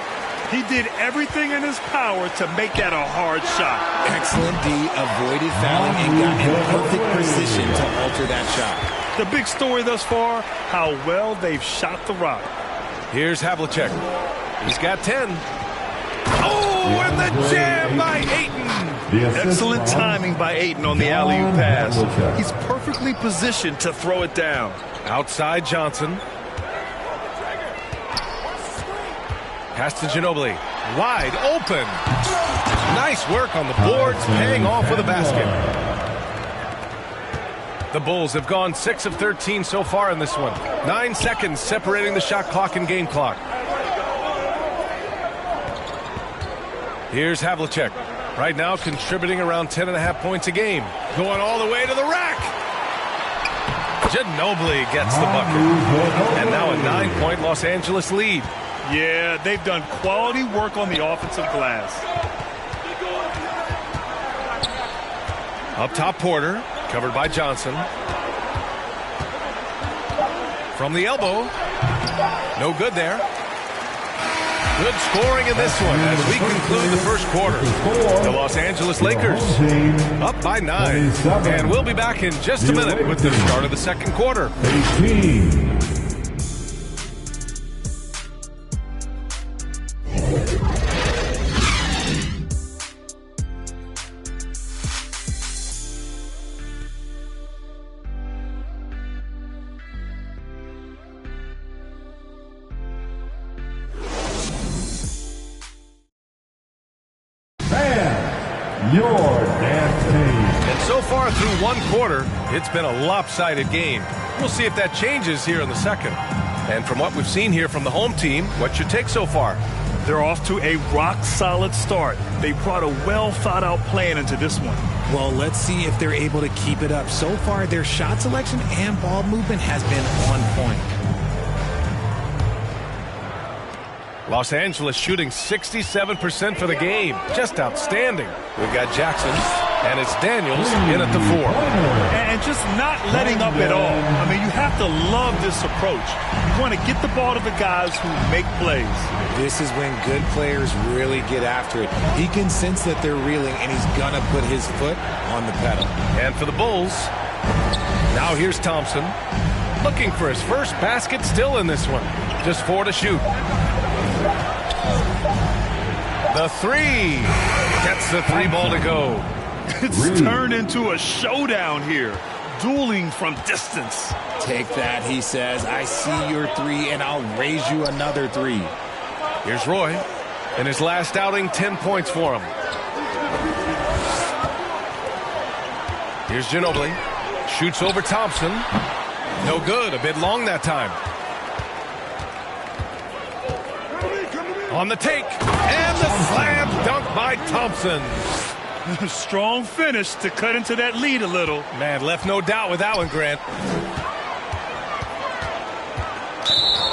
He did everything in his power to make that a hard shot. Excellent D, avoided fouling and got in perfect position to alter that shot. The big story thus far, how well they've shot the rock. Here's Havlicek. He's got 10. Oh, and the jam by Ayton. Excellent timing by Ayton on the alley-oop pass. He's perfectly positioned to throw it down. Outside Johnson. Pass to Ginobili. Wide open. Nice work on the boards, paying off with a basket. The Bulls have gone 6 of 13 so far in this one. 9 seconds separating the shot clock and game clock. Here's Havlicek. Right now contributing around 10.5 points a game. Going all the way to the rack. Ginobili gets the bucket. And now a 9-point Los Angeles lead. Yeah, they've done quality work on the offensive glass. Up top, Porter, covered by Johnson. From the elbow. No good there. Good scoring in this one as we conclude the first quarter. The Los Angeles Lakers up by 9. And we'll be back in just a minute with the start of the second quarter. 18. Your damn team. And so far through one quarter, it's been a lopsided game. We'll see if that changes here in the second. And from what we've seen here from the home team, what's your take so far? They're off to a rock-solid start. They brought a well-thought-out plan into this one. Well, let's see if they're able to keep it up. So far, their shot selection and ball movement has been on point. Los Angeles shooting 67% for the game. Just outstanding. We've got Jackson, and it's Daniels in at the 4. And just not letting up at all. I mean, you have to love this approach. You want to get the ball to the guys who make plays. This is when good players really get after it. He can sense that they're reeling, and he's going to put his foot on the pedal. And for the Bulls, now here's Thompson. Looking for his first basket still in this one. Just 4 to shoot. The 3 gets the 3 ball to go. It's turned into a showdown here. Dueling from distance. Take that, he says. I see your 3, and I'll raise you another 3. Here's Roy. In his last outing, 10 points for him. Here's Ginobili. Shoots over Thompson. No good. A bit long that time. On the take, and the slam dunk by Thompson. Strong finish to cut into that lead a little. Man, left no doubt with that one, Grant.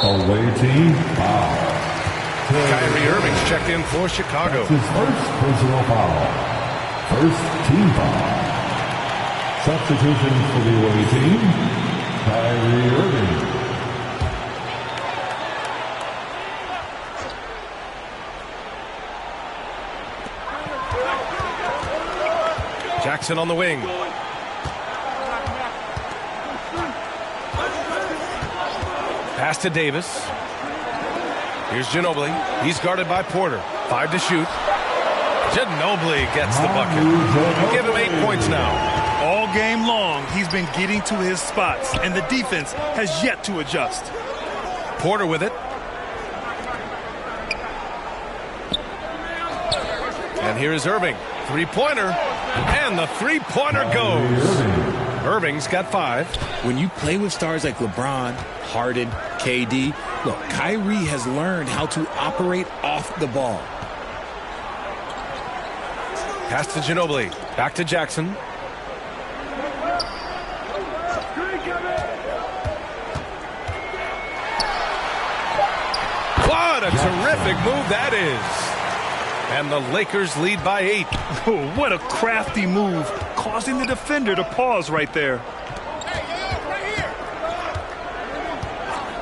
Away team foul. Kyrie Irving's checked in for Chicago. That's his first personal foul. First team foul. Substitution for the away team, Kyrie Irving. Jackson on the wing. Pass to Davis. Here's Ginobili. He's guarded by Porter. 5 to shoot. Ginobili gets the bucket. Give him 8 points now. All game long, he's been getting to his spots, and the defense has yet to adjust. Porter with it. And here is Irving. 3-pointer. And the 3-pointer goes. Irving's got 5. When you play with stars like LeBron, Harden, KD, look, Kyrie has learned how to operate off the ball. Pass to Ginobili. Back to Jackson. What a terrific move that is. And the Lakers lead by 8. Oh, what a crafty move, causing the defender to pause right there.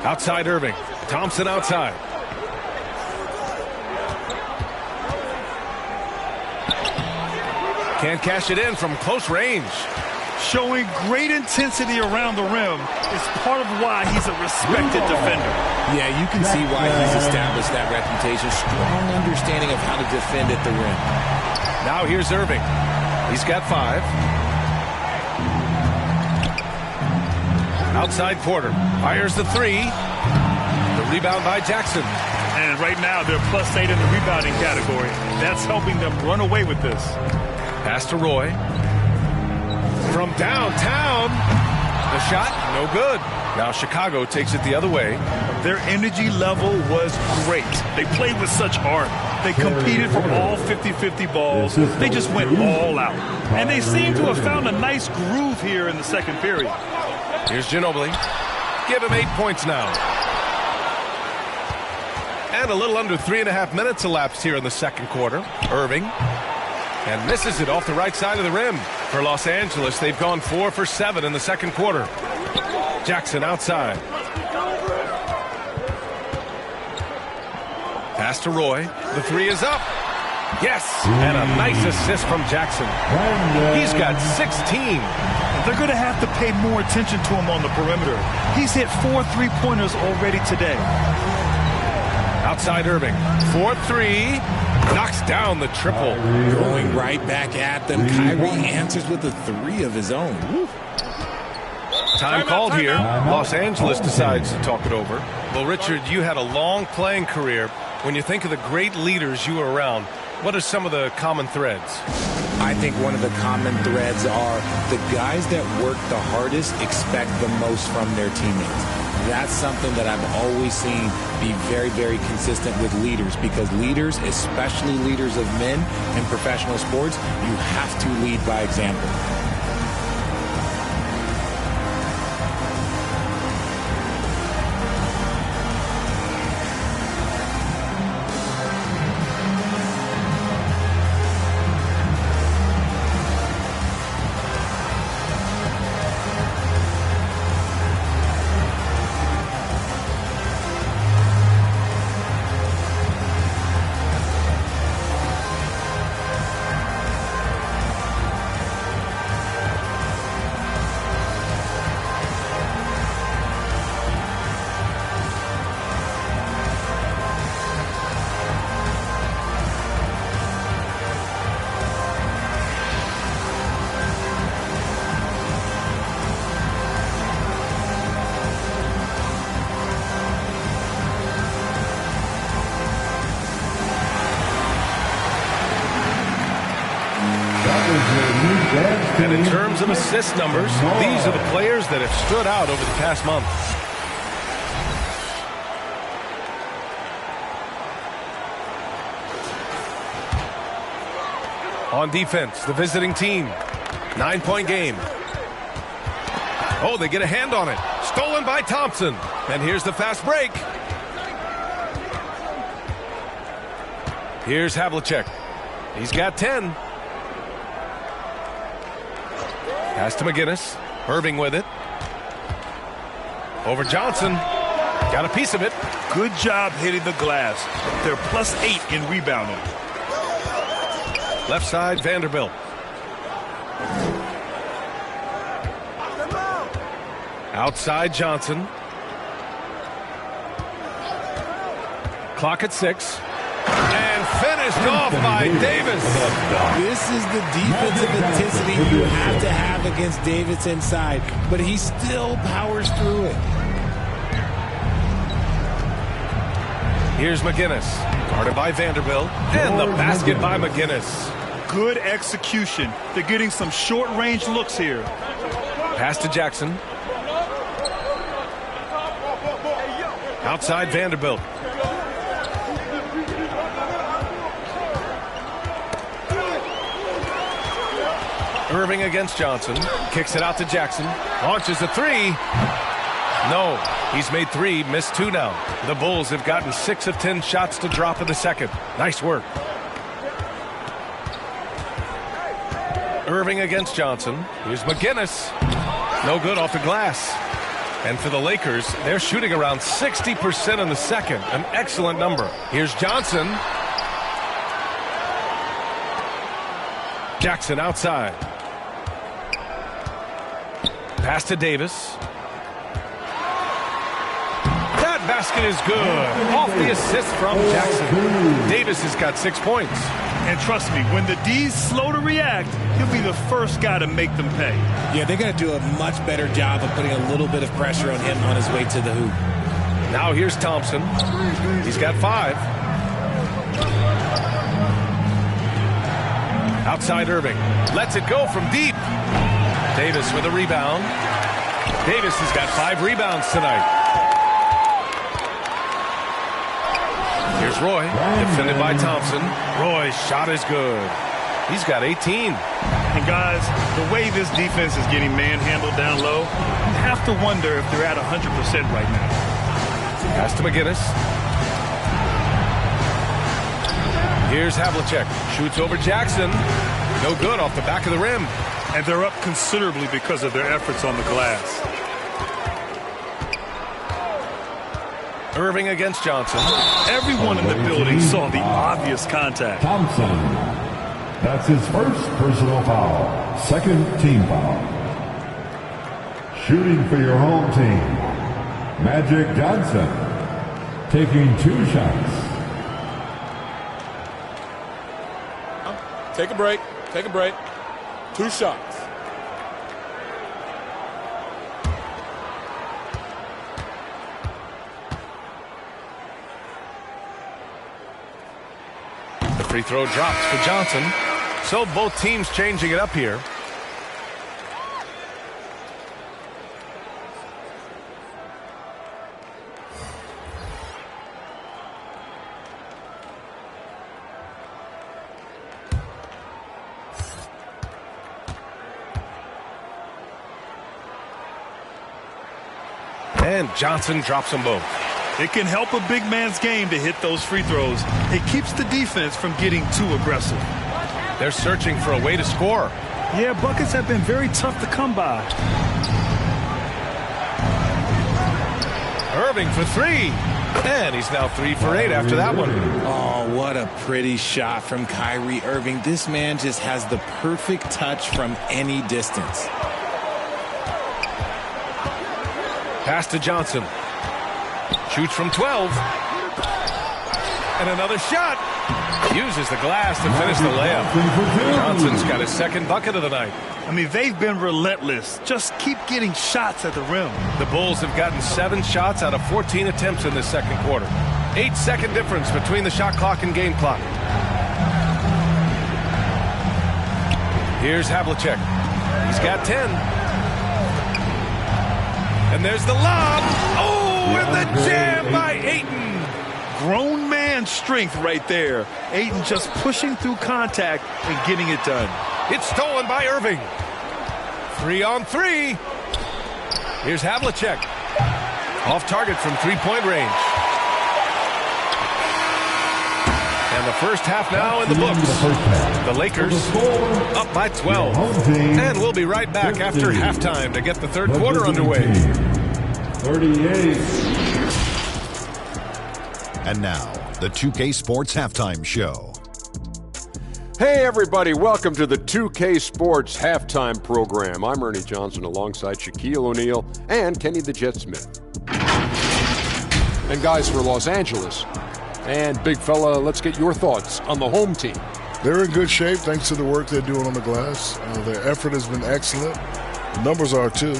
Outside Irving. Thompson outside. Can't cash it in from close range. Showing great intensity around the rim is part of why he's a respected defender. Yeah, you can see why he's established that reputation. Strong understanding of how to defend at the rim. Now here's Irving. He's got 5. Outside Porter. Fires the 3. The rebound by Jackson. And right now they're +8 in the rebounding category. That's helping them run away with this. Pass to Roy. From downtown. The shot, no good. Now Chicago takes it the other way. Their energy level was great. They played with such art. They competed for all 50-50 balls. They just went all out. And they seem to have found a nice groove here in the second period. Here's Ginobili. Give him 8 points now. And a little under 3.5 minutes elapsed here in the second quarter. Irving. And misses it off the right side of the rim. For Los Angeles, they've gone 4 for 7 in the second quarter. Jackson outside. Pass to Roy. The 3 is up. Yes, and a nice assist from Jackson. He's got 16. They're going to have to pay more attention to him on the perimeter. He's hit 4 3-pointers already today. Outside Irving. 4-3. Knocks down the triple. Going right back at them. Kyrie answers with a 3 of his own. Woo. Time called here. Los Angeles decides to talk it over. Well, Richard, you had a long playing career. When you think of the great leaders you were around, what are some of the common threads? I think one of the common threads are the guys that work the hardest expect the most from their teammates. That's something that I've always seen be very, very consistent with leaders, because leaders, especially leaders of men in professional sports, you have to lead by example. And in terms of assist numbers, these are the players that have stood out over the past month. On defense, the visiting team. 9-point game. Oh, they get a hand on it. Stolen by Thompson. And here's the fast break. Here's Havlicek. He's got 10. Pass to McGinnis. Irving with it. Over Johnson. Got a piece of it. Good job hitting the glass. They're +8 in rebounding. Left side, Vanderbilt. Outside, Johnson. Clock at 6. And finished off by Davis. This is the defensive intensity you have to have against Davis inside, but he still powers through it. Here's McGinnis, guarded by Vanderbilt, and the basket by McGinnis. Good execution. They're getting some short-range looks here. Pass to Jackson. Outside Vanderbilt. Irving against Johnson. Kicks it out to Jackson. Launches a three. No. He's made 3, missed 2 now. The Bulls have gotten 6 of 10 shots to drop in the second. Nice work. Irving against Johnson. Here's McGinnis. No good off the glass. And for the Lakers, they're shooting around 60% in the second. An excellent number. Here's Johnson. Jackson outside. Pass to Davis. That basket is good. Off the assist from Jackson. Davis has got 6 points. And trust me, when the D's slow to react, he'll be the first guy to make them pay. Yeah, they're going to do a much better job of putting a little bit of pressure on him on his way to the hoop. Now here's Thompson. He's got 5. Outside Irving. Lets it go from deep. Davis with a rebound. Davis has got 5 rebounds tonight. Here's Roy, defended by Thompson. Roy's shot is good. He's got 18. And guys, the way this defense is getting manhandled down low, you have to wonder if they're at 100% right now. Pass to McGinnis. Here's Havlicek. Shoots over Jackson. No good off the back of the rim. And they're up considerably because of their efforts on the glass. Irving against Johnson. Everyone in the building saw the obvious contact. Thompson. That's his first personal foul. Second team foul. Shooting for your home team, Magic Johnson. Taking 2 shots. Take a break. Take a break. 2 shots. Free throw drops for Johnson. So both teams changing it up here. And Johnson drops them both. It can help a big man's game to hit those free throws. It keeps the defense from getting too aggressive. They're searching for a way to score. Yeah, buckets have been very tough to come by. Irving for 3. And he's now 3 for 8 after that one. Oh, what a pretty shot from Kyrie Irving. This man just has the perfect touch from any distance. Pass to Johnson. Shoots from 12. And another shot. Uses the glass to finish the layup. Johnson's got his second bucket of the night. I mean, they've been relentless. Just keep getting shots at the rim. The Bulls have gotten 7 shots out of 14 attempts in this second quarter. 8-second difference between the shot clock and game clock. Here's Havlicek. He's got 10. And there's the lob. Oh! With the jam by Ayton. Grown man strength right there. Ayton just pushing through contact and getting it done. It's stolen by Irving. 3 on 3. Here's Havlicek. Off target from 3-point range. And the first half now in the books. The Lakers up by 12. And we'll be right back after halftime to get the third quarter underway. 38. And now, the 2K Sports Halftime Show. Hey, everybody. Welcome to the 2K Sports Halftime Program. I'm Ernie Johnson alongside Shaquille O'Neal and Kenny the Jet Smith. And guys, for Los Angeles. And big fella, let's get your thoughts on the home team. They're in good shape thanks to the work they're doing on the glass. Their effort has been excellent. The numbers are too.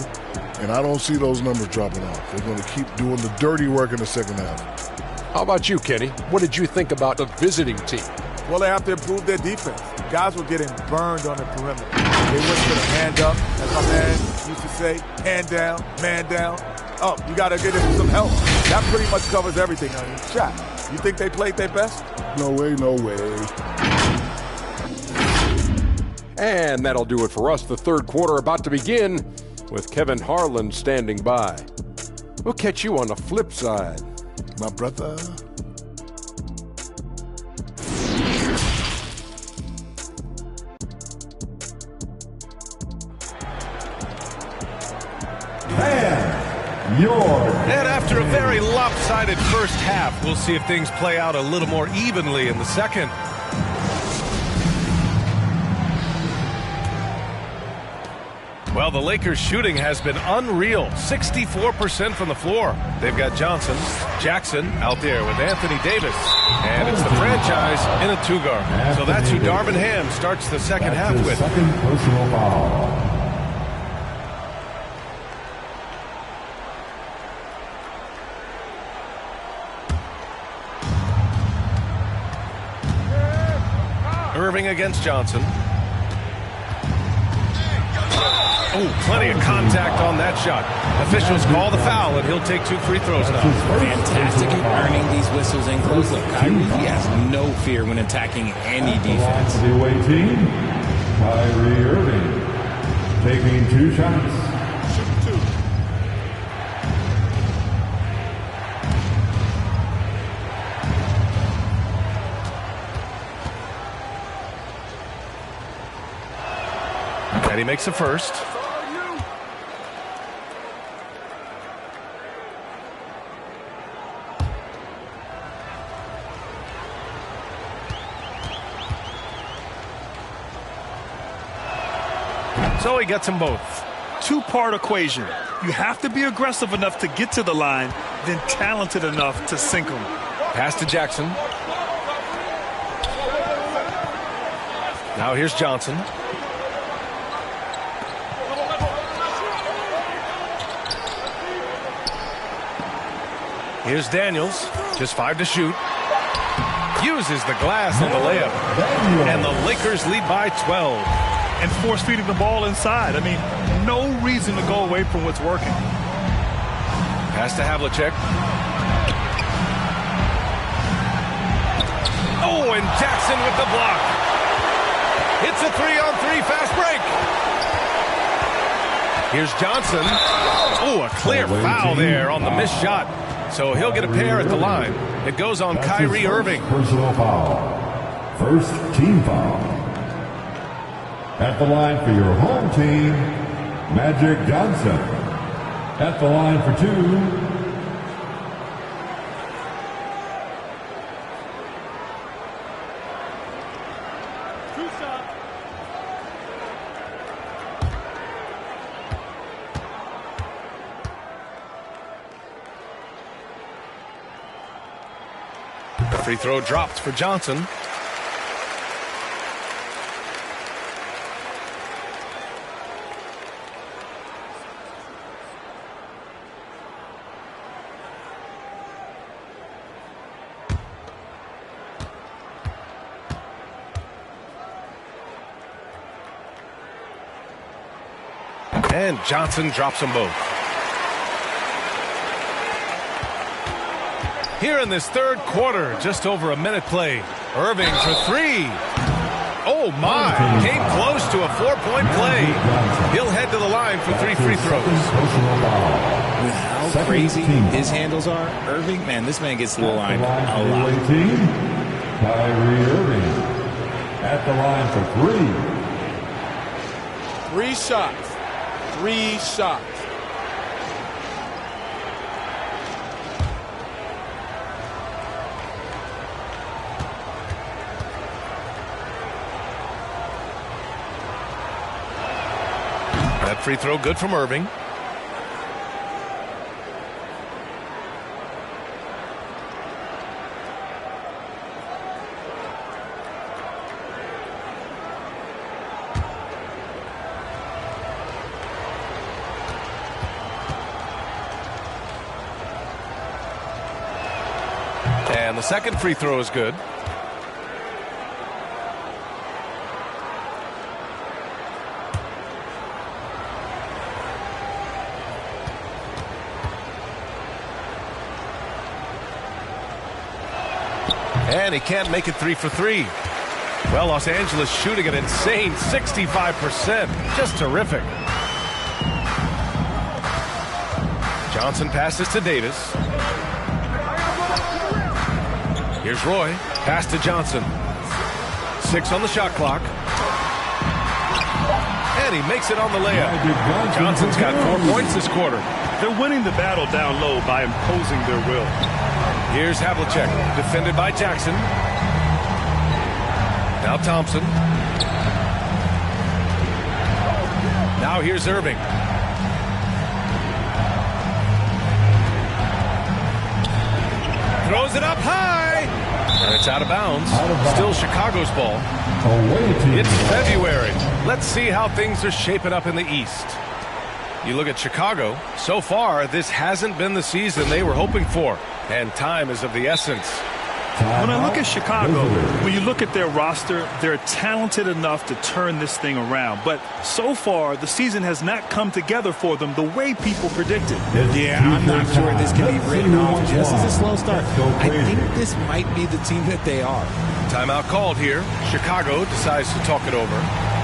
And I don't see those numbers dropping off. They're going to keep doing the dirty work in the second half. How about you, Kenny? What did you think about the visiting team? Well, they have to improve their defense. Guys were getting burned on the perimeter. They went to the hand up, as my man used to say, hand down, man down. Oh, you got to get them some help. That pretty much covers everything on your shot. You think they played their best? No way, no way. And that'll do it for us. The third quarter about to begin with Kevin Harlan standing by. We'll catch you on the flip side. My brother. And after a very lopsided first half, we'll see if things play out a little more evenly in the second. Well, the Lakers' shooting has been unreal. 64% from the floor. They've got Johnson, Jackson out there with Anthony Davis. And it's the franchise in a two-guard. So that's who Darvin Ham starts the second half with. Second personal foul. Irving against Johnson. Oh, plenty of contact on that shot. Officials call the foul, and he'll take 2 free throws now. Fantastic at earning these whistles in close. Look, Kyrie, he has no fear when attacking any defense. The away team, Kyrie Irving, taking 2 shots. And he makes the first. So he gets them both. Two-part equation. You have to be aggressive enough to get to the line, then talented enough to sink them. Pass to Jackson. Now here's Johnson. Here's Daniels, just 5 to shoot. Uses the glass on the layup. And the Lakers lead by 12. And force feeding the ball inside. I mean, no reason to go away from what's working. Pass to Havlicek. Oh, and Jackson with the block. It's a 3-on-3 fast break. Here's Johnson. Oh, a clear foul there on the missed shot. So he'll get a pair at the line. It goes on Kyrie Irving. Personal foul. First team foul. At the line for your home team, Magic Johnson. At the line for 2. Free throw dropped for Johnson. And Johnson drops them both. Here in this third quarter, just over a minute play. Irving for 3. Oh my, came close to a 4-point play. He'll head to the line for 3 free throws. With how crazy his handles are, Irving, man, this man gets to the line a lot. Kyrie Irving at the line for 3 shots. 3 shots. That free throw good from Irving. And the second free throw is good. And he can't make it 3 for 3. Well, Los Angeles shooting an insane 65%. Just terrific. Johnson passes to Davis. Here's Roy. Pass to Johnson. 6 on the shot clock. And he makes it on the layup. Johnson's got 4 points this quarter. They're winning the battle down low by imposing their will. Here's Havlicek, defended by Jackson. Now Thompson. Now here's Irving. Throws it up high. And it's out of bounds. Still Chicago's ball. It's February. Let's see how things are shaping up in the East. You look at Chicago. So far, this hasn't been the season they were hoping for. And time is of the essence. When I look at Chicago, when you look at their roster, they're talented enough to turn this thing around. But so far, the season has not come together for them the way people predicted. Yeah, I'm not sure this can be written off just as a slow start. I think this might be the team that they are. Timeout called here. Chicago decides to talk it over.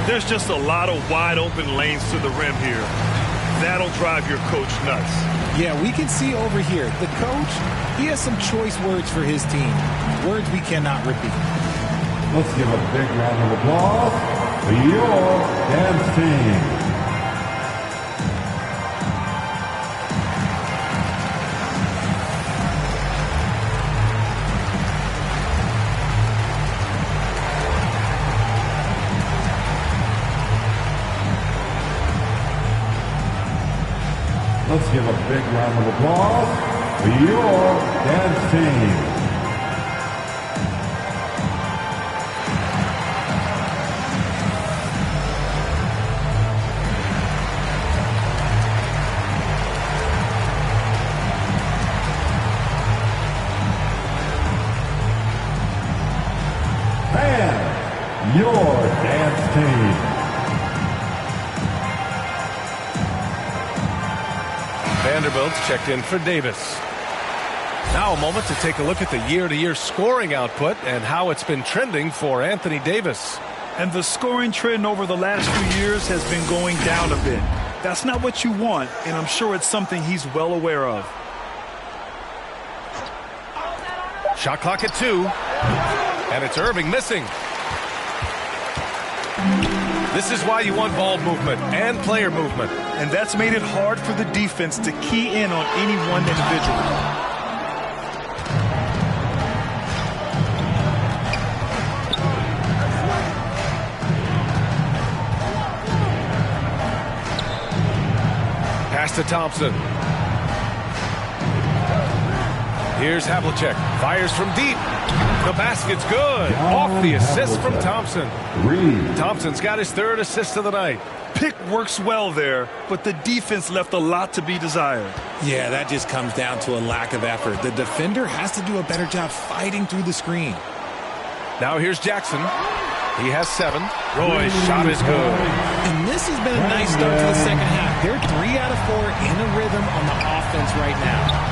There's just a lot of wide open lanes to the rim here. That'll drive your coach nuts. Yeah, we can see over here, the coach, he has some choice words for his team. Words we cannot repeat. Let's give a big round of applause for your dance team. Let's give a big round of applause for your dance team. And your dance team. Vanderbilt's checked in for Davis. Now a moment to take a look at the year-to-year scoring output and how it's been trending for Anthony Davis. And the scoring trend over the last few years has been going down a bit. That's not what you want, and I'm sure it's something he's well aware of. Shot clock at 2. And it's Irving missing. This is why you want ball movement and player movement. And that's made it hard for the defense to key in on any one individual. Pass to Thompson. Here's Havlicek. Fires from deep. The basket's good. Off the assist from Thompson. Thompson's got his 3rd assist of the night. Pick works well there, but the defense left a lot to be desired. Yeah, that just comes down to a lack of effort. The defender has to do a better job fighting through the screen. Now here's Jackson. He has 7. Roy's shot is good. And this has been a nice start to the second half. They're 3 out of 4 in a rhythm on the offense right now.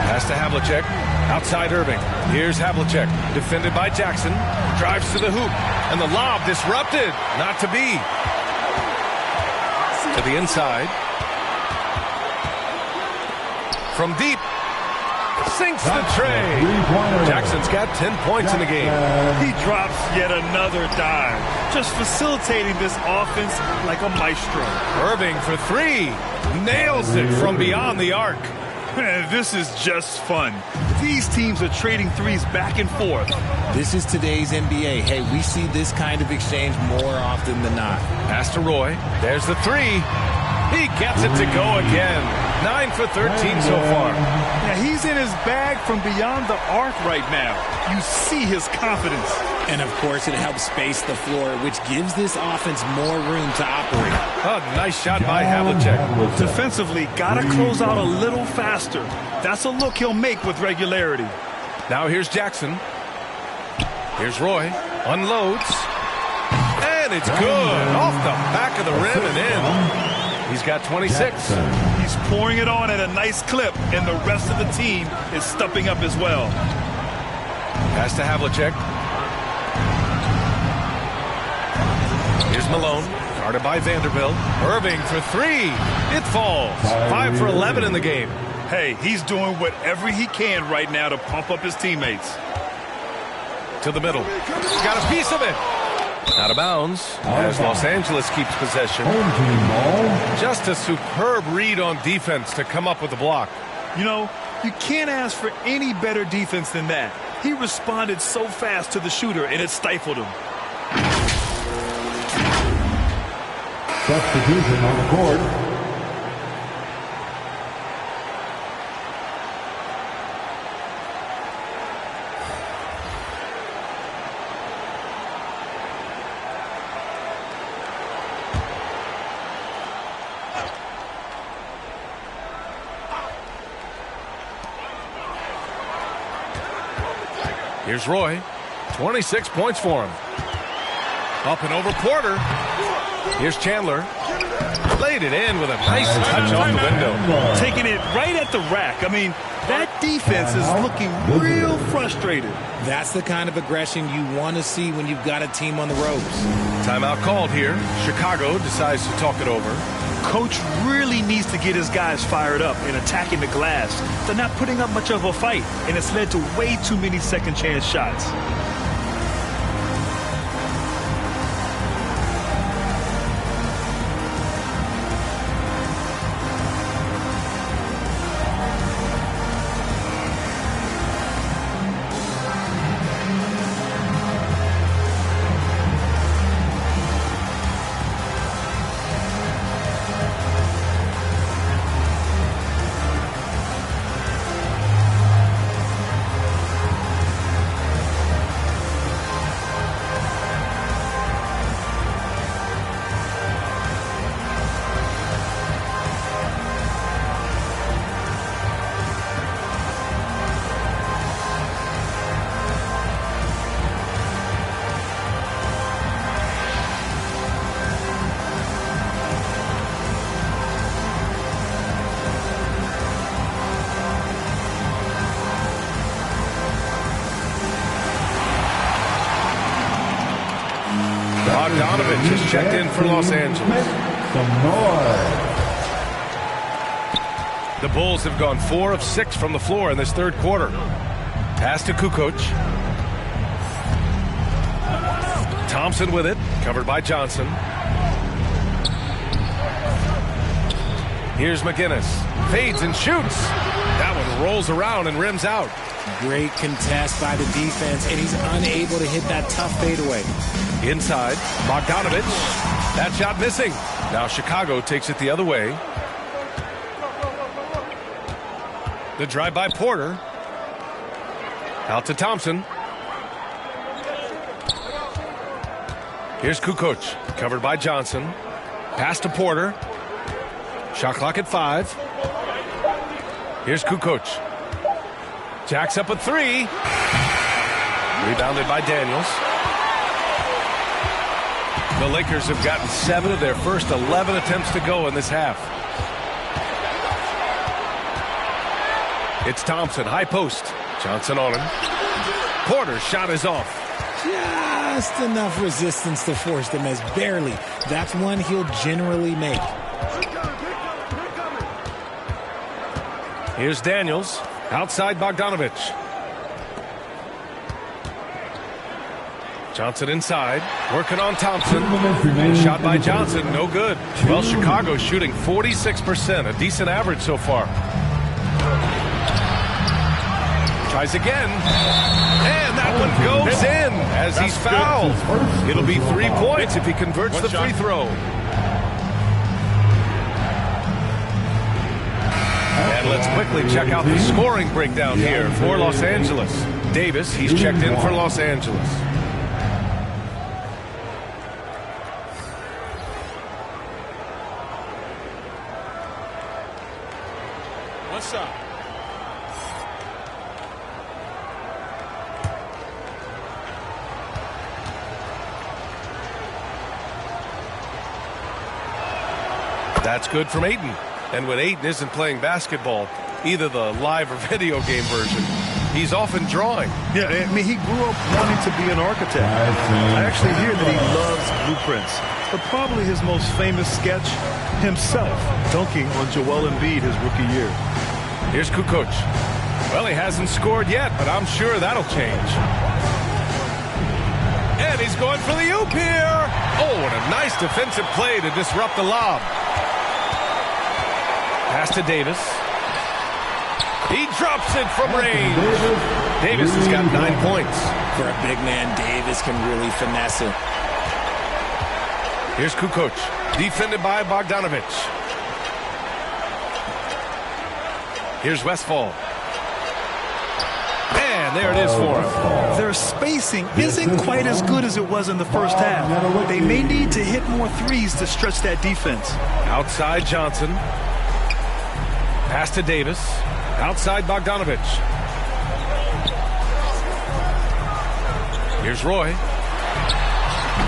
Pass to Havlicek. Outside Irving. Here's Havlicek. Defended by Jackson. Drives to the hoop. And the lob disrupted. Not to be. To the inside. From deep. Sinks the tray. Jackson's got 10 points in the game. He drops yet another dime. Just facilitating this offense like a maestro. Irving for 3. Nails it from beyond the arc. Man, this is just fun. These teams are trading threes back and forth. This is today's NBA. Hey, we see this kind of exchange more often than not. Pass to Roy. There's the 3. He gets it to go again. 9 for 13 so far. Yeah, he's in his bag from beyond the arc right now. You see his confidence. And, of course, it helps space the floor, which gives this offense more room to operate. Oh, nice shot by Havlicek. Defensively, got to close out a little faster. That's a look he'll make with regularity. Now here's Jackson. Here's Roy. Unloads. And it's good. Off the back of the rim and in. He's got 26. He's pouring it on at a nice clip, and the rest of the team is stepping up as well. Pass to Havlicek. Here's Malone, guarded by Vanderbilt. Irving for three. It falls. 5 for 11 in the game. Hey, he's doing whatever he can right now to pump up his teammates. To the middle. He's got a piece of it. Out of bounds as Los Angeles keeps possession. Just a superb read on defense to come up with the block. You know, you can't ask for any better defense than that. He responded so fast to the shooter, and it stifled him. Substitution on the court. Here's Roy. 26 points for him. Up and over Porter. Here's Chandler. Laid it in with a nice touch off the window. Taking it right at the rack. I mean, that defense is looking real frustrated. That's the kind of aggression you want to see when you've got a team on the ropes. Timeout called here. Chicago decides to talk it over. Coach really needs to get his guys fired up and attacking the glass. They're not putting up much of a fight, and it's led to way too many second chance shots. Bogdanovich has checked in for Los Angeles. The Bulls have gone 4 of 6 from the floor in this third quarter. Pass to Kukoc. Thompson with it, covered by Johnson. Here's McGinnis. Fades and shoots. That one rolls around and rims out. Great contest by the defense, and he's unable to hit that tough fadeaway. Inside, Bogdanovich. That shot missing. Now Chicago takes it the other way. The drive by Porter. Out to Thompson. Here's Kukoc, covered by Johnson. Pass to Porter. Shot clock at 5. Here's Kukoc. Jacks up a 3. Rebounded by Daniels. The Lakers have gotten 7 of their first 11 attempts to go in this half. It's Thompson, high post. Johnson on him. Porter's shot is off. Just enough resistance to force them as barely. That's one he'll generally make. Here's Daniels. Outside Bogdanovich. Johnson inside. Working on Thompson. Shot by Johnson. No good. Well, Chicago's shooting 46%. A decent average so far. Tries again. And that one goes in as he's fouled. It'll be 3 points if he converts the free throw. And let's quickly check out the scoring breakdown here for Los Angeles. Davis, he's checked in for Los Angeles. What's up? That's good from Ayton. And when Ayton isn't playing basketball, either the live or video game version, he's often drawing. Yeah, I mean, he grew up wanting to be an architect. I actually hear that he loves blueprints. but probably his most famous sketch, himself dunking on Joel Embiid his rookie year. Here's Kukoc. Well, he hasn't scored yet, but I'm sure that'll change. And he's going for the oop here. Oh, and a nice defensive play to disrupt the lob. Pass to Davis. He drops it from range. Davis has got 9 points. For a big man, Davis can really finesse it. Here's Kukoc, defended by Bogdanovic. Here's Westphal. And there it is for him. Their spacing isn't quite as good as it was in the first half. They may need to hit more threes to stretch that defense. Outside Johnson. Pass to Davis. Outside Bogdanovic. Here's Roy.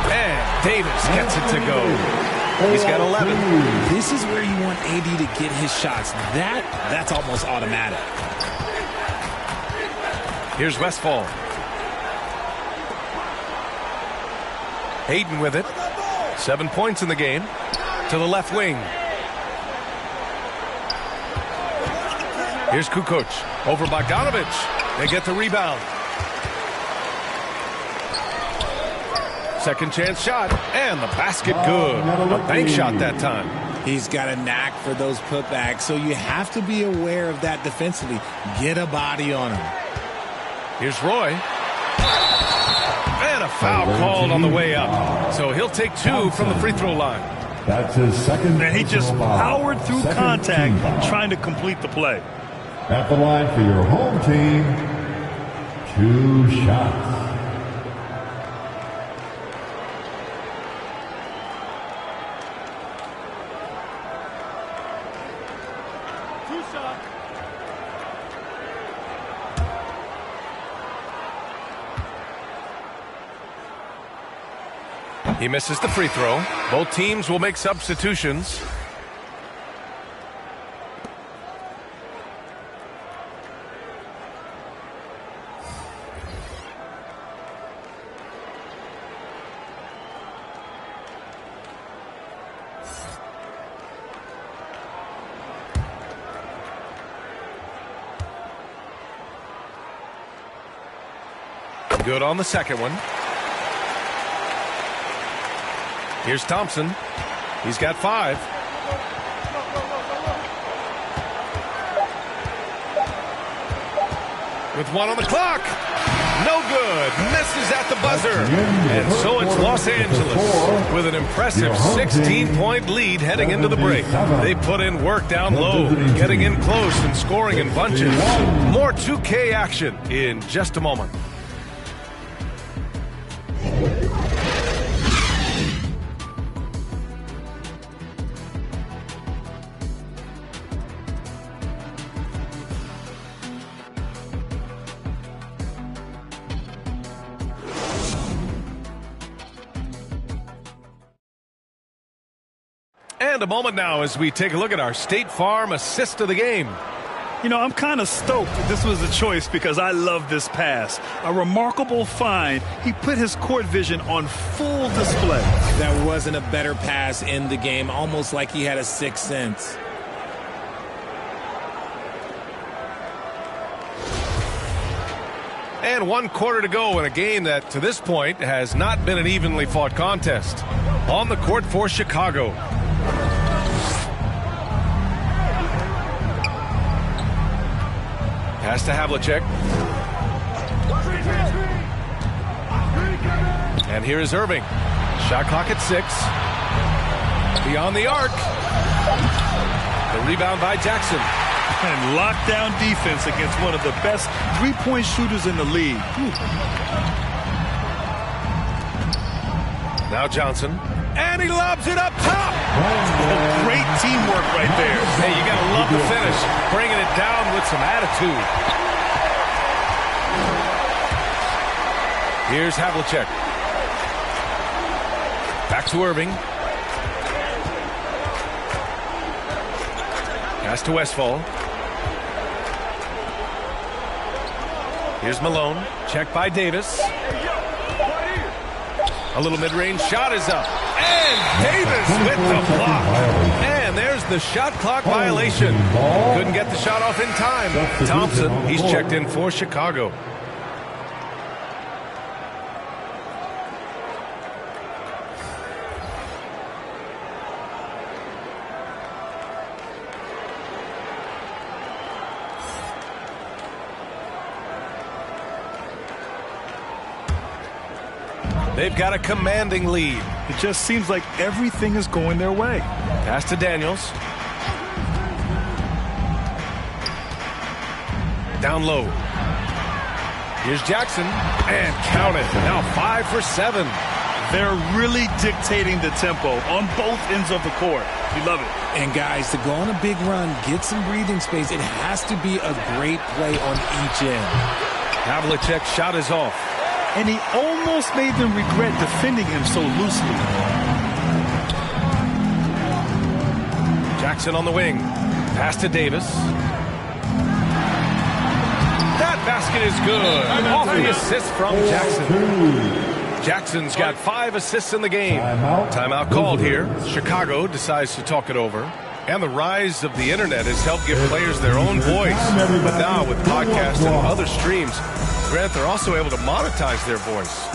And Davis gets it to go. He's got 11. This is where you want AD to get his shots. That's almost automatic. Here's Westphal. Hayden with it. 7 points in the game. To the left wing. Here's Kukoc. Over Bogdanovic. They get the rebound. Second chance shot. And the basket good. A bank shot that time. He's got a knack for those putbacks, so you have to be aware of that defensively. Get a body on him. Here's Roy. And a foul called on the way up. So he'll take 2 from the free throw line. That's his second. And he just powered through contact trying to complete the play. At the line for your home team, 2 shots. He misses the free throw. Both teams will make substitutions. Good on the second one. Here's Thompson. He's got 5. With 1 on the clock. No good. Misses at the buzzer. And so it's Los Angeles with an impressive 16-point lead heading into the break. They put in work down low, getting in close and scoring in bunches. More 2K action in just a moment. And a moment now as we take a look at our State Farm assist of the game. You know, I'm kind of stoked this was a choice because I love this pass. A remarkable find. He put his court vision on full display. That wasn't a better pass in the game, almost like he had a sixth sense. And 1 quarter to go in a game that, to this point, has not been an evenly fought contest. On the court for Chicago. Pass to Havlicek. And here is Irving. Shot clock at 6. Beyond the arc. The rebound by Jackson. And lockdown defense against one of the best three-point shooters in the league. Now Johnson. And he lobs it up top. Great teamwork right there. Hey, you got to love the finish. Bringing it down with some attitude. Here's Havlicek. Back to Irving. Pass to Westphal. Here's Malone. Check by Davis. A little mid-range shot is up. And Davis with the block. And there's the shot clock violation. Couldn't get the shot off in time. Thompson, he's checked in for Chicago. They've got a commanding lead. It just seems like everything is going their way. Pass to Daniels. Down low. Here's Jackson. And count it. Now 5 for 7. They're really dictating the tempo on both ends of the court. You love it. And guys, to go on a big run, get some breathing space, it has to be a great play on each end. Havlicek's shot is off. And he almost made them regret defending him so loosely. Jackson on the wing. Pass to Davis. That basket is good. Off the assist from Jackson. Jackson's got 5 assists in the game. Timeout called here. Chicago decides to talk it over. And the rise of the internet has helped give players their own voice. But now with podcasts and other streams, Grant, they're also able to monetize their voice.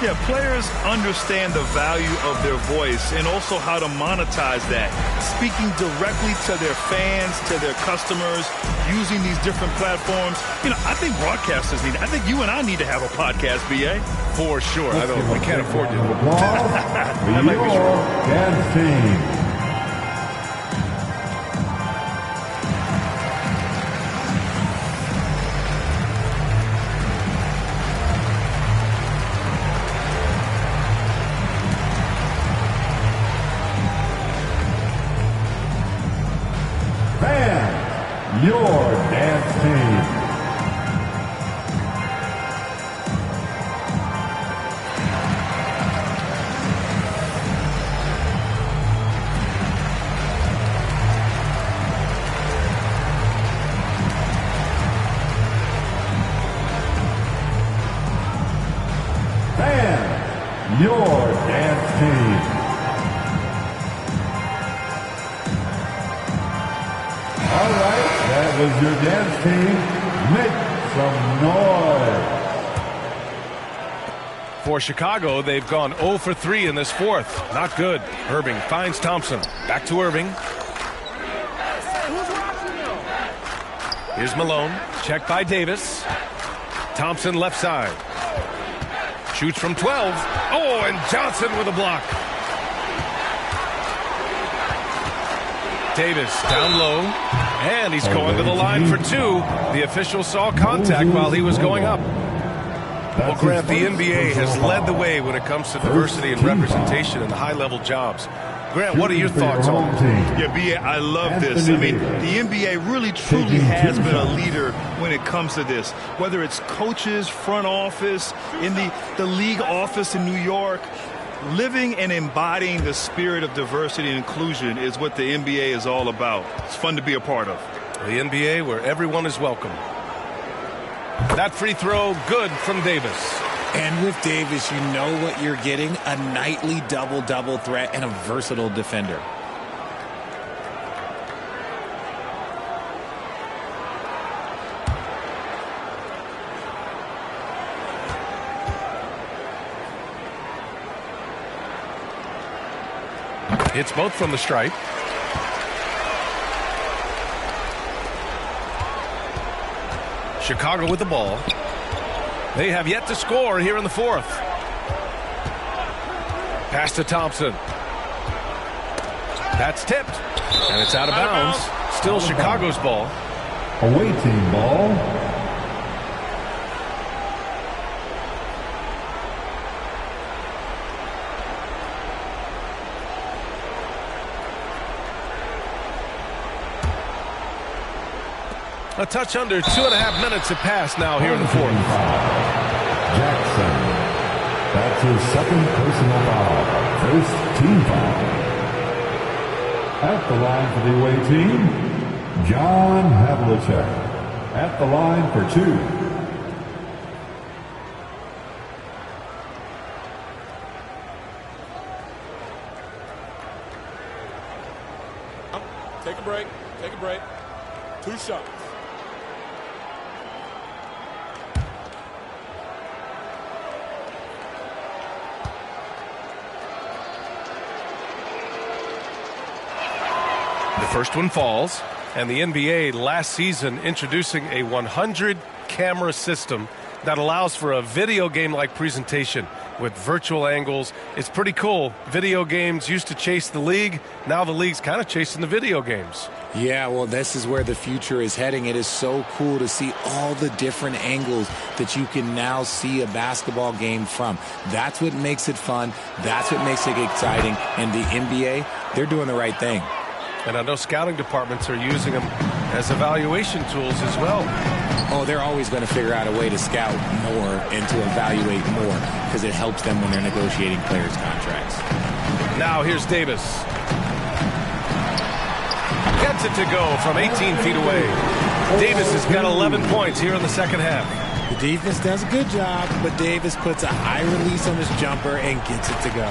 Yeah, players understand the value of their voice and also how to monetize that. Speaking directly to their fans, to their customers, using these different platforms. You know, I think broadcasters need, I think you and I need to have a podcast, BA. For sure. We can't afford to. That might be true. Your dance team. Fans, your dance team. All right, that was your dance team. Make some noise. For Chicago, they've gone 0 for 3 in this fourth. Not good. Irving finds Thompson. Back to Irving. Here's Malone. Checked by Davis. Thompson left side. Shoots from 12. Oh, and Johnson with a block. Davis down low, and he's going to the line for 2. The official saw contact while he was going up. Well, Grant, the NBA has led the way when it comes to diversity and representation in the high-level jobs. Grant, what are your thoughts on it? Yeah, B.A., I love this. I mean, the NBA really, truly has been a leader when it comes to this. Whether it's coaches, front office, in the league office in New York, living and embodying the spirit of diversity and inclusion is what the NBA is all about. It's fun to be a part of. The NBA where everyone is welcome. That free throw, good from Davis. And with Davis, you know what you're getting, a nightly double-double threat and a versatile defender. It's both from the stripe. Chicago with the ball. They have yet to score here in the fourth. Pass to Thompson. That's tipped. And it's out of bounds. Still Chicago's ball. Away team ball. A touch under 2.5 minutes have passed now here in the fourth. Jackson. That's his second personal foul. First team foul. At the line for the away team, John Havlicek. At the line for 2. a break. Take a break. 2 shots. The first one falls, and the NBA last season introducing a 100-camera system that allows for a video game-like presentation with virtual angles. It's pretty cool. Video games used to chase the league. Now the league's kind of chasing the video games. Yeah, well, this is where the future is heading. It is so cool to see all the different angles that you can now see a basketball game from. That's what makes it fun. That's what makes it exciting. And the NBA, they're doing the right thing. And I know scouting departments are using them as evaluation tools as well. Oh, they're always going to figure out a way to scout more and to evaluate more because it helps them when they're negotiating players' contracts. Now here's Davis. Gets it to go from 18 feet away. Davis has got 11 points here in the second half. The defense does a good job, but Davis puts a high release on his jumper and gets it to go.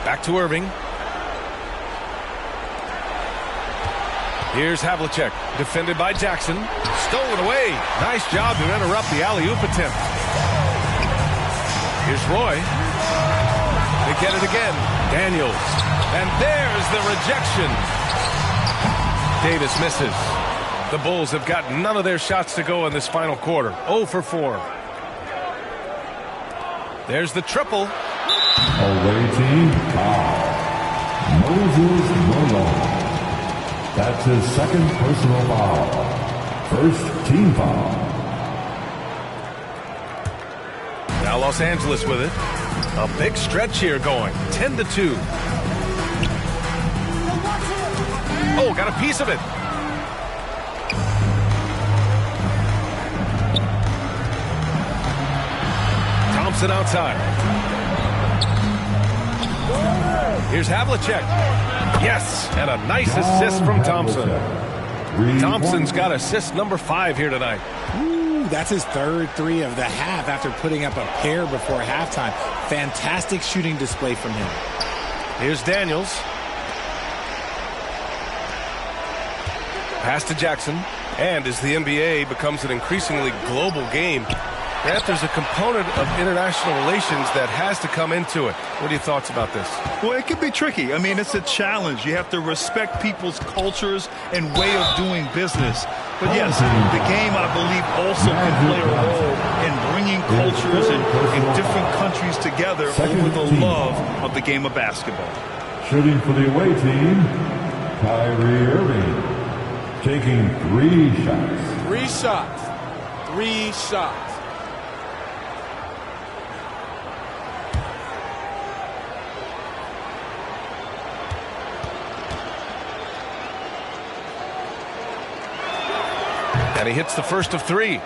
Back to Irving. Here's Havlicek, defended by Jackson. Stolen away. Nice job to interrupt the alley-oop attempt. Here's Roy. They get it again. Daniels. And there's the rejection. Davis misses. The Bulls have got none of their shots to go in this final quarter. 0 for 4. There's the triple. Away team foul. Moses Malone. That's his second personal foul. First team foul. Now Los Angeles with it. A big stretch here going. 10-2. Oh, got a piece of it. Thompson outside. Here's Havlicek. Yes, and a nice assist from Thompson. Thompson's got assist number 5 here tonight. Ooh, that's his third 3 of the half after putting up a pair before halftime. Fantastic shooting display from him. Here's Daniels. Pass to Jackson. And as the NBA becomes an increasingly global game, there's a component of international relations that has to come into it. What are your thoughts about this? Well, it can be tricky. I mean, it's a challenge. You have to respect people's cultures and way of doing business. But yes, the game, I believe, also can play a role in bringing cultures in different countries together over the love of the game of basketball. Shooting for the away team, Kyrie Irving, taking 3 shots. 3 shots. 3 shots. And he hits the first of 3.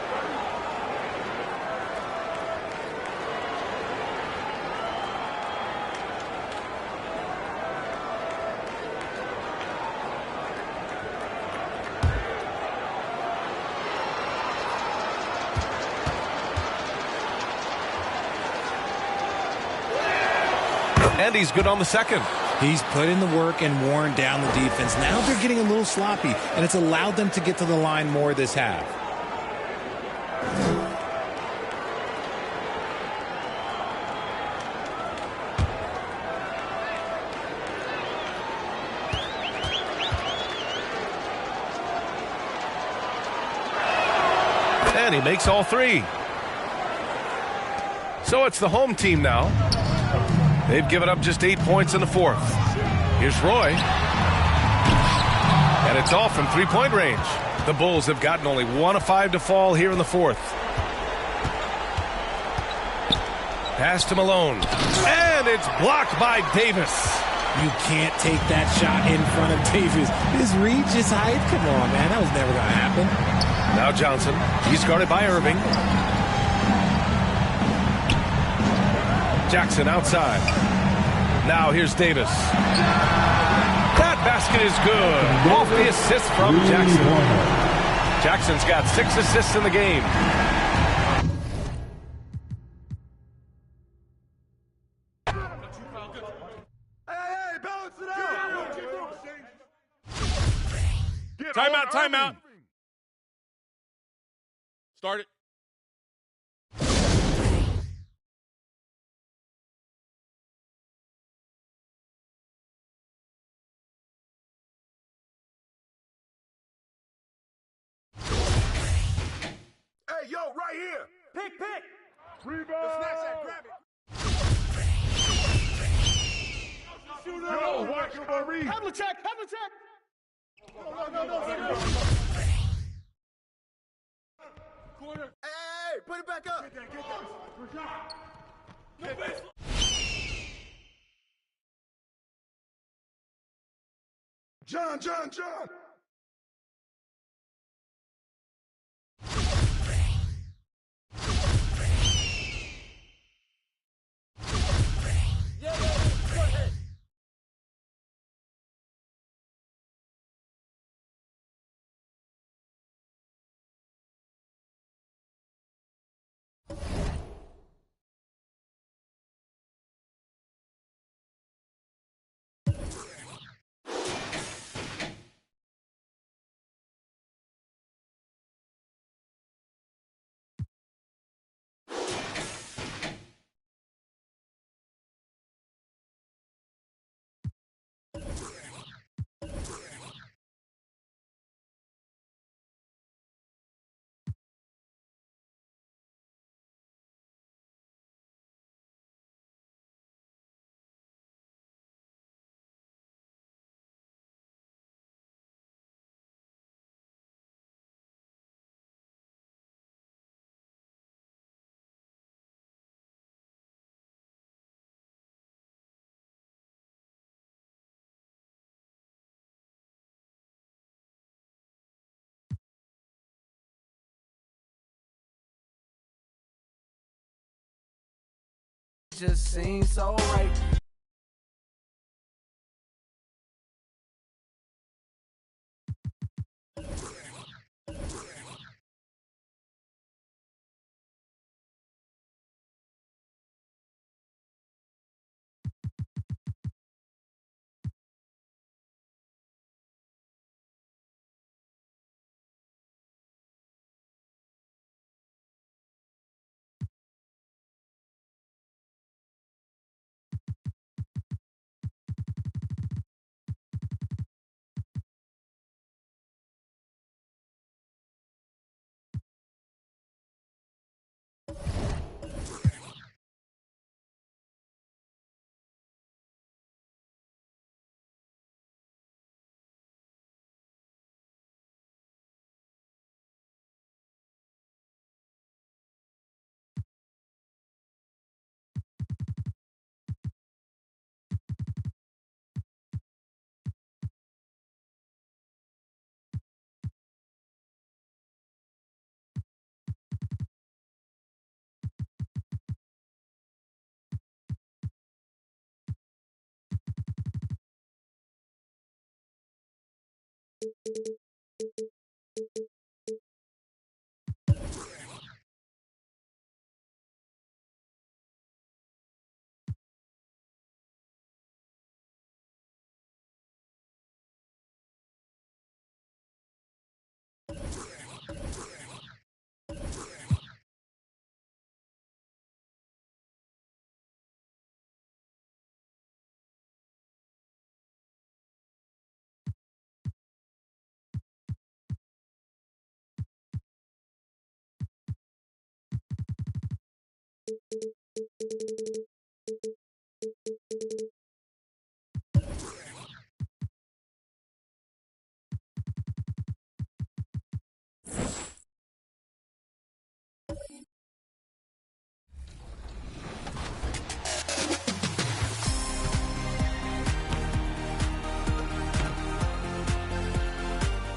And he's good on the second. He's put in the work and worn down the defense. Now they're getting a little sloppy, and it's allowed them to get to the line more this half. And he makes all 3. So it's the home team now. They've given up just 8 points in the 4th. Here's Roy. And it's off from 3-point range. The Bulls have gotten only 1 of 5 to fall here in the 4th. Pass to Malone. And it's blocked by Davis. You can't take that shot in front of Davis. His reach, his height, come on, man. That was never going to happen. Now Johnson. He's guarded by Irving. Jackson outside. Now here's Davis. That basket is good. Off the assist from Jackson. Jackson's got 6 assists in the game. Timeout, timeout. Start it. Hey, yo, right here. Pick. Rebound. The snatch that, grab it. Yo, watch your read. Have a check. No. Corner. Hey, put it back up. Get that. John. Yeah, go ahead. Just seems so right.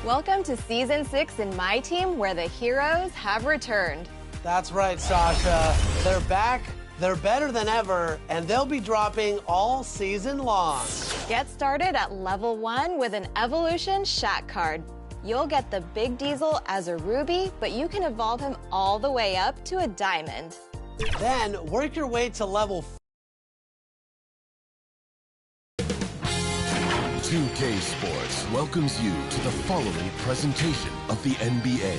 Welcome to Season 6 in My Team, where the heroes have returned. That's right, Sasha. They're back, they're better than ever, and they'll be dropping all season long. Get started at level 1 with an Evolution Shaq card. You'll get the Big Diesel as a ruby, but you can evolve him all the way up to a diamond. Then work your way to level 4. 2K Sports welcomes you to the following presentation of the NBA.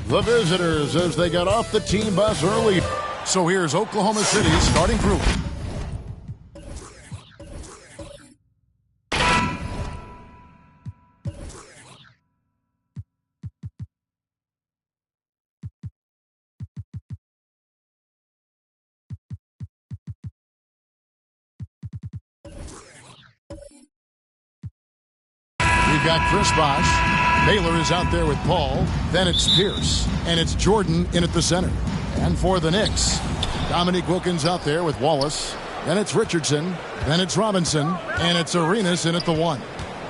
The visitors as they got off the team bus early. So here's Oklahoma City's starting group. We've got Chris Bosh. Baylor is out there with Paul. Then it's Pierce. And it's Jordan in at the center. And for the Knicks, Dominique Wilkins out there with Wallace. Then it's Richardson. Then it's Robinson. And it's Arenas in at the 1.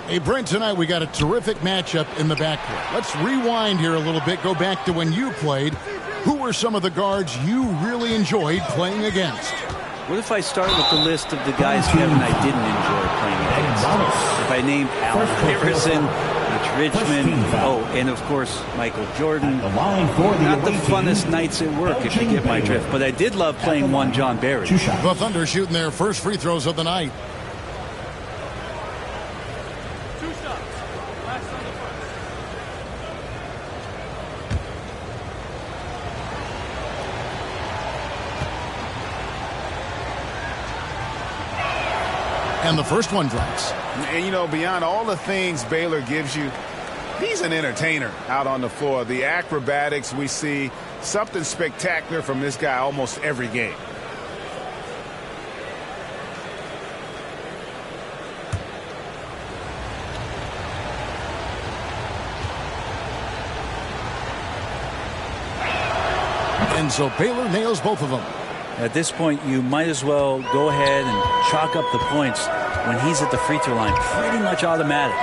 Hey, Brent, tonight we got a terrific matchup in the backcourt. Let's rewind here a little bit. Go back to when you played. Who were some of the guards you really enjoyed playing against? What if I start with the list of the guys, Kevin, I didn't enjoy playing against? If I named Allen Iverson, Mitch Richmond, and of course, Michael Jordan. Not the funnest nights at work, if you get my drift. But I did love playing one John Barry. The Thunder shooting their first free throws of the night. And the first one drops. And, you know, beyond all the things Baylor gives you, he's an entertainer out on the floor. The acrobatics we see, something spectacular from this guy almost every game. And so Baylor nails both of them. At this point, you might as well go ahead and chalk up the points when he's at the free throw line. Pretty much automatic.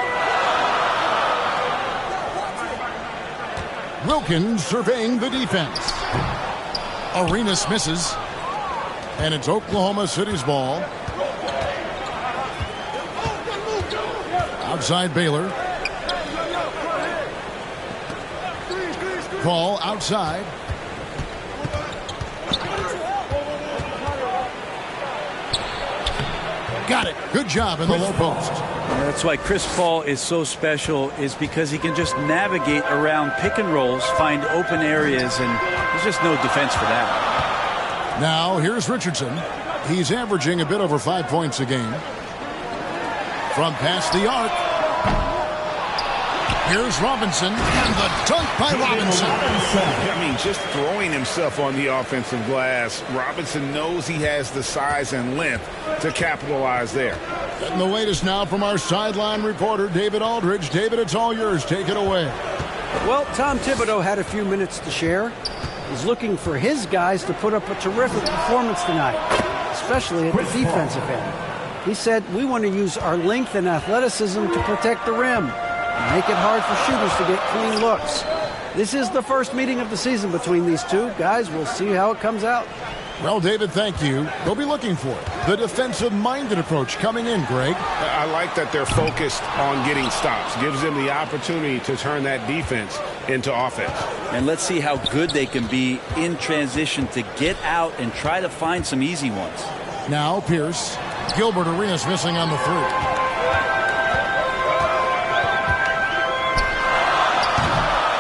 Wilkins surveying the defense. Arenas misses. And it's Oklahoma City's ball. Outside Baylor. Ball outside. Got it. Good job in the low post. That's why Chris Paul is so special, is because he can just navigate around pick and rolls, find open areas, and there's just no defense for that. Now here's Richardson. He's averaging a bit over 5 points a game. From past the arc. Here's Robinson, and the dunk by Robinson. I mean, just throwing himself on the offensive glass. Robinson knows he has the size and length to capitalize there. And the latest now from our sideline reporter, David Aldridge. David, it's all yours. Take it away. Well, Tom Thibodeau had a few minutes to share. He's looking for his guys to put up a terrific performance tonight, especially at the defensive end. He said, we want to use our length and athleticism to protect the rim. Make it hard for shooters to get clean looks. This is the first meeting of the season between these two guys. We'll see how it comes out. Well, David, thank you. They'll be looking for it. The defensive-minded approach coming in, Greg. I like that they're focused on getting stops. Gives them the opportunity to turn that defense into offense. And let's see how good they can be in transition to get out and try to find some easy ones. Now Pierce. Gilbert Arenas missing on the 3.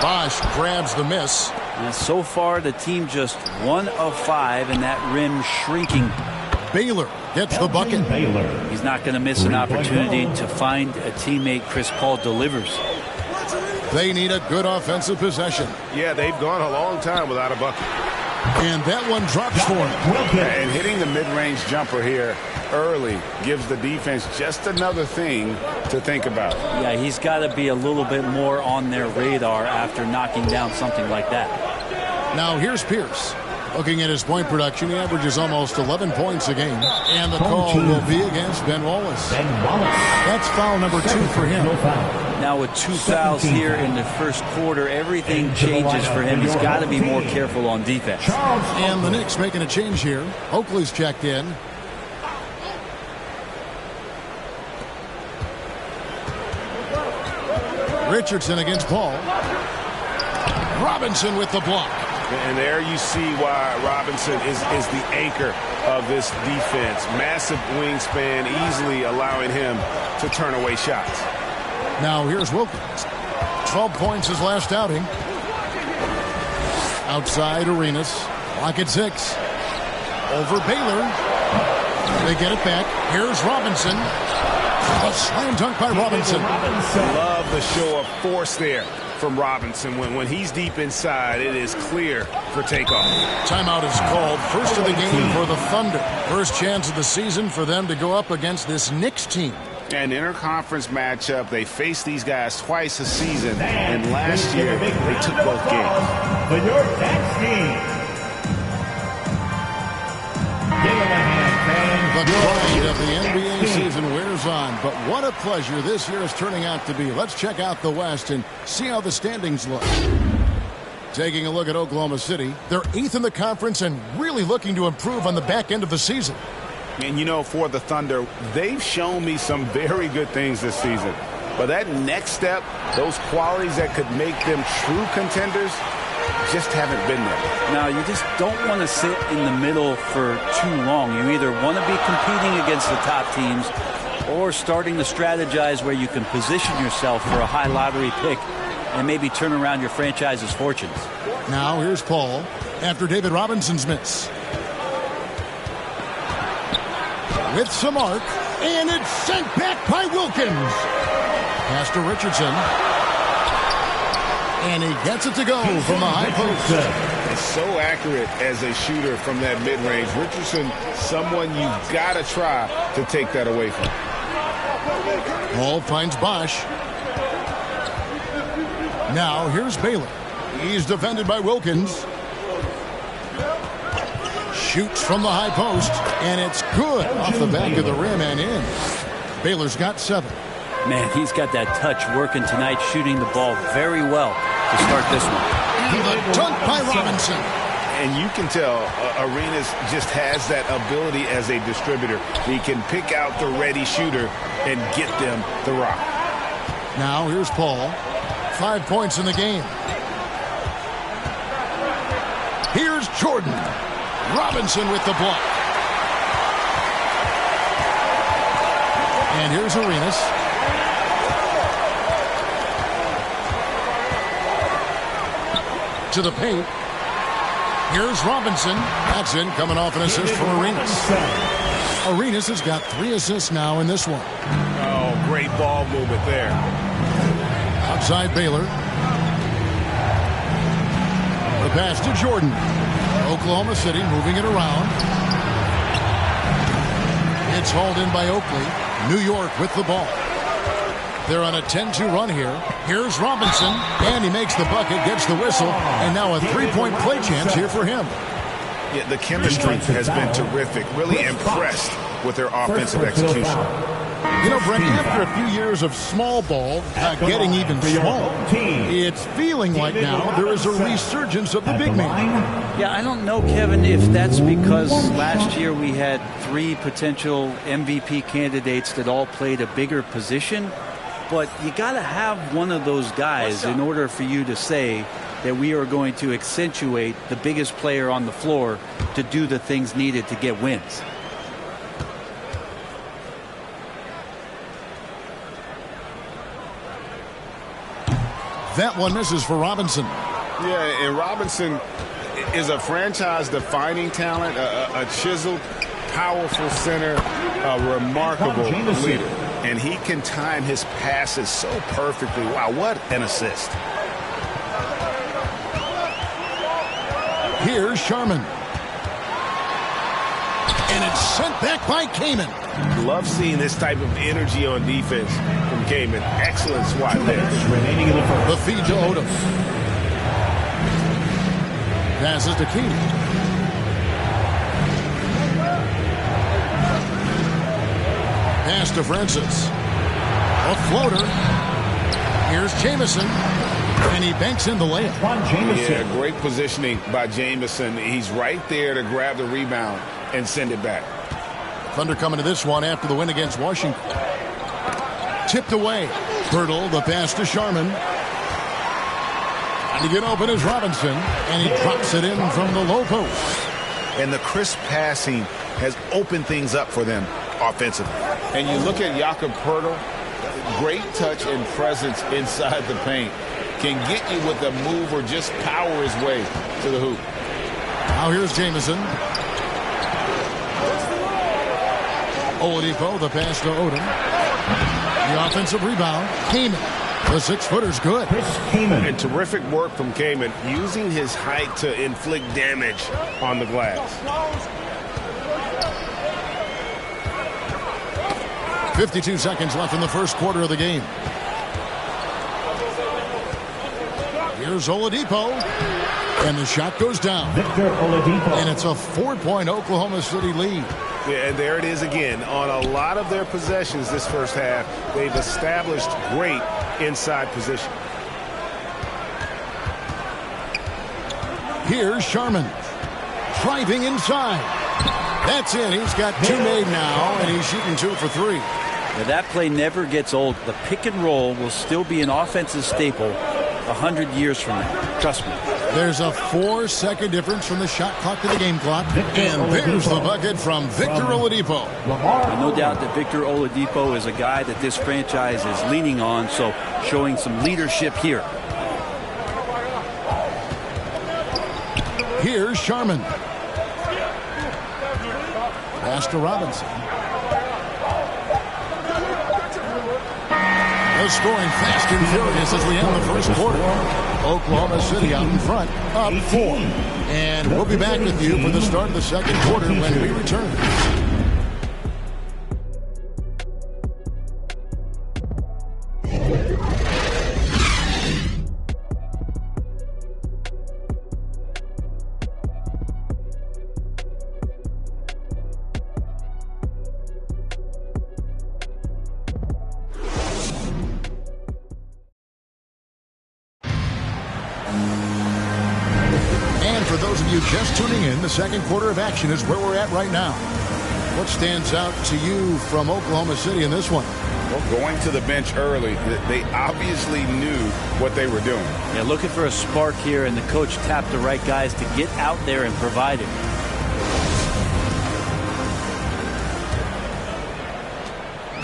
Bosh grabs the miss. And so far, the team just 1 of 5, and that rim shrinking. Baylor gets the bucket. Baylor. He's not going to miss an opportunity to find a teammate. Chris Paul delivers. They need a good offensive possession. Yeah, they've gone a long time without a bucket. And that one drops for him. And hitting the mid-range jumper here early gives the defense just another thing to think about. Yeah, he's got to be a little bit more on their radar after knocking down something like that. Now here's Pierce. Looking at his point production, he averages almost 11 points a game. And the call will be against Ben Wallace. That's foul number 2 for him. Now with 2 fouls here in the first quarter, everything changes for him. He's got to be more careful on defense. And the Knicks making a change here. Oakley's checked in. Richardson against Paul. Robinson with the block. And there you see why Robinson is the anchor of this defense. Massive wingspan, easily allowing him to turn away shots. Now here's Wilkins. 12 points his last outing. Outside Arenas. Lock at 6. Over Baylor. They get it back. Here's Robinson. A slam dunk by Robinson. Love the show of force there from Robinson. When he's deep inside, it is clear for takeoff. Timeout is called. First of the game for the Thunder. First chance of the season for them to go up against this Knicks team. An interconference matchup. They face these guys twice a season, and last year they took both games. For your next game. Give him a hand, fans. The grind of the NBA season wears on, but what a pleasure this year is turning out to be. Let's check out the West and see how the standings look. Taking a look at Oklahoma City, they're 8th in the conference and really looking to improve on the back end of the season. And you know, for the Thunder, they've shown me some very good things this season. But that next step, those qualities that could make them true contenders, just haven't been there. Now, you just don't want to sit in the middle for too long. You either want to be competing against the top teams or starting to strategize where you can position yourself for a high lottery pick and maybe turn around your franchise's fortunes. Now here's Paul after David Robinson's miss. With some arc, and it's sent back by Wilkins. Pass to Richardson. And he gets it to go from the high post. It's so accurate as a shooter from that mid-range. Richardson, someone you've got to try to take that away from. Hall finds Bosch. Now here's Baylor. He's defended by Wilkins. Shoots from the high post, and it's good off the back of the rim and in. Baylor's got 7. Man, he's got that touch working tonight, shooting the ball very well to start this one. And the dunk by Robinson. And you can tell Arenas just has that ability as a distributor. He can pick out the ready shooter and get them the rock. Now here's Paul. 5 points in the game. Here's Jordan. Robinson with the block. And here's Arenas. To the paint. Here's Robinson. That's in, coming off an assist from Arenas. Arenas has got 3 assists now in this one. Oh, great ball movement there. Outside Baylor. The pass to Jordan. Oklahoma City moving it around. It's hauled in by Oakley. New York with the ball. They're on a 10-2 run here. Here's Robinson, and he makes the bucket, gets the whistle, and now a 3-point play chance here for him. Yeah, the chemistry has been terrific. Really impressed with their offensive execution. You know, Brent, after a few years of small ball getting even smaller, it's feeling like now there is a resurgence of the big man. Yeah, I don't know, Kevin, if that's because last year we had 3 potential MVP candidates that all played a bigger position. But you got to have one of those guys in order for you to say that we are going to accentuate the biggest player on the floor to do the things needed to get wins. That one misses for Robinson. Yeah, and Robinson is a franchise-defining talent, a chiseled, powerful center, a remarkable leader. And he can time his passes so perfectly. Wow, what an assist. Here's Sharman. And it's sent back by Kaman. Love seeing this type of energy on defense from Kaman. Excellent swat there. The feed to Odom. Passes to Keeney. Pass to Francis. A floater. Here's Jamison. And he banks in the layup. Yeah, great positioning by Jamison. He's right there to grab the rebound and send it back. Thunder coming to this one after the win against Washington. Tipped away. Pirtle, the pass to Sharman. Trying to get open is Robinson, and he drops it in from the low post. And the crisp passing has opened things up for them offensively. And you look at Jakob Poeltl, great touch and presence inside the paint. Can get you with a move or just power his way to the hoop. Now here's Jamison. Oladipo, the pass to Odom. The offensive rebound. Kaman. The 6-footer's good. And terrific work from Kaman, using his height to inflict damage on the glass. 52 seconds left in the first quarter of the game. Here's Oladipo. And the shot goes down. Victor Oladipo. And it's a 4-point Oklahoma City lead. Yeah, and there it is again. On a lot of their possessions this first half, they've established great inside position. Here's Sharman. Driving inside. That's in. He's got 2 made now, and he's shooting 2 for 3. Now that play never gets old. The pick and roll will still be an offensive staple 100 years from now. Trust me. There's a 4-second difference from the shot clock to the game clock. And there's the bucket from Victor Oladipo. No doubt that Victor Oladipo is a guy that this franchise is leaning on, so showing some leadership here. Here's Sharman. Pass to Robinson. The scoring fast and furious as we end the first quarter. Oklahoma City out in front, up 4. And we'll be back with you for the start of the second quarter when we return. Just tuning in, the second quarter of action is where we're at right now. What stands out to you from Oklahoma City in this one? Well, going to the bench early, they obviously knew what they were doing. Yeah, looking for a spark here, and the coach tapped the right guys to get out there and provide it.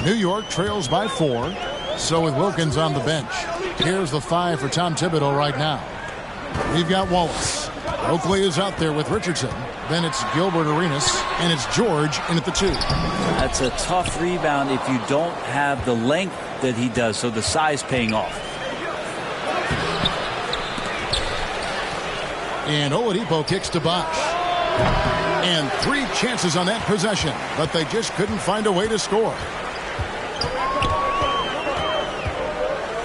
New York trails by 4. So with Wilkins on the bench. Here's the 5 for Tom Thibodeau right now. We've got Wallace. Oakley is out there with Richardson. Then it's Gilbert Arenas, and it's George in at the 2. That's a tough rebound if you don't have the length that he does, so the size paying off. And Oladipo kicks to Bosch. And 3 chances on that possession, but they just couldn't find a way to score.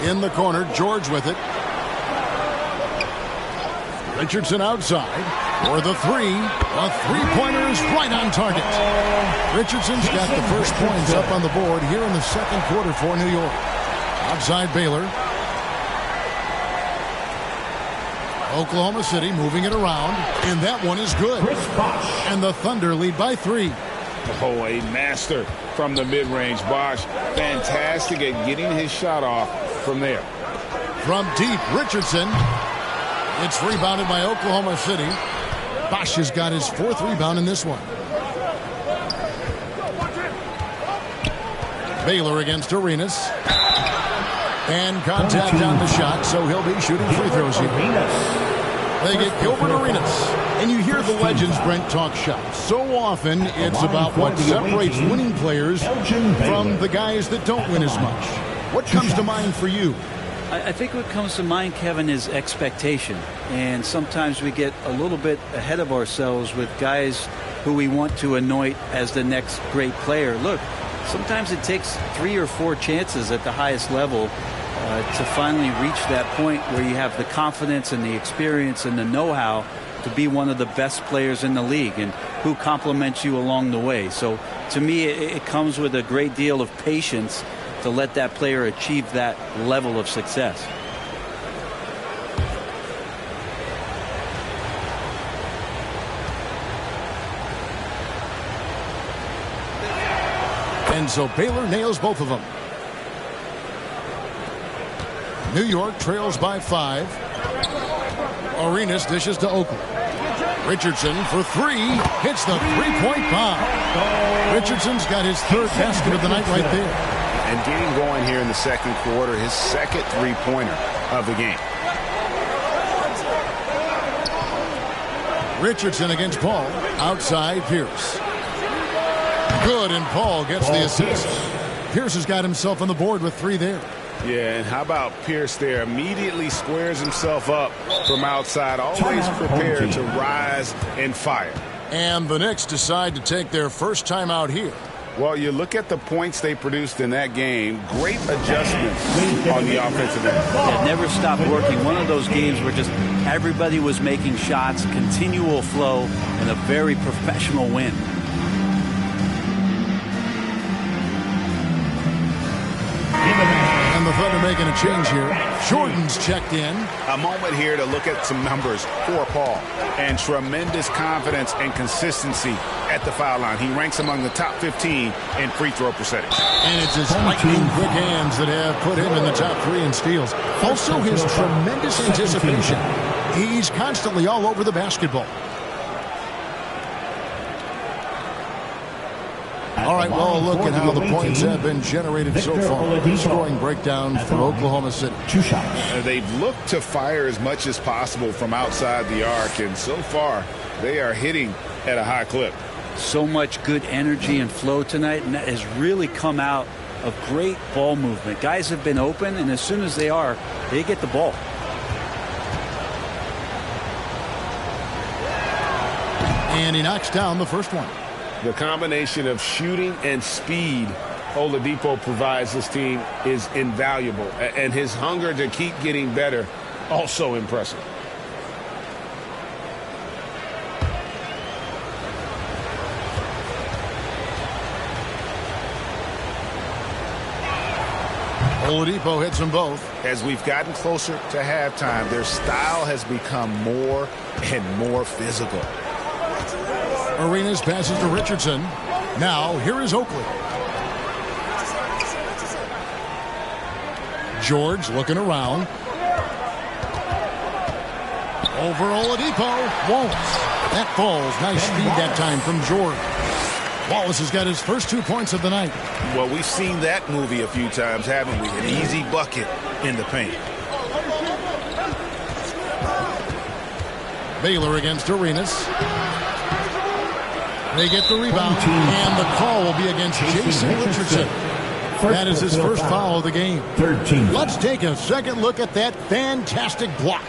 In the corner, George with it. Richardson outside for the 3. A 3-pointer is right on target. Richardson's got the first points up on the board here in the second quarter for New York. Outside Baylor. Oklahoma City moving it around, and that one is good. And the Thunder lead by 3. Oh, a master from the mid-range. Bosch, fantastic at getting his shot off from there. From deep, Richardson. It's rebounded by Oklahoma City. Bosch has got his 4th rebound in this one. Baylor against Arenas. And contact on the shot, so he'll be shooting free throws here. They get Gilbert Arenas. And you hear the legends, Brent, talk shop. So often, it's about what separates winning players from the guys that don't win as much. What comes to mind for you? I think what comes to mind, Kevin, is expectation. And sometimes we get a little bit ahead of ourselves with guys who we want to anoint as the next great player. Look, sometimes it takes 3 or 4 chances at the highest level to finally reach that point where you have the confidence and the experience and the know-how to be one of the best players in the league and who compliments you along the way. So to me, it comes with a great deal of patience to let that player achieve that level of success. And so Baylor nails both of them. New York trails by 5. Arenas dishes to Oakley. Richardson for three. Hits the three-point bomb. Richardson's got his third basket of the night right there. And getting going here in the second quarter, his second three-pointer of the game. Richardson against Paul. Outside Pierce. Good, and Paul gets the assist. Pierce has got himself on the board with three there. Yeah, and how about Pierce there? Immediately squares himself up from outside, always prepared to rise and fire. And the Knicks decide to take their first time out here. Well, you look at the points they produced in that game. Great adjustments on the offensive end. Yeah, never stopped working. One of those games where just everybody was making shots, continual flow, and a very professional win. And the Thunder making a change here. Jordan's checked in. A moment here to look at some numbers for Paul. And tremendous confidence and consistency at the foul line. He ranks among the top 15 in free throw percentage. And it's his lightning quick hands that have put him in the top 3 in steals. Also his tremendous anticipation. He's constantly all over the basketball. All right, well, look at how the points have been generated so far. Scoring breakdown for Oklahoma City. 2 shots. They've looked to fire as much as possible from outside the arc, and so far they are hitting at a high clip. So much good energy and flow tonight, and that has really come out of great ball movement. Guys have been open, and as soon as they are, they get the ball. And he knocks down the first one. The combination of shooting and speed Oladipo provides this team is invaluable. And his hunger to keep getting better, also impressive. Oladipo hits them both. As we've gotten closer to halftime, their style has become more and more physical. Arenas passes to Richardson. Now, here is Oakley. George looking around. Over Oladipo. Won't. That falls. Nice speed that time from George. Wallace has got his first 2 points of the night. Well, we've seen that movie a few times, haven't we? An easy bucket in the paint. Baylor against Arenas. They get the rebound, and the call will be against Jason Richardson. That is his first foul of the game. 13. Let's take a second look at that fantastic block.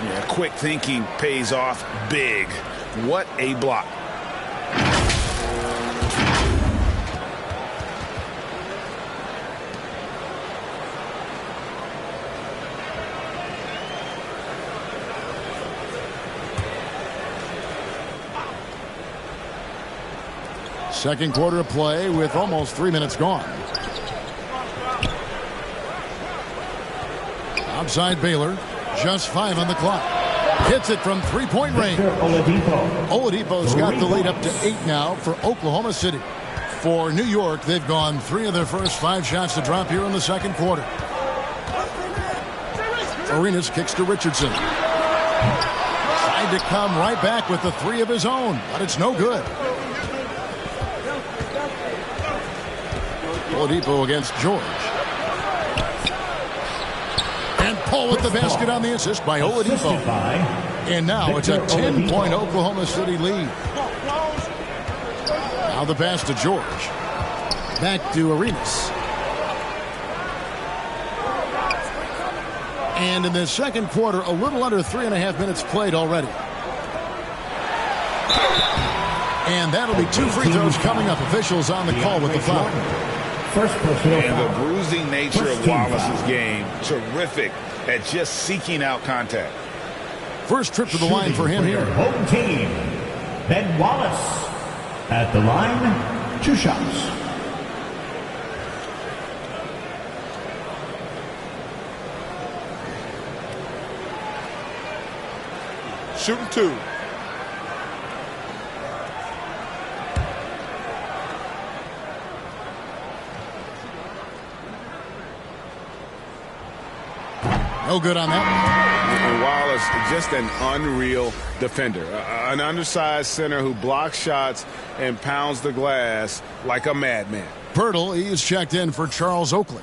Yeah, quick thinking pays off big. What a block. Second quarter of play with almost 3 minutes gone. Outside Baylor, just 5 on the clock. Hits it from three-point range. Oladipo's got the lead up to 8 now for Oklahoma City. For New York, they've gone 3 of their first 5 shots to drop here in the second quarter. Arenas kicks to Richardson. Tried to come right back with the 3 of his own, but it's no good. Oladipo against George. And Paul with the basket on the assist by Oladipo. And now it's a 10-point Oklahoma City lead. Now the pass to George. Back to Arenas. And in the second quarter, a little under 3.5 minutes played already. And that'll be 2 free throws coming up. Officials on the call with the foul. And the bruising nature of Wallace's game, terrific at just seeking out contact. First trip to the line for him here. Home team, Ben Wallace. At the line, 2 shots. Shooting 2. No good on that. And Wallace, just an unreal defender. An undersized center who blocks shots and pounds the glass like a madman. Pirtle, he is checked in for Charles Oakley.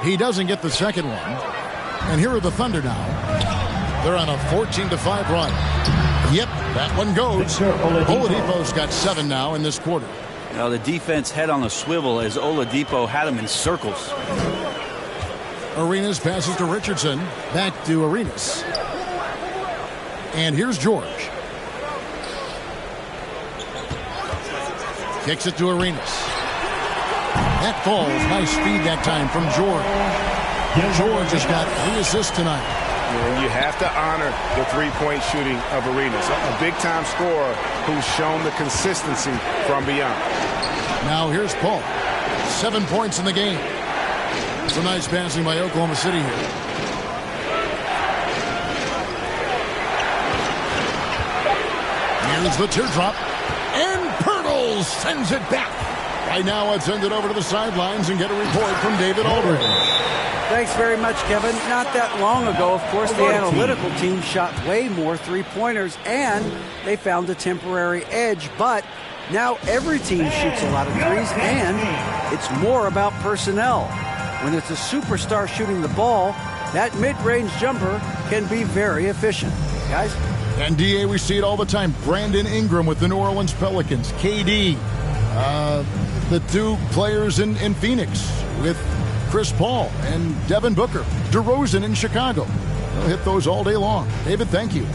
He doesn't get the second one. And here are the Thunder now. They're on a 14-5 run. Yep, that one goes. Oladipo's got 7 now in this quarter. Now the defense head on a swivel as Oladipo had him in circles. Arenas passes to Richardson. Back to Arenas. And here's George. Kicks it to Arenas. That falls. Nice speed that time from George. George has got 3 assists tonight. And you have to honor the three-point shooting of Arenas. A big-time scorer who's shown the consistency from beyond. Now here's Paul. 7 points in the game. It's a nice passing by Oklahoma City here. Here's the teardrop. And Pirtle sends it back. Right now, let's send it over to the sidelines and get a report from David Aldridge. Thanks very much, Kevin. Not that long ago, of course, the analytical team shot way more three-pointers, and they found a temporary edge. But now every team shoots a lot of threes, and it's more about personnel. When it's a superstar shooting the ball, that mid-range jumper can be very efficient. Guys? And, D.A., we see it all the time. Brandon Ingram with the New Orleans Pelicans. KD. The 2 players in Phoenix with Chris Paul and Devin Booker. DeRozan in Chicago. They'll hit those all day long. David, thank you.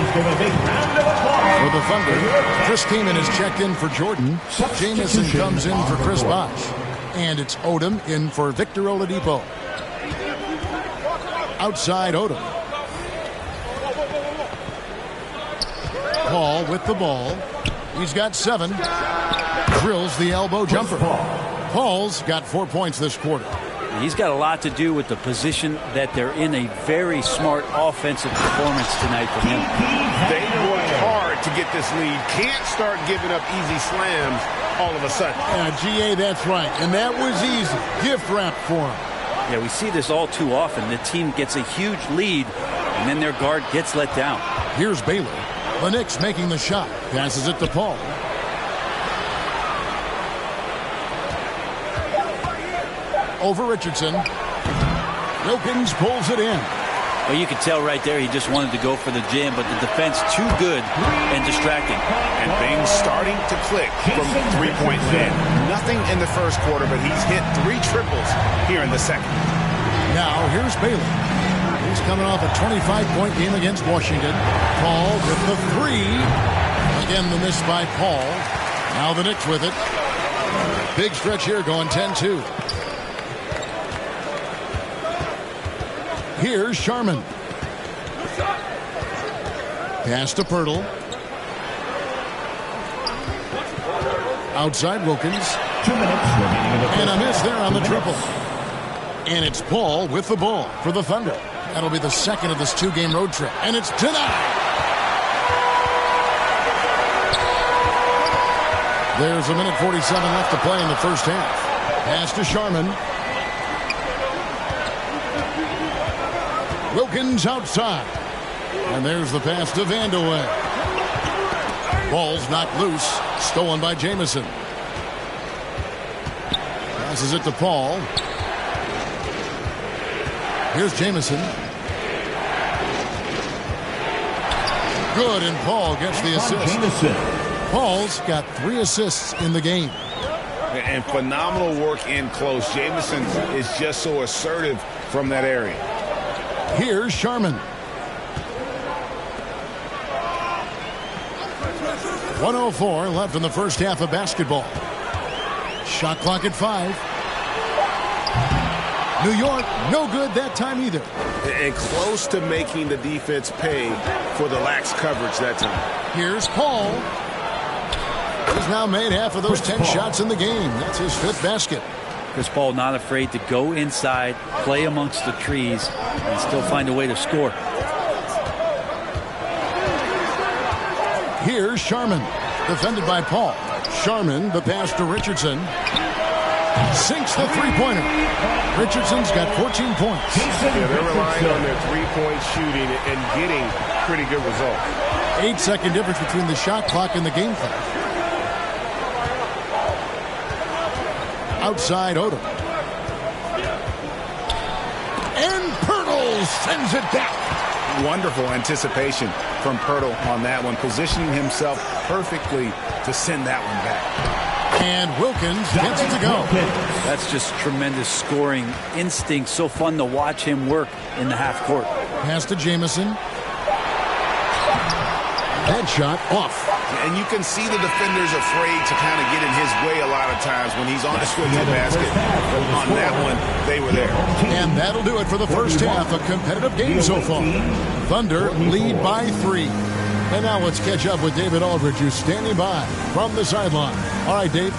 For the Thunder, Chris Kaman is checked in for Jordan. Jamison comes in for Chris Bosh. And it's Odom in for Victor Oladipo. Outside Odom. Paul with the ball. He's got 7. Drills the elbow jumper. Paul's got 4 points this quarter. He's got a lot to do with the position that they're in. A very smart offensive performance tonight from him. They worked hard to get this lead. Can't start giving up easy slams all of a sudden. Yeah, GA, that's right. And that was easy. Gift wrap for him. Yeah, we see this all too often. The team gets a huge lead, and then their guard gets let down. Here's Baylor. The Knicks making the shot. Passes it to Paul. Over Richardson. Wilkins pulls it in. Well, you could tell right there he just wanted to go for the jam, but the defense too good and distracting. And things starting to click from three-point land. Nothing in the first quarter, but he's hit 3 triples here in the second. Now here's Baylor. He's coming off a 25-point game against Washington. Paul with the 3. Again, the miss by Paul. Now the Knicks with it. Big stretch here going 10-2. Here's Sharman. Pass to Pirtle. Outside Wilkins. 2 minutes remaining. And a miss there on the triple. And it's Paul with the ball for the Thunder. That'll be the second of this 2-game road trip. And it's denied. There's 1:47 left to play in the first half. Pass to Sharman. Wilkins outside. And there's the pass to Vandeweghe. Ball's knocked loose. Stolen by Jamison. Passes it to Paul. Here's Jamison. good, and Paul gets the assist. Paul's got 3 assists in the game. And phenomenal work in close. Jamison is just so assertive from that area. Here's Sharman. 1:04 left in the first half of basketball. Shot clock at 5. New York, no good that time either. And close to making the defense pay for the lax coverage that time. Here's Paul. He's now made half of those 10 shots in the game. That's his 5th basket. Chris Paul not afraid to go inside, play amongst the trees, and still find a way to score. Here's Sharman, defended by Paul. Sharman, the pass to Richardson. Sinks the three-pointer. Richardson's got 14 points. Yeah, they're relying on their three-point shooting and getting pretty good results. 8-second difference between the shot clock and the game clock. Outside Odom. And Pirtle sends it back. Wonderful anticipation from Pirtle on that one, positioning himself perfectly to send that one back. And Wilkins gets it to go. That's just tremendous scoring instinct. So fun to watch him work in the half court. Pass to Jamison. Headshot off. And you can see the defenders afraid to kind of get in his way a lot of times when he's on the switch to basket. On that one, they were there. And that'll do it for the first half. A competitive game so far. Thunder lead by 3. And now let's catch up with David Aldridge, who's standing by from the sideline. All right, Dave.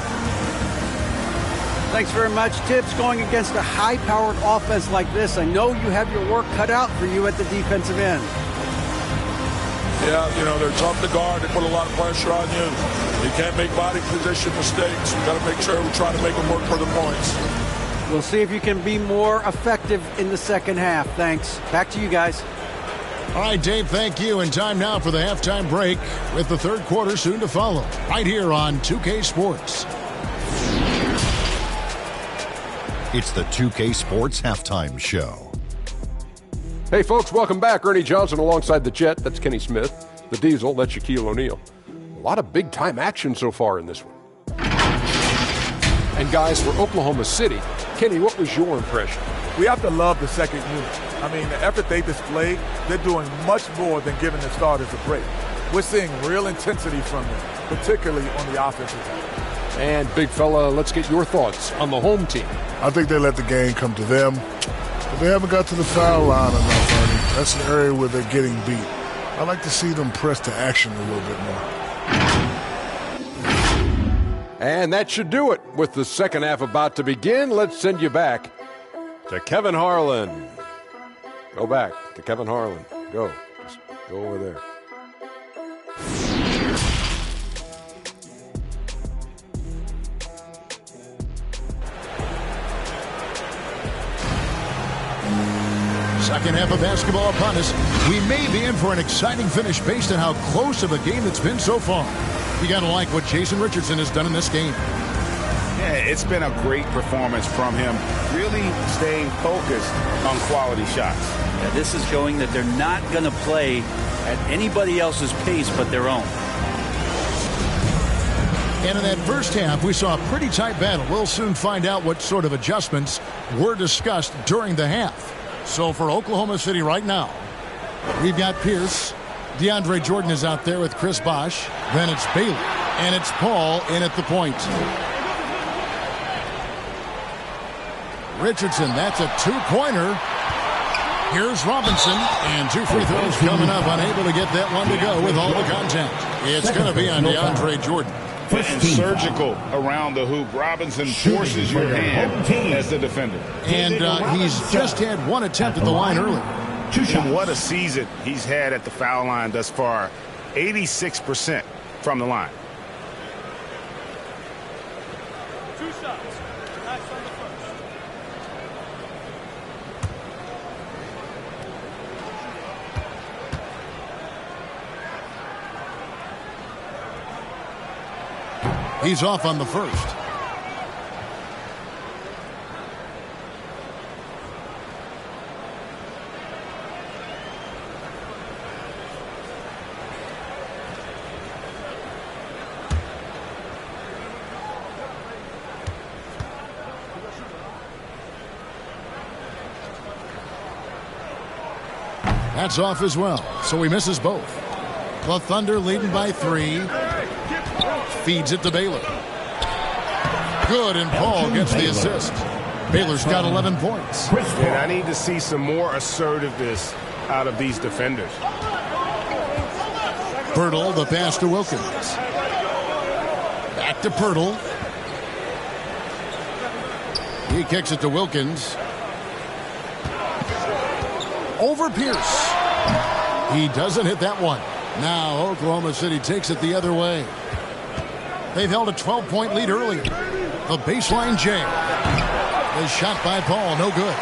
Thanks very much, Tibbs. Going against a high-powered offense like this, I know you have your work cut out for you at the defensive end. Yeah, they're tough to guard. They put a lot of pressure on you. You can't make body position mistakes. You got to make sure we try to make them work for the points. We'll see if you can be more effective in the second half. Thanks. Back to you guys. All right, Dave, thank you. And time now for the halftime break with the third quarter soon to follow. Right here on 2K Sports. It's the 2K Sports Halftime Show. Hey, folks, welcome back. Ernie Johnson alongside the Jet. That's Kenny Smith. The Diesel, that's Shaquille O'Neal. A lot of big-time action so far in this one. And, guys, for Oklahoma City, Kenny, what was your impression? We have to love the second unit. I mean, the effort they displayed, they're doing much more than giving the starters a break. We're seeing real intensity from them, particularly on the offensive end. And, big fella, let's get your thoughts on the home team. I think they let the game come to them. But they haven't got to the foul line enough, Ernie. That's an area where they're getting beat. I like to see them press to action a little bit more. And that should do it. With the second half about to begin, let's send you back to Kevin Harlan. Go back to Kevin Harlan. Go. Just go over there. Second half of basketball upon us. We may be in for an exciting finish based on how close of a game it's been so far. You got to like what Jason Richardson has done in this game. Yeah, it's been a great performance from him, really staying focused on quality shots. Yeah, this is showing that they're not going to play at anybody else's pace but their own. And in that first half, we saw a pretty tight battle. We'll soon find out what sort of adjustments were discussed during the half. So for Oklahoma City right now, we've got Pierce. DeAndre Jordan is out there with Chris Bosh. Then it's Bailey. And it's Paul in at the point. Richardson, that's a two-pointer. Here's Robinson. And 2 free throws coming up. Unable to get that one to go with all the contact. It's going to be on DeAndre Jordan. And surgical around the hoop. Robinson forces your hand as the defender. And he's just had one attempt at the line earlier. And what a season he's had at the foul line thus far. 86% from the line. 2 shots. Nice on the first. He's off on the first. That's off as well, so he misses both. The Thunder leading by 3. Feeds it to Baylor. Good, and Paul gets the assist. Baylor's got 11 points. And I need to see some more assertiveness out of these defenders. Pirtle, the pass to Wilkins. Back to Pirtle. He kicks it to Wilkins. Over Pierce. He doesn't hit that one. Now Oklahoma City takes it the other way. They've held a 12-point lead earlier. The baseline jam. The shot by Paul, no good.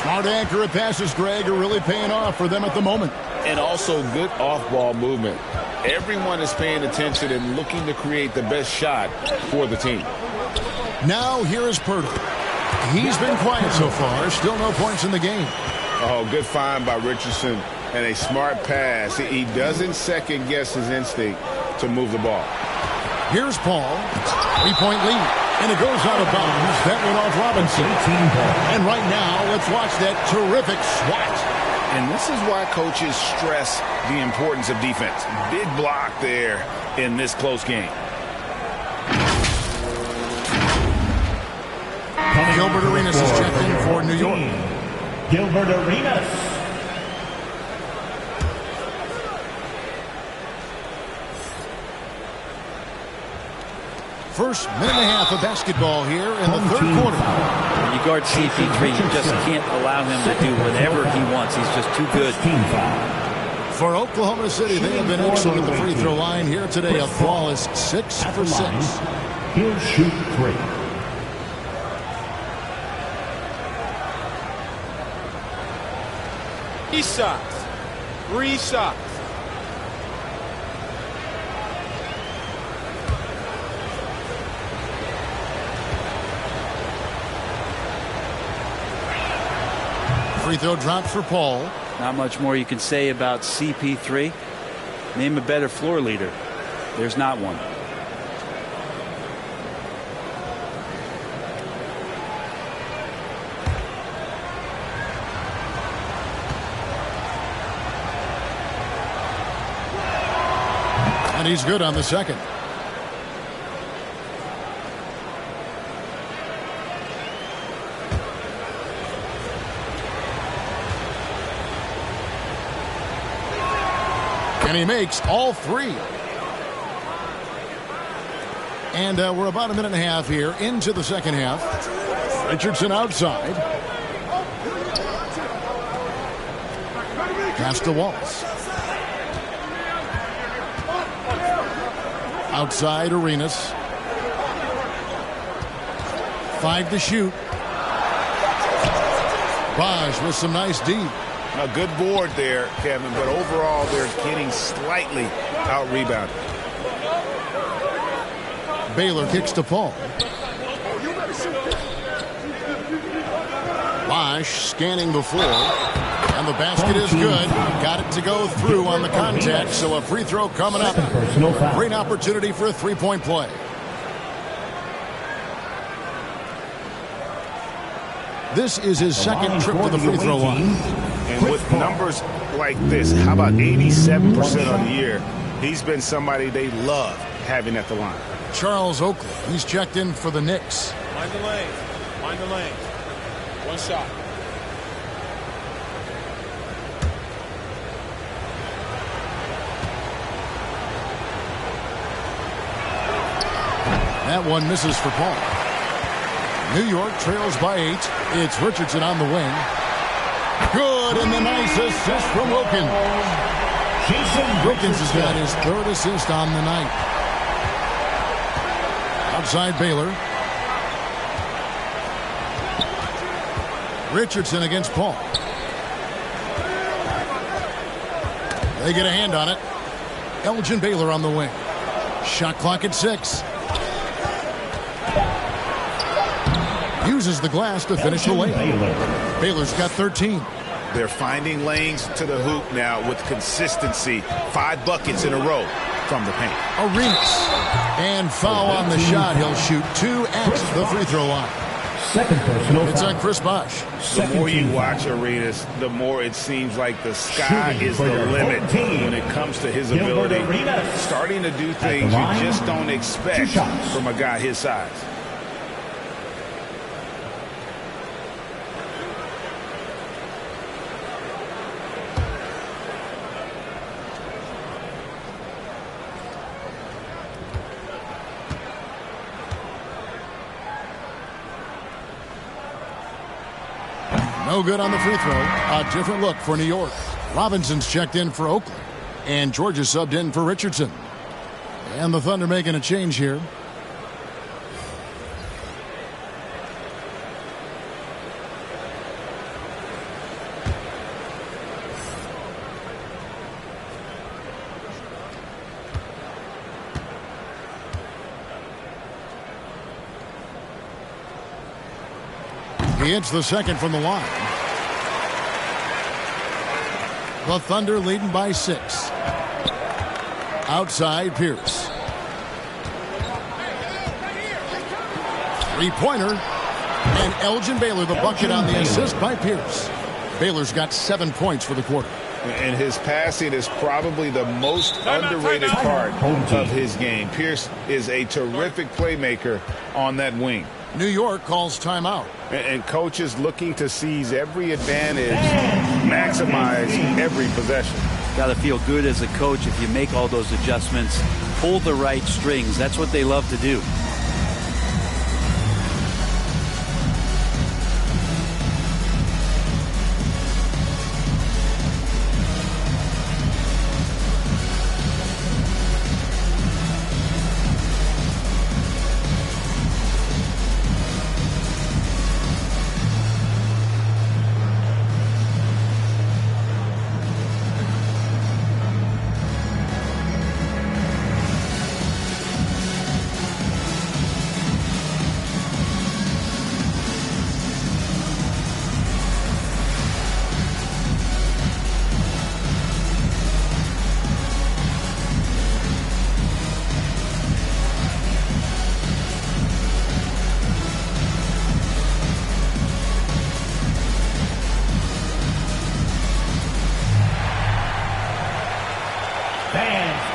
Smart accurate passes, Greg, are really paying off for them at the moment. And also good off-ball movement. Everyone is paying attention and looking to create the best shot for the team. Now here is Pirtle. He's been quiet so far. Still no points in the game. Oh, good find by Richardson and a smart pass. He doesn't second-guess his instinct to move the ball. Here's Paul. 3-point lead. And it goes out of bounds. That went off Robinson. And right now, let's watch that terrific swat. And this is why coaches stress the importance of defense. Big block there in this close game. Gilbert Arenas is checked in for New York. Gilbert Arenas. First minute and a half of basketball here in the third quarter. When you guard CP3, you just can't allow him to do whatever he wants. He's just too good. For Oklahoma City, they have been excellent at the free throw line here today. A flawless 6 for 6. He'll shoot 3. Three shots. 3 shots. Free throw dropped for Paul. Not much more you can say about CP3. Name a better floor leader. There's not one. And he's good on the second. And he makes all 3. And we're about a minute and a half here into the second half. Richardson outside. Pass to Walls. Outside Arenas. 5 to shoot. Raj with some nice D. A good board there, Kevin, but overall they're getting slightly out-rebounded. Baylor kicks to Paul. Bosch scanning the floor. And the basket is good. Got it to go through on the contact, so a free throw coming up. Great opportunity for a 3-point play. This is his second trip to the free throw line. And with numbers like this, how about 87% on the year? He's been somebody they love having at the line. Charles Oakley, he's checked in for the Knicks. Mind the lane. Mind the lane. 1 shot. That one misses for Paul. New York trails by 8. It's Richardson on the wing. Good, and the nice assist from Wilkins. Wilkins has got his 3rd assist on the night. Outside Baylor. Richardson against Paul. They get a hand on it. Elgin Baylor on the wing. Shot clock at 6. Uses the glass to finish the lane. Baylor's got 13. They're finding lanes to the hoop now with consistency. 5 buckets in a row from the paint. Arenas. And foul on the shot. He'll shoot 2 at the free throw line. Second personal It's foul. on Chris Bosh. The more you watch Arenas, the more it seems like the sky is the limit when it comes to his ability. Starting to do things you just don't expect from a guy his size. No good on the free throw. A different look for New York. Robinson's checked in for Oakland. And George is subbed in for Richardson. And the Thunder making a change here. He hits the second from the line. The Thunder leading by 6. Outside Pierce. Three-pointer. And Elgin Baylor, the bucket on the assist by Pierce. Baylor's got 7 points for the quarter. And his passing is probably the most underrated part of his game. Pierce is a terrific playmaker on that wing. New York calls timeout. And coaches looking to seize every advantage, maximize every possession. Got to feel good as a coach if you make all those adjustments, pull the right strings. That's what they love to do.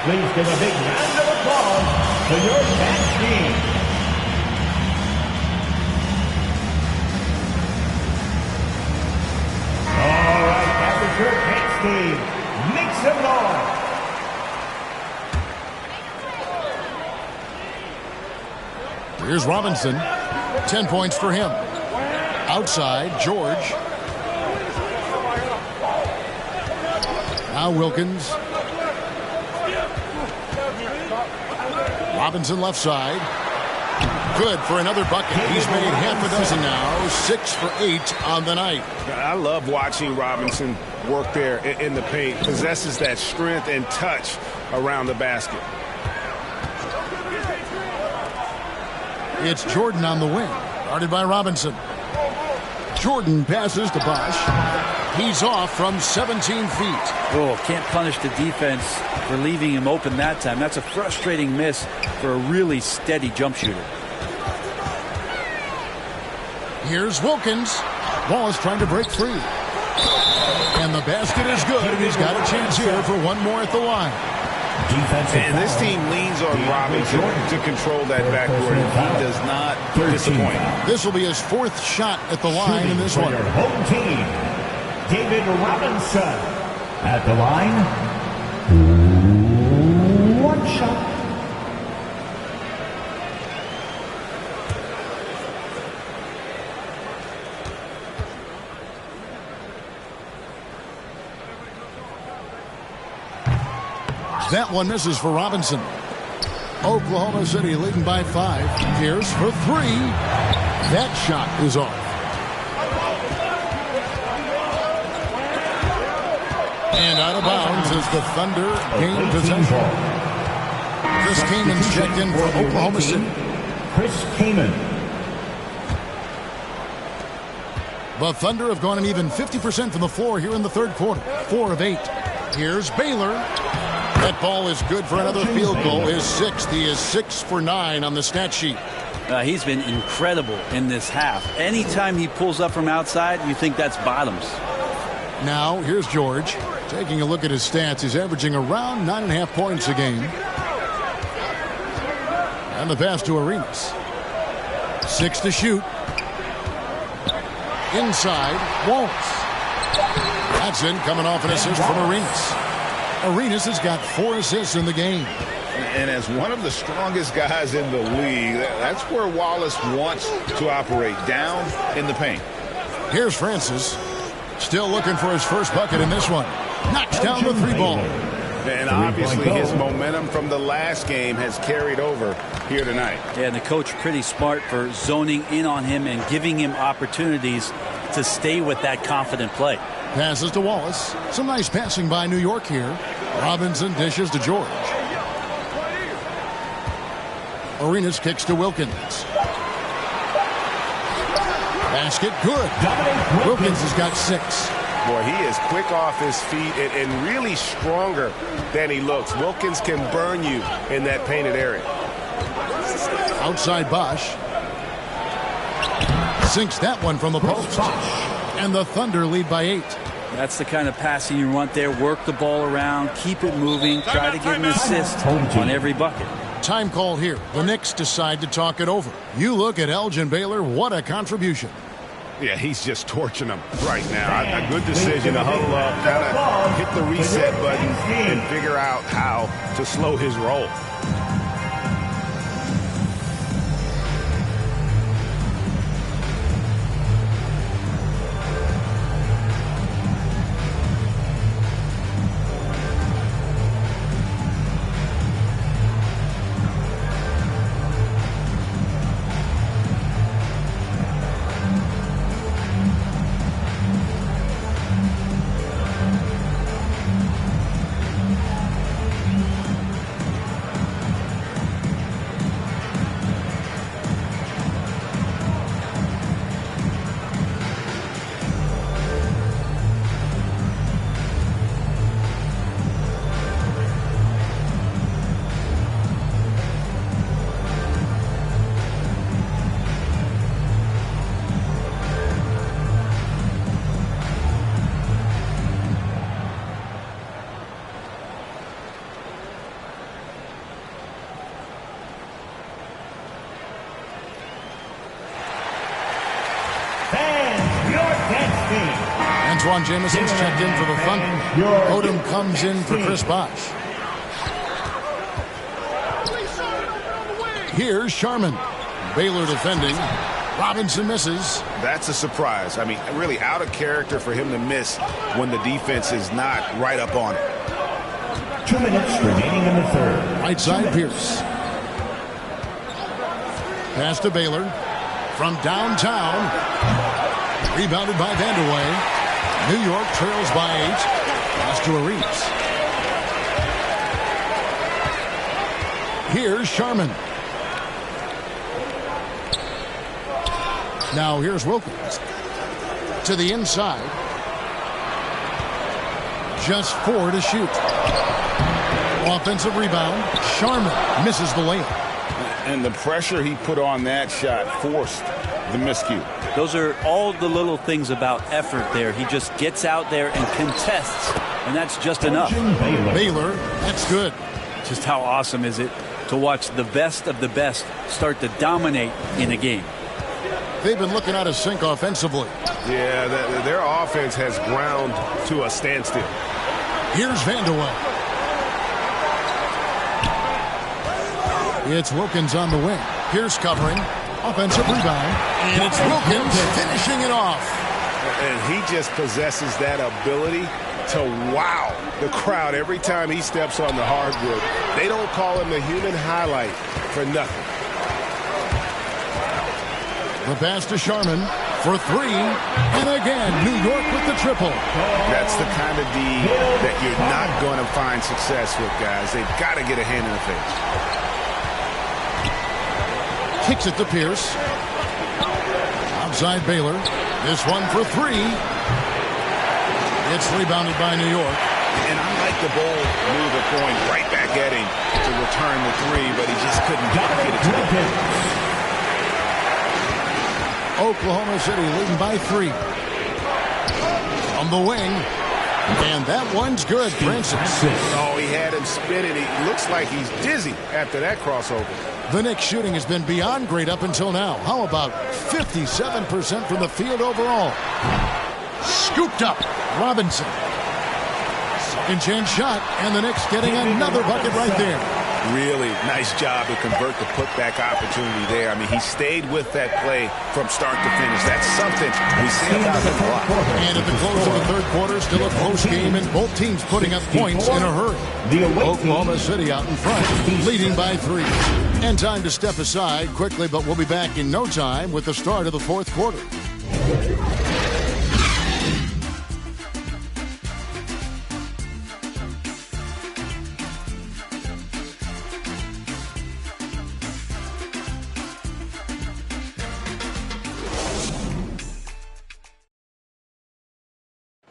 Please give a big round of applause to your match team. All right, now the your match team. Make some noise. Here's Robinson. 10 points for him. Outside, George. Now Wilkins. Robinson left side. Good for another bucket. He's made half a dozen now. 6 for 8 on the night. I love watching Robinson work there in the paint. Possesses that strength and touch around the basket. It's Jordan on the wing. Guarded by Robinson. Jordan passes to Bosh. He's off from 17 feet. Oh, can't punish the defense for leaving him open that time. That's a frustrating miss for a really steady jump shooter. Here's Wilkins. Wallace trying to break free. And the basket is good. And he's got a chance here for one more at the line. And this team leans on Robinson to control that backcourt. He does not disappoint. This will be his 4th shot at the line in this one. Your home team, David Robinson. At the line, 1 shot. That one misses for Robinson. Oklahoma City leading by 5. Pierce for 3. That shot is off. And out of bounds as the Thunder gain possession. Chris Kamen's checked in for Oklahoma City. Chris Kaman. The Thunder have gone an even 50% from the floor here in the third quarter. 4 of 8. Here's Baylor. That ball is good for another field goal. His 6th. He is 6 for 9 on the stat sheet. He's been incredible in this half. Anytime he pulls up from outside, you think that's bottoms. Now, here's George. Taking a look at his stats, he's averaging around 9.5 points a game. And the pass to Arenas. 6 to shoot. Inside, Wallace. That's in, coming off an assist from Arenas. Arenas has got 4 assists in the game. And as one of the strongest guys in the league, that's where Wallace wants to operate, down in the paint. Here's Francis. Still looking for his first bucket in this one. Knocks down the 3-ball. And obviously his momentum from the last game has carried over here tonight. Yeah, and the coach pretty smart for zoning in on him and giving him opportunities to stay with that confident play. Passes to Wallace. Some nice passing by New York here. Robinson dishes to George. Arenas kicks to Wilkins. Basket good. Wilkins has got 6. Boy, he is quick off his feet and really stronger than he looks. Wilkins can burn you in that painted area. Outside Bosch. Sinks that one from the post. And the Thunder lead by 8. That's the kind of passing you want there. Work the ball around, keep it moving, try to get an assist on every bucket. Time call here. The Knicks decide to talk it over. You look at Elgin Baylor. What a contribution. Yeah, he's just torching them right now. A good decision to huddle up, kind of hit the reset button and figure out how to slow his roll. Antoine Jameson's checked in for the Thunder. Odom comes in for Chris Bosh. Here's Sharman. Baylor defending. Robinson misses. That's a surprise. I mean, really out of character for him to miss when the defense is not right up on it. 2 minutes remaining in the third. Right side, Pierce. Pass to Baylor. From downtown. Rebounded by Vandeweghe. New York trails by 8. Pass to Arenas. Here's Sharman. Now here's Wilkins. To the inside. Just 4 to shoot. Offensive rebound. Sharman misses the layup. And the pressure he put on that shot forced the miscue. Those are all the little things about effort there. He just gets out there and contests, and that's just enough. Baylor, that's good. Just how awesome is it to watch the best of the best start to dominate in a game? They've been looking out of sync offensively. Yeah, their offense has ground to a standstill. Here's Vandeweghe. It's Wilkins on the wing. Pierce covering. Offensive rebound. And it's Wilkins finishing it off. And he just possesses that ability to wow the crowd every time he steps on the hardwood. They don't call him the human highlight for nothing. The pass to Sharman for 3. And again, New York with the triple. That's the kind of D that you're not going to find success with, guys. They've got to get a hand in the face. Kicks it to Pierce. Outside Baylor. This one for 3. It's rebounded by New York. And I like the bold move of going right back at him to return the three, but he just couldn't get it to him. Oklahoma City leading by 3. On the wing. And that one's good, Francis. Oh, he had him spinning. He looks like he's dizzy after that crossover. The Knicks shooting has been beyond great up until now. How about 57% from the field overall? Scooped up. Robinson. Second chance shot, and the Knicks getting another bucket right there. Really nice job to convert the putback opportunity there. I mean, he stayed with that play from start to finish. That's something we say about him a lot. And at the close of the third quarter, still a close game, and both teams putting up points in a hurry. Oklahoma City out in front, leading by 3. And time to step aside quickly, but we'll be back in no time with the start of the fourth quarter.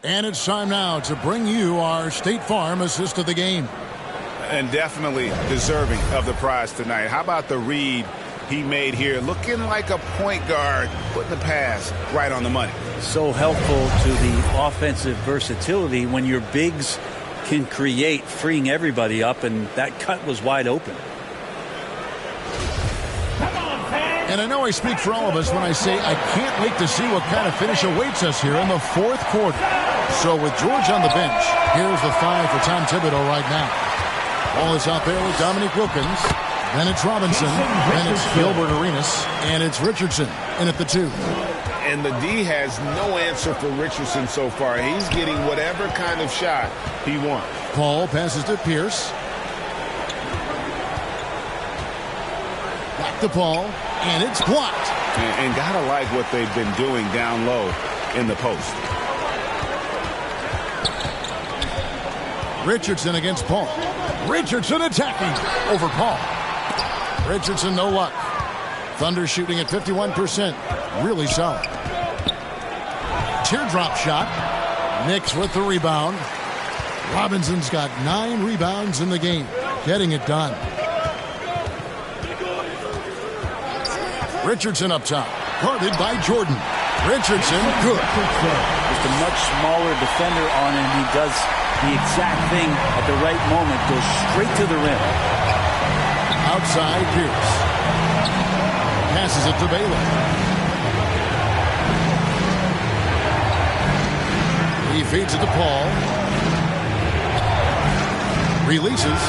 And it's time now to bring you our State Farm assist of the game. And definitely deserving of the prize tonight. How about the read he made here? Looking like a point guard, putting the pass right on the money. So helpful to the offensive versatility when your bigs can create, freeing everybody up, and that cut was wide open. And I know I speak for all of us when I say I can't wait to see what kind of finish awaits us here in the fourth quarter. So with George on the bench, here's the 5 for Tom Thibodeau right now. Ball is out there with Dominique Wilkins. Then it's Robinson. Then it's Gilbert Arenas. And it's Richardson in at the 2. And the D has no answer for Richardson so far. He's getting whatever kind of shot he wants. Paul passes to Pierce. Back to Paul. And it's blocked. And gotta like what they've been doing down low in the post. Richardson against Paul. Richardson attacking over Paul. Richardson, no luck. Thunder shooting at 51%. Really solid. Teardrop shot. Knicks with the rebound. Robinson's got 9 rebounds in the game. Getting it done. Richardson up top. Guarded by Jordan. Richardson, good. Just a much smaller defender on him. He does the exact thing at the right moment. Goes straight to the rim. Outside Pierce. Passes it to Baylor. He feeds it to Paul. Releases.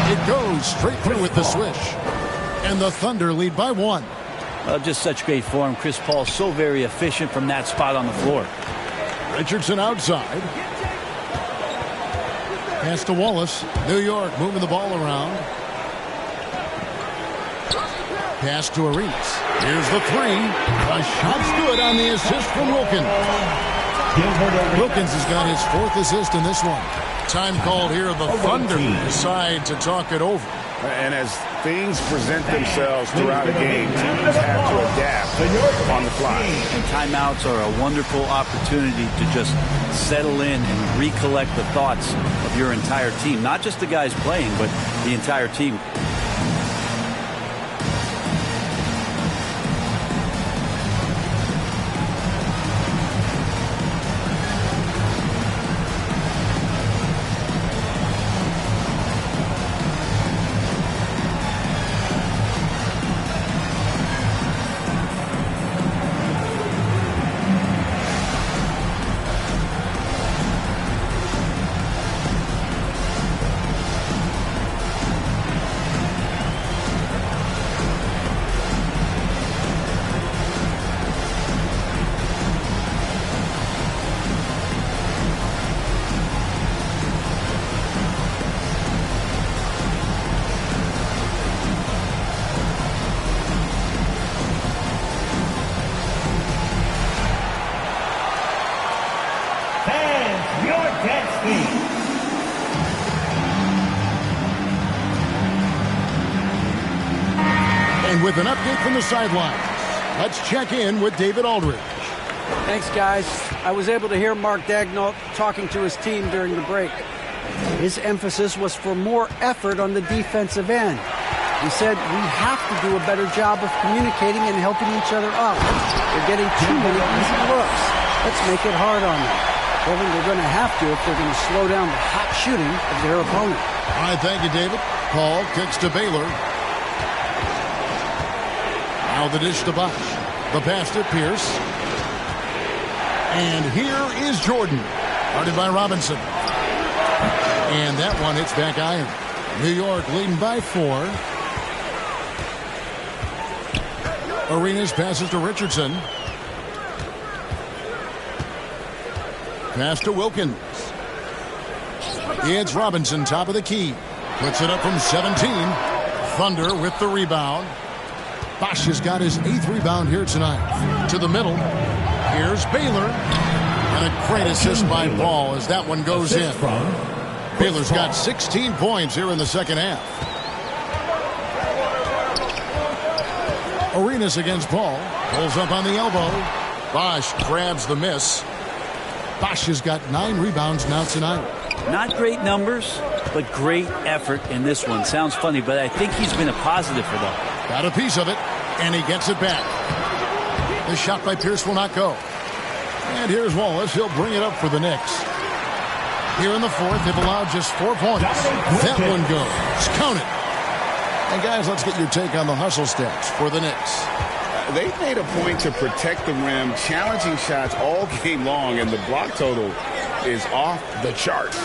It goes straight through with the swish. And the Thunder lead by 1. Just such great form. Chris Paul so very efficient from that spot on the floor. Richardson outside. Pass to Wallace. New York moving the ball around. Pass to Arenas. Here's the 3. A shot's good on the assist from Wilkins. Wilkins has got his 4th assist in this one. Time called here. The Thunder decide to talk it over. And as things present themselves throughout a game, teams have to adapt on the fly. And timeouts are a wonderful opportunity to just settle in and recollect the thoughts of your entire team. Not just the guys playing, but the entire team. And with an update from the sidelines, let's check in with David Aldridge. Thanks, guys. I was able to hear Mark Daigneault talking to his team during the break. His emphasis was for more effort on the defensive end. He said we have to do a better job of communicating and helping each other up. They're getting too many easy looks. Let's make it hard on them. Kevin, they're going to have to if they're going to slow down the hot shooting of their opponent. All right, thank you, David. Paul kicks to Baylor. Now the dish to Bosch. The pass to Pierce. And here is Jordan. Guarded by Robinson. And that one hits back iron. New York leading by 4. Arenas passes to Richardson. Pass to Wilkins. It's Robinson, top of the key. Puts it up from 17. Thunder with the rebound. Bosch has got his 8th rebound here tonight. To the middle. Here's Baylor. And a great assist by Paul as that one goes in. Baylor's got 16 points here in the second half. Arenas against Paul. Pulls up on the elbow. Bosch grabs the miss. Bosch has got 9 rebounds now tonight. Not great numbers, but great effort in this one. Sounds funny, but I think he's been a positive for them. Got a piece of it, and he gets it back. The shot by Pierce will not go. And here's Wallace. He'll bring it up for the Knicks. Here in the fourth, they've allowed just 4 points. That one goes. Count it. And guys, let's get your take on the hustle stats for the Knicks. They've made a point to protect the rim, challenging shots all game long, and the block total is off the charts.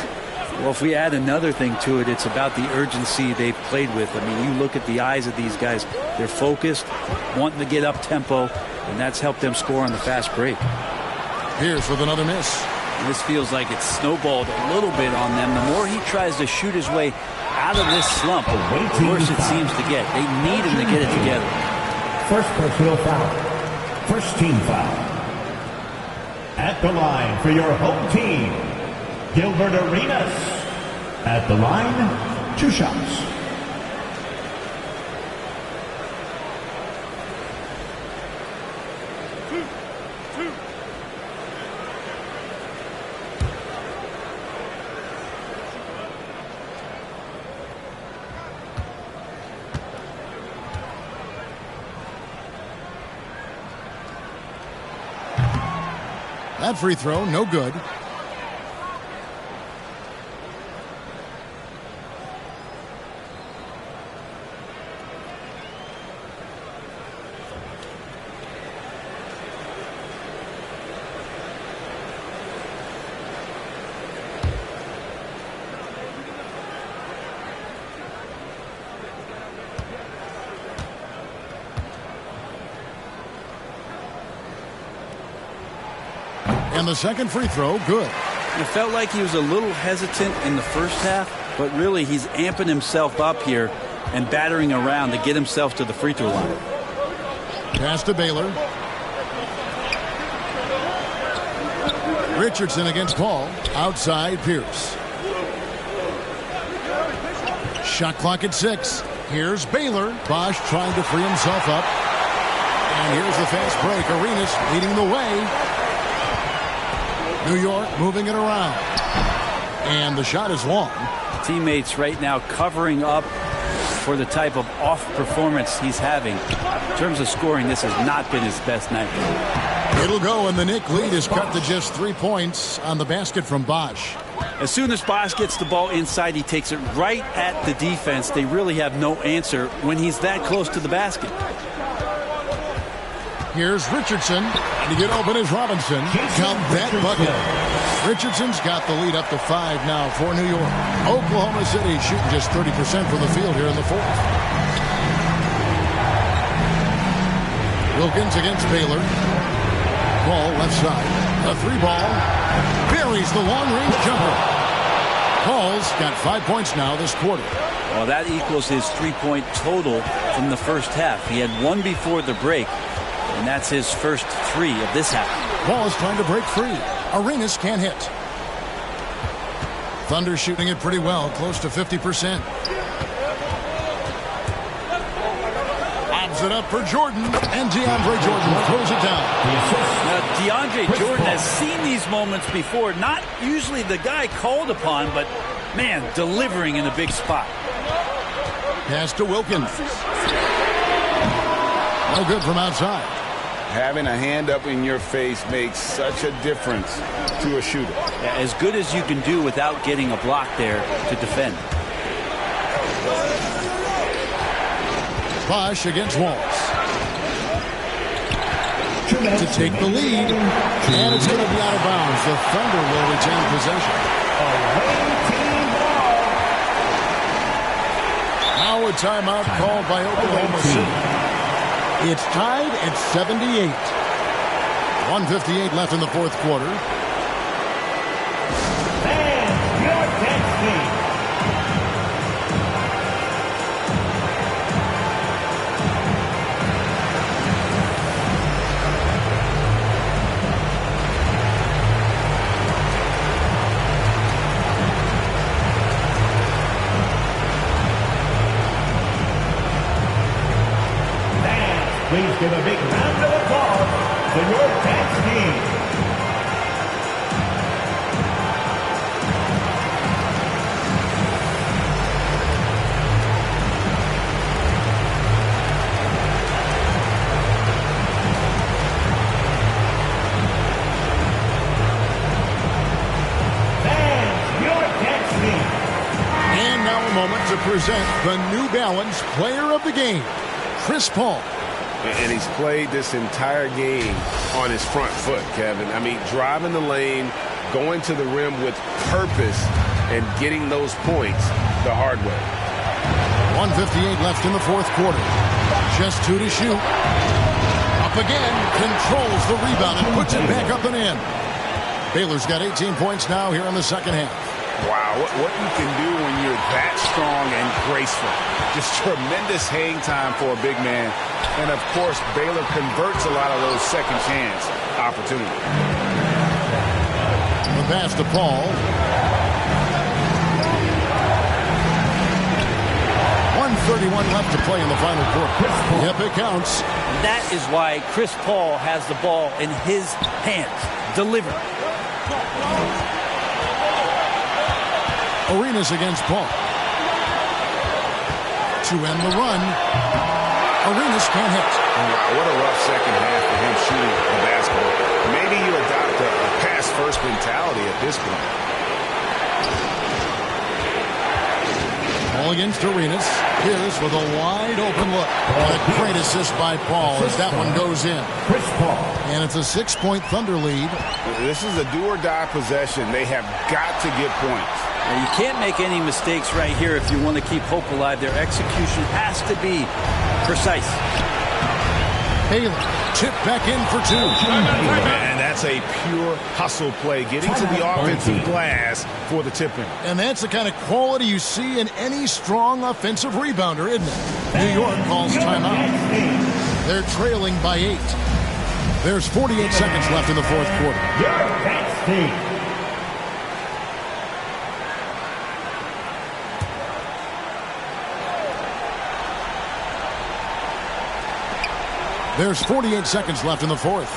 Well, if we add another thing to it, it's about the urgency they've played with. I mean, you look at the eyes of these guys. They're focused, wanting to get up tempo, and that's helped them score on the fast break. Pierce with another miss. And this feels like it's snowballed a little bit on them. The more he tries to shoot his way out of this slump, the worse it seems to get. They need him to get it together. First personal foul. First team foul. At the line for your home team, Gilbert Arenas. At the line, 2 shots. That free throw, no good. And the second free throw, good. It felt like he was a little hesitant in the first half, but really he's amping himself up here and battering around to get himself to the free throw line. Pass to Baylor. Richardson against Paul. Outside Pierce. Shot clock at 6. Here's Baylor. Bosch trying to free himself up. And here's the fast break. Arenas leading the way. New York moving it around. And the shot is long. Teammates right now covering up for the type of off performance he's having. In terms of scoring, this has not been his best night. It'll go, and the Knick lead is cut to just 3 points on the basket from Bosch. As soon as Bosch gets the ball inside, he takes it right at the defense. They really have no answer when he's that close to the basket. Here's Richardson. To get open is Robinson. Count that bucket. Richardson's got the lead up to 5 now for New York. Oklahoma City shooting just 30% from the field here in the fourth. Wilkins against Baylor. Ball left side. A 3-ball. Buries the long-range jumper. Paul's got 5 points now this quarter. Well, that equals his 3-point total from the first half. He had 1 before the break. And that's his first 3 of this half. Ball is trying to break free. Arenas can't hit. Thunder shooting it pretty well, close to 50%. Gives it up for Jordan, and DeAndre Jordan throws it down. Now, DeAndre Jordan has seen these moments before. Not usually the guy called upon, but, man, delivering in a big spot. Pass to Wilkins. No good from outside. Having a hand up in your face makes such a difference to a shooter. Yeah, as good as you can do without getting a block there to defend. Bosh against Walls. To take the lead. And it's going to be out of bounds. The Thunder will retain possession. Now a timeout called by Oklahoma City. It's tied at 78. 1:58 left in the fourth quarter. Please give a big round of applause to your dance team. Fans, your dance team. And now a moment to present the New Balance Player of the Game, Chris Paul. And he's played this entire game on his front foot, Kevin. I mean, driving the lane, going to the rim with purpose, and getting those points the hard way. 1:58 left in the fourth quarter. Just 2 to shoot. Up again, controls the rebound and puts it back up and in. Baylor's got 18 points now here in the second half. Wow, what you can do when you're that strong and graceful. Just tremendous hang time for a big man. And, of course, Baylor converts a lot of those second chance opportunities. The pass to Paul. 1:31 left to play in the final quarter. Yep, it counts. That is why Chris Paul has the ball in his hands. Deliver. Arenas against Paul. To end the run. Arenas can't hit. Wow, what a rough second half for him shooting the basketball. Maybe you adopt a pass-first mentality at this point. Paul against Arenas. Here's with a wide-open look. What a great assist by Paul as that one goes in. And it's a 6-point Thunder lead. This is a do-or-die possession. They have got to get points. Now, you can't make any mistakes right here if you want to keep hope alive. Their execution has to be precise. Baylor tipped back in for 2. And that's a pure hustle play, getting to the offensive glass for the tip-in. And that's the kind of quality you see in any strong offensive rebounder, isn't it? New York calls timeout. They're trailing by 8. There's 48 seconds left in the fourth quarter. There's 48 seconds left in the fourth.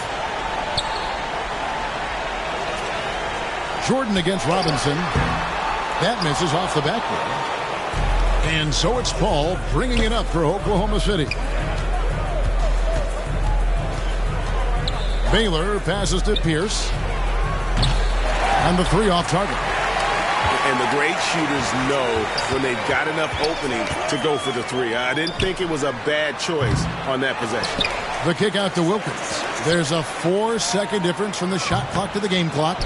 Jordan against Robinson. That misses off the backboard. And so it's Paul bringing it up for Oklahoma City. Baylor passes to Pierce. And the 3 off target. And the great shooters know when they've got enough opening to go for the 3. I didn't think it was a bad choice on that possession. The kick out to Wilkins. There's a 4-second difference from the shot clock to the game clock.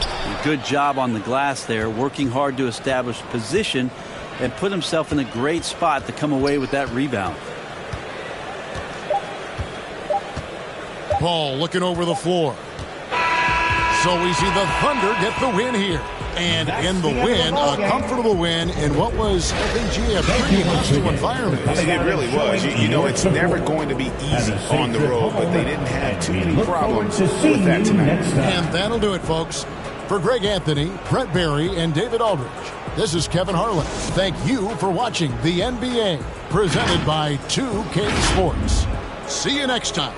Good job on the glass there, working hard to establish position and put himself in a great spot to come away with that rebound. Paul looking over the floor. So we see the Thunder get the win here. And in the win, a comfortable win in what was, I think, a pretty hostile environment. It really was. You know, it's never going to be easy on the road, but they didn't have too many problems with that tonight. And that'll do it, folks. For Greg Anthony, Brett Barry, and David Aldridge, this is Kevin Harlan. Thank you for watching the NBA, presented by 2K Sports. See you next time.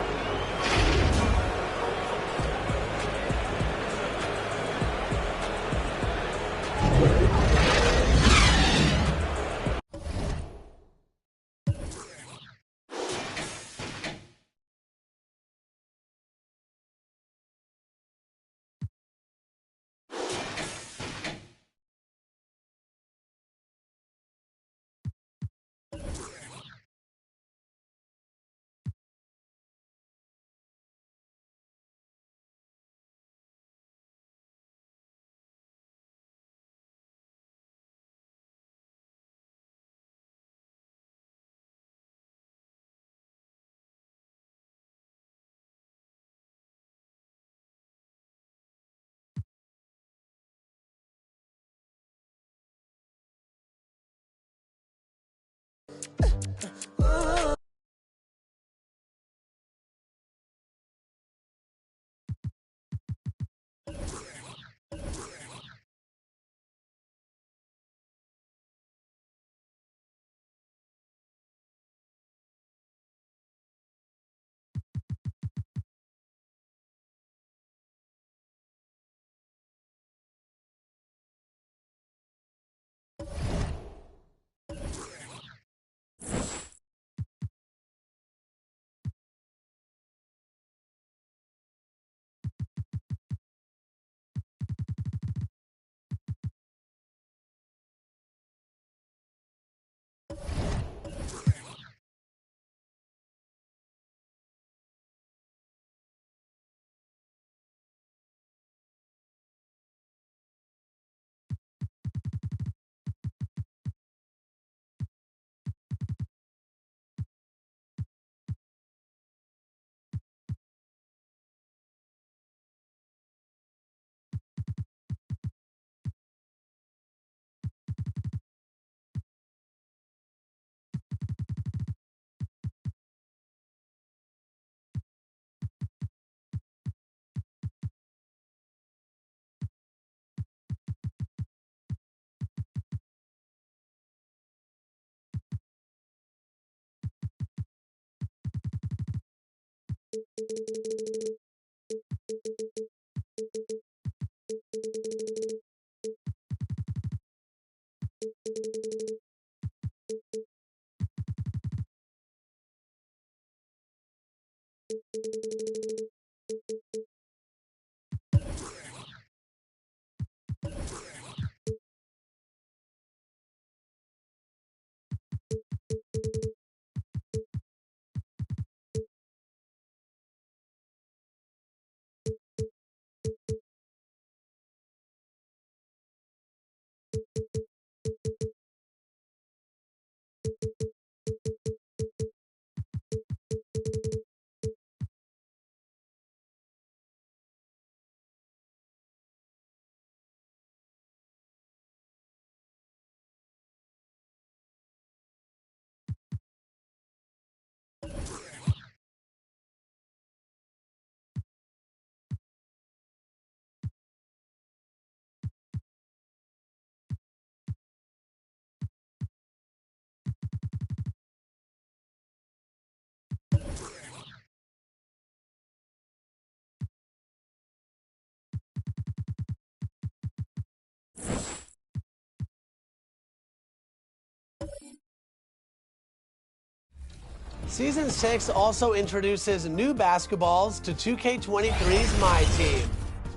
Season 6 also introduces new basketballs to 2K23's My Team.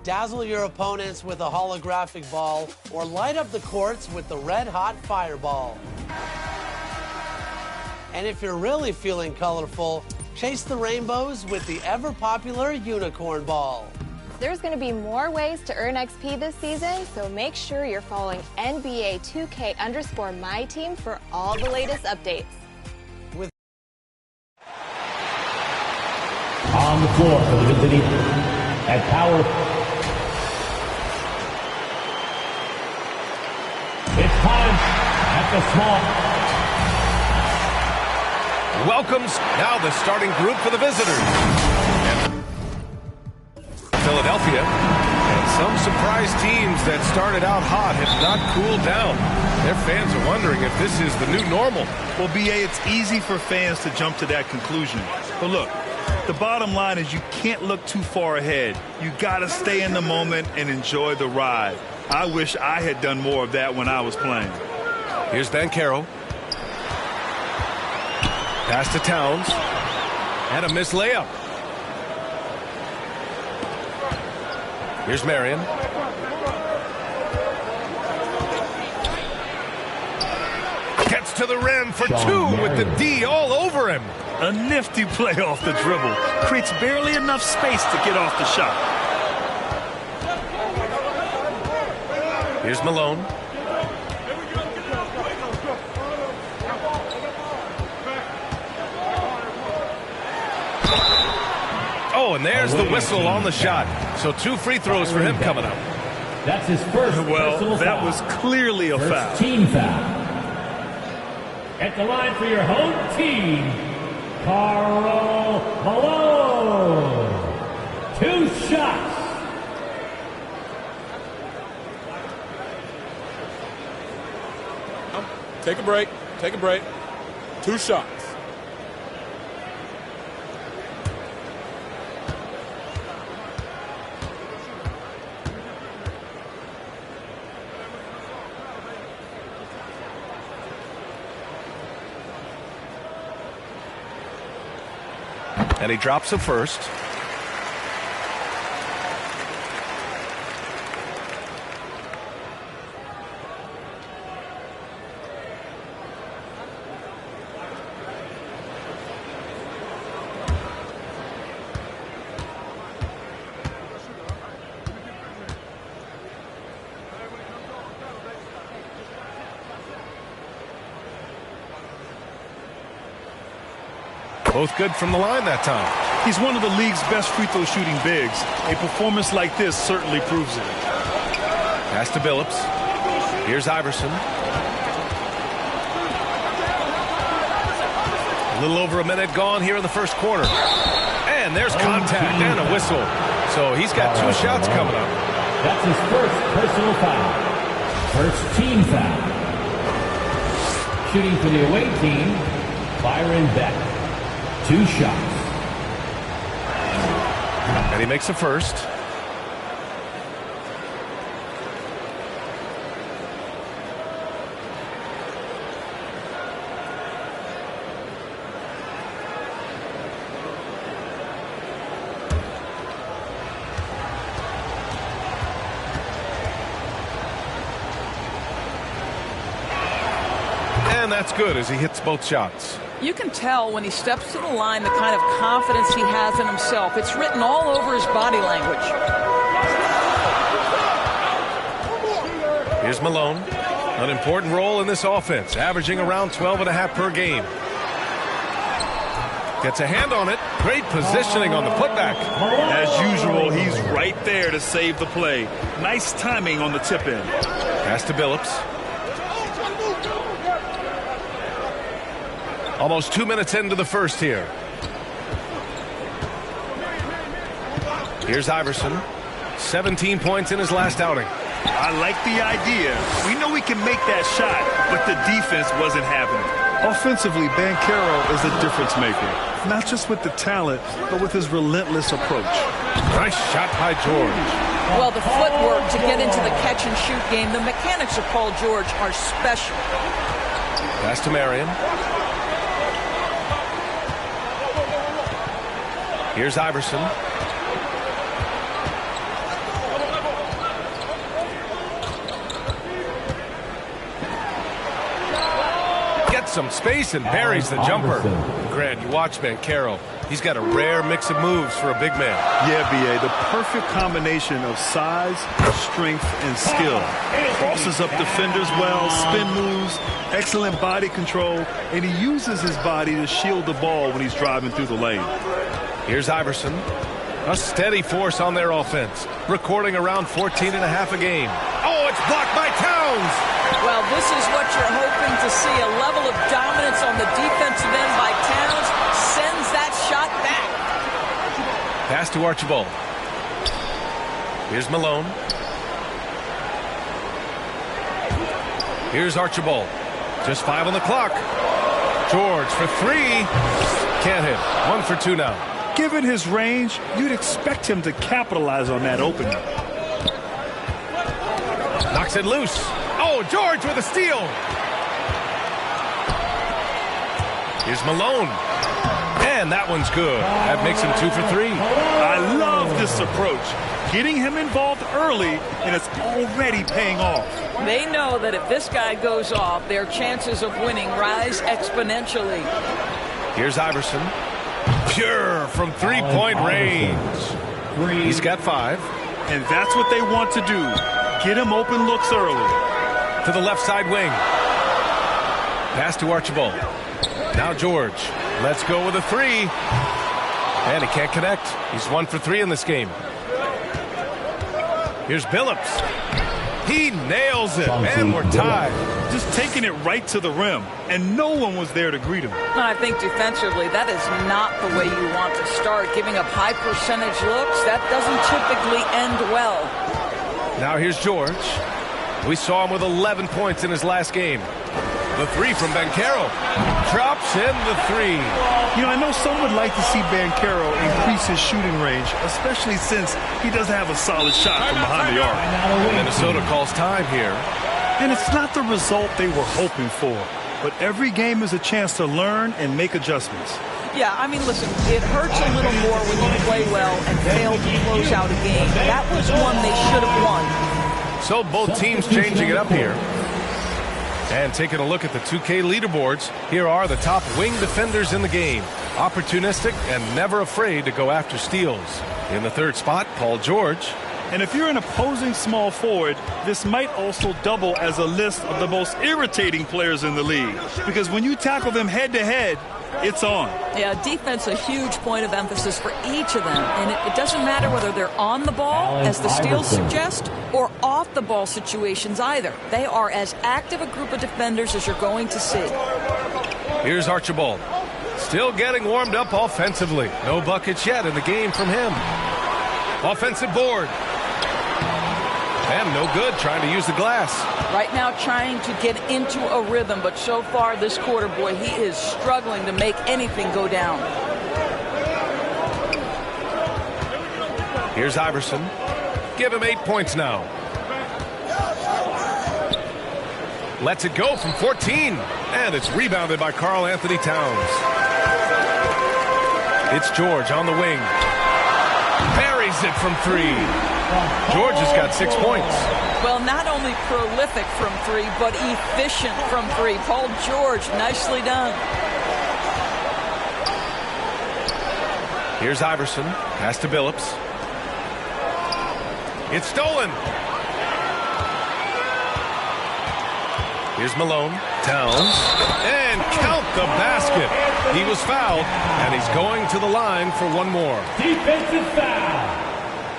Dazzle your opponents with a holographic ball or light up the courts with the red-hot fireball. And if you're really feeling colorful, chase the rainbows with the ever-popular unicorn ball. There's going to be more ways to earn XP this season, so make sure you're following NBA 2K_My Team for all the latest updates. On the floor for the visiting at Power. It's time at the small. Welcomes now the starting group for the visitors. Philadelphia. And some surprise teams that started out hot have not cooled down. Their fans are wondering if this is the new normal. Well, BA, it's easy for fans to jump to that conclusion. But look, the bottom line is you can't look too far ahead. You got to stay in the moment and enjoy the ride. I wish I had done more of that when I was playing. Here's Banchero. Pass to Towns. And a missed layup. Here's Marion. Gets to the rim for two with the D all over him. A nifty play off the dribble. Creates barely enough space to get off the shot. Here's Malone. Oh, and there's the whistle on the shot. So 2 free throws for him coming up. That's his first. Well, that was clearly a foul. Team foul. At the line for your home team, Karl Malone. 2 shots. Take a break. Take a break. 2 shots. And he drops the first. Both good from the line that time. He's one of the league's best free throw shooting bigs. A performance like this certainly proves it. Pass to Billups. Here's Iverson. A little over a minute gone here in the first quarter. And there's contact and a whistle. So he's got 2 shots coming up. That's his first personal foul. First team foul. Shooting for the away team, Byron Beck. 2 shots. And he makes a first. And that's good as he hits both shots. You can tell when he steps to the line the kind of confidence he has in himself. It's written all over his body language. Here's Malone. An important role in this offense, averaging around 12.5 per game. Gets a hand on it. Great positioning on the putback. As usual, he's right there to save the play. Nice timing on the tip-in. Pass to Billups. Almost 2 minutes into the first here. Here's Iverson. 17 points in his last outing. I like the idea. We know we can make that shot, but the defense wasn't having it. Offensively, Banchero is a difference maker. Not just with the talent, but with his relentless approach. Nice shot by George. Well, the footwork to get into the catch-and-shoot game, the mechanics of Paul George are special. Pass to Marion. Here's Iverson. Gets some space and buries the jumper. Grant, you watch Banchero. He's got a rare mix of moves for a big man. Yeah, B.A., the perfect combination of size, strength, and skill. Crosses up defenders well, spin moves, excellent body control, and he uses his body to shield the ball when he's driving through the lane. Here's Iverson. A steady force on their offense, recording around 14.5 a game. Oh, it's blocked by Towns! Well, this is what you're hoping to see, a level of dominance on the defensive end by Towns. Sends that shot back. Pass to Archibald. Here's Malone. Here's Archibald. Just 5 on the clock. George for three. Can't hit. 1 for 2 now. Given his range, you'd expect him to capitalize on that opening. Knocks it loose. Oh, George with a steal. Here's Malone. And that one's good. That makes him 2 for 3. I love this approach. Getting him involved early, and it's already paying off. They know that if this guy goes off, their chances of winning rise exponentially. Here's Iverson. Pure from three-point range. He's got 5. And that's what they want to do. Get him open looks early. To the left side wing. Pass to Archibald. Now George. Let's go with a 3. And he can't connect. He's 1 for 3 in this game. Here's Billups. He nails it, and we're tied. Just taking it right to the rim, and no one was there to greet him. I think defensively, that is not the way you want to start. Giving up high percentage looks, that doesn't typically end well. Now here's George. We saw him with 11 points in his last game. The 3 from Banchero. Drops in the 3. You know, I know some would like to see Banchero increase his shooting range, especially since he doesn't have a solid shot from behind the arc. Minnesota calls time here. And it's not the result they were hoping for. But every game is a chance to learn and make adjustments. Yeah, I mean, listen, it hurts a little more when you play well and fail to close out a game. That was one they should have won. So both teams changing it up here. And taking a look at the 2K leaderboards, here are the top wing defenders in the game. Opportunistic and never afraid to go after steals. In the 3rd spot, Paul George. And if you're an opposing small forward, this might also double as a list of the most irritating players in the league. Because when you tackle them head-to-head, it's on. Yeah, defense a huge point of emphasis for each of them. And it doesn't matter whether they're on the ball, as the steals suggest, or off the ball situations either. They are as active a group of defenders as you're going to see. Here's Archibald. Still getting warmed up offensively. No buckets yet in the game from him. Offensive board. And no good trying to use the glass. Right now trying to get into a rhythm, but so far this quarter, boy, he is struggling to make anything go down. Here's Iverson. Give him 8 points now. Lets it go from 14. And it's rebounded by Karl Anthony Towns. It's George on the wing. Buries it from 3. George has got 6 points. Well, not only prolific from 3, but efficient from 3. Paul George, nicely done. Here's Iverson. Pass to Billups. It's stolen. Here's Malone. Towns. And count the basket. He was fouled, and he's going to the line for one more. Defensive foul.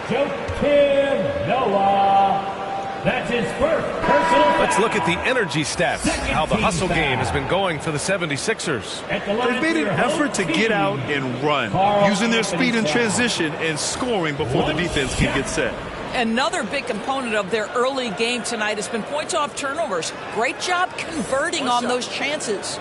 Joakim Noah. That's his first personal foul. Let's look at the energy stats, how the hustle game has been going for the 76ers. They've made an effort to get out and run, using their speed in transition and scoring before the defense can get set. Another big component of their early game tonight has been points off turnovers. Great job converting on those chances.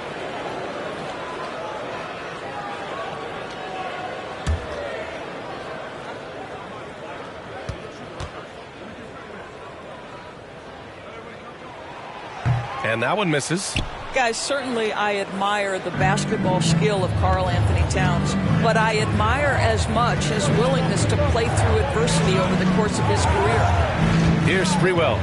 And that one misses. Guys, certainly I admire the basketball skill of Karl Anthony Towns, but I admire as much his willingness to play through adversity over the course of his career. Here's Sprewell.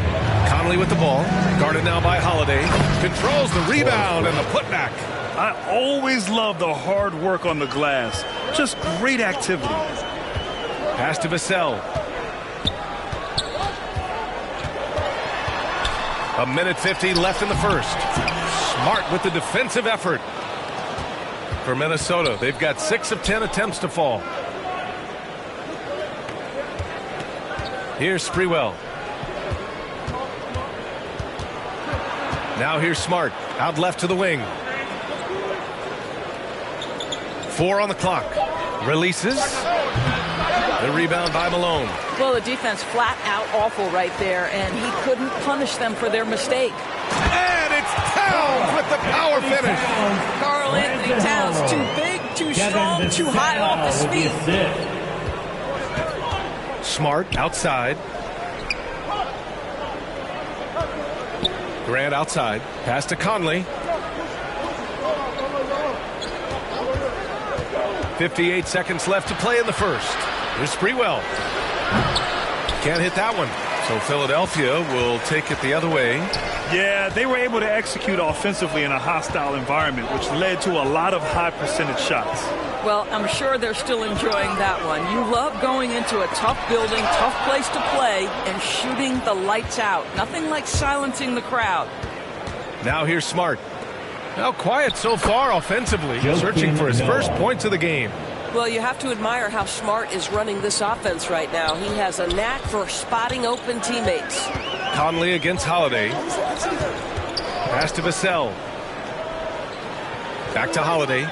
Conley with the ball. Guarded now by Holiday. Controls the rebound and the putback. I always love the hard work on the glass. Just great activity. Pass to Vassell. A minute 50 left in the first. Smart with the defensive effort. For Minnesota, they've got 6 of 10 attempts to fall. Here's Sprewell. Now here's Smart. Out left to the wing. 4 on the clock. Releases. The rebound by Malone. Well, the defense flat out awful right there, and he couldn't punish them for their mistake. And it's Towns with the power finish. Karl Anthony Towns, too big, too strong, too high off his feet. Smart outside. Grant outside. Pass to Conley. 58 seconds left to play in the first. Here's Sprewell. Can't hit that one. So Philadelphia will take it the other way. Yeah, they were able to execute offensively in a hostile environment, which led to a lot of high percentage shots. Well, I'm sure they're still enjoying that one. You love going into a tough building, tough place to play, and shooting the lights out. Nothing like silencing the crowd. Now here's Smart. Now quiet so far offensively, searching for his first points of the game. Well, you have to admire how Smart is running this offense right now. He has a knack for spotting open teammates. Conley against Holiday. Pass to Vassell. Back to Holiday.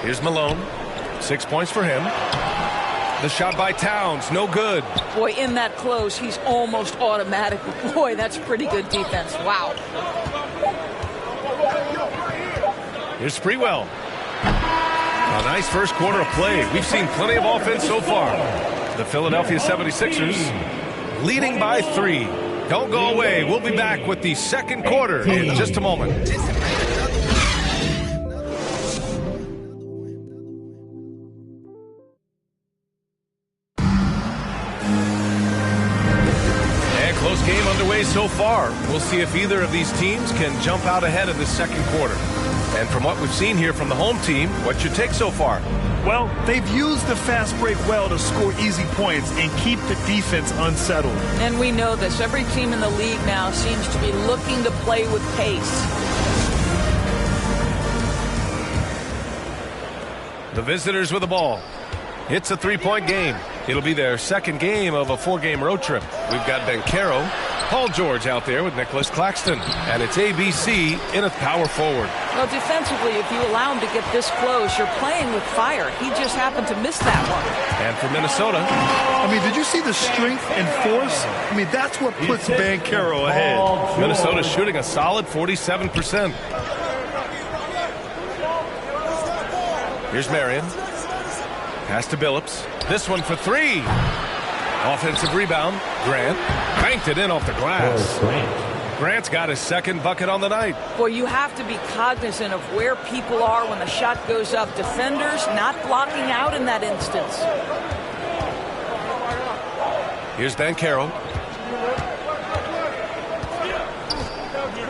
Here's Malone. 6 points for him. The shot by Towns, no good. Boy, in that close, he's almost automatic. Boy, that's pretty good defense. Wow. Here's Sprewell. A nice first quarter of play. We've seen plenty of offense so far. The Philadelphia 76ers leading by 3. Don't go away. We'll be back with the second quarter in just a moment. Close game underway so far. We'll see if either of these teams can jump out ahead of the second quarter. And from what we've seen here from the home team, what's your take so far? Well, they've used the fast break well to score easy points and keep the defense unsettled. And we know this. Every team in the league now seems to be looking to play with pace. The visitors with the ball. It's a three-point game. It'll be their second game of a 4-game road trip. We've got Banchero, Paul George out there with Nicholas Claxton. And it's ABC in a power forward. Well, defensively, if you allow him to get this close, you're playing with fire. He just happened to miss that one. And for Minnesota. I mean, did you see the strength and force? I mean, that's what puts Banchero ahead. Minnesota shooting a solid 47%. Here's Marion. Pass to Billups. This one for 3. Offensive rebound. Grant banked it in off the glass. Grant's got his second bucket on the night. Boy, you have to be cognizant of where people are when the shot goes up. Defenders not blocking out in that instance. Here's Banchero.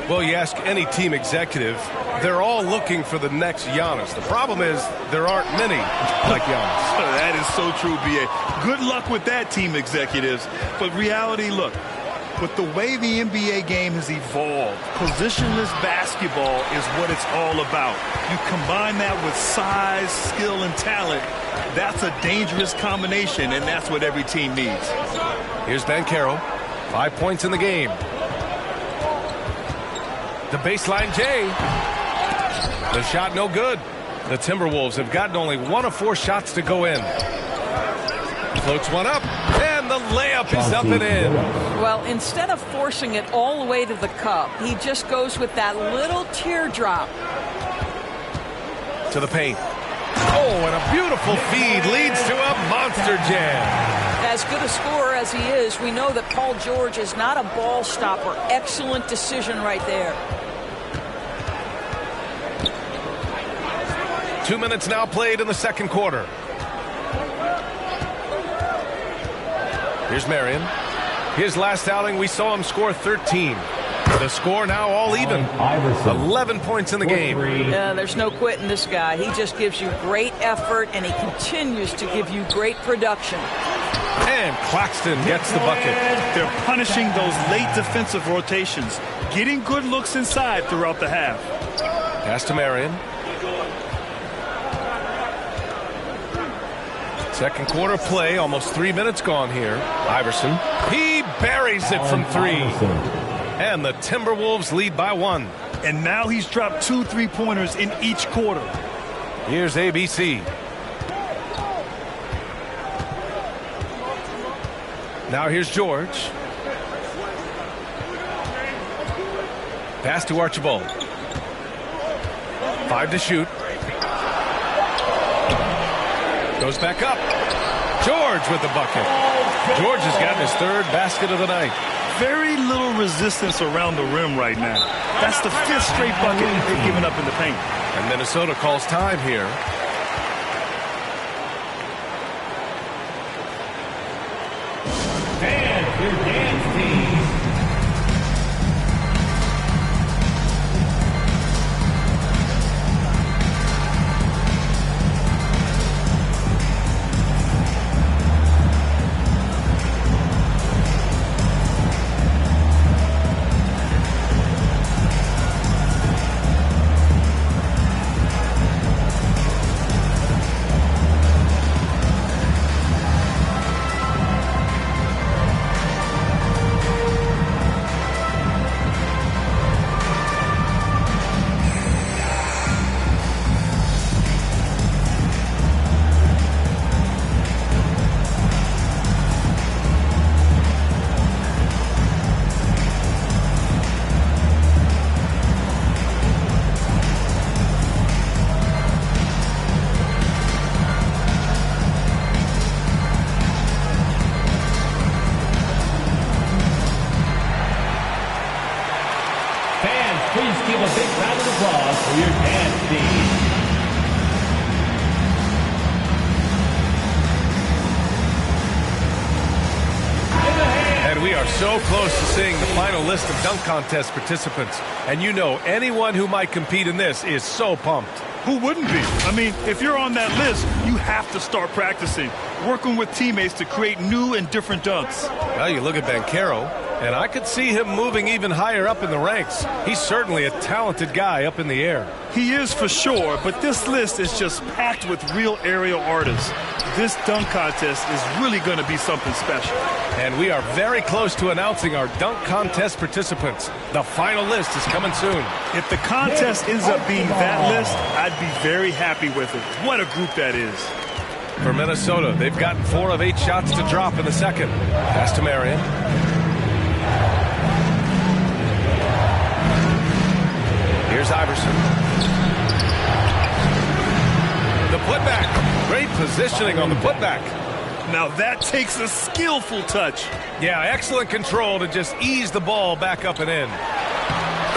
Well, you ask any team executive, they're all looking for the next Giannis. The problem is there aren't many like Giannis. That is so true, B.A. Good luck with that, team executives. But reality, look, with the way the NBA game has evolved, positionless basketball is what it's all about. You combine that with size, skill, and talent, that's a dangerous combination, and that's what every team needs. Here's Banchero. 5 points in the game. The baseline J. The shot no good. The Timberwolves have gotten only 1 of 4 shots to go in. Floats one up, and the layup is up and in. Well, instead of forcing it all the way to the cup, he just goes with that little teardrop. To the paint. Oh, and a beautiful feed leads to a monster jam. As good a scorer as he is, we know that Paul George is not a ball stopper. Excellent decision right there. 2 minutes now played in the second quarter. Here's Marion. His last outing, we saw him score 13. The score now all even. 11 points in the game. Yeah, there's no quitting this guy. He just gives you great effort, and he continues to give you great production. And Claxton gets the bucket. They're punishing those late defensive rotations, getting good looks inside throughout the half. Pass to Marion. Second quarter play, almost 3 minutes gone here. Iverson. He buries it from 3. And the Timberwolves lead by 1. And now he's dropped 2 3-pointers in each quarter. Here's ABC. Now here's George. Pass to Archibald. 5 to shoot. Goes back up. George with the bucket. George has gotten his 3rd basket of the night. Very little resistance around the rim right now. That's the 5th straight bucket they've given up in the paint. And Minnesota calls time here. And your dance team. Please give a big round of applause for your dance team. And we are so close to seeing the final list of dunk contest participants. And you know, anyone who might compete in this is so pumped. Who wouldn't be? I mean, if you're on that list, you have to start practicing, working with teammates to create new and different dunks. Well, you look at Banchero, and I could see him moving even higher up in the ranks. He's certainly a talented guy up in the air. He is for sure, but this list is just packed with real aerial artists. This dunk contest is really going to be something special. And we are very close to announcing our dunk contest participants. The final list is coming soon. If the contest ends up being that list, I'd be very happy with it. What a group that is. For Minnesota, they've gotten 4 of 8 shots to drop in the second. Pass to Marion. Here's Iverson. The putback. Great positioning on the putback. Now that takes a skillful touch. Yeah, excellent control to just ease the ball back up and in.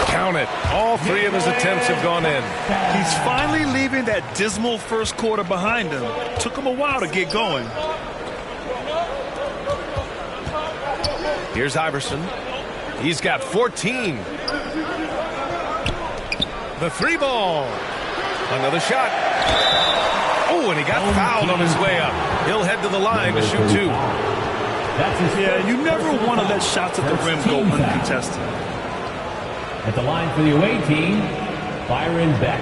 Count it. All 3 of his attempts have gone in. He's finally leaving that dismal first quarter behind him. Took him a while to get going. Here's Iverson. He's got 14. The 3 ball. Another shot. Oh, and he got fouled on his way up. He'll head to the line to shoot 2. Yeah, you never want to let shots at the rim go uncontested. At the line for the away team, Byron Beck,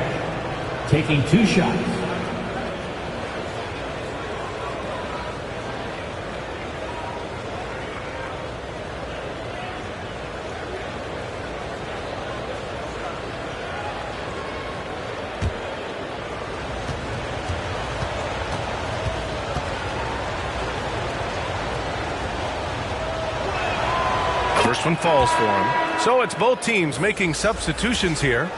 taking 2 shots. First one falls for him. So it's both teams making substitutions here.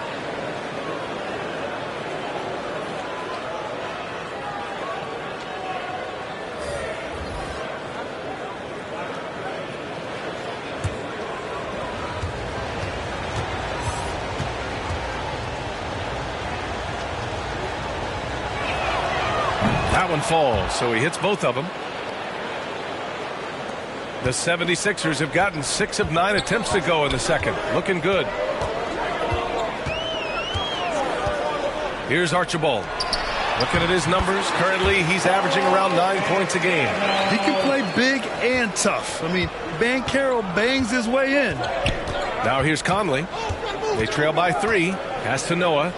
That one falls, so he hits both of them. The 76ers have gotten 6 of 9 attempts to go in the second. Looking good. Here's Archibald. Looking at his numbers, currently he's averaging around 9 points a game. He can play big and tough. I mean, Banchero bangs his way in. Now here's Conley. They trail by 3. Pass to Noah.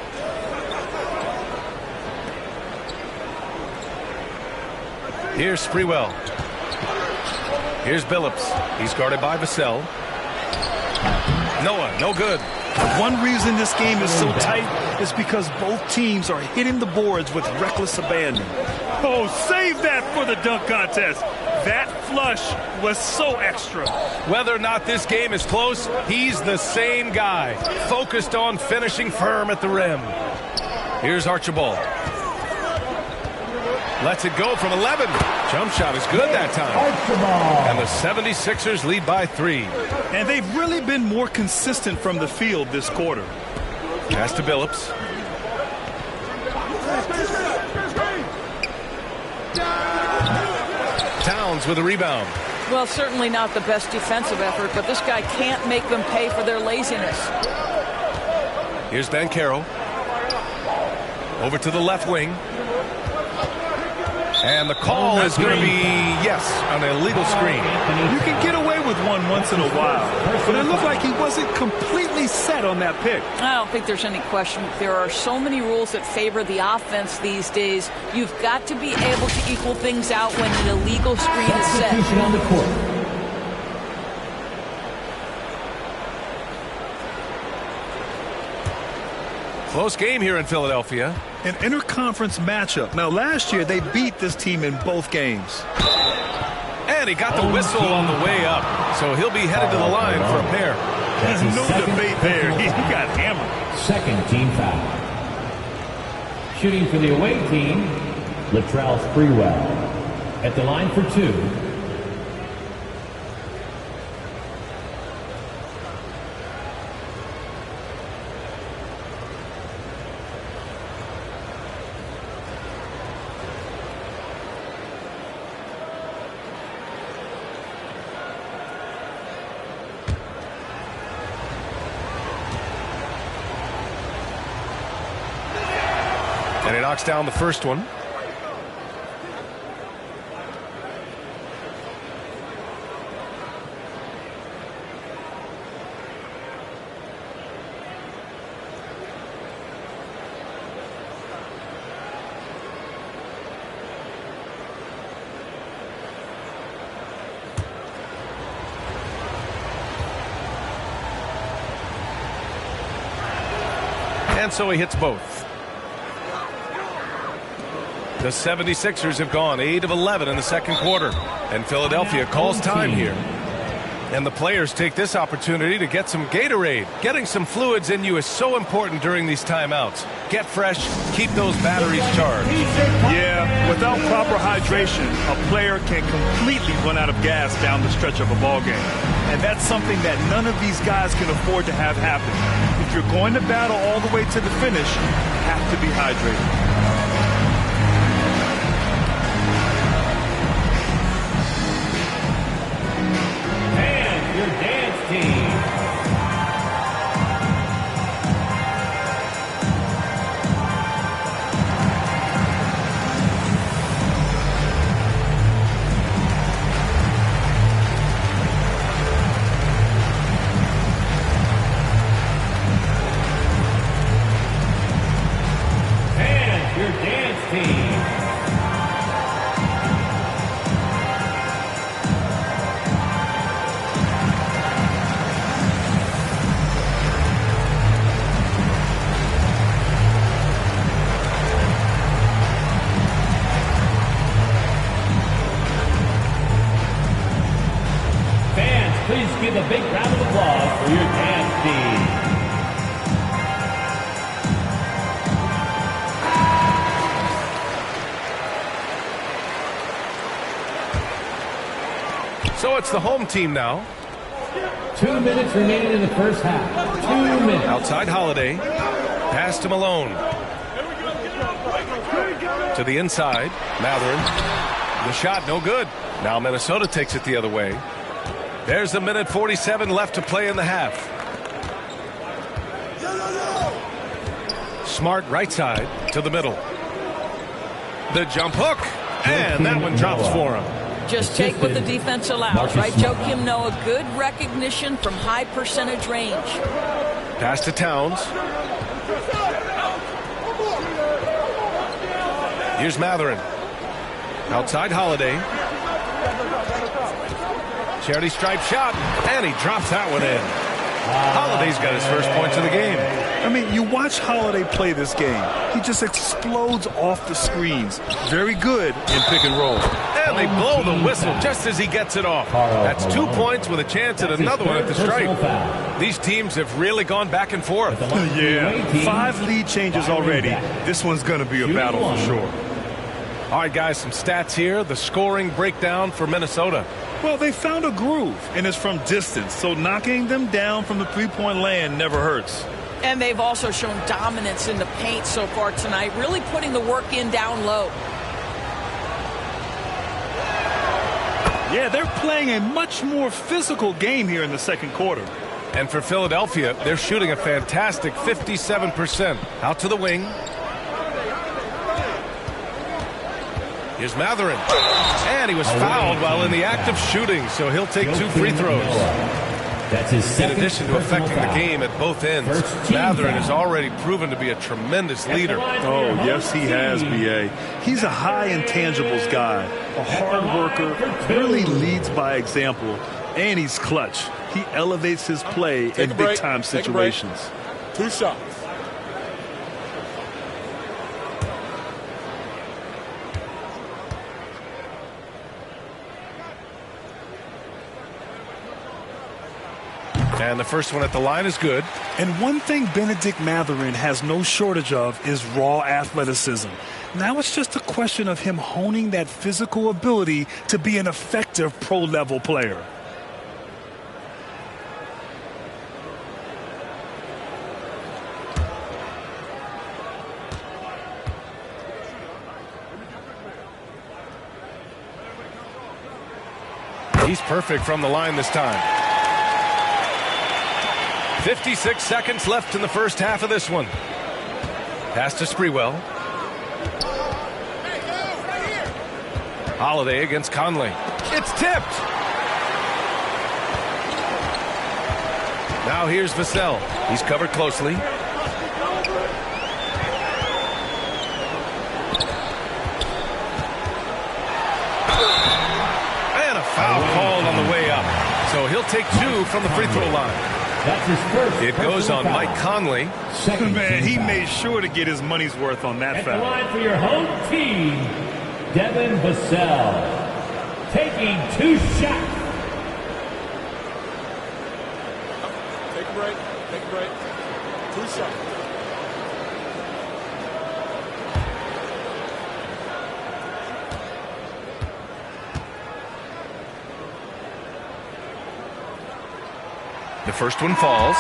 Here's Sprewell. Here's Billups. He's guarded by Vassell. Noah, no good. One reason this game is so tight is because both teams are hitting the boards with reckless abandon. Oh, save that for the dunk contest. That flush was so extra. Whether or not this game is close, he's the same guy, focused on finishing firm at the rim. Here's Archibald. Lets it go from 11. Jump shot is good that time. And the 76ers lead by 3. And they've really been more consistent from the field this quarter. Pass to Billups. Towns with a rebound. Well, certainly not the best defensive effort, but this guy can't make them pay for their laziness. Here's Banchero. Over to the left wing. And the call is going to be, yes, an illegal screen. You can get away with one once in a while, but it looked like he wasn't completely set on that pick. I don't think there's any question. There are so many rules that favor the offense these days. You've got to be able to equal things out when an illegal screen is set. On the court. Close game here in Philadelphia. An interconference matchup. Now, last year, they beat this team in both games. And he got the whistle on the way up, so he'll be headed to the line for a pair. There's no debate there. He got hammered. Second team foul. Shooting for the away team, Latrell Sprewell. At the line for 2. And he knocks down the first one. And so he hits both. The 76ers have gone 8 of 11 in the second quarter. And Philadelphia calls time here. And the players take this opportunity to get some Gatorade. Getting some fluids in you is so important during these timeouts. Get fresh, keep those batteries charged. Yeah, without proper hydration, a player can completely run out of gas down the stretch of a ball game. And that's something that none of these guys can afford to have happen. If you're going to battle all the way to the finish, you have to be hydrated. Your dance team. And your dance team. Please give a big round of applause for your dance team. So it's the home team now. 2 minutes remaining in the first half. 2 minutes. Outside Holiday. Pass to Malone. To the inside. Matherin. The shot no good. Now Minnesota takes it the other way. There's a minute 47 left to play in the half. Smart right side to the middle. The jump hook. And that one drops for him. Just take what the defense allows, right, Joakim Noah? Good recognition from high percentage range. Pass to Towns. Here's Matherin. Outside Holiday. Charity stripe shot, and he drops that one in. Holiday's got his first points of the game. I mean, you watch Holiday play this game. He just explodes off the screens. Very good in pick and roll. And they blow the whistle just as he gets it off. That's 2 points with a chance at another one at the stripe. These teams have really gone back and forth. Yeah, 5 lead changes already. This one's going to be a battle for sure. All right, guys, some stats here. The scoring breakdown for Minnesota. Well, they found a groove, and it's from distance, so knocking them down from the three-point land never hurts. And they've also shown dominance in the paint so far tonight, really putting the work in down low. Yeah, they're playing a much more physical game here in the second quarter. And for Philadelphia, they're shooting a fantastic 57%. Out to the wing. Here's Mathurin. And he was fouled while in the act of shooting, so he'll take 2 free throws. That's his second. In addition to affecting the game at both ends, Mathurin has already proven to be a tremendous leader. Oh, yes, he has, B.A. He's a high intangibles guy, a hard worker, really leads by example, and he's clutch. He elevates his play in big-time situations. 2 shots. And the first one at the line is good. And one thing Bennedict Mathurin has no shortage of is raw athleticism. Now it's just a question of him honing that physical ability to be an effective pro-level player. He's perfect from the line this time. 56 seconds left in the first half of this one. Pass to Sprewell. Holiday against Conley. It's tipped. Now here's Vassell. He's covered closely. And a foul called on the way up. So he'll take 2 from the free throw line. That's his first. It goes on Mike Conley. Man, he made sure to get his money's worth on that foul. At the line for your home team, Devin Vassell, taking 2 shots. Take a break. Take a break. 2 shots. The first one falls.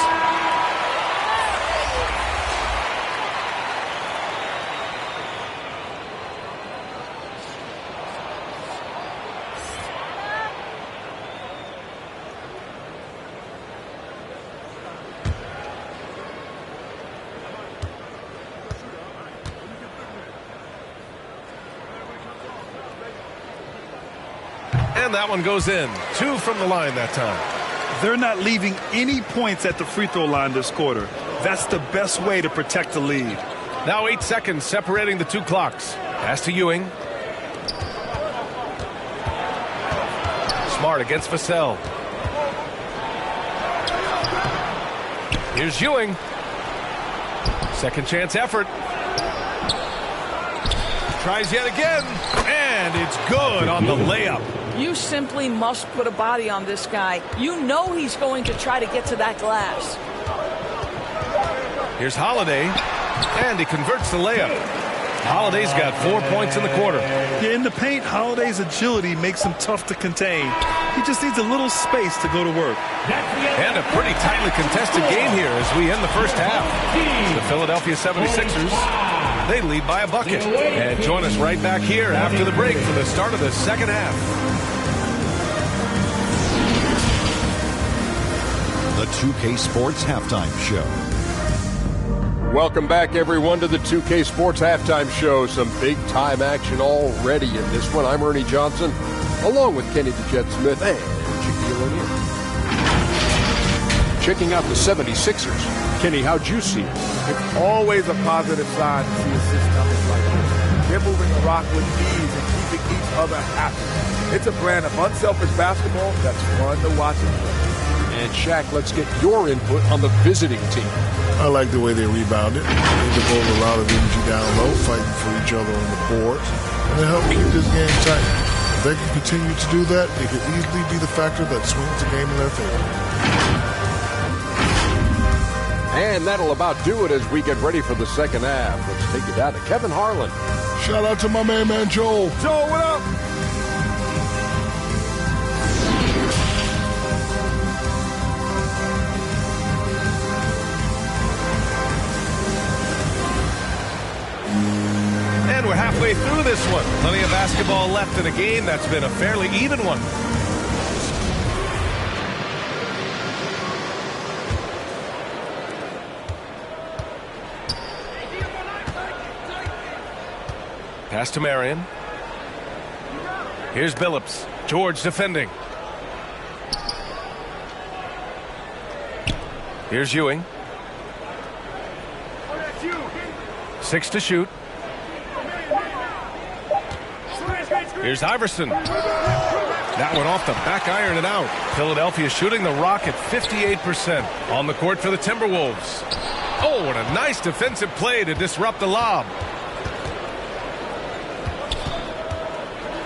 And that one goes in. 2 from the line that time. They're not leaving any points at the free throw line this quarter. That's the best way to protect the lead. Now 8 seconds separating the 2 clocks. Pass to Ewing. Smart against Vassell. Here's Ewing. Second chance effort. Tries yet again. And it's good on the layup. You simply must put a body on this guy. You know he's going to try to get to that glass. Here's Holiday, and he converts the layup. Holiday's got 4 points in the quarter. Yeah, in the paint, Holiday's agility makes him tough to contain. He just needs a little space to go to work. And a pretty tightly contested game here as we end the first half. The Philadelphia 76ers, they lead by a bucket. And join us right back here after the break for the start of the second half. The 2K Sports Halftime Show. Welcome back, everyone, to the 2K Sports Halftime Show. Some big-time action already in this one. I'm Ernie Johnson, along with Kenny the Jet Smith and Shaquille O'Neal. Checking out the 76ers. Kenny, how'd you see it? It's always a positive sign to see assist numbers like this. They're moving the rock with ease and keeping each other happy. It's a brand of unselfish basketball that's fun to watch and play. And Shaq, let's get your input on the visiting team. I like the way they rebounded. They devote a lot of energy down low, fighting for each other on the boards, and it helped keep this game tight. they can continue to do that, it could easily be the factor that swings the game in their favor. And that'll about do it as we get ready for the second half. Let's take it down to Kevin Harlan. Shout out to my main man, Joel. Joel, what up? And we're halfway through this one. Plenty of basketball left in a game that's been a fairly even one. Pass to Marion. Here's Billups. George defending. Here's Ewing. 6 to shoot. Here's Iverson. That one off the back iron and out. Philadelphia shooting the rock at 58% on the court for the Timberwolves. Oh, what a nice defensive play to disrupt the lob.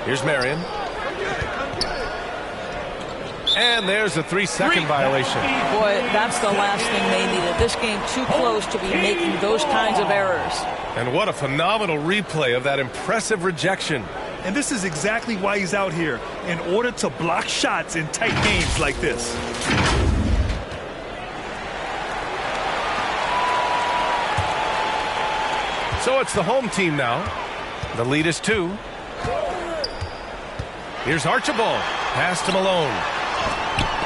Here's Marion. And there's a 3-second violation. Boy, that's the last thing they needed. This game too close to be making those kinds of errors. And what a phenomenal replay of that impressive rejection. And this is exactly why he's out here, in order to block shots in tight games like this. So it's the home team now. The lead is 2. Here's Archibald. Pass to Malone.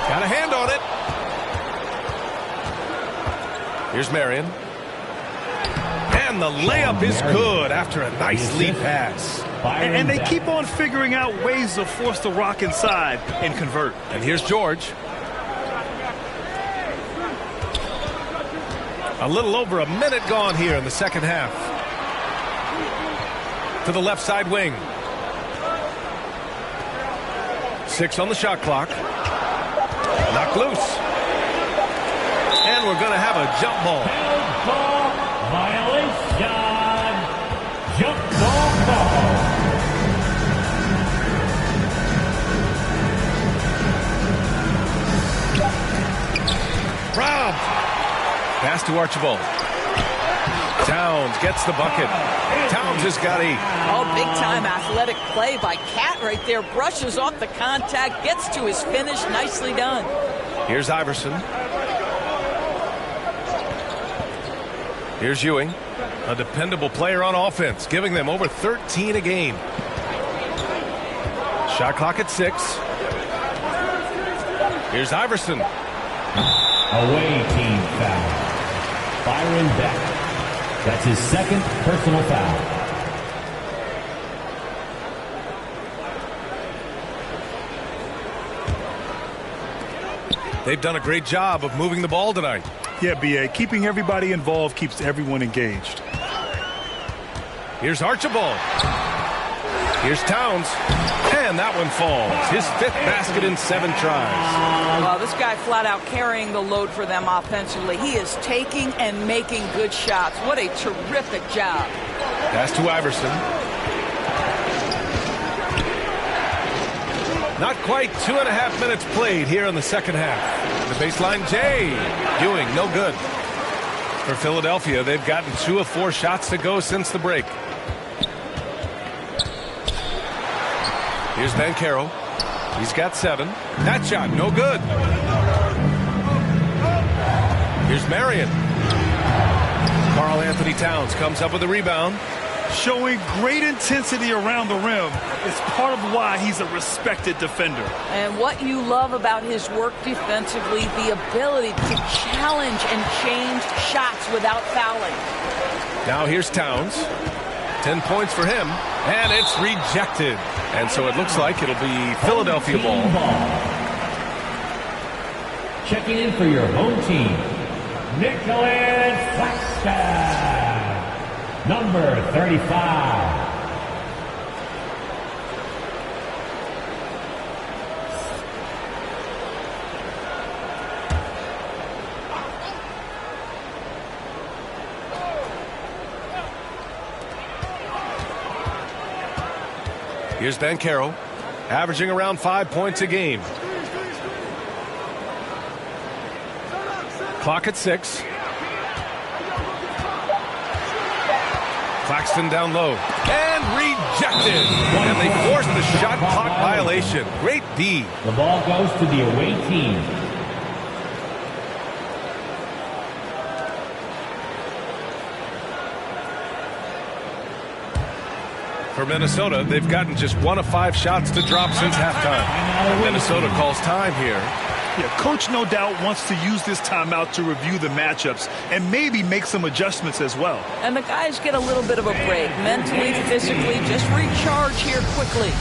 Got a hand on it. Here's Marion. And the layup is good after a nice lead pass. And they keep on figuring out ways to force the rock inside and convert. And here's George. A little over a minute gone here in the second half. To the left side wing. 6 on the shot clock. Knocked loose. And we're going to have a jump ball. Violation. Jump ball call. Robbed. Pass to Archibald. Towns gets the bucket. Towns has got 8. Oh, big-time athletic play by Cat right there. Brushes off the contact, gets to his finish. Nicely done. Here's Iverson. Here's Ewing. A dependable player on offense, giving them over 13 a game. Shot clock at 6. Here's Iverson. Away team foul. Byron Beck. That's his second personal foul. They've done a great job of moving the ball tonight. Yeah, B.A. Keeping everybody involved keeps everyone engaged. Here's Archibald. Here's Towns. And that one falls. His 5th basket in 7 tries. Well, this guy flat out carrying the load for them offensively. He is taking and making good shots. What a terrific job. Pass to Iverson. Not quite 2.5 minutes played here in the second half. The baseline, Jay. Ewing, no good. For Philadelphia, they've gotten 2 of 4 shots to go since the break. Here's Banchero. He's got 7. That shot, no good. Here's Marion. Karl Anthony Towns comes up with a rebound. Showing great intensity around the rim is part of why he's a respected defender. And what you love about his work defensively, the ability to challenge and change shots without fouling. Now here's Towns. 10 points for him, and it's rejected. And so it looks like it'll be Philadelphia ball. Checking in for your home team, Nicholas Claxton, number 35. Here's Banchero. averaging around 5 points a game. Clock at 6. Claxton down low. And rejected. And they forced the shot clock violation. Great D. The ball goes to the away team. For Minnesota, they've gotten just 1 of 5 shots to drop since halftime. Minnesota calls time here. Yeah, coach no doubt wants to use this timeout to review the matchups and maybe make some adjustments as well. And the guys get a little bit of a break, mentally, physically, just recharge here quickly.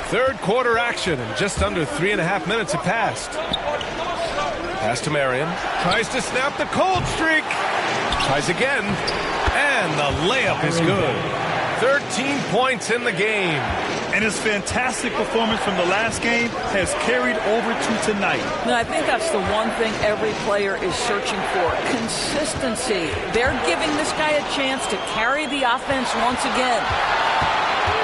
Third quarter action, and just under 3.5 minutes have passed. Pass to Marion. Tries to snap the cold streak. Tries again. And the layup is good. 13 points in the game. And his fantastic performance from the last game has carried over to tonight. No, I think that's the one thing every player is searching for. Consistency. They're giving this guy a chance to carry the offense once again.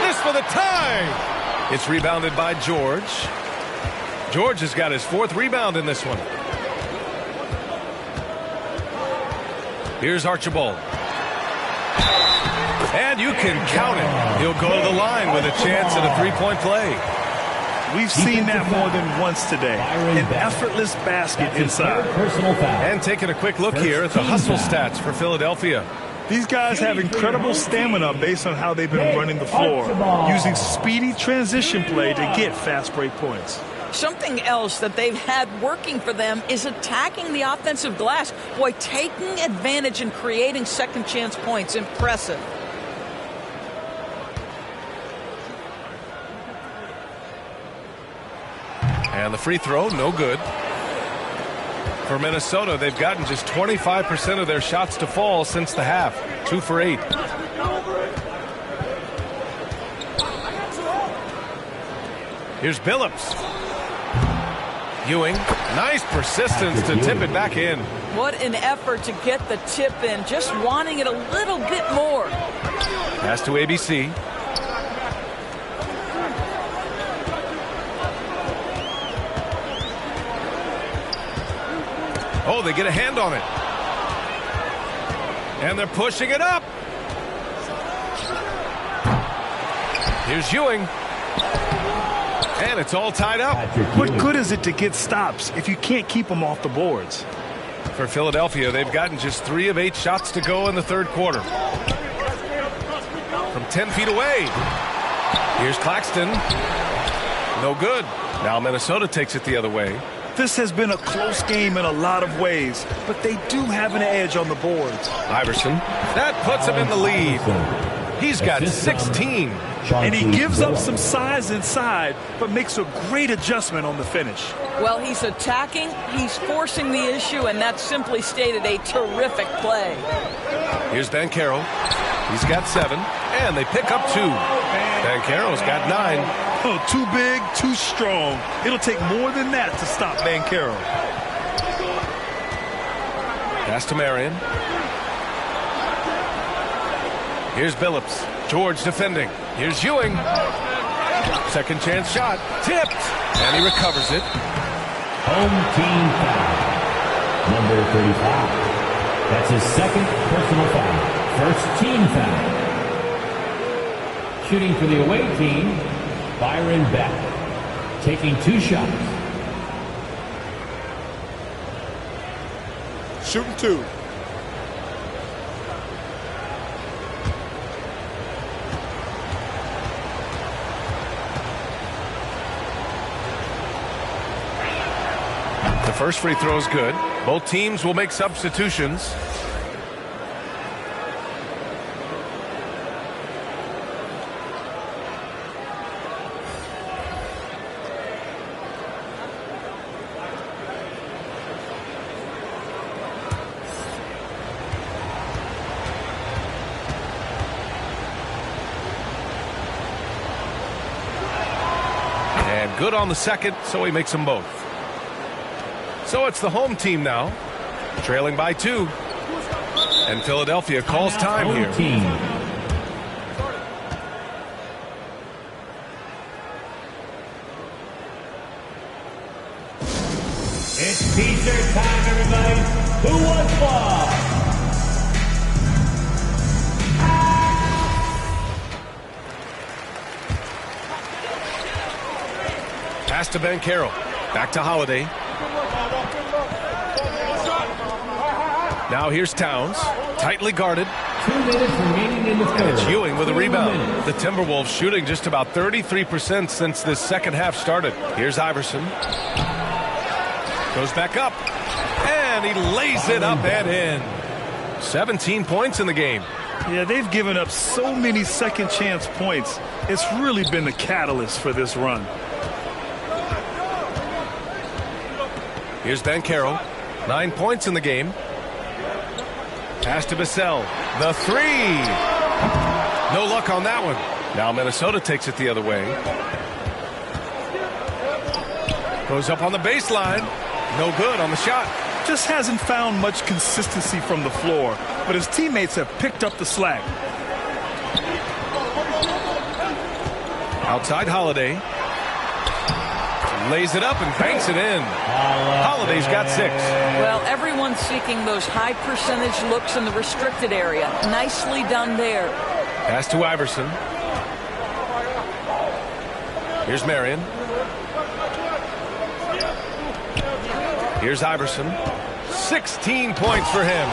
This for the tie. It's rebounded by George. George has got his 4th rebound in this one. Here's Archibald. And you can count it. He'll go to the line with a chance at a 3-point play. We've seen that more than once today. An effortless basket inside. And taking a quick look here at the hustle stats for Philadelphia. These guys have incredible stamina based on how they've been running the floor, using speedy transition play to get fast break points. Something else that they've had working for them is attacking the offensive glass. Boy, taking advantage and creating second chance points. Impressive. And the free throw, no good. For Minnesota, they've gotten just 25% of their shots to fall since the half. 2 for 8. Here's Billups. Ewing, nice persistence to tip it back in. What an effort to get the tip in, just wanting it a little bit more. Pass to ABC. Oh, they get a hand on it. And they're pushing it up. Here's Ewing. And it's all tied up. What good is it to get stops if you can't keep them off the boards? For Philadelphia, they've gotten just 3 of 8 shots to go in the third quarter. From 10 feet away. Here's Claxton. No good. Now Minnesota takes it the other way. This has been a close game in a lot of ways, but they do have an edge on the boards. Iverson. That puts him in the lead. He's got 16. And he gives up some size inside, but makes a great adjustment on the finish. Well, he's attacking, he's forcing the issue, and that's simply stated a terrific play. Here's Banchero. He's got 7, and they pick up 2. Banchero's got 9. Oh, too big, too strong. It'll take more than that to stop Banchero. Pass to Marion. Here's Billups. George defending. Here's Ewing. Second chance shot. Tipped. And he recovers it. Home team foul. Number 35. That's his 2nd personal foul. First team foul. Shooting for the away team, Byron Beck. Taking 2 shots. Shooting 2. The first free throw is good. Both teams will make substitutions. And good on the second, so he makes them both. So it's the home team now, trailing by 2. And Philadelphia calls time here. It's T-shirt time, everybody. Who wants ball? Pass to Banchero. Back to Holiday. Now here's Towns. Tightly guarded. 2 minutes remaining in the third. And it's Ewing with a rebound. The Timberwolves shooting just about 33% since this second half started. Here's Iverson. Goes back up. And he lays it up and in. 17 points in the game. Yeah, they've given up so many second chance points. It's really been the catalyst for this run. Here's Banchero. 9 points in the game. Pass to Vassell. The 3. No luck on that one. Now Minnesota takes it the other way. Goes up on the baseline. No good on the shot. Just hasn't found much consistency from the floor, but his teammates have picked up the slack. Outside Holiday. Lays it up and banks it in. Holiday's got 6. Well, everyone's seeking those high percentage looks in the restricted area. Nicely done there. Pass to Iverson. Here's Marion. Here's Iverson. 16 points for him.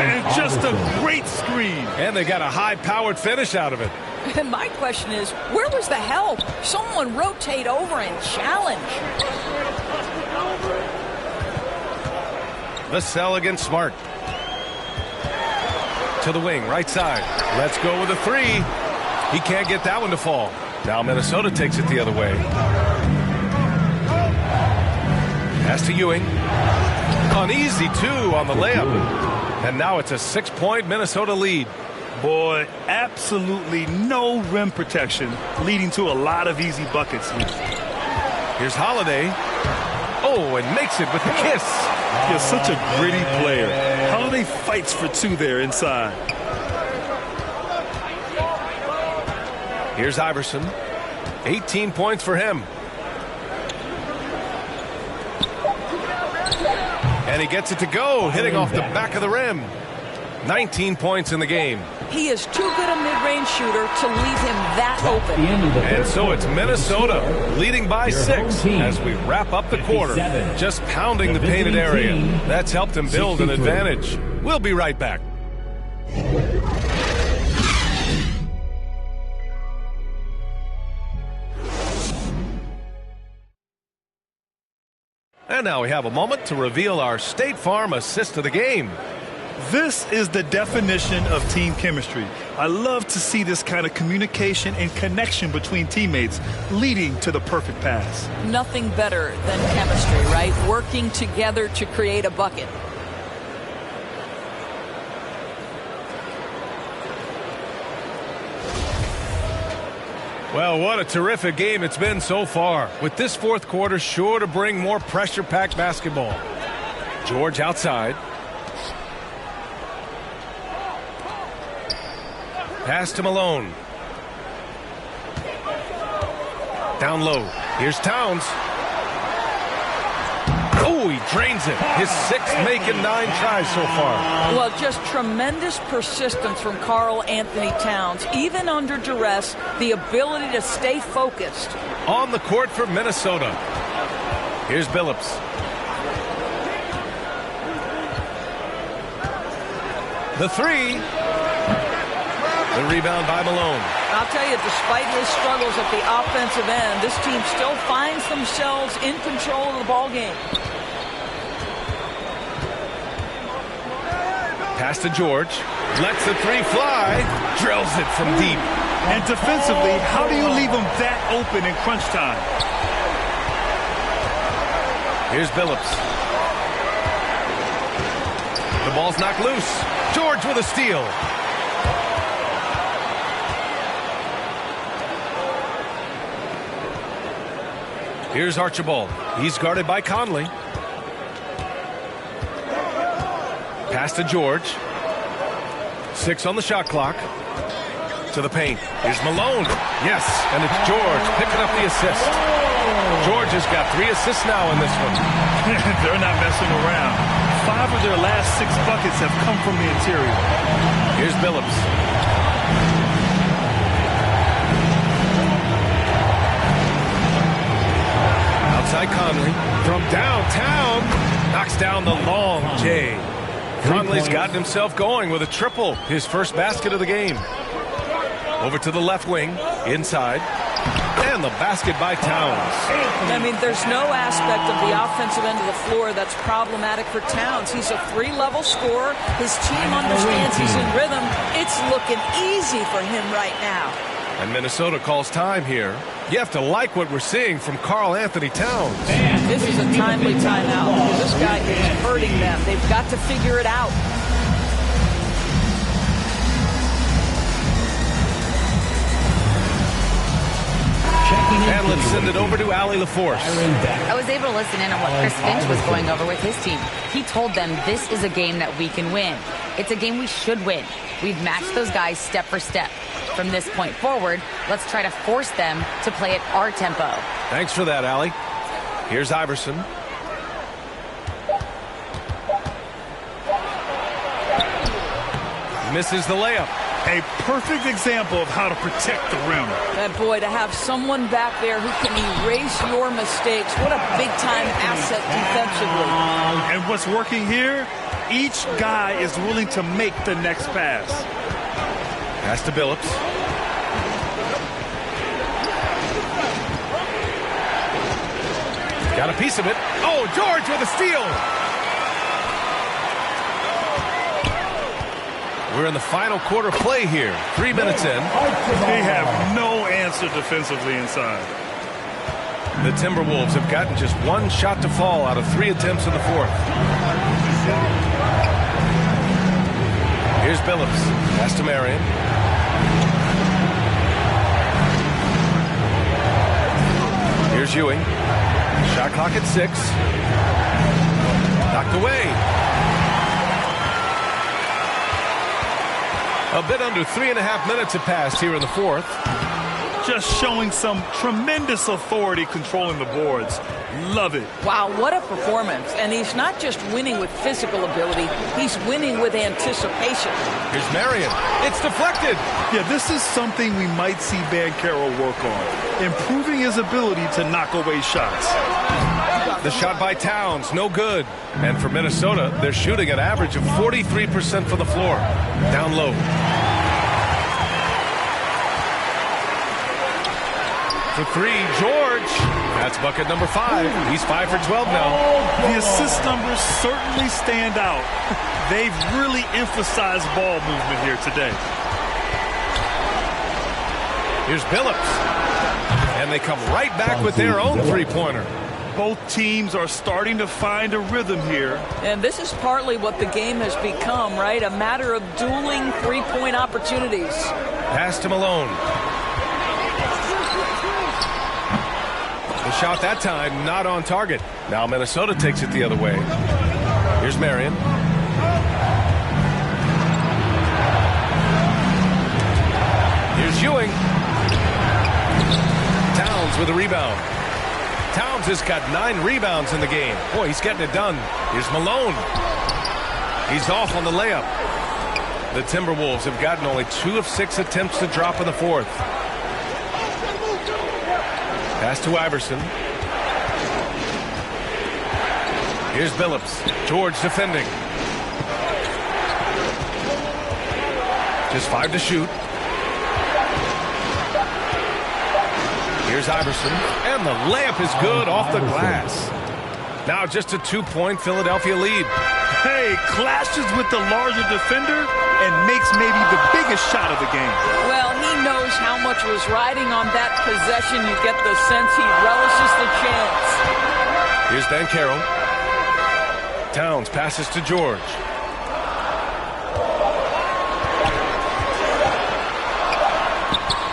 And just a great screen. And they got a high-powered finish out of it. And my question is, where was the help? Someone rotate over and challenge. Vassell against Smart. To the wing, right side. Let's go with a 3. He can't get that one to fall. Now Minnesota takes it the other way. Pass to Ewing. An easy 2 on the layup. And now it's a 6-point Minnesota lead. Boy, absolutely no rim protection, leading to a lot of easy buckets. Here's Holiday. Oh, and makes it with the kiss. He's such a gritty player. Holiday fights for 2 there inside. Here's Iverson. 18 points for him. And he gets it to go, hitting off the back of the rim. 19 points in the game. He is too good a mid-range shooter to leave him that open. And so it's Minnesota leading by 6 as we wrap up the quarter. Just pounding the painted area. That's helped him build an advantage. We'll be right back. And now we have a moment to reveal our State Farm assist of the game. This is the definition of team chemistry. I love to see this kind of communication and connection between teammates leading to the perfect pass. Nothing better than chemistry, right? Working together to create a bucket. Well, what a terrific game it's been so far, with this fourth quarter sure to bring more pressure-packed basketball. George outside. Pass to Malone. Down low. Here's Towns. Oh, he drains it. His 6th making 9 tries so far. Well, just tremendous persistence from Karl Anthony Towns. Even under duress, the ability to stay focused. On the court for Minnesota. Here's Billups. The 3. The rebound by Malone. I'll tell you, despite his struggles at the offensive end, this team still finds themselves in control of the ball game. Pass to George. Lets the three fly. Drills it from deep. And defensively, how do you leave them that open in crunch time? Here's Billups. The ball's knocked loose. George with a steal. Here's Archibald. He's guarded by Conley. Pass to George. 6 on the shot clock. To the paint. Here's Malone. Yes, and it's George picking up the assist. George has got 3 assists now in this one. They're not messing around. 5 of their last 6 buckets have come from the interior. Here's Billups. Outside Conley. From downtown. Knocks down the long J. Conley's gotten himself going with a triple. His first basket of the game. Over to the left wing. Inside. And the basket by Towns. I mean, there's no aspect of the offensive end of the floor that's problematic for Towns. He's a 3-level scorer. His team understands he's in rhythm. It's looking easy for him right now. And Minnesota calls time here. You have to like what we're seeing from Karl Anthony Towns. This is a timely timeout because this guy is hurting them. They've got to figure it out. And let's send it over to Allie LaForce. I was able to listen in on what Chris Finch was going over with his team. He told them this is a game that we can win. It's a game we should win. We've matched those guys step for step. From this point forward, let's try to force them to play at our tempo. Thanks for that, Allie. Here's Iverson. Misses the layup. A perfect example of how to protect the rim. That boy, to have someone back there who can erase your mistakes. What a big-time asset defensively. And what's working here? Each guy is willing to make the next pass. Pass to Billups. Got a piece of it. Oh, George with a steal. We're in the final quarter play here. 3 minutes in. They have no answer defensively inside. The Timberwolves have gotten just 1 shot to fall out of 3 attempts in the fourth. Here's Billups. Pass to Marion. Here's Ewing. Shot clock at 6. Knocked away. A bit under 3.5 minutes have passed here in the fourth. Just showing some tremendous authority controlling the boards. Love it. Wow, what a performance. And he's not just winning with physical ability, he's winning with anticipation. Here's Marion. It's deflected. Yeah, this is something we might see Banchero work on. Improving his ability to knock away shots. The shot by Towns, no good. And for Minnesota, they're shooting an average of 43% from the floor. Down low. For 3, George. That's bucket number 5. He's 5 for 12 now. The assist numbers certainly stand out. They've really emphasized ball movement here today. Here's Billups. And they come right back with their own three-pointer. Both teams are starting to find a rhythm here. And this is partly what the game has become, right? A matter of dueling three-point opportunities. Pass to Malone. The shot that time not on target. Now Minnesota takes it the other way. Here's Marion. Here's Ewing. Towns with a rebound. Towns has got 9 rebounds in the game. Boy, he's getting it done. Here's Malone. He's off on the layup. The Timberwolves have gotten only 2 of 6 attempts to drop in the fourth. Pass to Iverson. Here's Billups. George defending. Just 5 to shoot. Here's Iverson. And the layup is good off the glass. Now just a 2-point Philadelphia lead. Hey, clashes with the larger defender and makes maybe the biggest shot of the game. Well, he knows how much was riding on that possession. You get the sense he relishes the chance. Here's Banchero. Towns passes to George.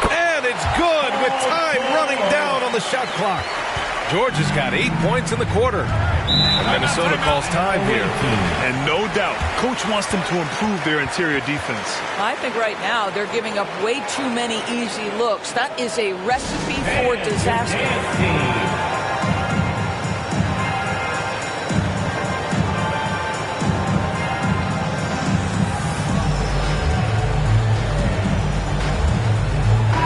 And it's good with time running down on the shot clock. George has got 8 points in the quarter. And Minnesota calls time here. And no doubt, coach wants them to improve their interior defense. I think right now they're giving up way too many easy looks. That is a recipe for disaster.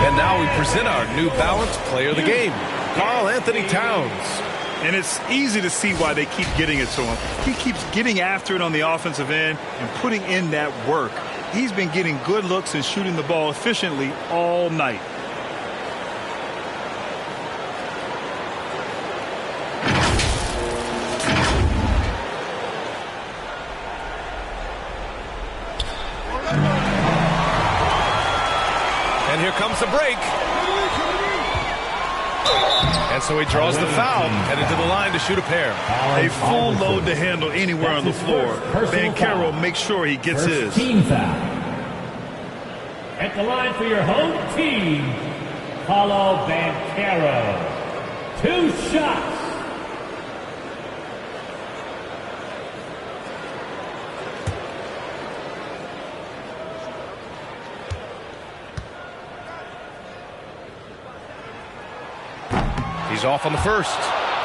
And now we present our New Balance player of the game, Karl-Anthony Towns. And it's easy to see why they keep getting it to him. He keeps getting after it on the offensive end and putting in that work. He's been getting good looks and shooting the ball efficiently all night. And here comes the break. And so he draws the foul, headed to the line to shoot a pair. A full load to handle anywhere on the floor. Banchero makes sure he gets his. Team foul. At the line for your home team, Paolo Banchero. 2 shots. He's off on the first.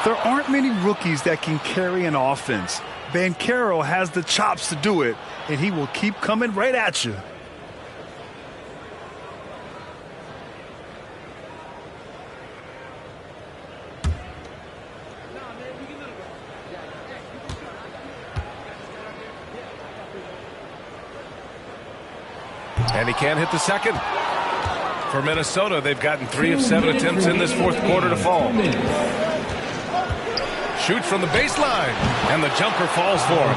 There aren't many rookies that can carry an offense. Banchero has the chops to do it, and he will keep coming right at you. And he can't hit the second. For Minnesota, they've gotten 3 of 7 attempts in this fourth quarter to fall. Shoots from the baseline, and the jumper falls for him.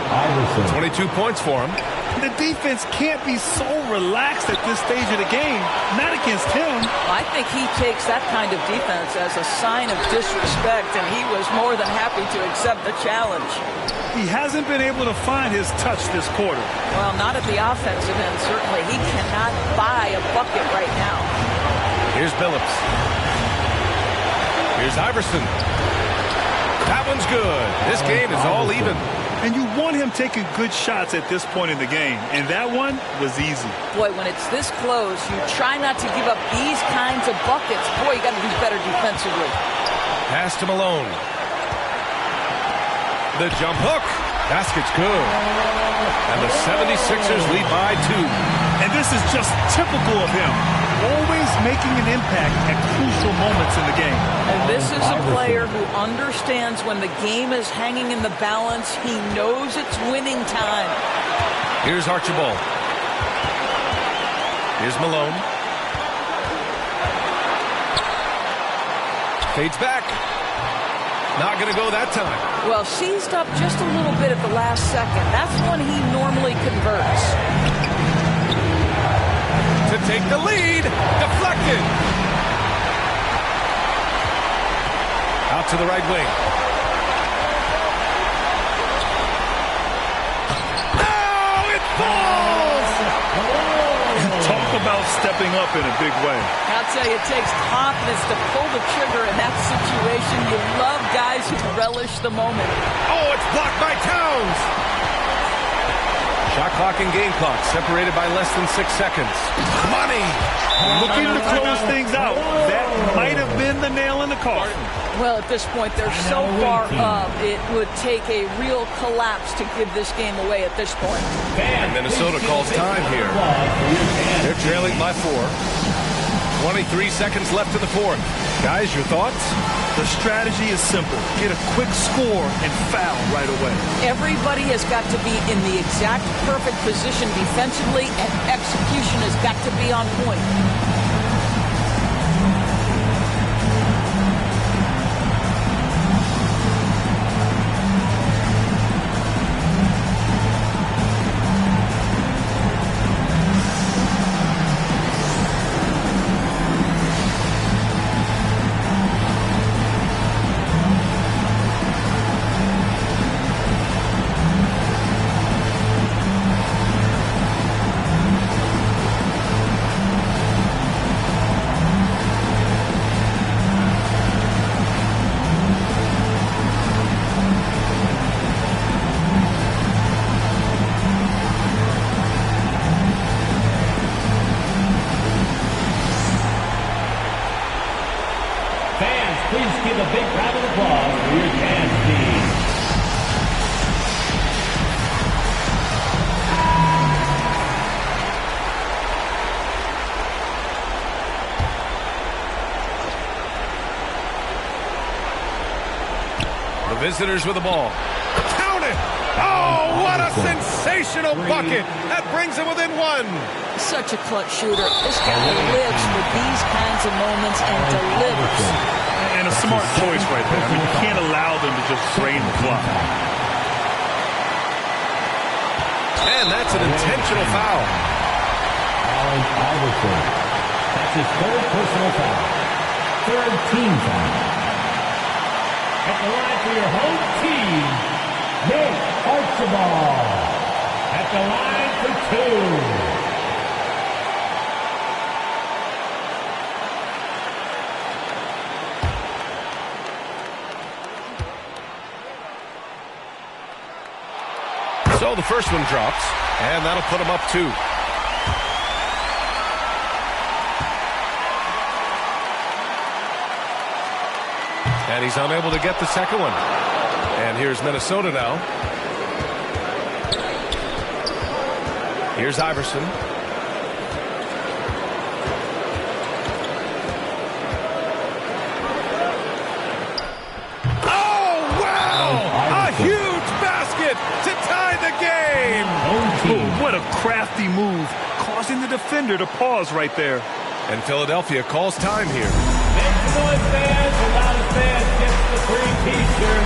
22 points for him. The defense can't be so relaxed at this stage of the game. Not against him. I think he takes that kind of defense as a sign of disrespect, and he was more than happy to accept the challenge. He hasn't been able to find his touch this quarter. Well, not at the offensive end, certainly. He cannot buy a bucket right now. Here's Billups. Here's Iverson. That one's good. This game is all even. And you want him taking good shots at this point in the game. And that one was easy. Boy, when it's this close, you try not to give up these kinds of buckets. Boy, you got to do better defensively. Pass to Malone. The jump hook. Basket's good. And the 76ers lead by 2. And this is just typical of him. Always making an impact at crucial moments in the game. And this is a player who understands when the game is hanging in the balance. He knows it's winning time. Here's Archibald. Here's Malone. Fades back. Not going to go that time. Well, seized up just a little bit at the last second. That's when he normally converts. To take the lead. Deflected. Out to the right wing. Oh, it falls! Talk about stepping up in a big way. I'll tell you, it takes confidence to pull the trigger in that situation. You love guys who relish the moment. Oh, it's blocked by Towns. Shot clock and game clock separated by less than 6 seconds. Money! Looking to close things out. That might have been the nail in the coffin. Well, at this point, they're so far up, it would take a real collapse to give this game away at this point. And Minnesota calls time here. They're trailing by 4. 23 seconds left in the fourth. Guys, your thoughts? The strategy is simple. Get a quick score and foul right away. Everybody has got to be in the exact perfect position defensively, and execution has got to be on point. visitors with the ball. Count it! Oh, what a sensational bucket! That brings them within one. Such a clutch shooter. This guy lives for these kinds of moments and delivers. And a smart choice right there. I mean, you can't allow them to just drain the clock. And that's an intentional foul. Allen Iverson. That's his third personal foul. Third team foul. At the line for your home team, Nate Archibald. At the line for two. So the first one drops, and that'll put him up 2. And he's unable to get the second one. And here's Minnesota now. Here's Iverson. Oh, wow! A huge basket to tie the game! Oh, what a crafty move, causing the defender to pause right there. And Philadelphia calls time here. Make some noise, fans. The loudest fan gets the free T-shirt.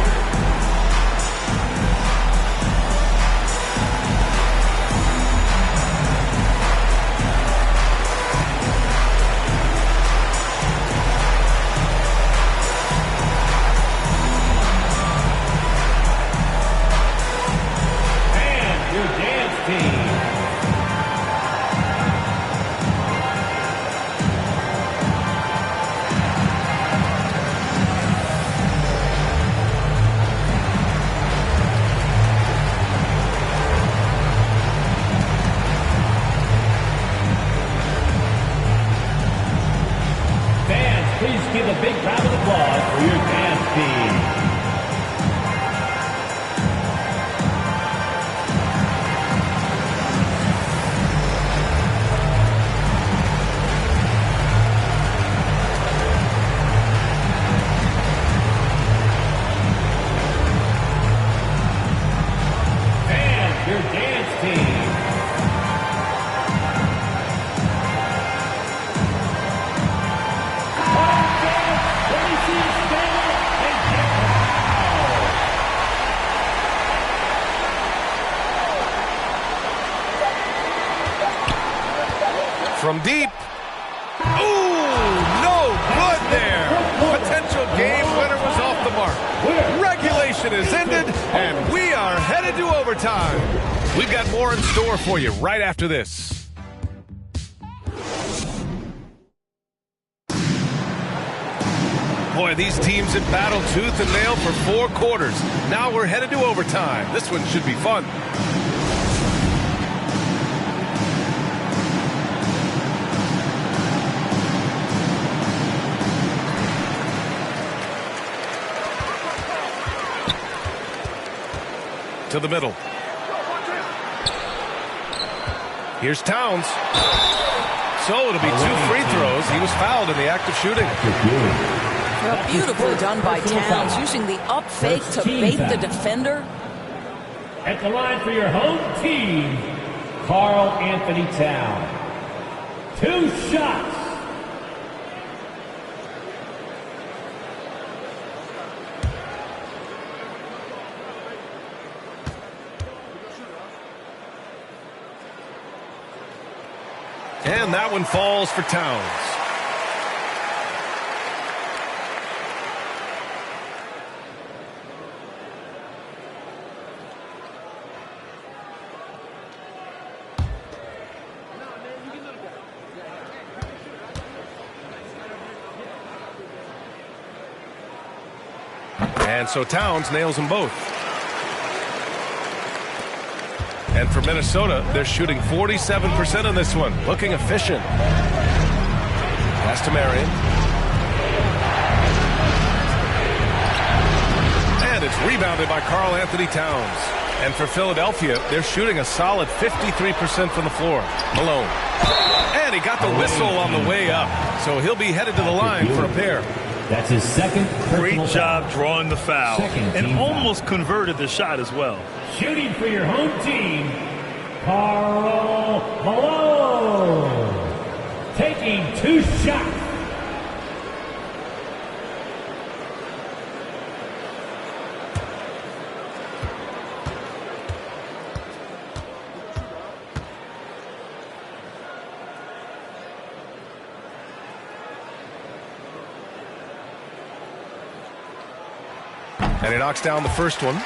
And your dance team. Please give a big round of applause for your dance team. And your dance team. From deep. Ooh, no good there. Potential game winner was off the mark. Regulation is ended, and we are headed to overtime. We've got more in store for you right after this. Boy, these teams have battled tooth and nail for 4 quarters. Now we're headed to overtime. This one should be fun. To the middle. Here's Towns. So it'll be 2 free throws. He was fouled in the act of shooting. Well, beautifully done by Towns, using the up fake to bait the defender. At the line for your home team, Karl Anthony Towns. 2 shots. And that one falls for Towns. And so Towns nails them both. And for Minnesota, they're shooting 47% on this one. Looking efficient. Pass to Marion. And it's rebounded by Karl Anthony Towns. And for Philadelphia, they're shooting a solid 53% from the floor. Malone. And he got the whistle on the way up. So he'll be headed to the line for a pair. That's his second Great personal job foul. drawing the foul. Second And team almost converted the shot as well. Shooting for your home team, Karl Malone. Taking 2 shots. And he knocks down the first one.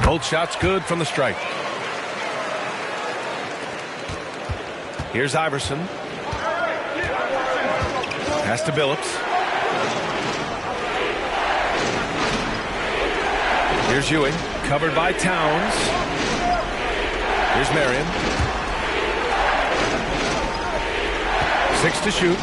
Both shots good from the stripe. Here's Iverson. Pass to Billups. Here's Ewing. Covered by Towns. Here's Marion. 6 to shoot.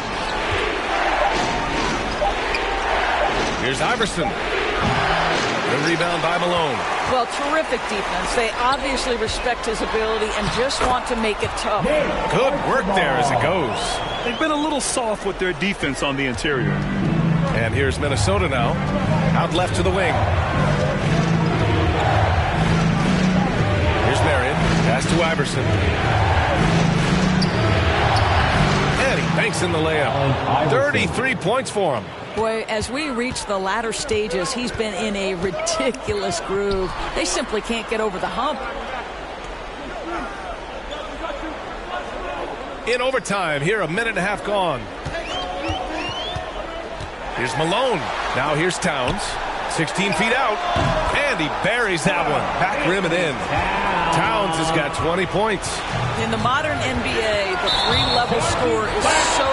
Here's Iverson. The rebound by Malone. Well, terrific defense. They obviously respect his ability and just want to make it tough. Good work there as it goes. They've been a little soft with their defense on the interior. And here's Minnesota now. Out left to the wing. Here's Marion. Pass to Iverson. And he banks in the layup. 33 points for him. Boy, as we reach the latter stages, he's been in a ridiculous groove. They simply can't get over the hump. In overtime, here, a minute and a half gone. Here's Malone. Now here's Towns. 16 feet out. And he buries that one. Back rim and in. Towns has got 20 points. In the modern NBA, the 3-level score is so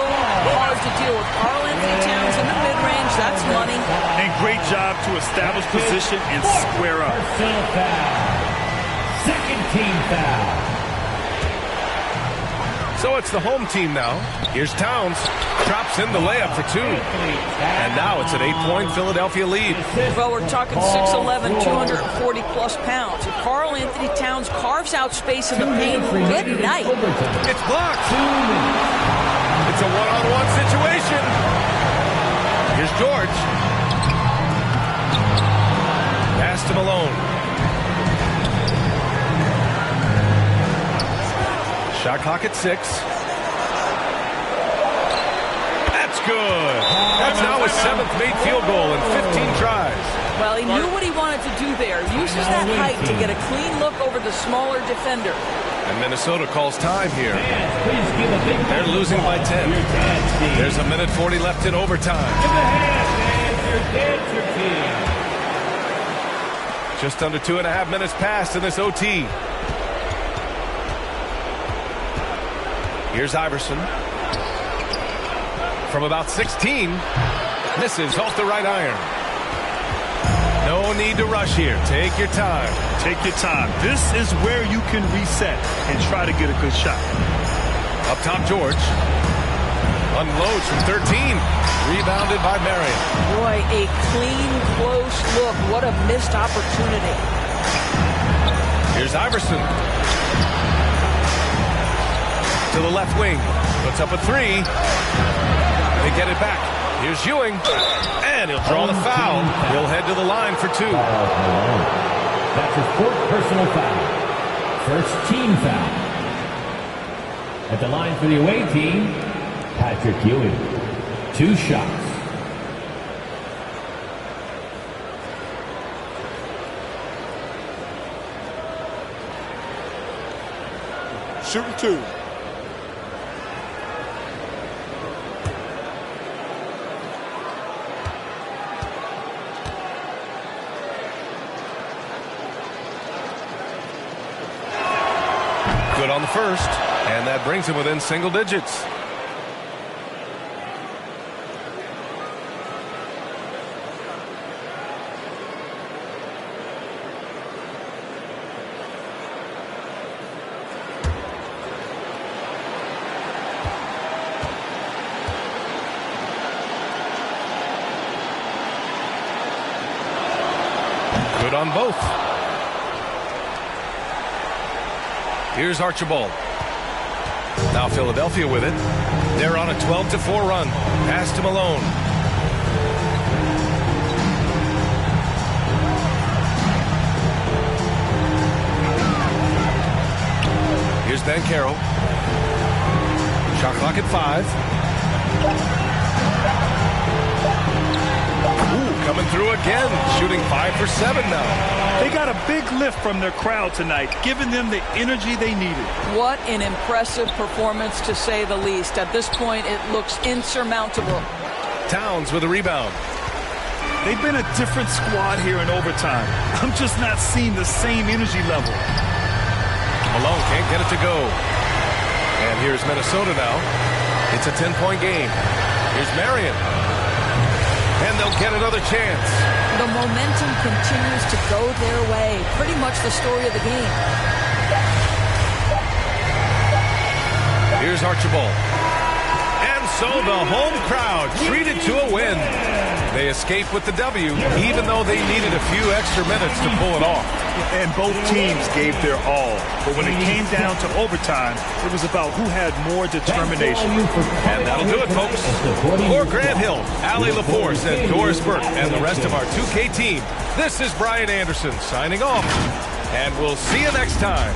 hard to deal with. Karl Anthony Towns in the mid-range, that's money. And great job to establish position and square up. Personal foul. Second team foul. So it's the home team now. Here's Towns. Drops in the layup for 2. And now it's an 8-point Philadelphia lead. Well, we're talking 6'11", 240-plus pounds. If Karl Anthony Towns carves out space in the paint, good night. It's blocked. It's a one-on-one situation. Here's George. Pass to Malone. Shot clock at 6. That's good. That's now his 7th made field goal in 15 tries. Well, he knew what he wanted to do there. Uses that height to get a clean look over the smaller defender. And Minnesota calls time here. They're losing by 10. There's a minute 40 left in overtime. Just under 2.5 minutes passed in this OT. Here's Iverson. From about 16. Misses off the right iron. No need to rush here. Take your time. Take your time. This is where you can reset and try to get a good shot. Up top, George. Unloads from 13. Rebounded by Marion. Boy, a clean, close look. What a missed opportunity. Here's Iverson. To the left wing. Puts up a 3. They get it back. Here's Ewing. And he'll draw the foul. He'll head to the line for 2. That's his 4th personal foul. First team foul. At the line for the away team, Patrick Ewing. 2 shots. Shooting 2. Good on the first, and that brings him within single digits. on both. Here's Archibald. Now Philadelphia with it. They're on a 12-4 run. Pass to Malone. Here's Banchero. Shot clock at 5. Ooh, coming through again. Shooting 5 for 7 now. They got a big lift from their crowd tonight, giving them the energy they needed. What an impressive performance, to say the least. At this point, it looks insurmountable. Towns with a rebound. They've been a different squad here in overtime. I'm just not seeing the same energy level. Malone can't get it to go. And here's Minnesota now. It's a 10-point game. Here's Marion. And they'll get another chance. The momentum continues to go their way. Pretty much the story of the game. Here's Archibald. And so the home crowd treated to a win. They escape with the W, even though they needed a few extra minutes to pull it off. And both teams gave their all. But when it came down to overtime, it was about who had more determination. And that'll do it, folks. For Grant Hill, Allie LaForce, and Doris Burke, and the rest of our 2K team, this is Brian Anderson signing off. And we'll see you next time.